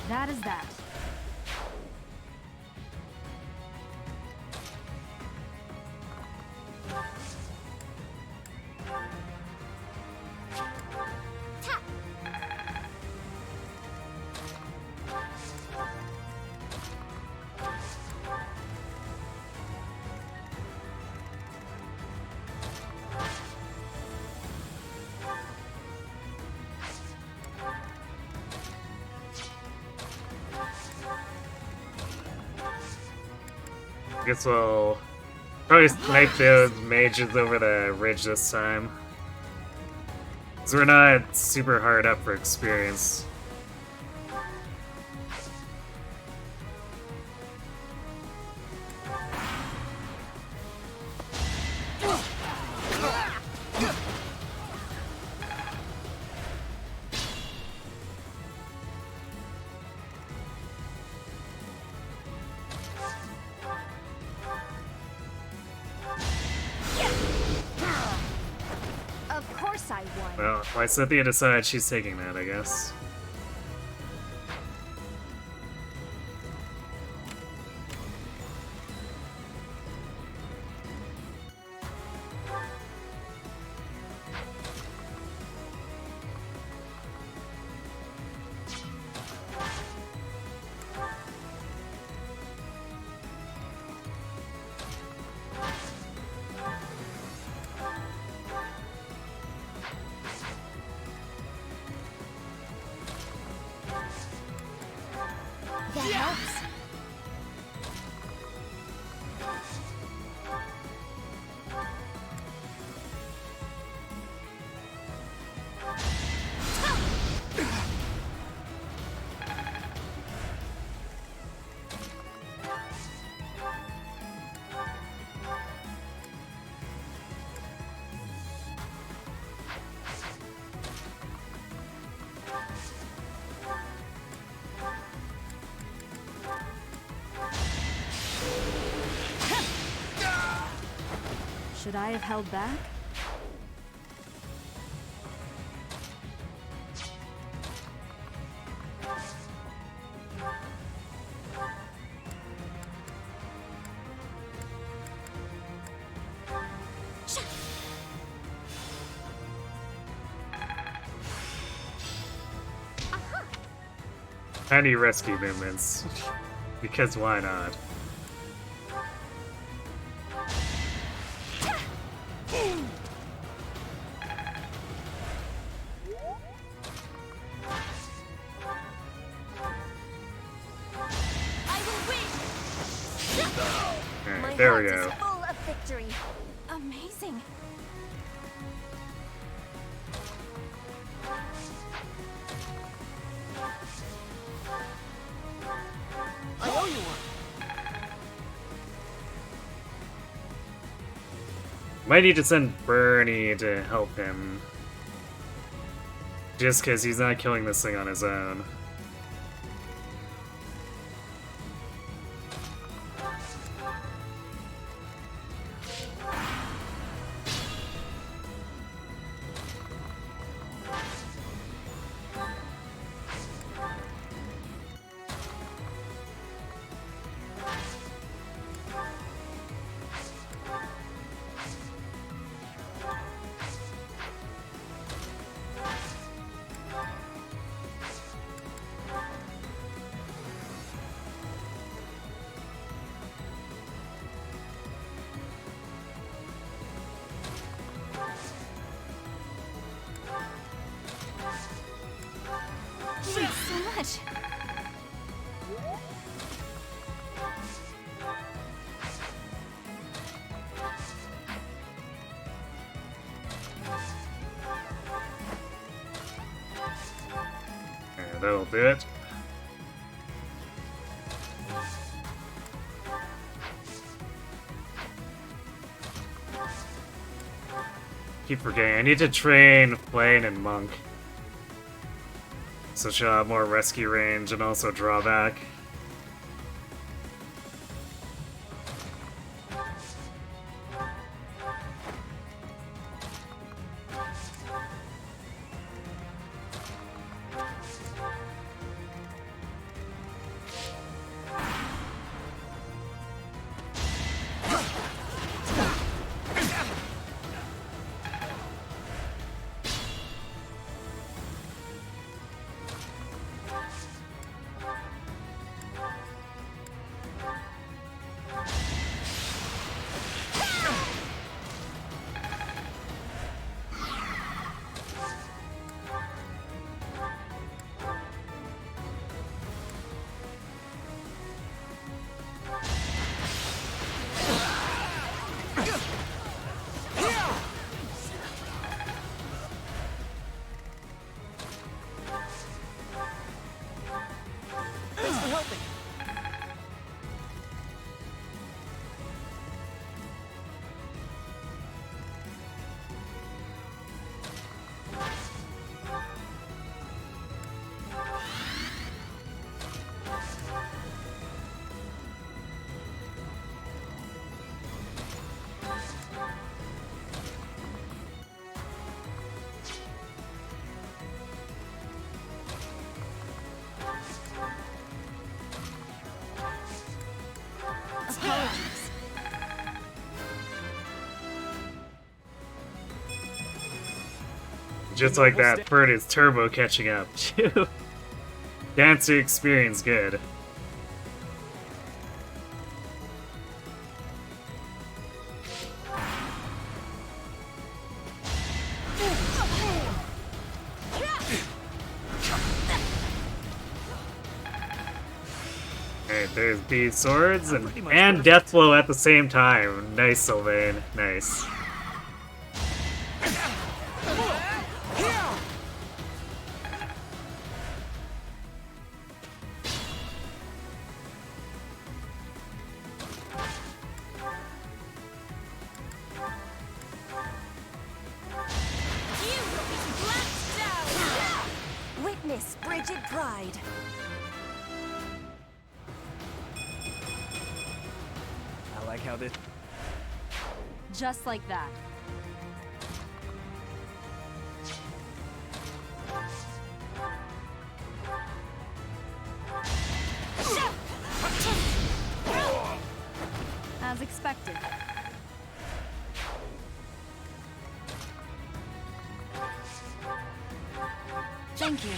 That is that. Guess we'll probably snipe those mages over the ridge this time. Because we're not super hard up for experience. Of course I won. Well, Lysithea decided she's taking that, I guess. That helps. Should I have held back? Tiny rescue movements. Because why not? There we heart go. is full of victory. Amazing. I owe you one. Might need to send Bernie to help him. Just because he's not killing this thing on his own. Thanks so much. Yeah, that'll do it. Keep forgetting, I need to train Flane and Monk. So she'll have more rescue range and also drawback. Thanks for helping. Apologies. Just like that, Bird is turbo catching up, too. Dancer experience good. Alright, there's these swords and death blow at the same time. Nice, Sylvain. Nice. You will be blacked down. Witness Bridget Pride. I like how this. Just like that. As expected. Thank you.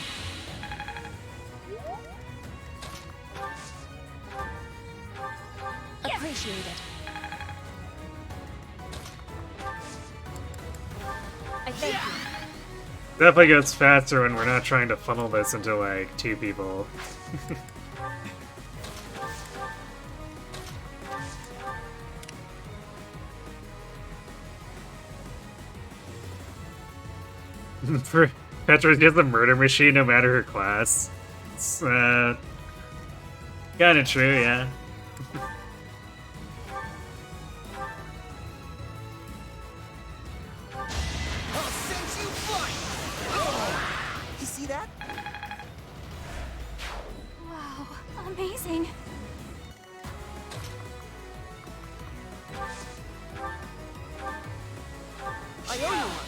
Appreciate it. I thank you. Definitely gets faster when we're not trying to funnel this into like 2 people. Petra's just a murder machine no matter her class. It's, kinda true, yeah. I'll send you flying! You see that? Wow, amazing. I owe you one.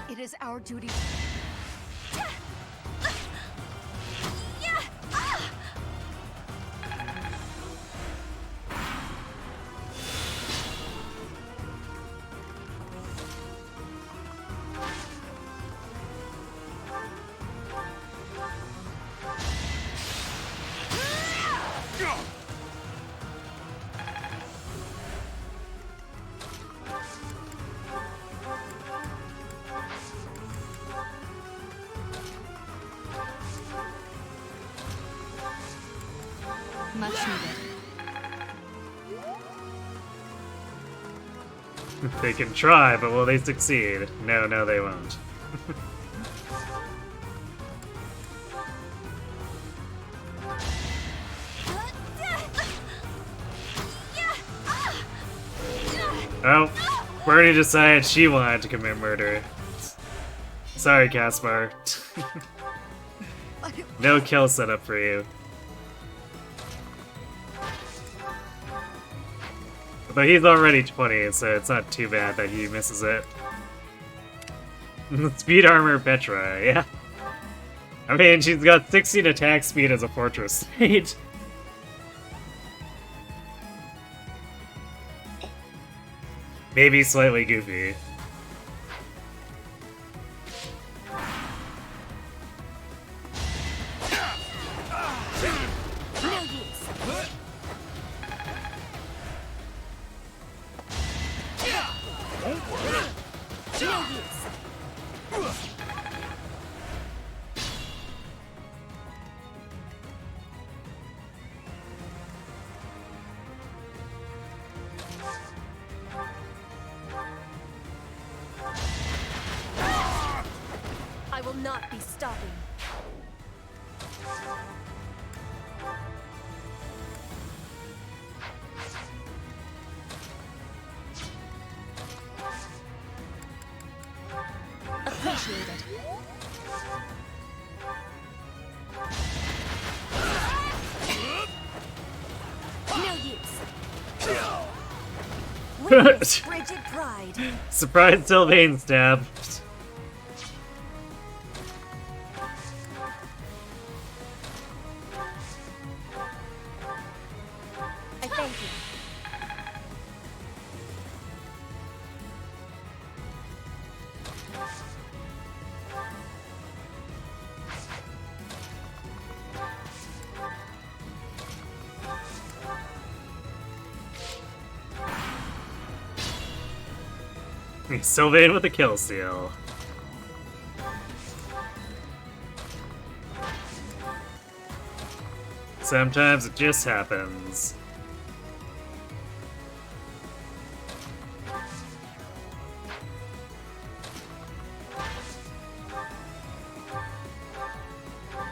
It is our duty. Much needed. They can try, but will they succeed? No, no, they won't. Oh, Bernie decided she wanted to commit murder. Sorry, Caspar. No kill setup for you. But he's already 20, so it's not too bad that he misses it. Speed armor Petra, yeah. I mean, she's got 16 attack speed as a fortress state. Maybe slightly goofy. I will not be stopping. Appreciated. No use. Witness frigid pride. Surprise Sylvain stab. I thank you. Sylvain with a kill steal. Sometimes it just happens.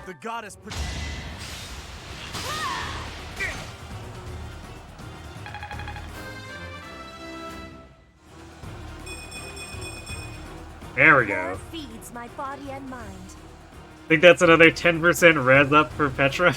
The goddess. There we go. Feeds my body and mind. Think that's another 10% res up for Petra?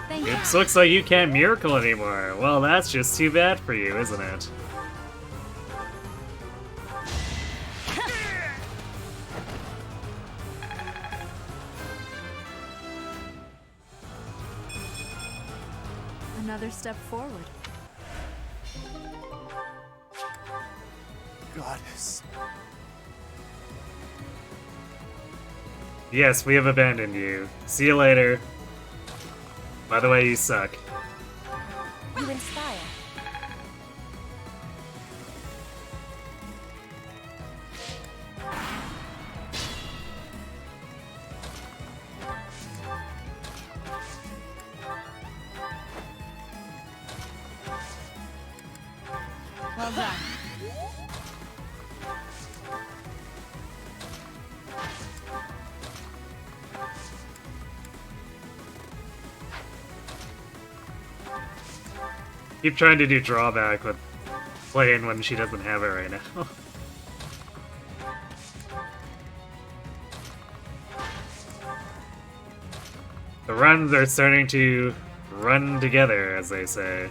Thank you. Oops, looks like you can't miracle anymore. Well, that's just too bad for you, isn't it? another step forward. Goddess. Yes, we have abandoned you. See you later. By the way, you suck. You inspire. Well done. Keep trying to do drawback with playing when she doesn't have it right now. The runs are starting to run together, as they say.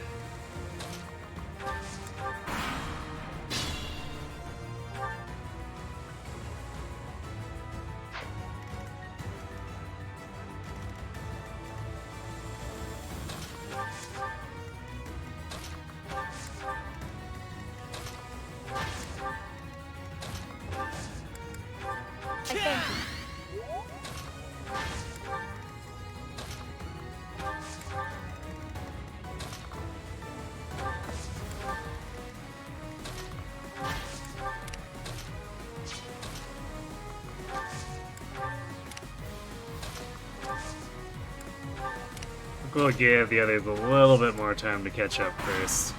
I thank you. We'll give the others a little bit more time to catch up first.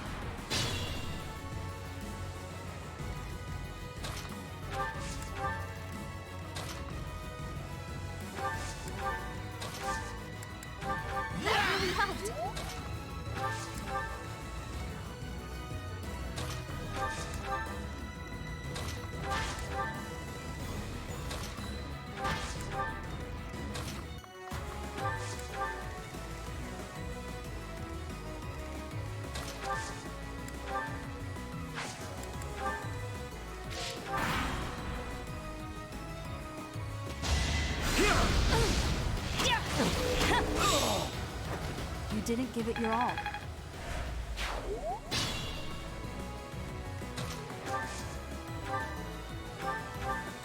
You didn't give it your all.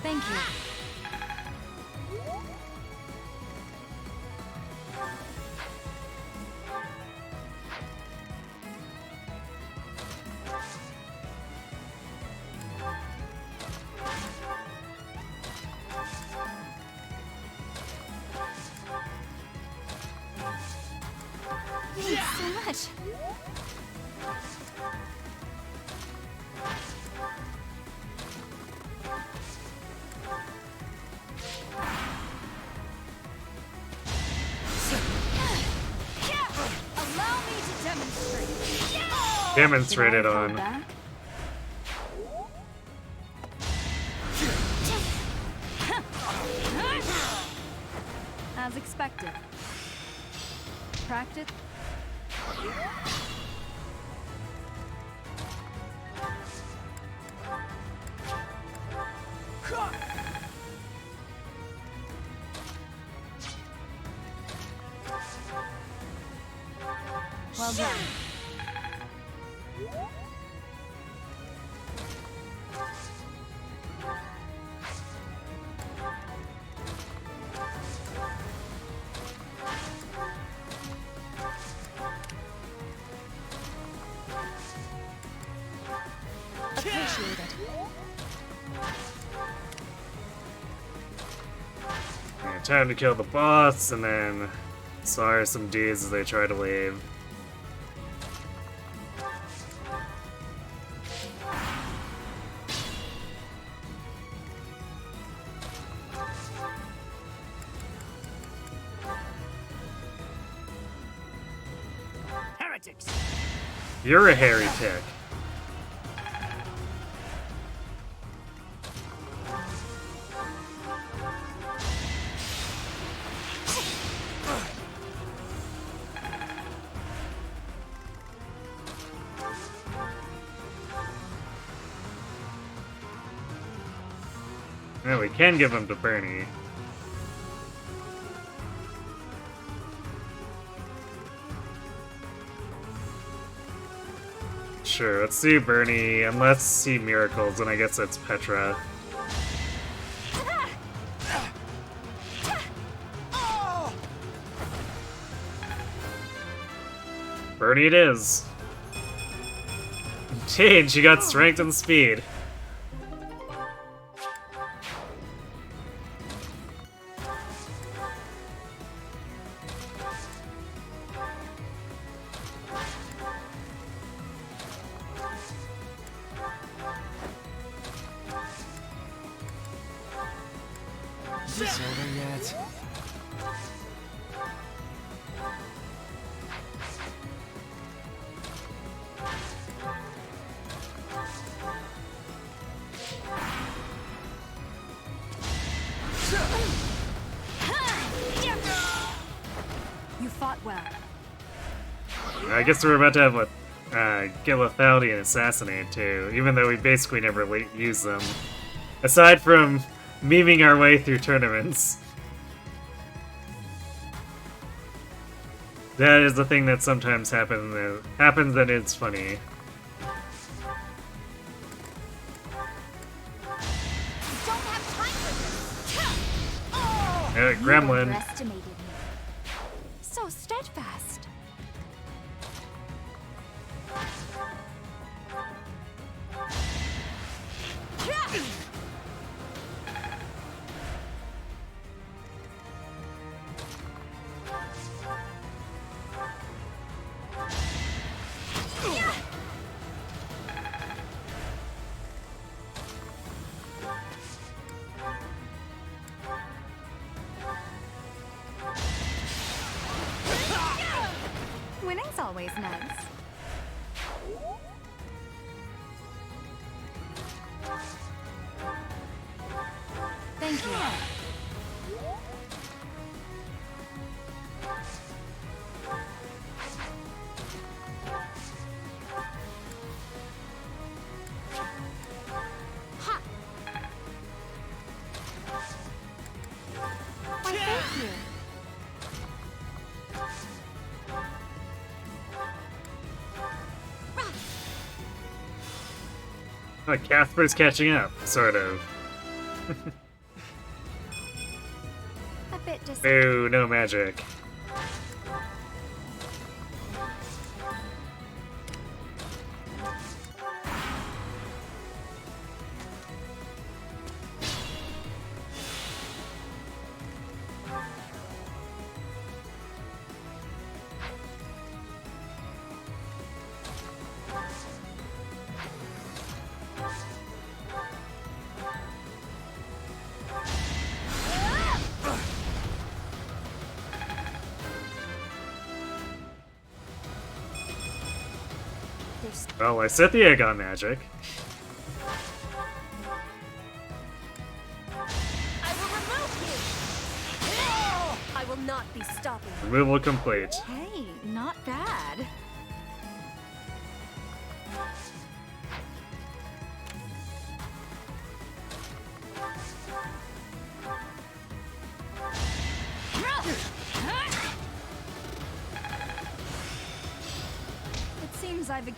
Thank you. Thanks so much. Allow me to demonstrate. Demonstrate it Should I hold on. back? As expected. Practice. Well done. Appreciate it. Yeah, time to kill the boss, and then slaughter some dudes as they try to leave. Heretics! You're a hairy pick. Yeah, we can give them to Bernie. Sure, let's do Bernie, unless he miracles, and I guess it's Petra. Bernie it is. Indeed, she got strength and speed. Is this over yet? You fought well. I guess we're about to have what, get lethality and assassinate too, even though we basically never use them. Aside from memeing our way through tournaments. That is the thing that sometimes happens and it's funny. Don't have time for this. Gremlin. You underestimated me. So steadfast. Winning's always nice. Thank you. Ha! Why, thank you. Oh, Casper's catching up, sort of. A bit just. Boo, no magic. Well, I set the egg on magic. I will remove you! I will not be stopping. Removal complete. Hey, not bad. It seems I've.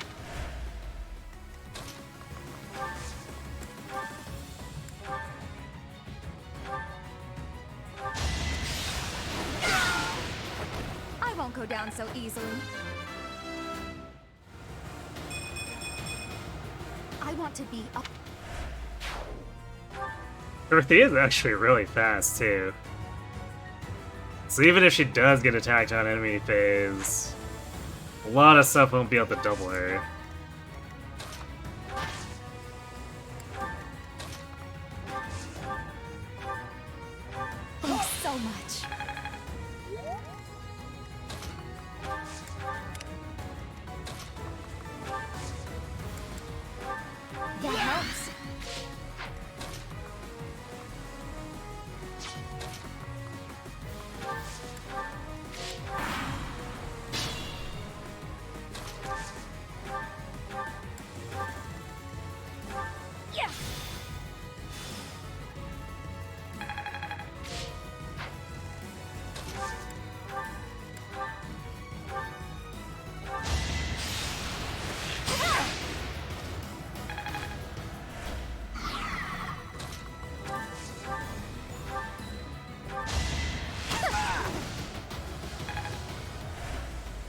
I won't go down so easily. I want to be up. Dorothy is actually really fast, too. So even if she does get attacked on enemy phase, a lot of stuff won't be able to double her. Thanks so much. That helps.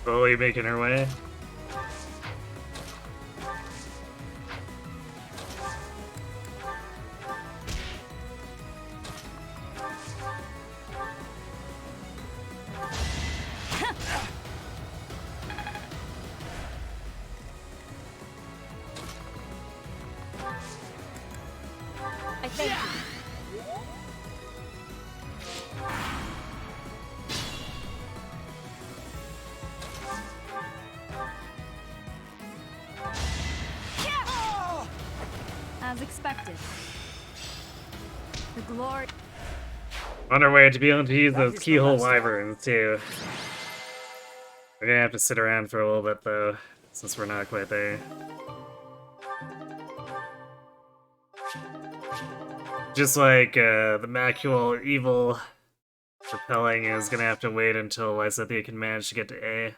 Slowly making her way. I thank you. As expected. The glory. On our way to be able to use That those is the keyhole last time. wyverns too. We're gonna have to sit around for a little bit though, since we're not quite there. Just like the Macule Evil repelling is gonna have to wait until Lysithea can manage to get to A.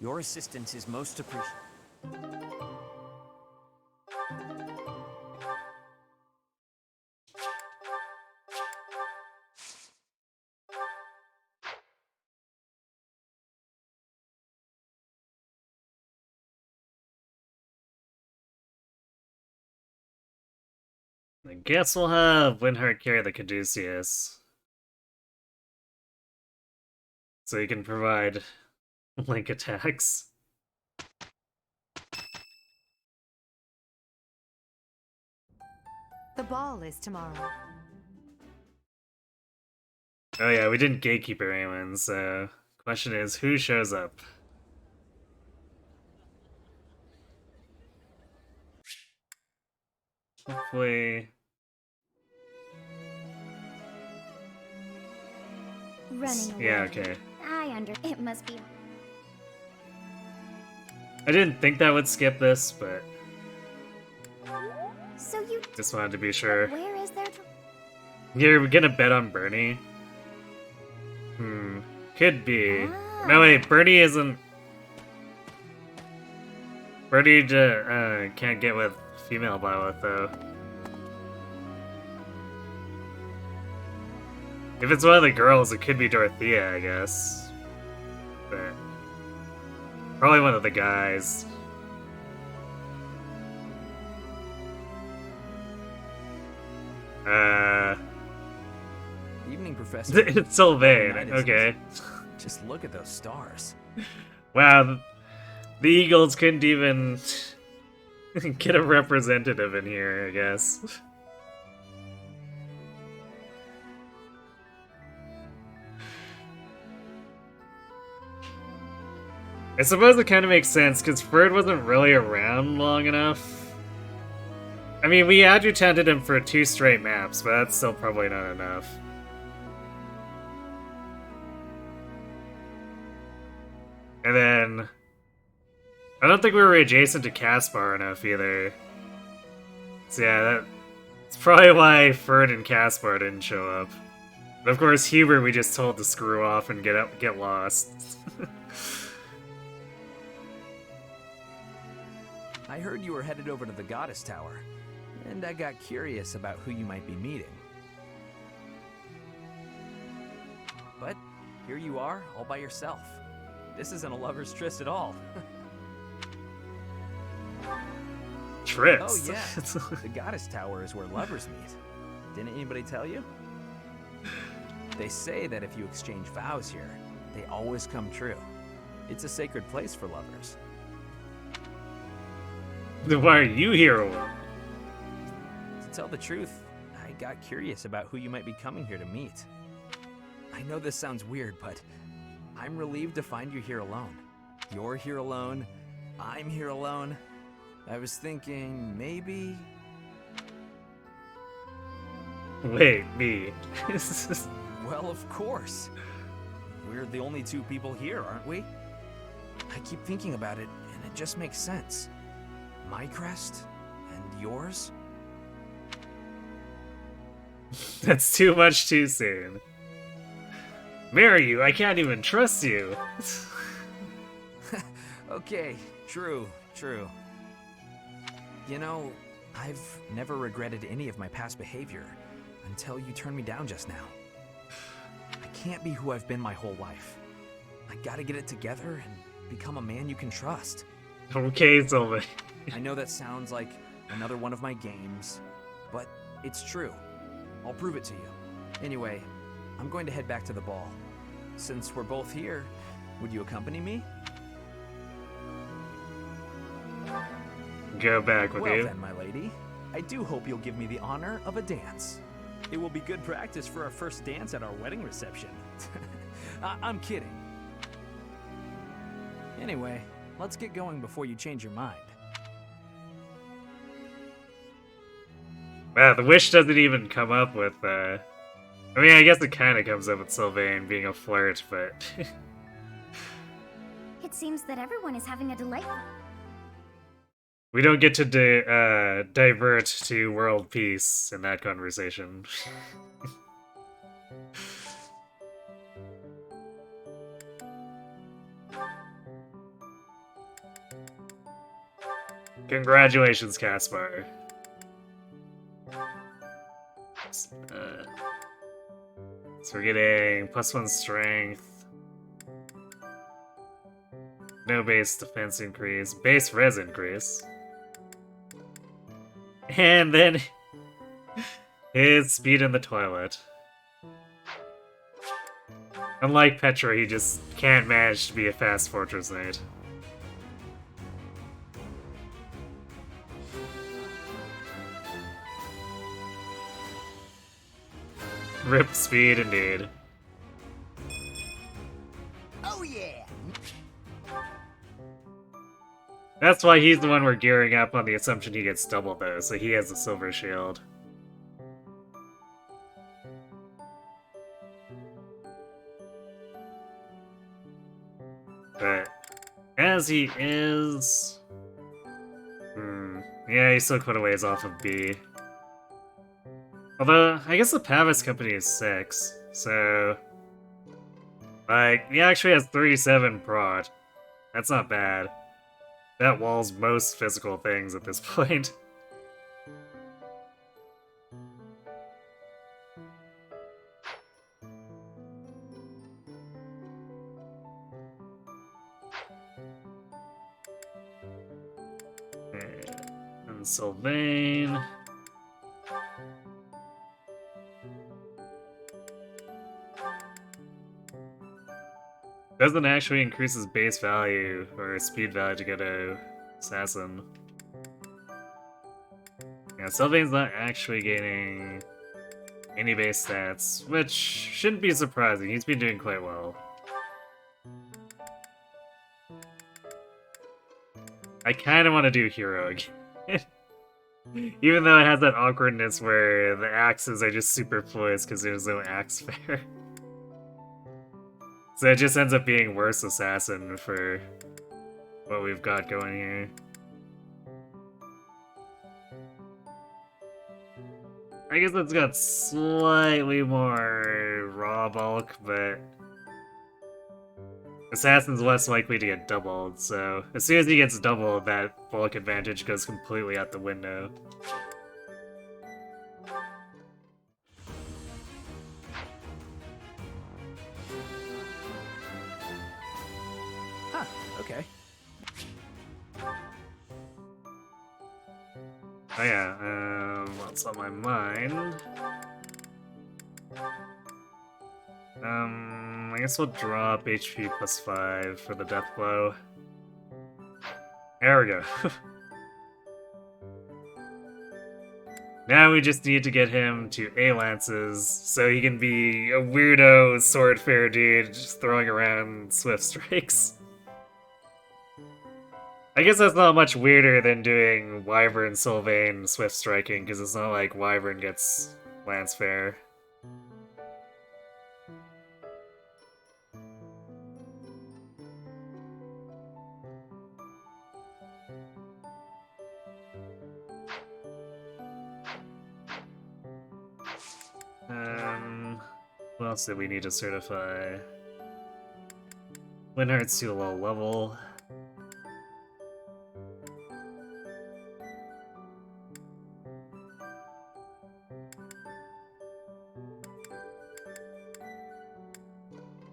Your assistance is most appreciated. I guess we'll have Winhart carry the Caduceus. So he can provide link attacks. The ball is tomorrow. Oh yeah, we didn't gatekeeper anyone, so question is who shows up? Hopefully Running away. yeah, okay. It must be. I didn't think that would skip this, but So you. just wanted to be sure. Where is there? You're gonna bet on Bernie? Could be. Ah. No wait, Bernie isn't. Bernie can't get with female Violet though. If it's one of the girls, it could be Dorothea, I guess. But probably one of the guys. Evening, Professor. It's Sylvain. Night is Okay. Just look at those stars. Wow, the Eagles couldn't even get a representative in here, I guess. I suppose it kind of makes sense, because Ferd wasn't really around long enough. I mean, we adjutanted him for 2 straight maps, but that's still probably not enough. And then I don't think we were adjacent to Caspar enough either. So yeah, that's probably why Ferd and Caspar didn't show up. But of course, Hubert we just told to screw off and get lost. I heard you were headed over to the Goddess Tower, and I got curious about who you might be meeting. But here you are, all by yourself. This isn't a lover's tryst at all. Tryst? Oh yeah, the Goddess Tower is where lovers meet. Didn't anybody tell you? They say that if you exchange vows here, they always come true. It's a sacred place for lovers. Then why are you here? To tell the truth, I got curious about who you might be coming here to meet. I know this sounds weird, but I'm relieved to find you here alone. You're here alone, I'm here alone. I was thinking, maybe... Wait, me. Well, of course. We're the only 2 people here, aren't we? I keep thinking about it, and it just makes sense. My crest, and yours? That's too much too soon. Marry you, I can't even trust you. Okay, true. You know, I've never regretted any of my past behavior until you turned me down just now. I can't be who I've been my whole life. I gotta get it together and become a man you can trust. Okay, Sylvan. I know that sounds like another one of my games, but it's true. I'll prove it to you. Anyway, I'm going to head back to the ball. Since we're both here, would you accompany me? Go back with Well you. then, my lady, I do hope you'll give me the honor of a dance. It will be good practice for our first dance at our wedding reception. I'm kidding. Anyway, let's get going before you change your mind. Wow, the wish doesn't even come up with, I mean, I guess it kind of comes up with Sylvain being a flirt, but... It seems that everyone is having a delightful. we don't get to divert to world peace in that conversation. Congratulations, Caspar. So we're getting +1 strength. No base defense increase. Base res increase. And then his speed in the toilet. Unlike Petra, he just can't manage to be a fast fortress knight. Rip speed indeed. Oh yeah! That's why he's the one we're gearing up on the assumption he gets double though, so he has a silver shield. But as he is... yeah, he's still quite a ways off of B. Although, I guess the Pavis company is 6, so... like, he actually has 37 prod. That's not bad. That walls most physical things at this point. And Sylvain... doesn't actually increase his base value or speed value to get a assassin. Yeah, Sylvain's not actually gaining any base stats, which shouldn't be surprising. He's been doing quite well. I kind of want to do hero again. Even though it has that awkwardness where the axes are just superfluous because there's no axe fair. So it just ends up being worse assassin for what we've got going here. I guess it's got slightly more raw bulk, but assassin's less likely to get doubled, so as soon as he gets doubled, that bulk advantage goes completely out the window. Okay. Oh yeah, what's on my mind? I guess we'll drop HP +5 for the death blow. There we go. Now we just need to get him to A-lances so he can be a weirdo sword fair dude just throwing around swift strikes. I guess that's not much weirder than doing Wyvern Sylvain swift striking, because it's not like Wyvern gets lance fair. What else did we need to certify? Winhart's too low level.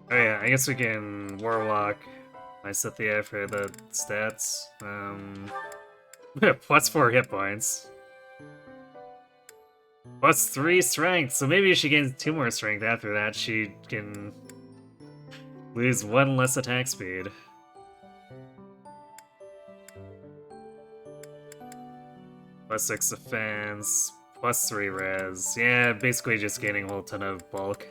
Oh yeah, I guess we can Warlock my Cynthia for the stats. Plus 4 hit points. Plus 3 strength, so maybe if she gains 2 more strength after that, she can lose 1 less attack speed. Plus 6 defense, plus 3 res. Yeah, basically just gaining a whole ton of bulk.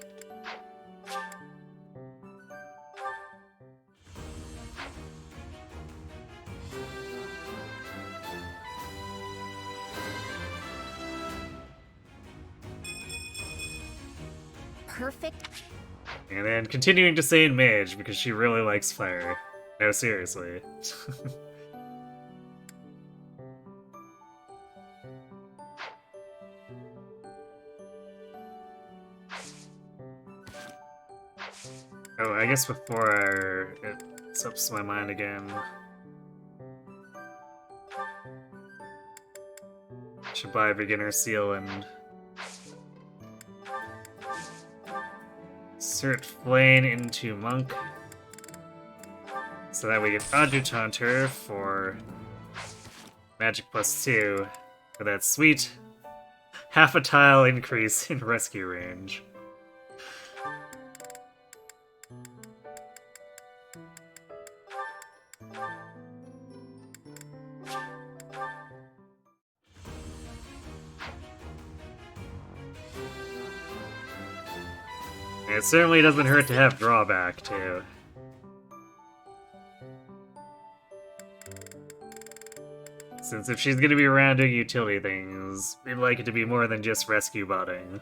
Perfect. And then continuing to stay in mage because she really likes fire. No, seriously. Oh, I guess before it slips my mind again. Should buy a beginner seal and insert Flame into Monk. So that we get Adjutant her for Magic +2 for that sweet half a tile increase in rescue range. It certainly doesn't hurt to have drawback, too. Since if she's gonna be around doing utility things, we'd like it to be more than just rescue botting.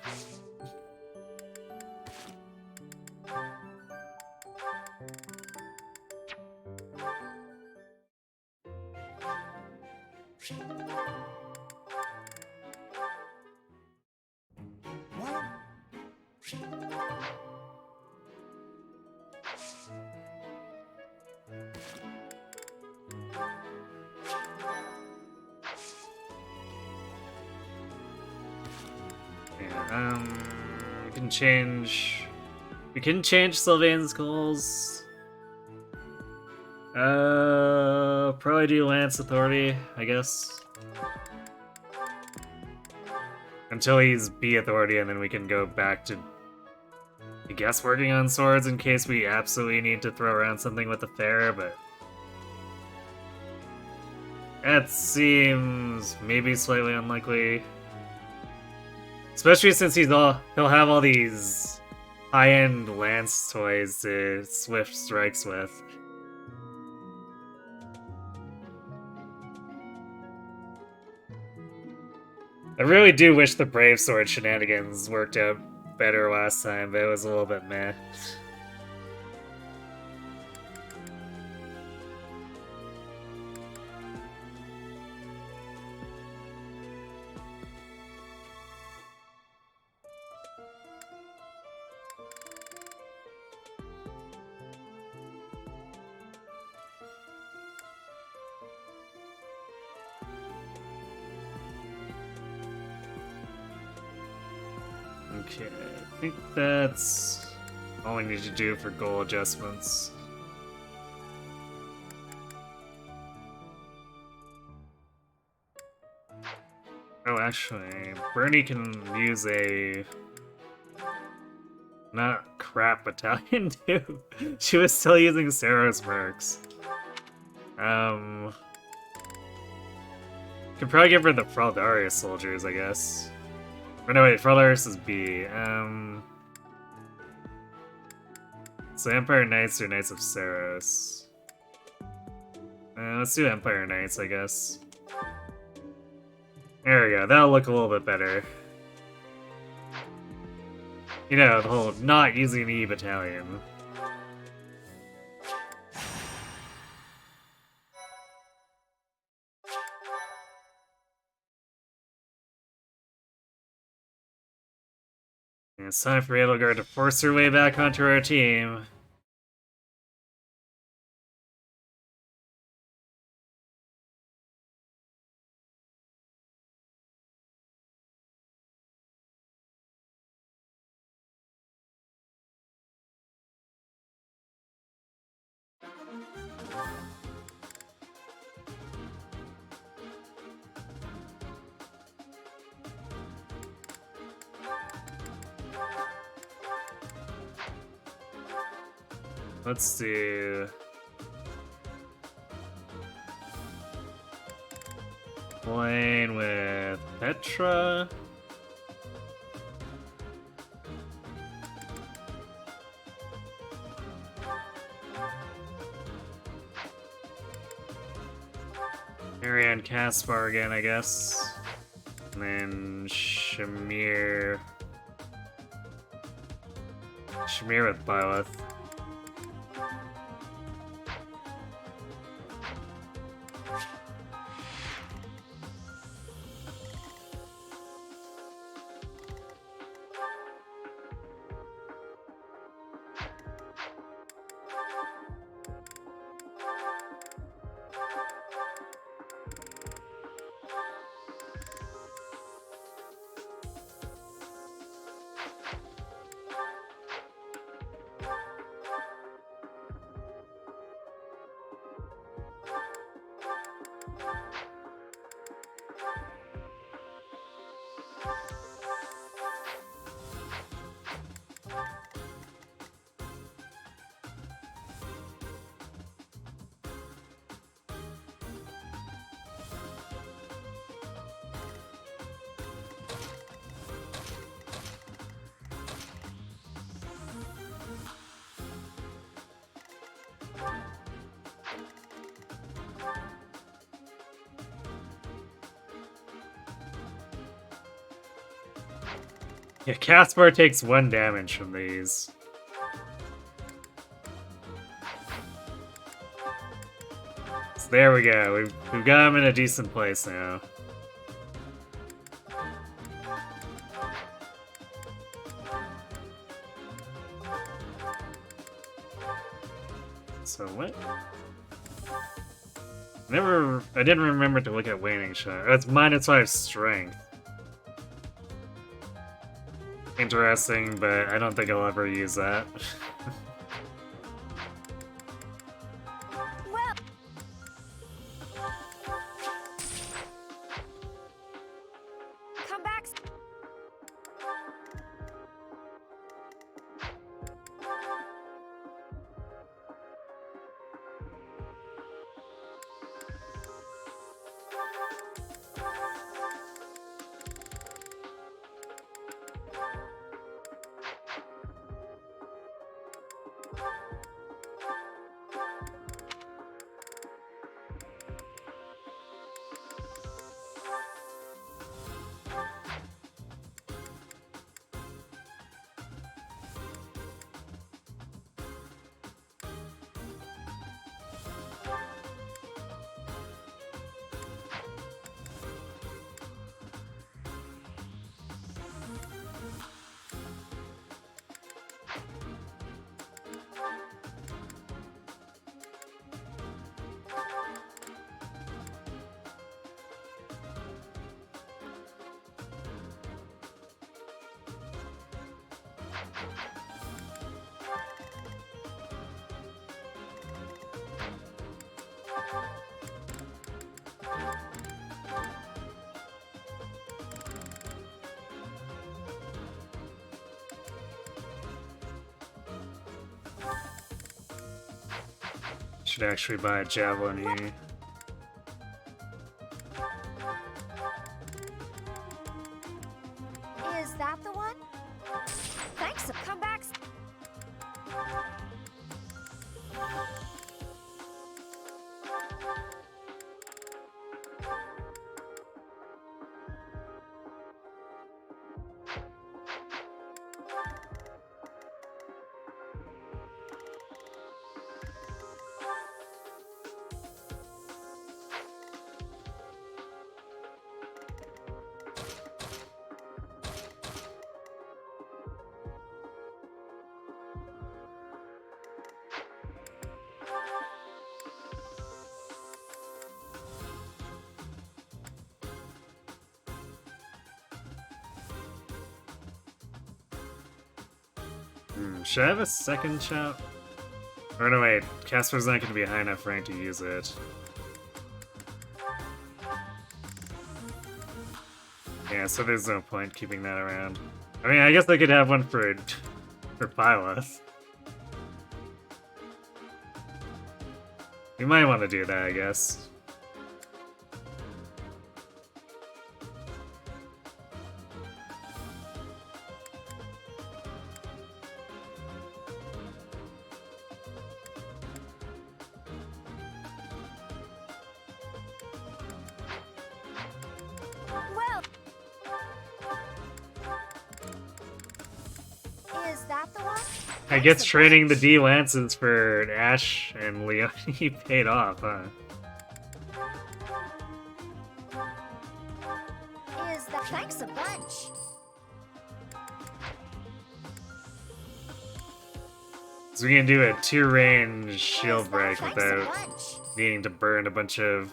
Yeah, we can change Sylvain's goals. Probably do Lance Authority, I guess. Until he's B Authority, and then we can go back to, I guess, working on swords in case we absolutely need to throw around something with the fair, but that seems maybe slightly unlikely. Especially since he'll have all these high-end lance toys to swift strikes with. I really do wish the Brave Sword shenanigans worked out better last time, but it was a little bit meh. Okay, I think that's all we need to do for goal adjustments. Oh, actually, Bernie can use a not crap battalion too. She was still using Sarah's mercs. Could probably give her the Fraldarius soldiers, I guess. Or no, wait, Fraldarius is B. So Empire Knights or Knights of Saros? Let's do Empire Knights, I guess. There we go, that'll look a little bit better. You know, the whole not using the E battalion. It's time for Edelgard to force her way back onto our team. Let's see. Playing with Petra. Marianne Caspar again, I guess. And then Shamir. Shamir with Byleth. Yeah, Caspar takes 1 damage from these. So there we go. We've got him in a decent place now. So what? I didn't remember to look at waning shot. That's -5 strength. Interesting, but I don't think I'll ever use that. Well, come back. Should actually buy a javelin here. Is that the one? Thanks. Come back. Should I have a second shout? Or no, wait, Casper's not gonna be high enough rank to use it. Yeah, so there's no point keeping that around. I mean, I guess I could have one for Byleth. You might want to do that, I guess. Well, is that the one? I guess trading the D Lances for Ash and Leone paid off, huh? Is that thanks a bunch? So we can do a 2-range shield Is that break thanks a without bunch? needing to burn a bunch of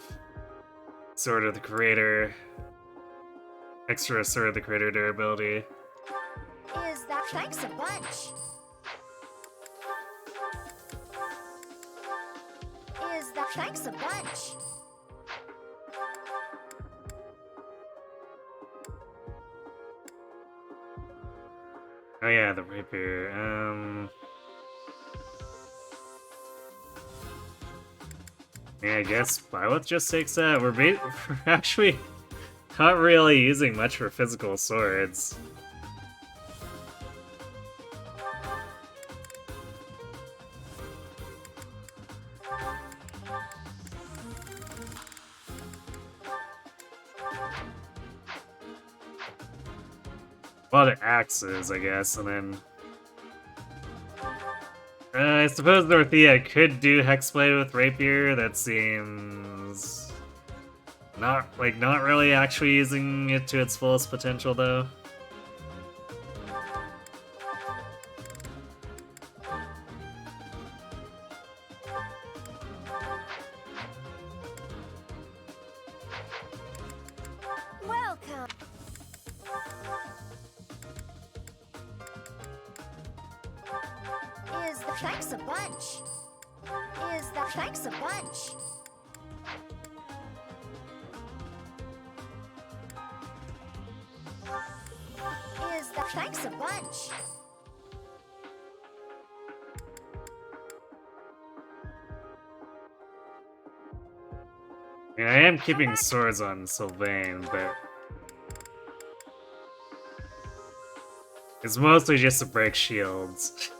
Sword of the Creator, extra Sword of the Creator durability. Is that thanks a bunch? Is that thanks a bunch? Oh yeah, the rapier. Yeah, I guess Byleth just takes that. We're actually not really using much for physical swords. A lot of axes, I guess, and then... I suppose Dorothea could do Hexblade with Rapier. That seems... not really actually using it to its fullest potential, though. Welcome. Is that thanks a bunch? Is that thanks a bunch? Is that thanks a bunch? Yeah, I am keeping swords on Sylvain, but... it's mostly just to break shields.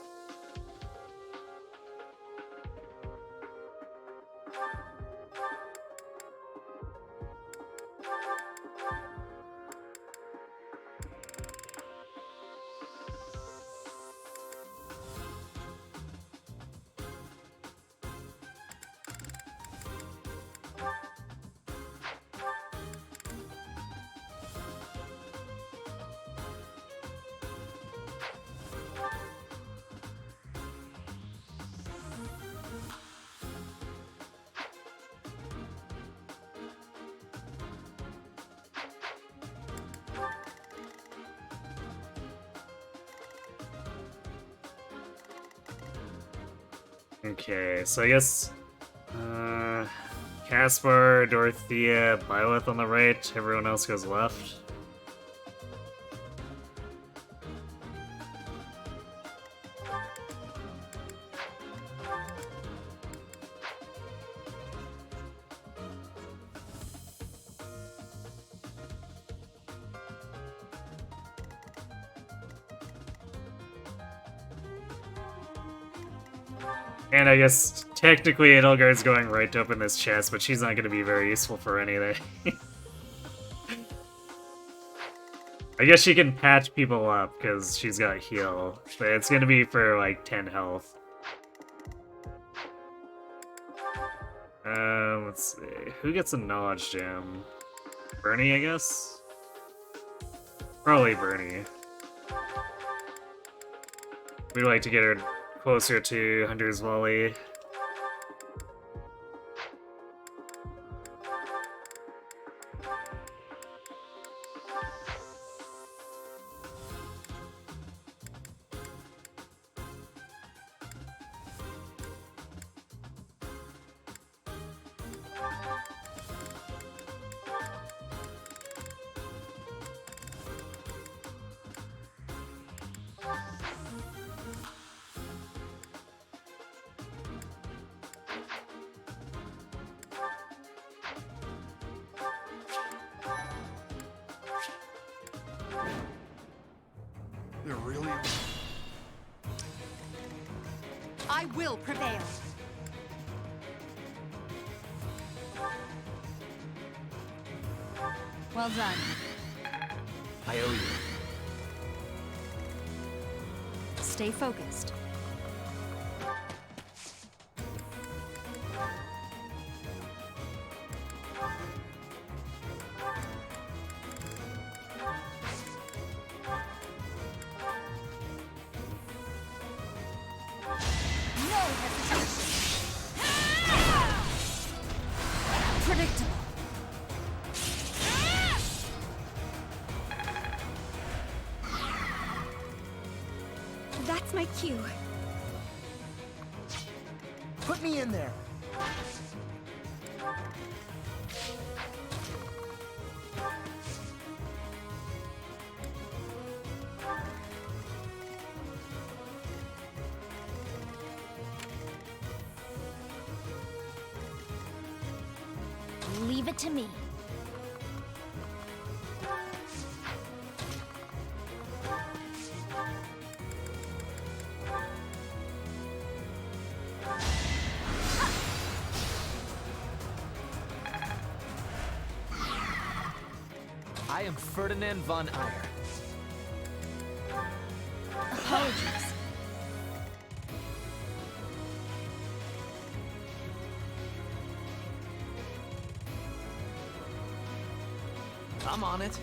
Okay, so I guess... Caspar, Dorothea, Byleth on the right, everyone else goes left. And I guess technically Edelgard's going right to open this chest, but she's not going to be very useful for anything. I guess she can patch people up because she's got heal, but it's going to be for like 10 health. Let's see. Who gets a knowledge gem? Bernie, I guess? Probably Bernie. We'd like to get her closer to Hunter's Volley. They're really... I will prevail. Well done. I owe you. Stay focused. No hesitation. Predictable. That's my cue. Put me in there. Leave it to me. I am Ferdinand von Eyre. Apologies. I'm on it.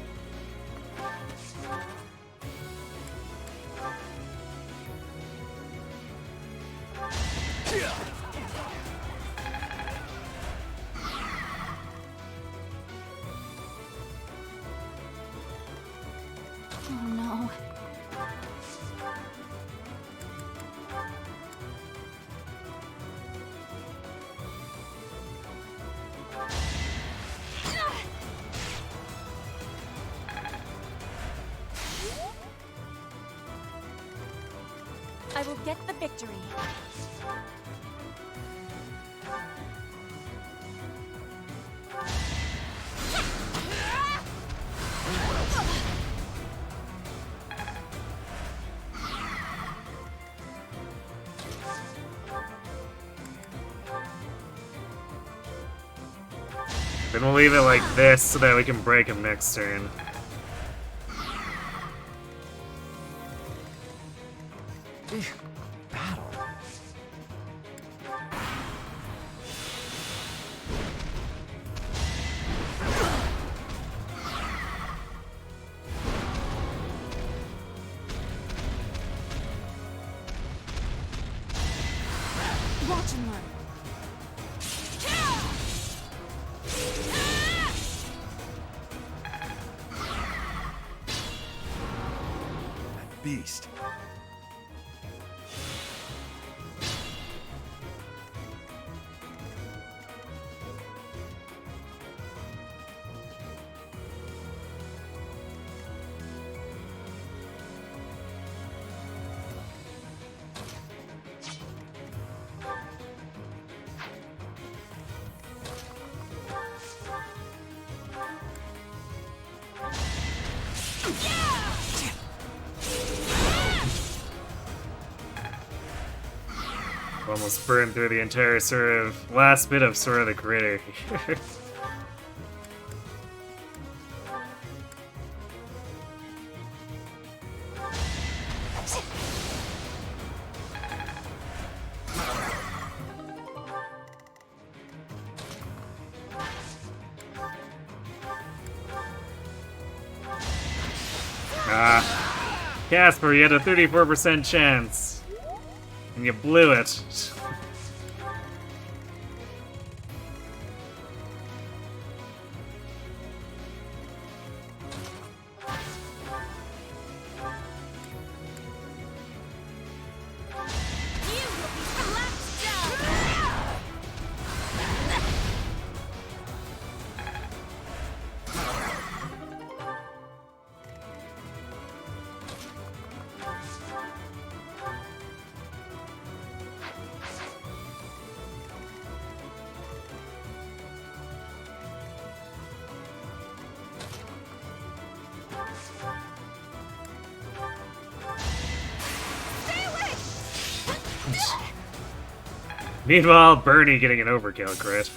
Oh no. I will get the victory. Then we'll leave it like this so that we can break him next turn. Battle. Watch and learn. That beast. Almost burned through the entire sort of last bit of sort of the critter. Casper, you had a 34% chance. And you blew it. Meanwhile, Bernie getting an overkill crit.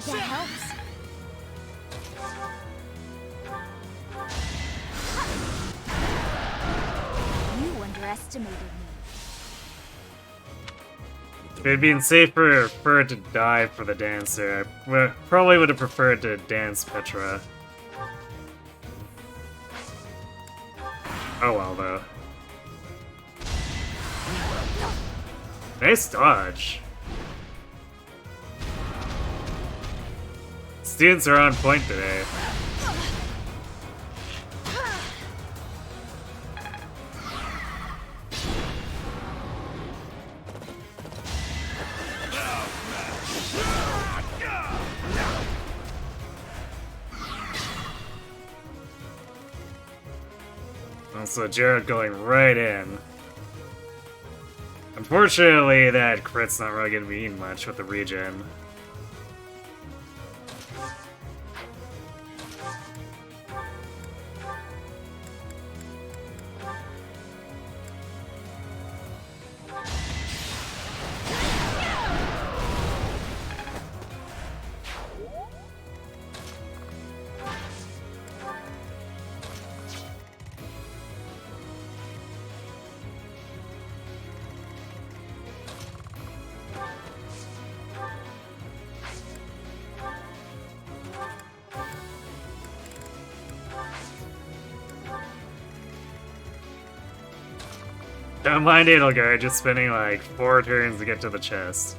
That helps. You underestimated me. It'd been safer for it to die for the dancer. Probably would have preferred to dance Petra. Oh well, though. Nice dodge. Students are on point today. Also, Jared going right in. Unfortunately, that crit's not really gonna mean much with the regen. Don't mind Edelgard just spending like 4 turns to get to the chest.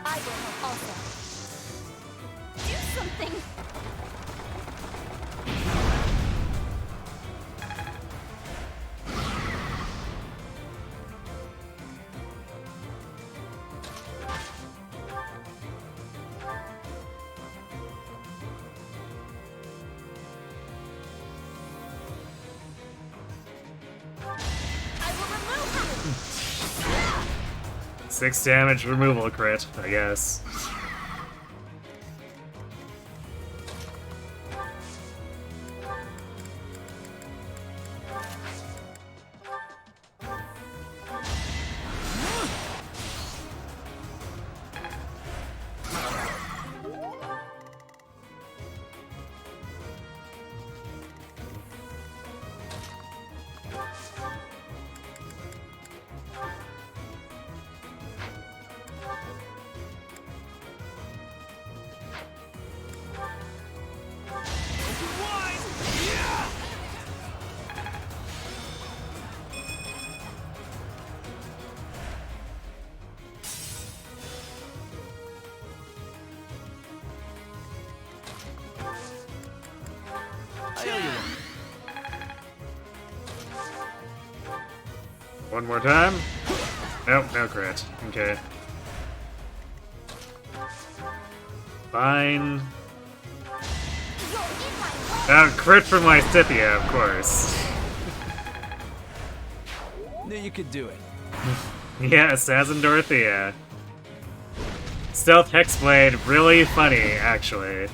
I will help also. Do something! I will remove him! 6 damage removal crit, I guess. One more time. Nope, no crit. Okay. Fine. Crit from my Scythia, of course. Knew you could do it. Yeah, Assassin Dorothea. Stealth Hexblade, really funny, actually.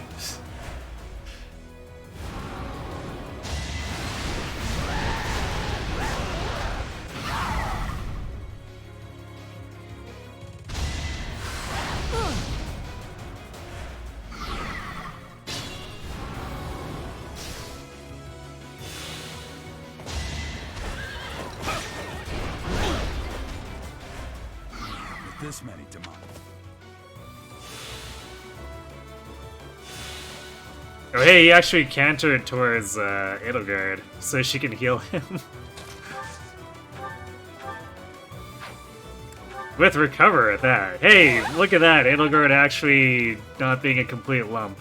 This many demons. Oh hey, he actually cantered towards Edelgard, so she can heal him. With recover at that. Hey, look at that, Edelgard actually not being a complete lump.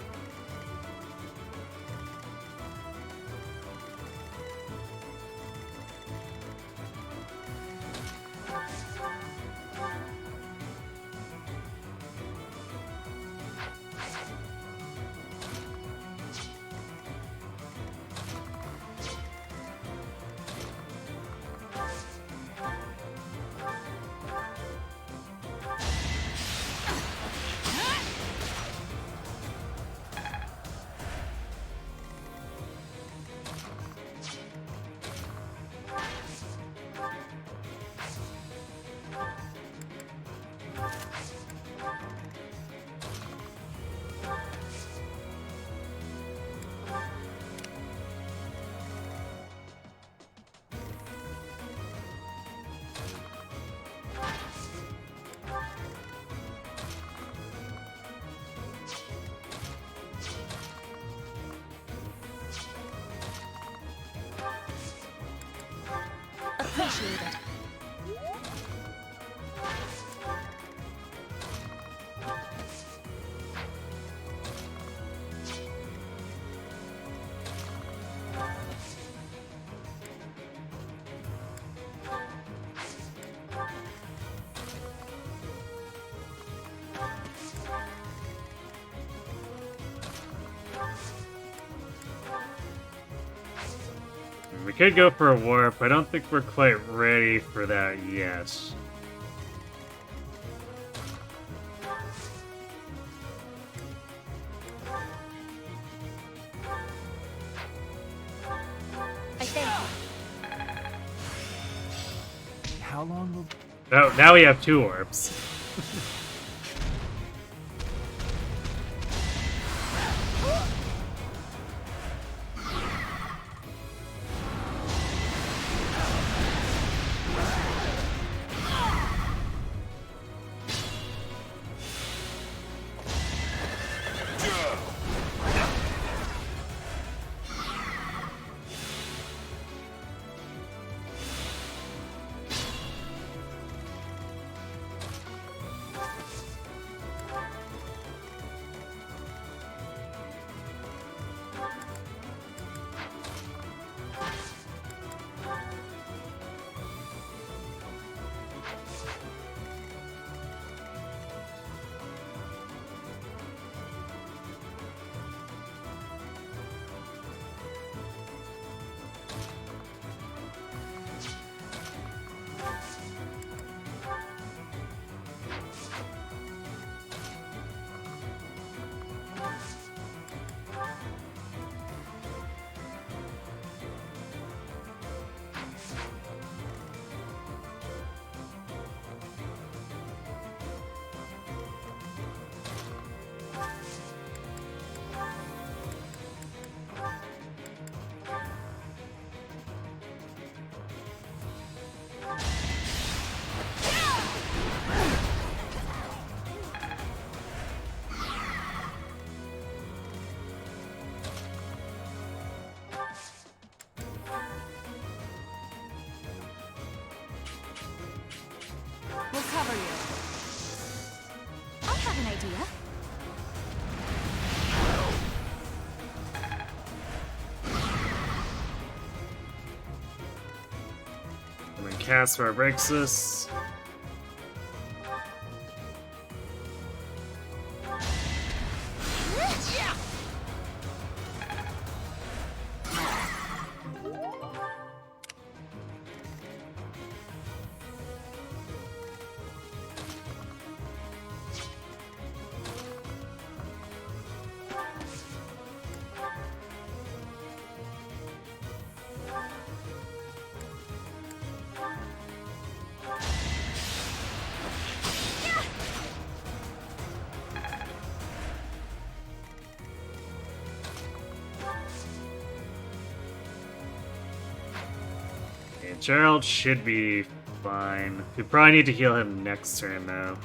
Appreciated. We could go for a warp. I don't think we're quite ready for that yet. I thank you. How long will... Oh, now we have 2 warps. We'll cover you. I have an idea. And then Caspar breaks this. Gerald should be fine. We probably need to heal him next turn, though.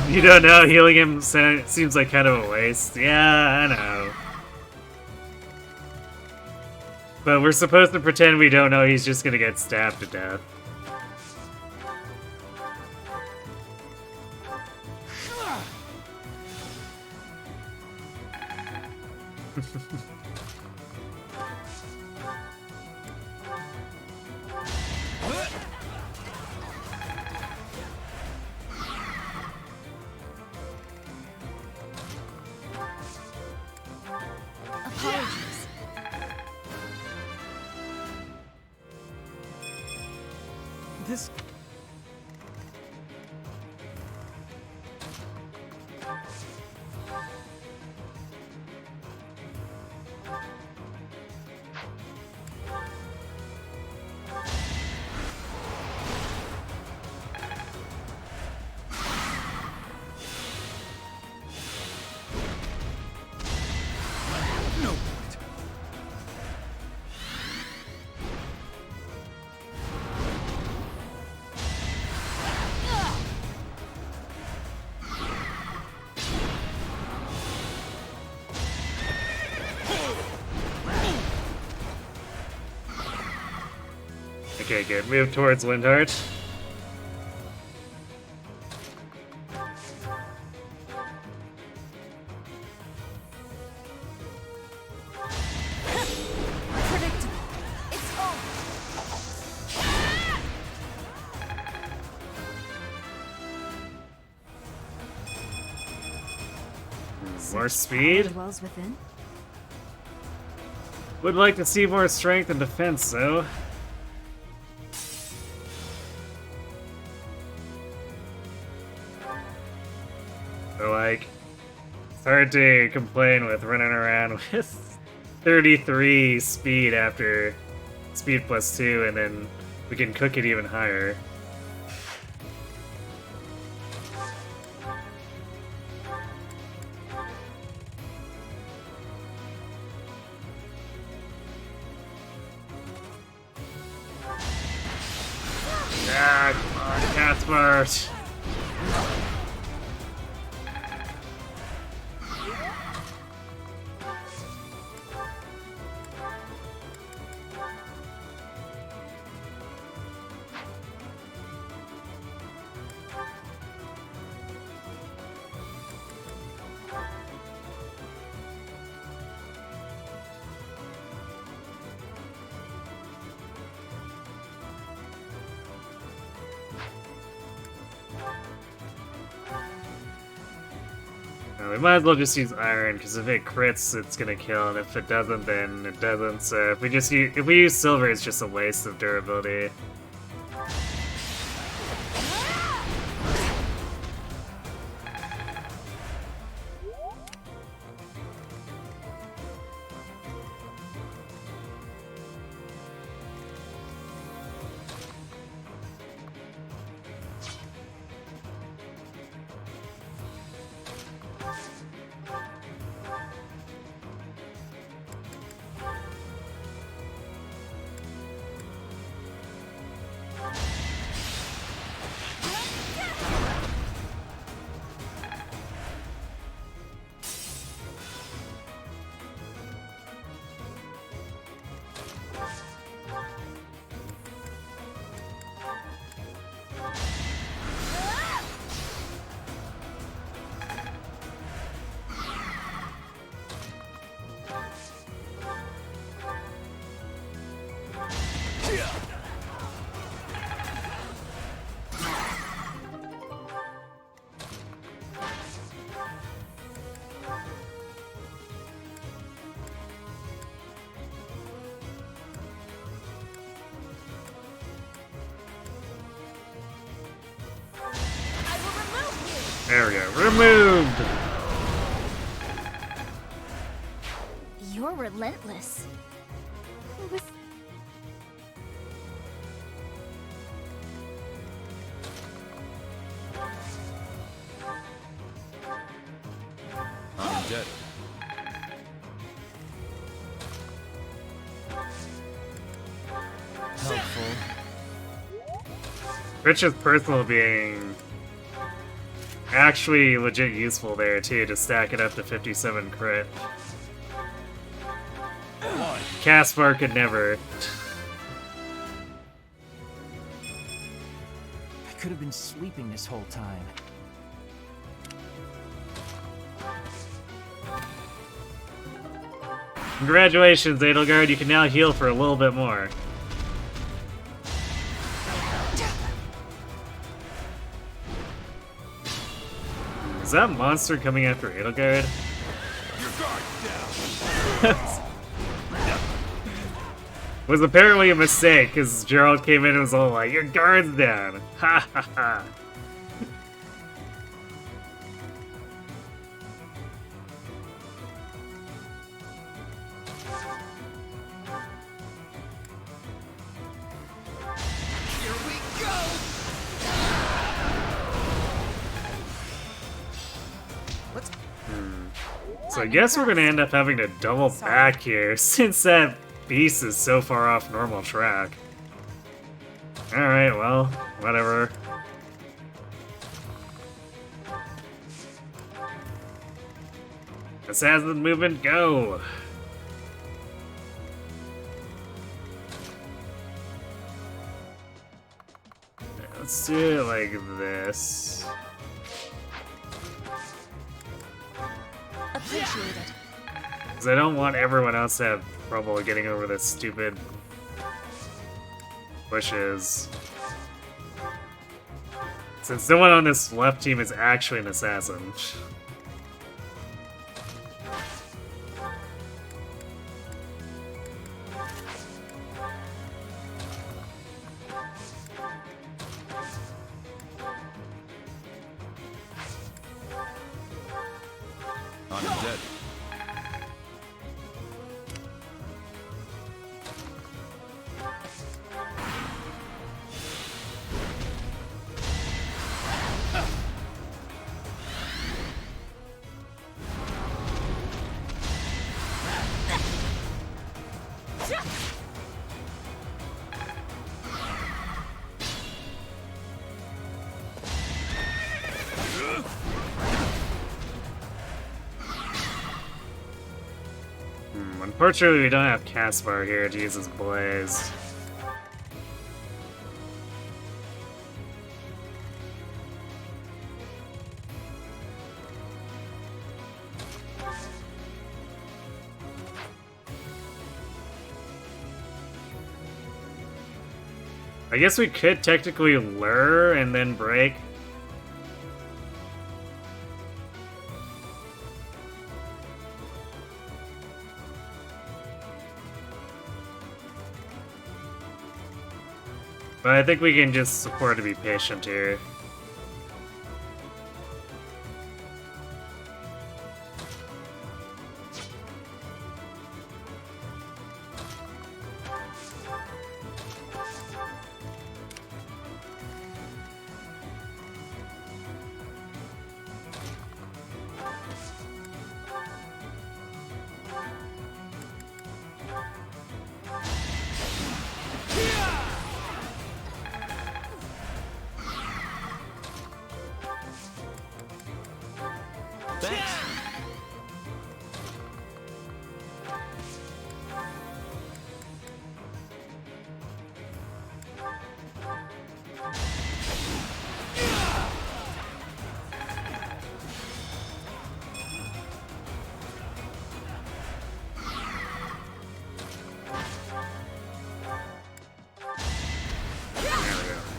You don't know, healing him seems like kind of a waste. Yeah, I know. But we're supposed to pretend we don't know he's just gonna get stabbed to death. Apologies. This... Okay, good. Move towards Windheart. Predictable. It's over. More speed? Dwells within. Would like to see more strength and defense, though. So, like, it's hard to complain with running around with 33 speed after speed plus 2, and then we can cook it even higher. Ah, come on, Cathbart! We might as well just use iron, because if it crits, it's gonna kill, and if it doesn't, then it doesn't. So if we use silver, it's just a waste of durability. There we go. Removed! You're relentless. I'm dead. helpful. Rich's personal being actually legit useful there too to stack it up to 57 crit. Caspar could never. I could have been sleeping this whole time. Congratulations, Edelgard, you can now heal for a little bit more. Is that monster coming after Edelgard? Was apparently a mistake, because Gerald came in and was all like, your guard's down! Ha ha ha! So I guess we're gonna end up having to double back here, since that beast is so far off normal track. Alright, well, whatever. Assassin movement, go! Let's do it like this. Appreciated. Because I don't want everyone else to have trouble getting over this stupid bushes. Since no one on this left team is actually an assassin. I'm dead. Unfortunately, we don't have Caspar here to use his blaze. I guess we could technically lure and then break. But I think we can just afford to be patient here.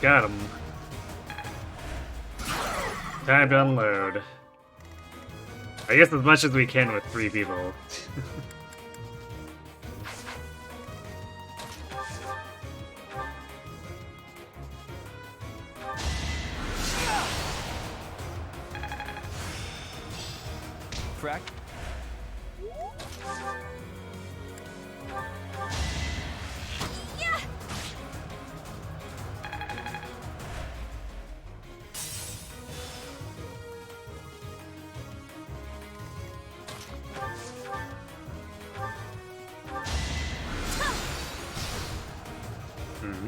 Got him. Time to unload. I guess as much as we can with 3 people. Frack.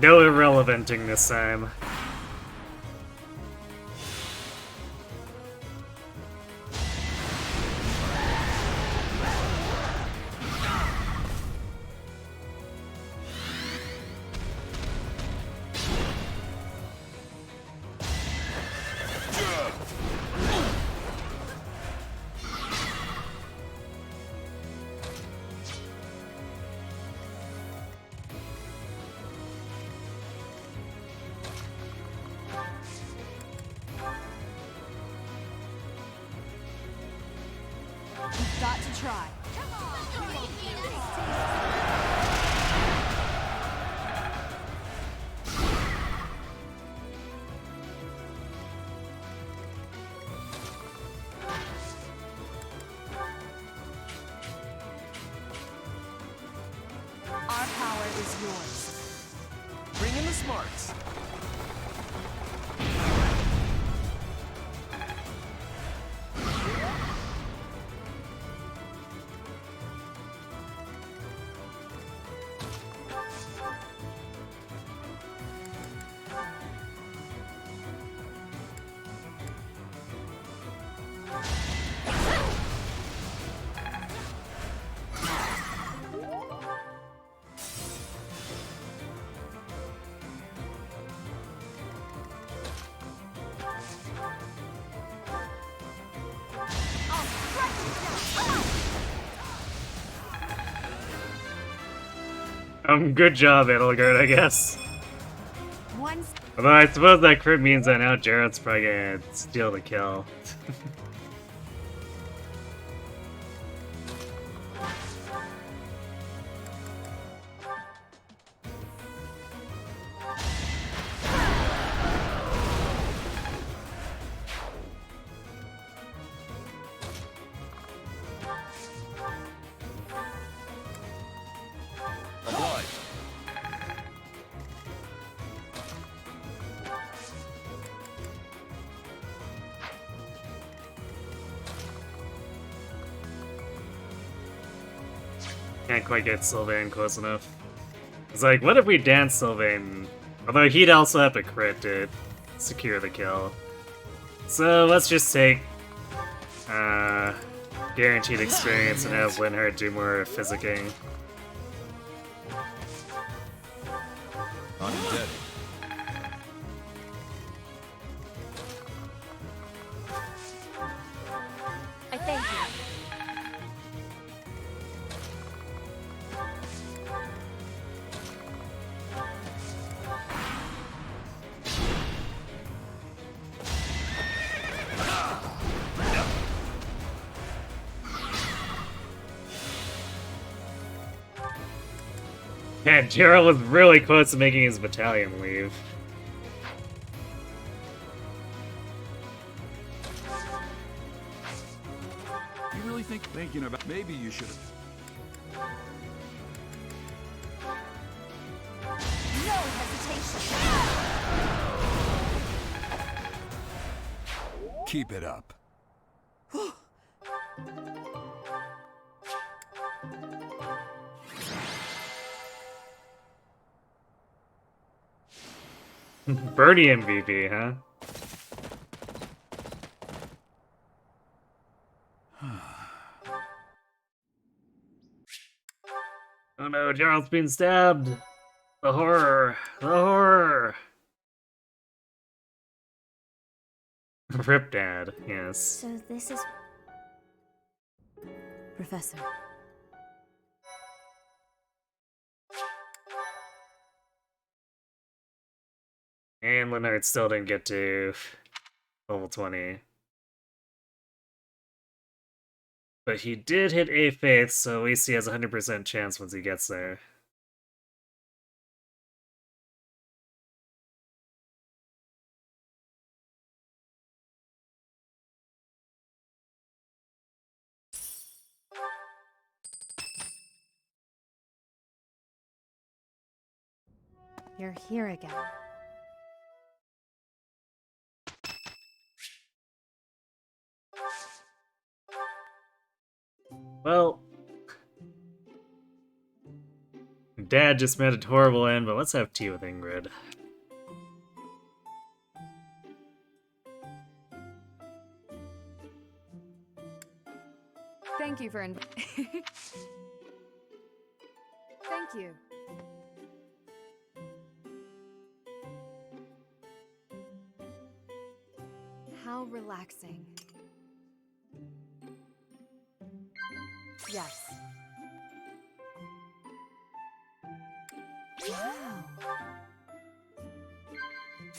No irrelevanting this time. got to try. Our power is yours. Bring in the smarts. Good job, Edelgard, I guess. One Although I suppose that crit means that now Jarrett's probably gonna steal the kill. Obliged. Can't quite get Sylvain close enough. It's like, what if we dance Sylvain? Although he'd also have to crit to secure the kill. So let's just take guaranteed experience and have Linhardt do more physicking. Undead. I thank you. Man, Gerald was really close to making his battalion leave. You really think thinking about maybe you should have. No hesitation. Keep it up. Bernie MVP, huh? Oh no, Gerald's been stabbed! The horror! The horror! Rip Dad, yes. So this is Professor. And Leonard still didn't get to level 20. But he did hit A Faith, so at least he has a 100% chance once he gets there. you're here again. Well, Dad just met a horrible end, but let's have tea with Ingrid. Thank you for Thank you. How relaxing. Yes. Wow.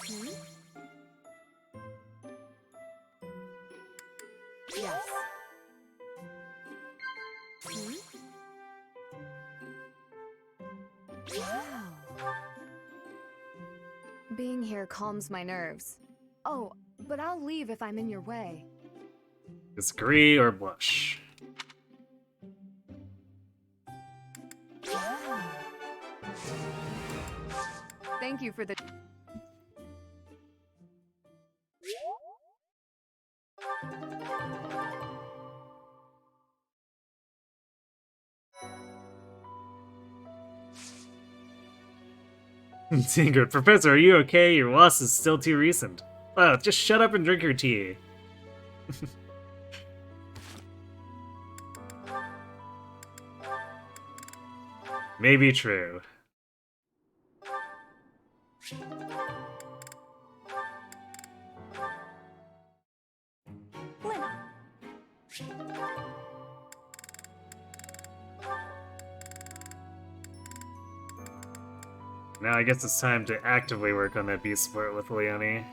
Hmm? Yes. Being here calms my nerves. Oh, but I'll leave if I'm in your way. Disagree or blush? Thank you for the... Tinker, Professor, are you okay? Your loss is still too recent. Oh, just shut up and drink your tea. Maybe true. Now I guess it's time to actively work on that beast sport with Leonie.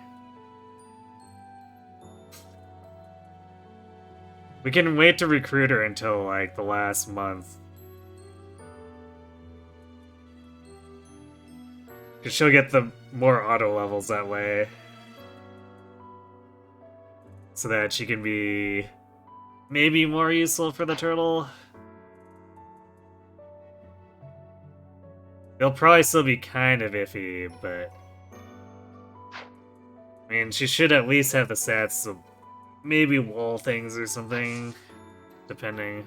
We can wait to recruit her until, like, the last month. Because she'll get the more auto levels that way. So that she can be maybe more useful for the turtle. They'll probably still be kind of iffy, but... I mean, she should at least have the stats to maybe wall things or something, depending.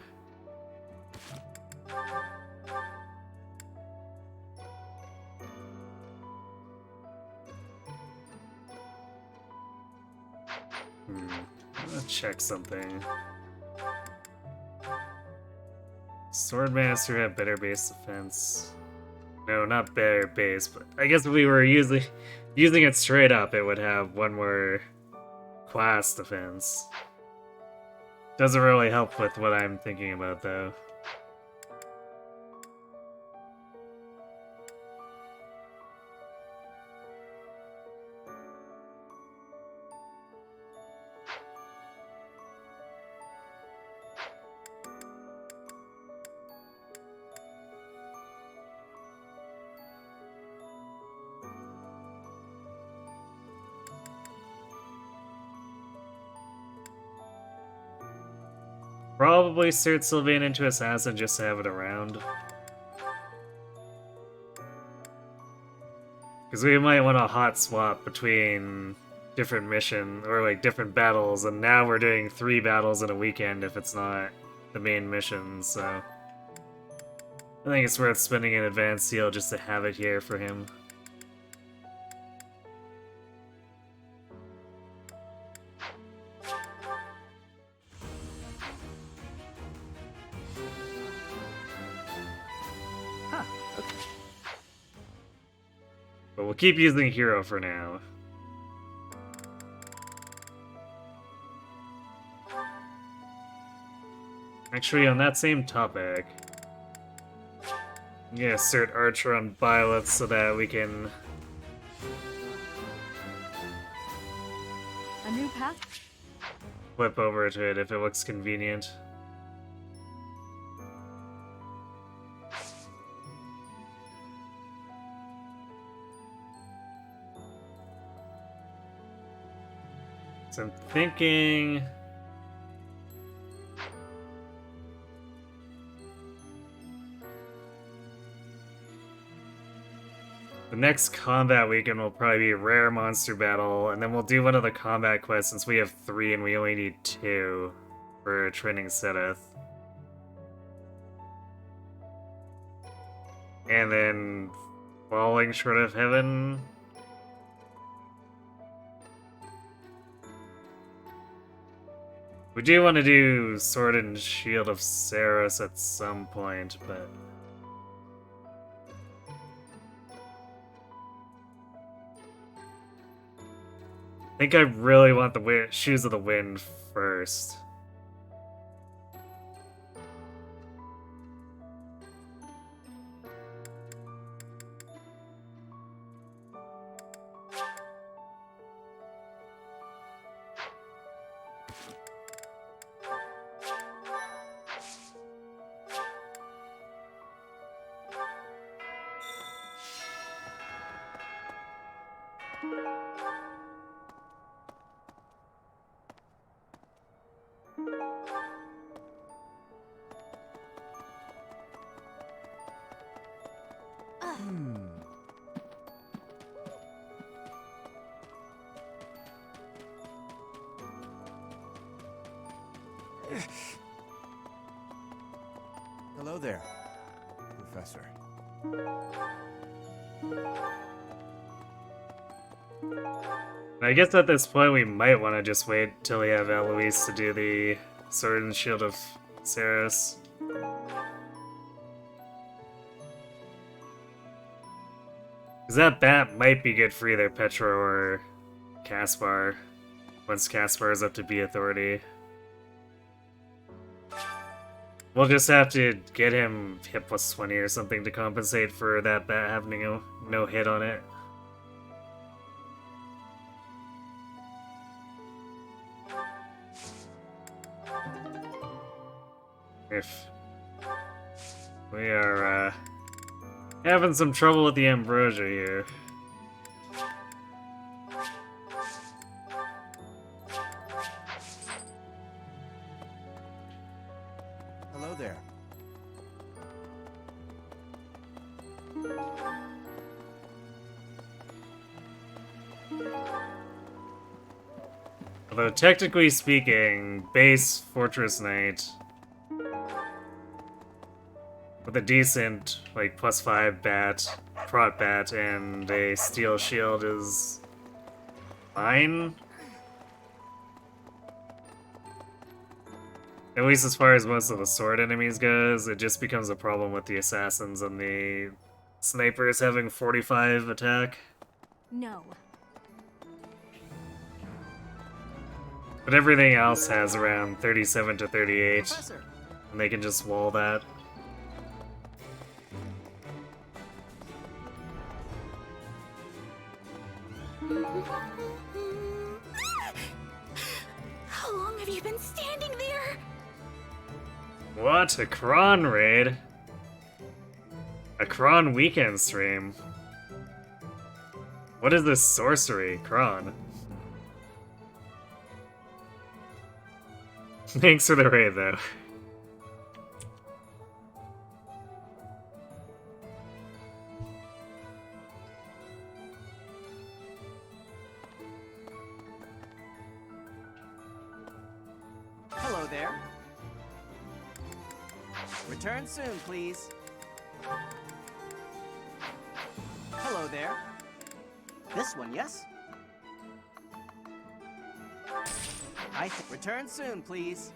Let's check something. Swordmaster have better base defense. No, not better base, but I guess if we were using it straight up, it would have one more class defense. Doesn't really help with what I'm thinking about, though. Probably insert Sylvain into Assassin just to have it around. Because we might want a hot swap between different missions, or like different battles, and now we're doing 3 battles in a weekend if it's not the main mission, so... I think it's worth spending an advanced seal just to have it here for him. But we'll keep using Hero for now. Actually, on that same topic, I'm gonna assert Archer on Byleth so that we can... A new path? flip over to it if it looks convenient. So I'm thinking... the next combat weekend will probably be Rare Monster Battle, and then we'll do one of the combat quests since we have 3 and we only need 2 for training Seteth. And then Falling Short of Heaven. We do want to do Sword and Shield of Saros at some point, but... I think I really want the Shoes of the Wind first. Hello there, Professor. I guess at this point we might want to just wait till we have Eloise to do the Sword and Shield of Ceres. Because that bat might be good for either Petra or Caspar, once Caspar is up to B authority. We'll just have to get him hit plus 20 or something to compensate for that bat having no hit on it. If we are having some trouble with the ambrosia here. Hello there. Although technically speaking, base Fortress Knight with a decent, like, +5 bat, prot bat, and a steel shield is fine. At least as far as most of the sword enemies goes, it just becomes a problem with the assassins and the snipers having 45 attack. No. But everything else has around 37 to 38, Professor, and they can just wall that. How long have you been standing there? What? A Kron raid? A Kron weekend stream? What is this sorcery, Kron? Thanks for the raid, though. hello there. Return soon, please. Hello there. This one, yes? Return soon, please.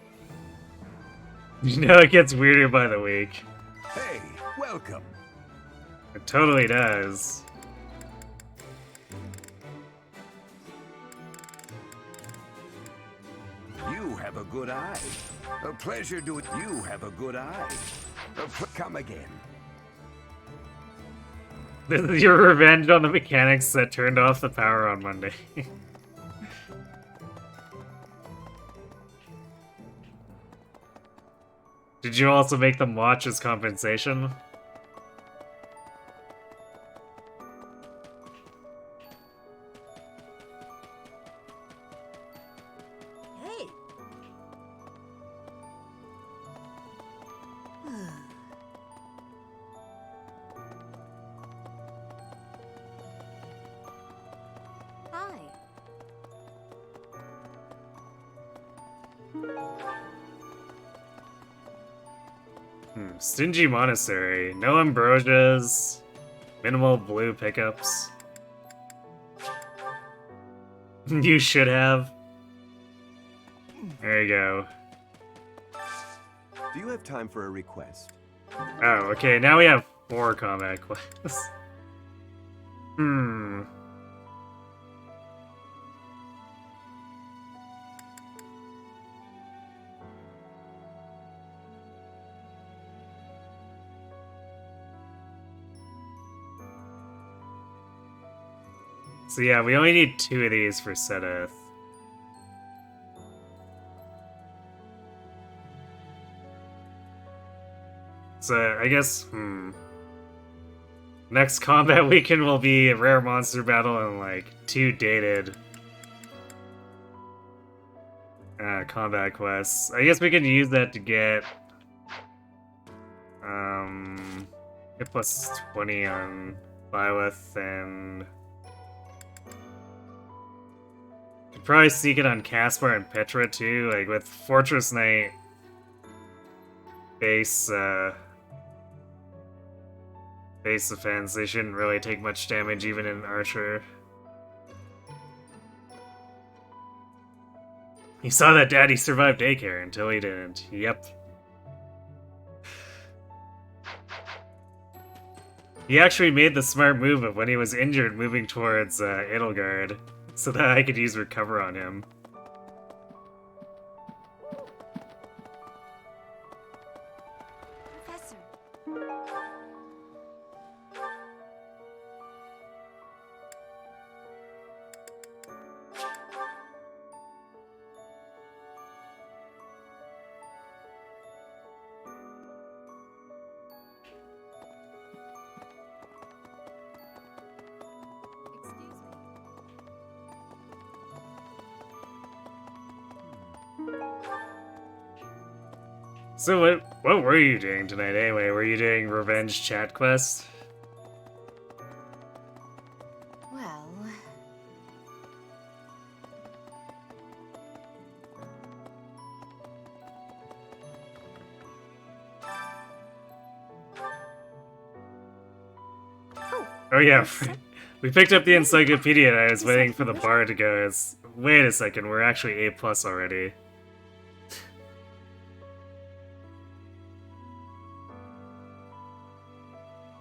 You know, it gets weirder by the week. Hey, welcome. It totally does. You have a good eye. A pleasure doing. You have a good eye. Come again. This is your revenge on the mechanics that turned off the power on Monday. Did you also make them watch as compensation? Hey. Hi. Stingy Monastery. No ambrosias. Minimal blue pickups. You should have. There you go. Do you have time for a request? Oh, okay, now we have 4 combat quests. So yeah, we only need 2 of these for Sedith. So I guess, Next combat weekend will be a rare monster battle and like 2 dated combat quests. I guess we can use that to get get plus 20 on Byleth, and could probably seek it on Caspar and Petra too. Like with Fortress Knight base base defense, they shouldn't really take much damage even in Archer. You saw that Daddy survived daycare until he didn't. Yep. He actually made the smart move of when he was injured moving towards Edelgard, so that I could use Recover on him. Professor. So what were you doing tonight anyway? Were you doing revenge chat quest? Well, Oh yeah, we picked up the encyclopedia and I was waiting for the bar to go. Wait a second, we're actually A+ already.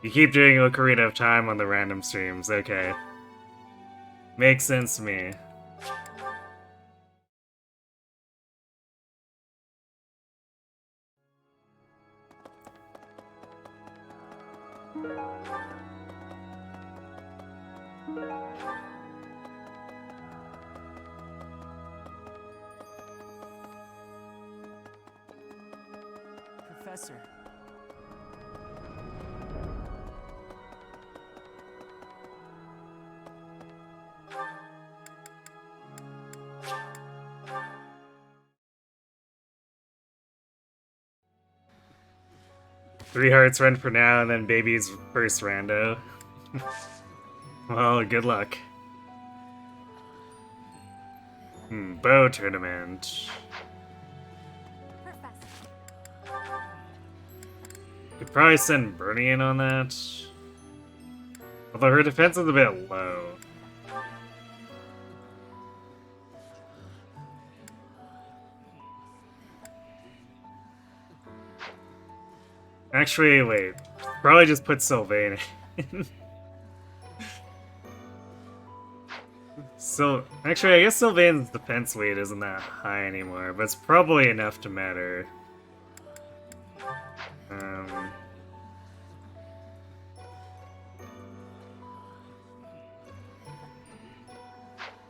You keep doing Ocarina of Time on the random streams, okay. Makes sense to me. Professor. Three hearts run for now, and then baby's first rando. Well, good luck. Bow tournament. Could probably send Bernie in on that. Although her defense is a bit low. Actually, wait. Probably just put Sylvain in. So, actually, I guess Sylvain's defense weight isn't that high anymore, but it's probably enough to matter.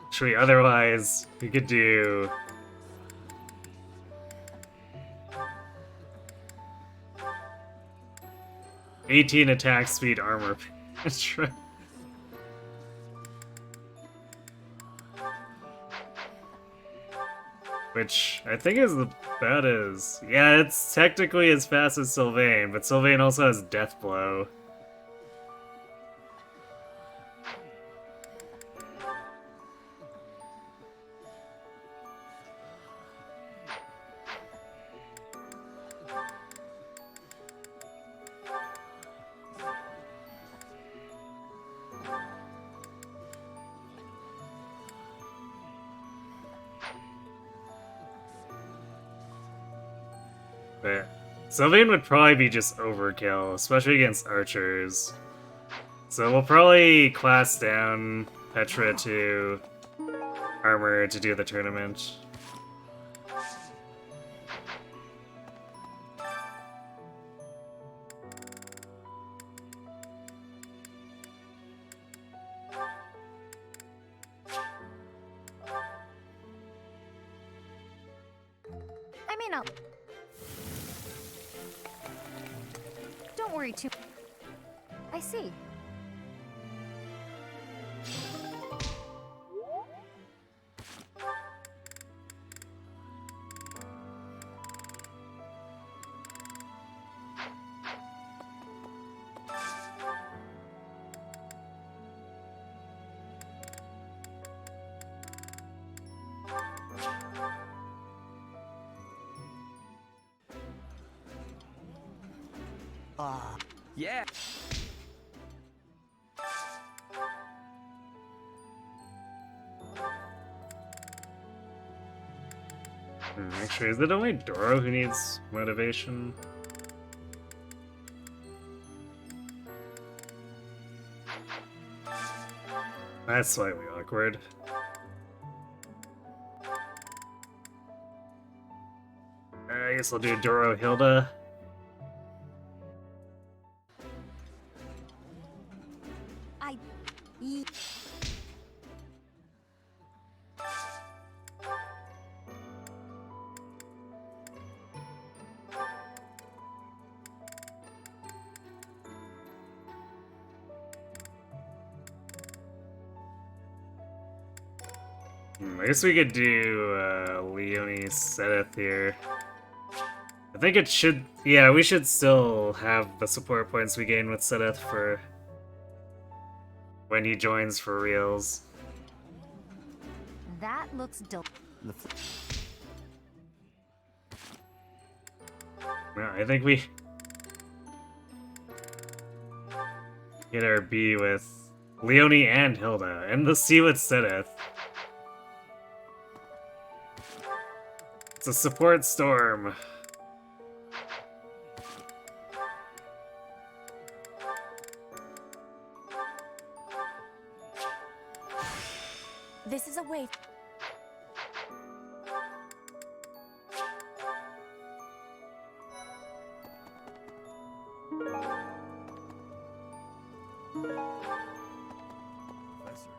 Actually, otherwise, we could do... "18 attack speed armor penetrate." Which I think is about as... Yeah, it's technically as fast as Sylvain, but Sylvain also has Death Blow. But Sylvain would probably be just overkill, especially against archers. So we'll probably class down Petra to armor to do the tournament. I may not. Don't worry too. I see. Yeah. Actually, is it only Doro who needs motivation? That's slightly awkward. I guess I'll do Doro Hilda. I guess we could do Leonie Sedith here. I think it should... Yeah, we should still have the support points we gain with Sedith for when he joins for reals. That looks No, I think we get our B with Leonie and Hilda, and the C with Sedith. It's a support storm. This is a way. Professor.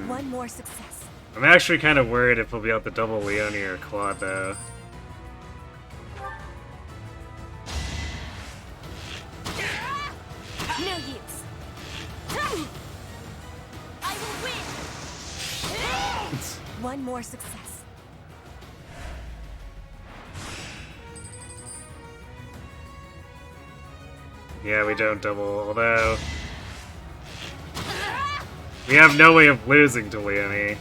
One more success. I'm actually kind of worried if we'll be able to double Leonie or Claude, though. No use. I will win. One more success. Yeah, we don't double, although... We have no way of losing to Leonie.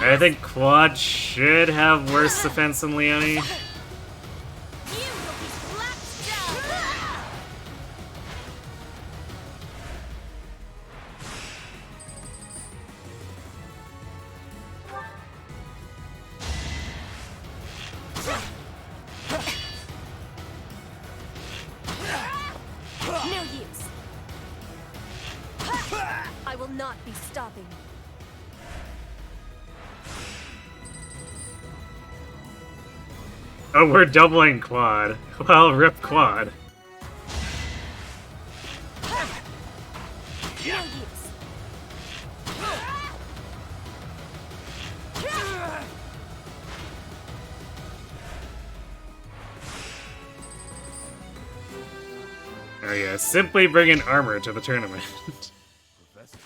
I think Claude should have worse defense than Leonie. No use. I will not be stopping. Oh, we're doubling Claude. Well, rip Claude. No use. Oh yeah, simply bring in armor to the tournament. Professor.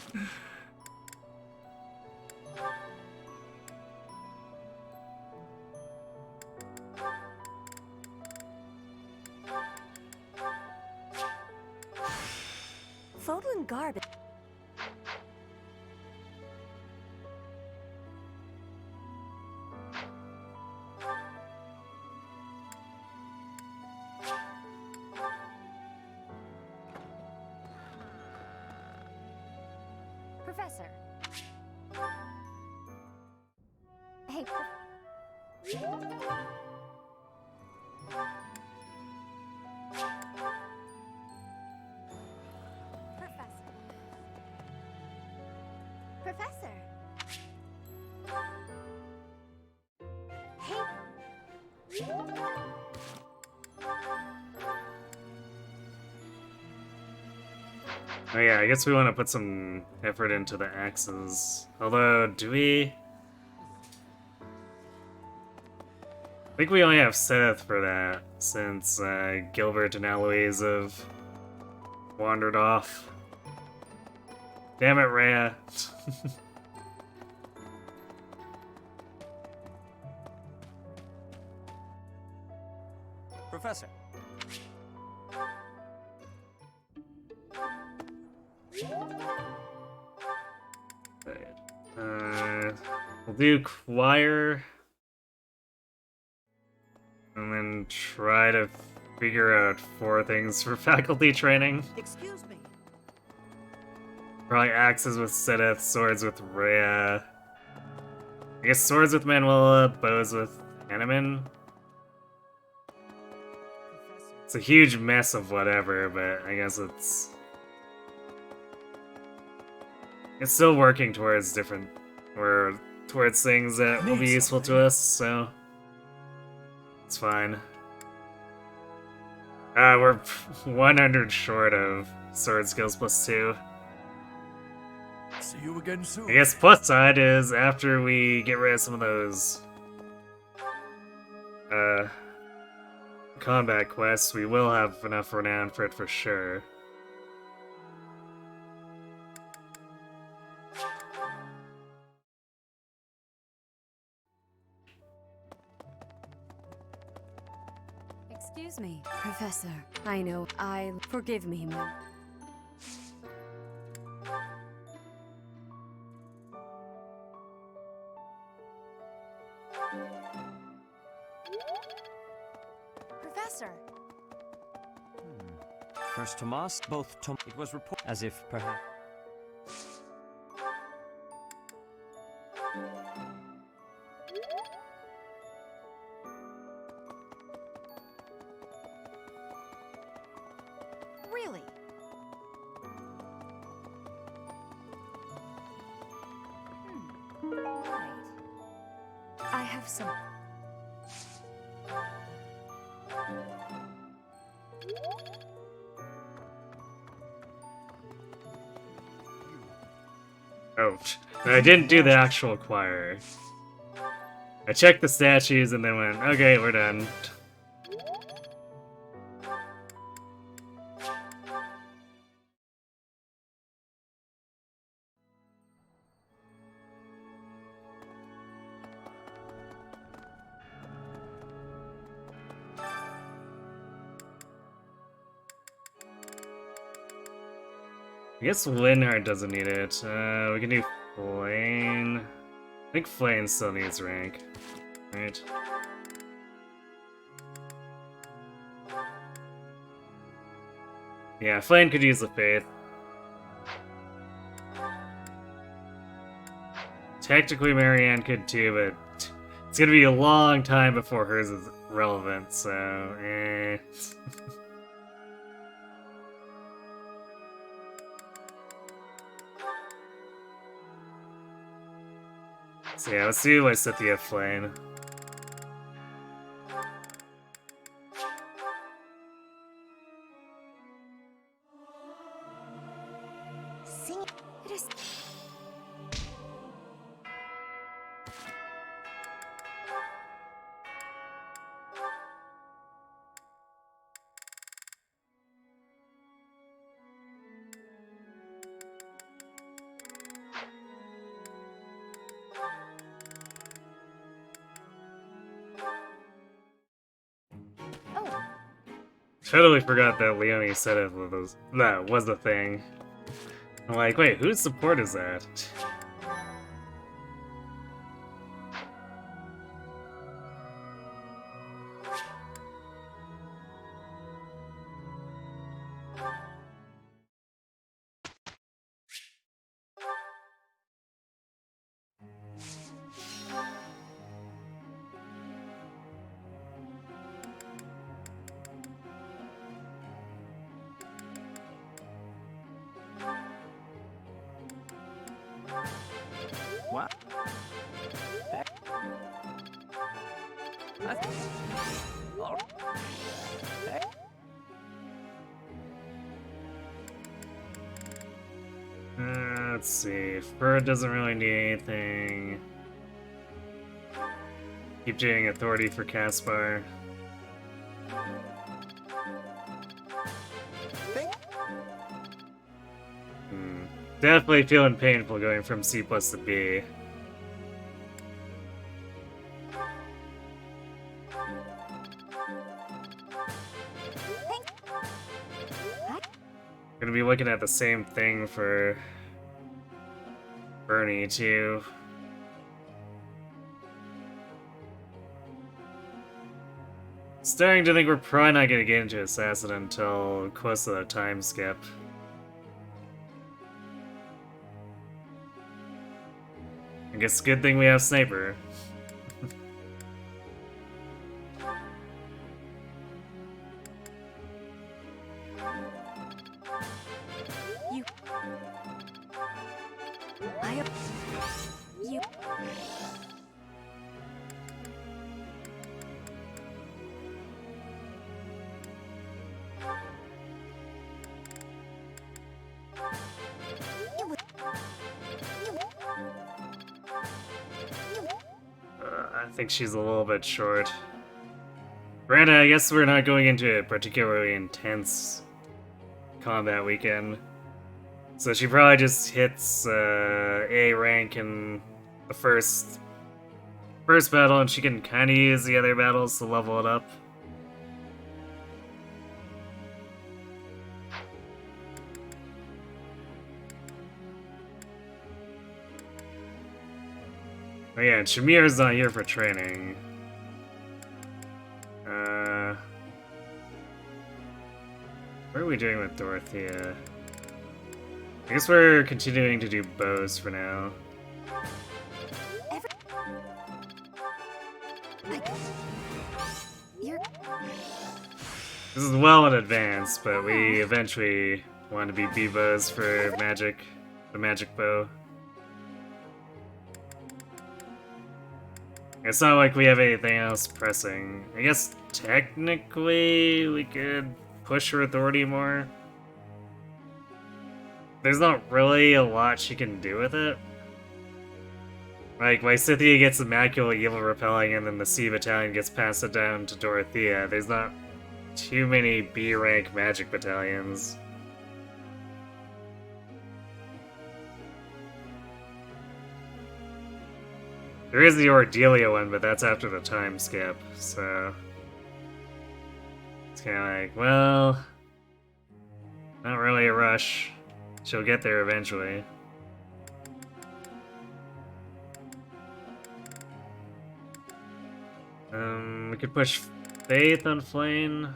Fodlan garbage. Professor. Hey. Professor. Hey. Oh yeah, I guess we want to put some effort into the axes. Although, do we? I think we only have Seth for that, since Gilbert and Eloise have wandered off. Damn it, Rhea. Professor. We'll do choir. And then try to figure out 4 things for faculty training. Excuse me. Probably axes with Sithith, swords with Rhea. I guess swords with Manuela, bows with Hanneman. It's a huge mess of whatever, but I guess it's still working towards towards things that will be useful to us, so it's fine. We're 100 short of sword skills +2. See you again soon. I guess plus side is after we get rid of some of those combat quests, we will have enough renown for it for sure. Excuse me, Professor. I know forgive me, ma'am. Professor. First Tomas, both Tom. It was reported as if perhaps. Really? Right. I have some. Oh, I didn't do the actual choir. I checked the statues and then went, okay, we're done. I guess Linhardt doesn't need it. We can do Flane. I think Flane still needs rank. Right? Yeah, Flane could use the Faith. Technically Marianne could too, but it's gonna be a long time before hers is relevant, so eh. So yeah, let's do Lysithea Flame. Sing it is. Oh, Totally forgot that Leonie said it was that was the thing. I'm like, wait, whose support is that? What? Let's see. Fur doesn't really need anything. Keep doing authority for Caspar. Definitely feeling painful going from C+ to B. Gonna be looking at the same thing for Bernie too. Starting to think we're probably not gonna get into Assassin until close to the time skip. I guess good thing we have Sniper. You. You. I think she's a little bit short. Granted, I guess we're not going into a particularly intense combat weekend. So she probably just hits A rank in the first battle, and she can kind of use the other battles to level it up. Oh yeah, and Shamir's not here for training. What are we doing with Dorothea? I guess we're continuing to do bows for now. This is well in advance, but we eventually want to be B-bows for magic, the magic bow. It's not like we have anything else pressing. I guess technically we could push her authority more. There's not really a lot she can do with it. Like, Lysithea gets Immaculate Evil Repelling and then the C Battalion gets passed it down to Dorothea. There's not too many B-rank magic battalions. There is the Ordelia one, but that's after the time skip, so... It's kinda like, well... Not really a rush. She'll get there eventually. We could push Faith on Flame.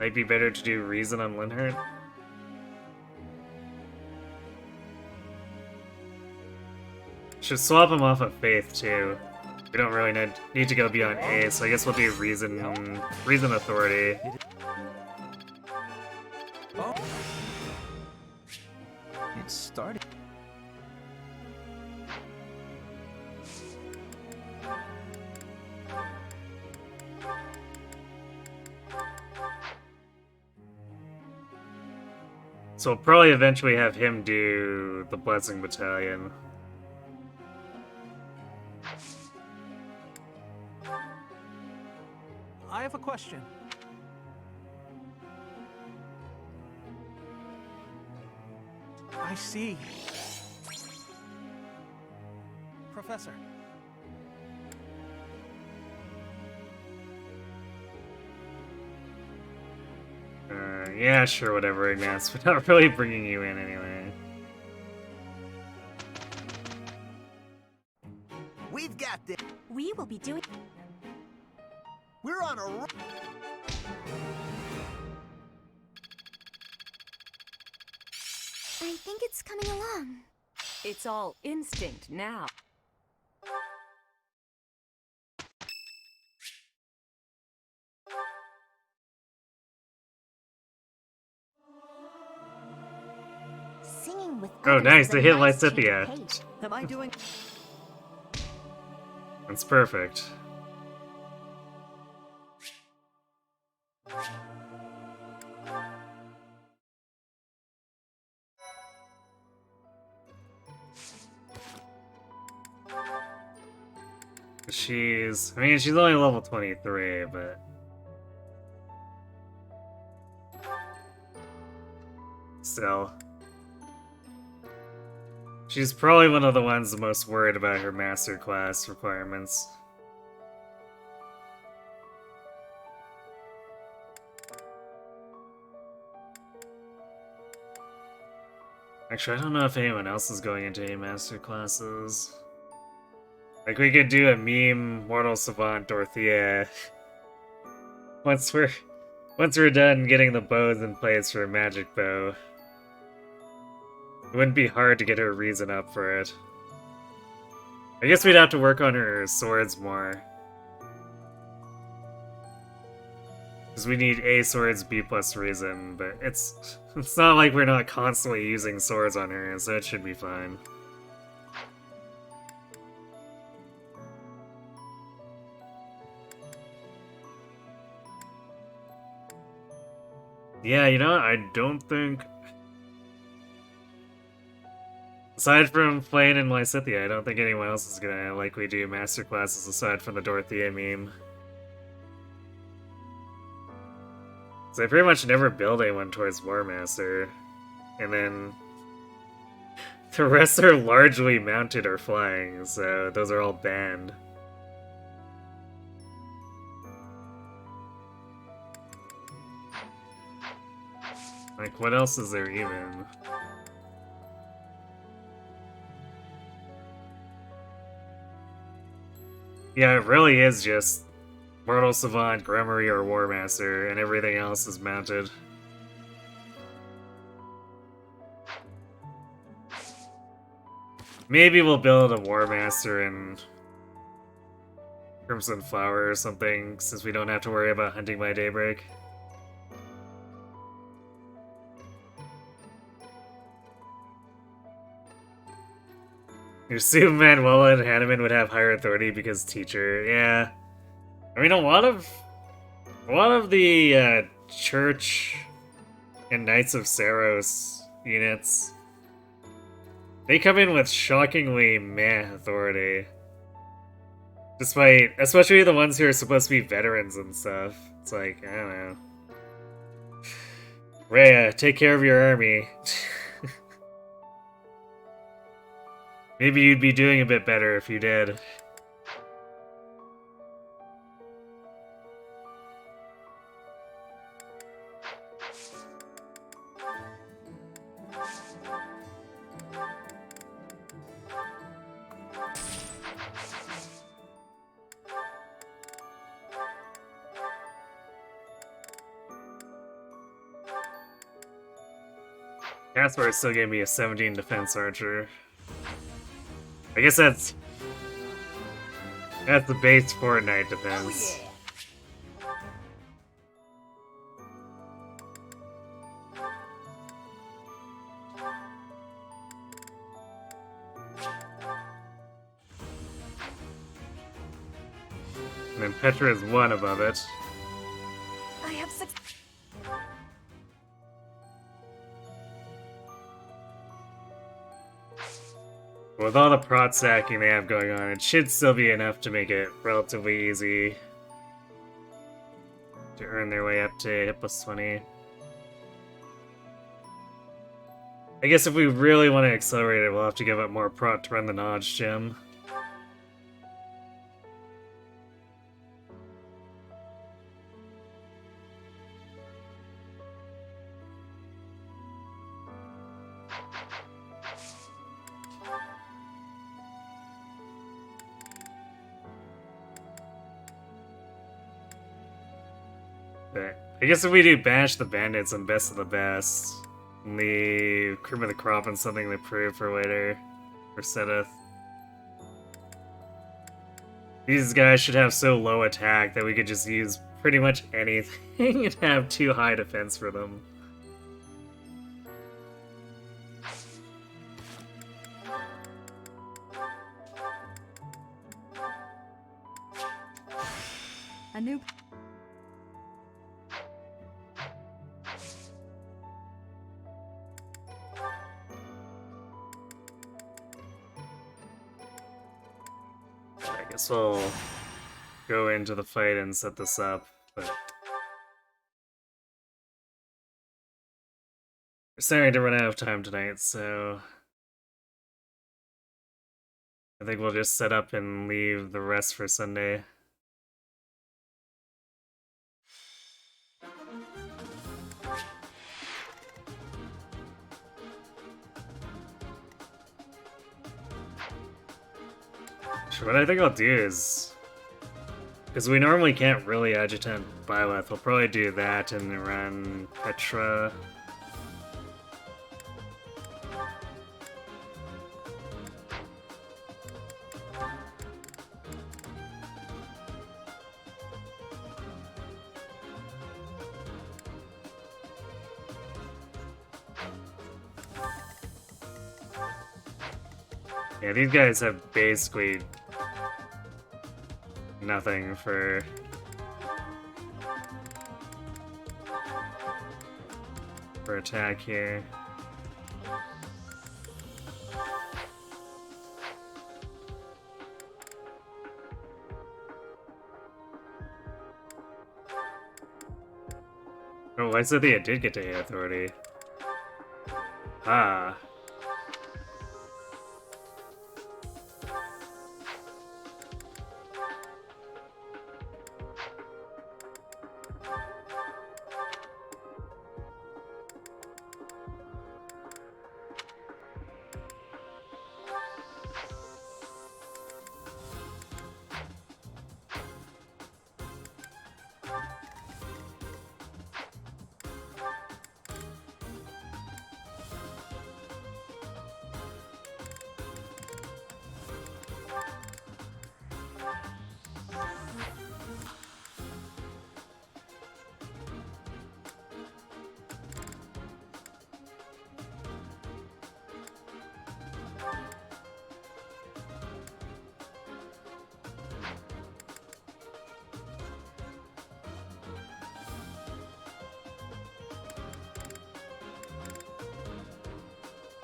Might be better to do Reason on Linhart. Should swap him off of Faith too. We don't really need to go beyond A, so I guess we'll do Reason Authority. It started. So we'll probably eventually have him do the Blessing Battalion. I have a question. I see. Professor. Yeah, sure, whatever, Ignace. We're not really bringing you in anyway. We've got this. We will be doing. We're on a roll. I think it's coming along. It's all instinct now. Singing with Oh, others nice, is they a hit nice change of Lysithea. pace. Am I doing? That's perfect. She's only level 23, but Still. She's probably one of the ones the most worried about her master class requirements. Actually, I don't know if anyone else is going into any master classes. Like, we could do a meme Mortal Savant Dorothea once we're done getting the bows in place for a magic bow. It wouldn't be hard to get her reason up for it. I guess we'd have to work on her swords more. Because we need A swords, B plus reason, but it's not like we're not constantly using swords on her, so it should be fine. Yeah, you know what? I don't think... Aside from Flane and Lysithea, I don't think anyone else is gonna likely do master classes aside from the Dorothea meme. So I pretty much never build anyone towards War Master, and then the rest are largely mounted or flying, so those are all banned. Like, what else is there even? Yeah, it really is just Mortal Savant, Grimoire, or War Master, and everything else is mounted. Maybe we'll build a War Master in Crimson Flower or something, since we don't have to worry about hunting by daybreak. You assume Manuela and Hanneman would have higher authority because teacher, yeah. I mean, a lot of the Church and Knights of Saros units, they come in with shockingly meh authority. Despite, especially the ones who are supposed to be veterans and stuff. It's like, I don't know. Rhea, take care of your army. Maybe you'd be doing a bit better if you did. Caspar is still gave me a 17 defense archer. I guess that's the base Fortnite defense. And then Petra is 1 above it. I have 6. With all the prot stacking they have going on, it should still be enough to make it relatively easy to earn their way up to hit plus 20. I guess if we really want to accelerate it, we'll have to give up more prot to run the Nodge gem. I guess if we do Bash the Bandits and Best of the Best, and the Cream of the Crop and something to prove for later, for Seteth. These guys should have so low attack that we could just use pretty much anything and have too high defense for them. A new... I guess we'll go into the fight and set this up, but We're starting to run out of time tonight, so I think we'll just set up and leave the rest for Sunday. What I think I'll do is, because we normally can't really adjutant Byleth, we'll probably do that and run Petra. Yeah, these guys have basically nothing for attack here. Oh, I said they did get to hit authority. Ah.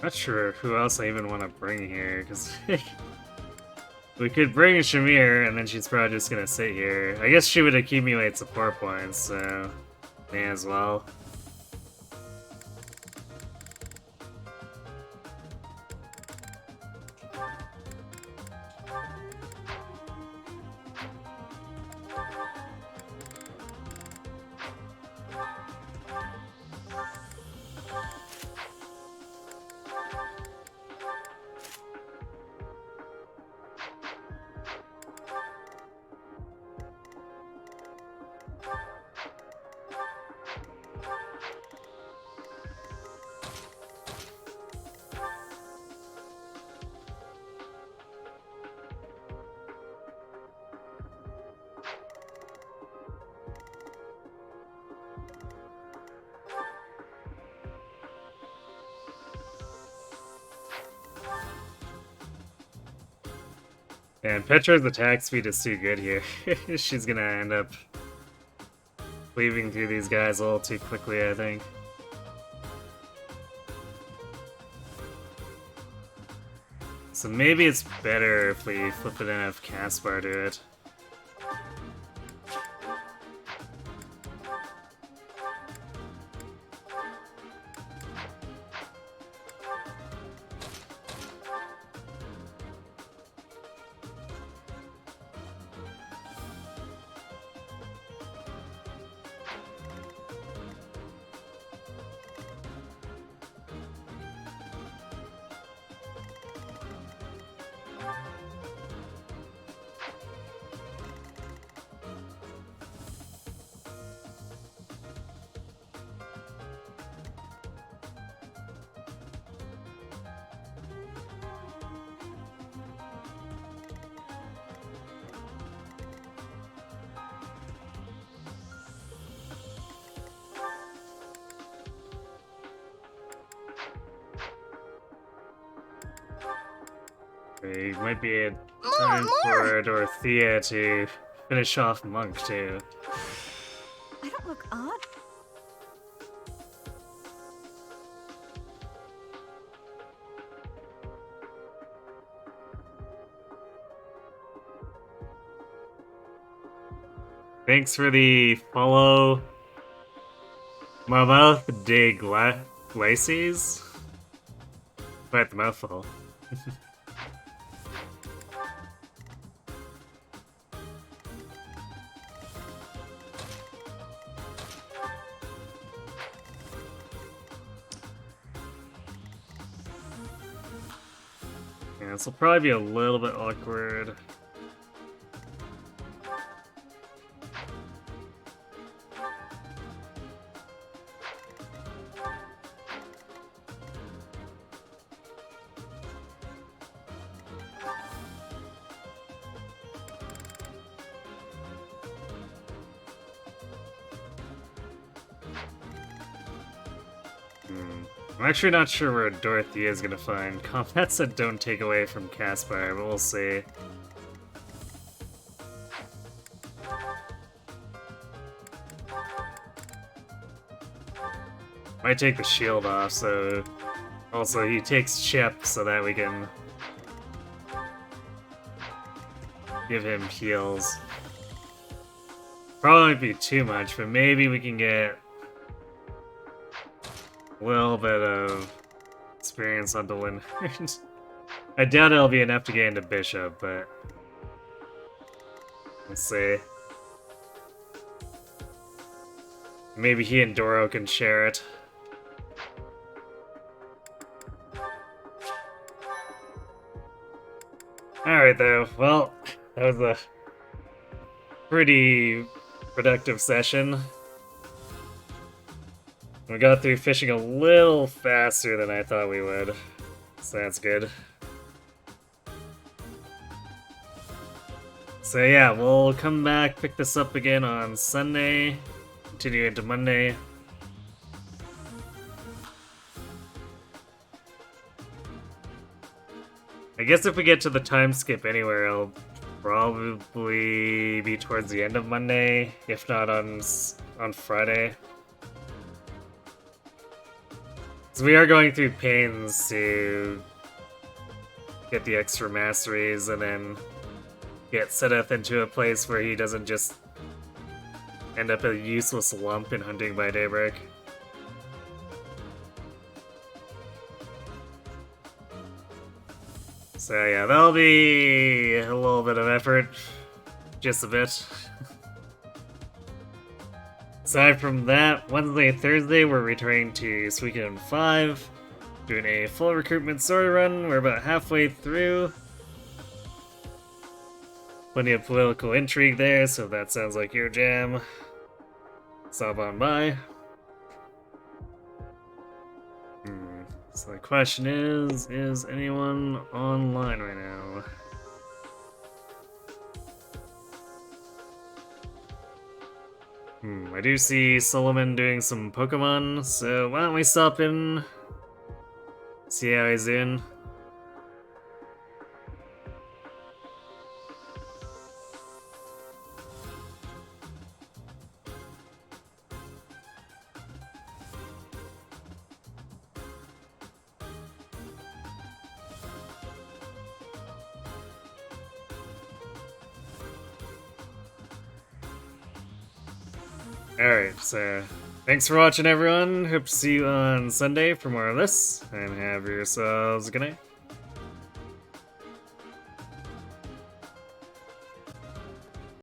Not sure who else I even want to bring here, because we could bring Shamir, and then she's probably just gonna sit here. I guess she would accumulate support points, so may as well. And Petra's attack speed is too good here. She's gonna end up weaving through these guys a little too quickly, I think. So maybe it's better if we flip it and have Caspar do it. It might be a time for Dorothea to finish off Monk, too. I don't look odd. Thanks for the follow. My mouth dig, what? Glacies? Quite the mouthful. Yeah, this will probably be a little bit awkward. I'm actually not sure where Dorothy is gonna find. Combat said don't take away from Caspar, but we'll see. Might take the shield off, so... Also, he takes Chip so that we can... give him heals. Probably won't be too much, but maybe we can get... a little bit of experience on the Leonard. I doubt it'll be enough to get into Bishop, but we'll see. Maybe he and Doro can share it. Alright though, well, that was a pretty productive session. We got through fishing a little faster than I thought we would, so that's good. So yeah, we'll come back, pick this up again on Sunday, continue into Monday. I guess if we get to the time skip anywhere, it'll probably be towards the end of Monday, if not on Friday. So we are going through pains to get the extra masteries and then get Seth into a place where he doesn't just end up a useless lump in Hunting by Daybreak. So yeah, that'll be a little bit of effort. Just a bit. Aside from that, Wednesday and Thursday we're returning to Suikoden 5, doing a full recruitment story run. We're about halfway through. Plenty of political intrigue there, so if that sounds like your jam, stop on by. So the question is anyone online right now? I do see Solomon doing some Pokemon, so why don't we stop in, see how he's doing. Alright, so thanks for watching everyone. Hope to see you on Sunday for more of this, and have yourselves a good night.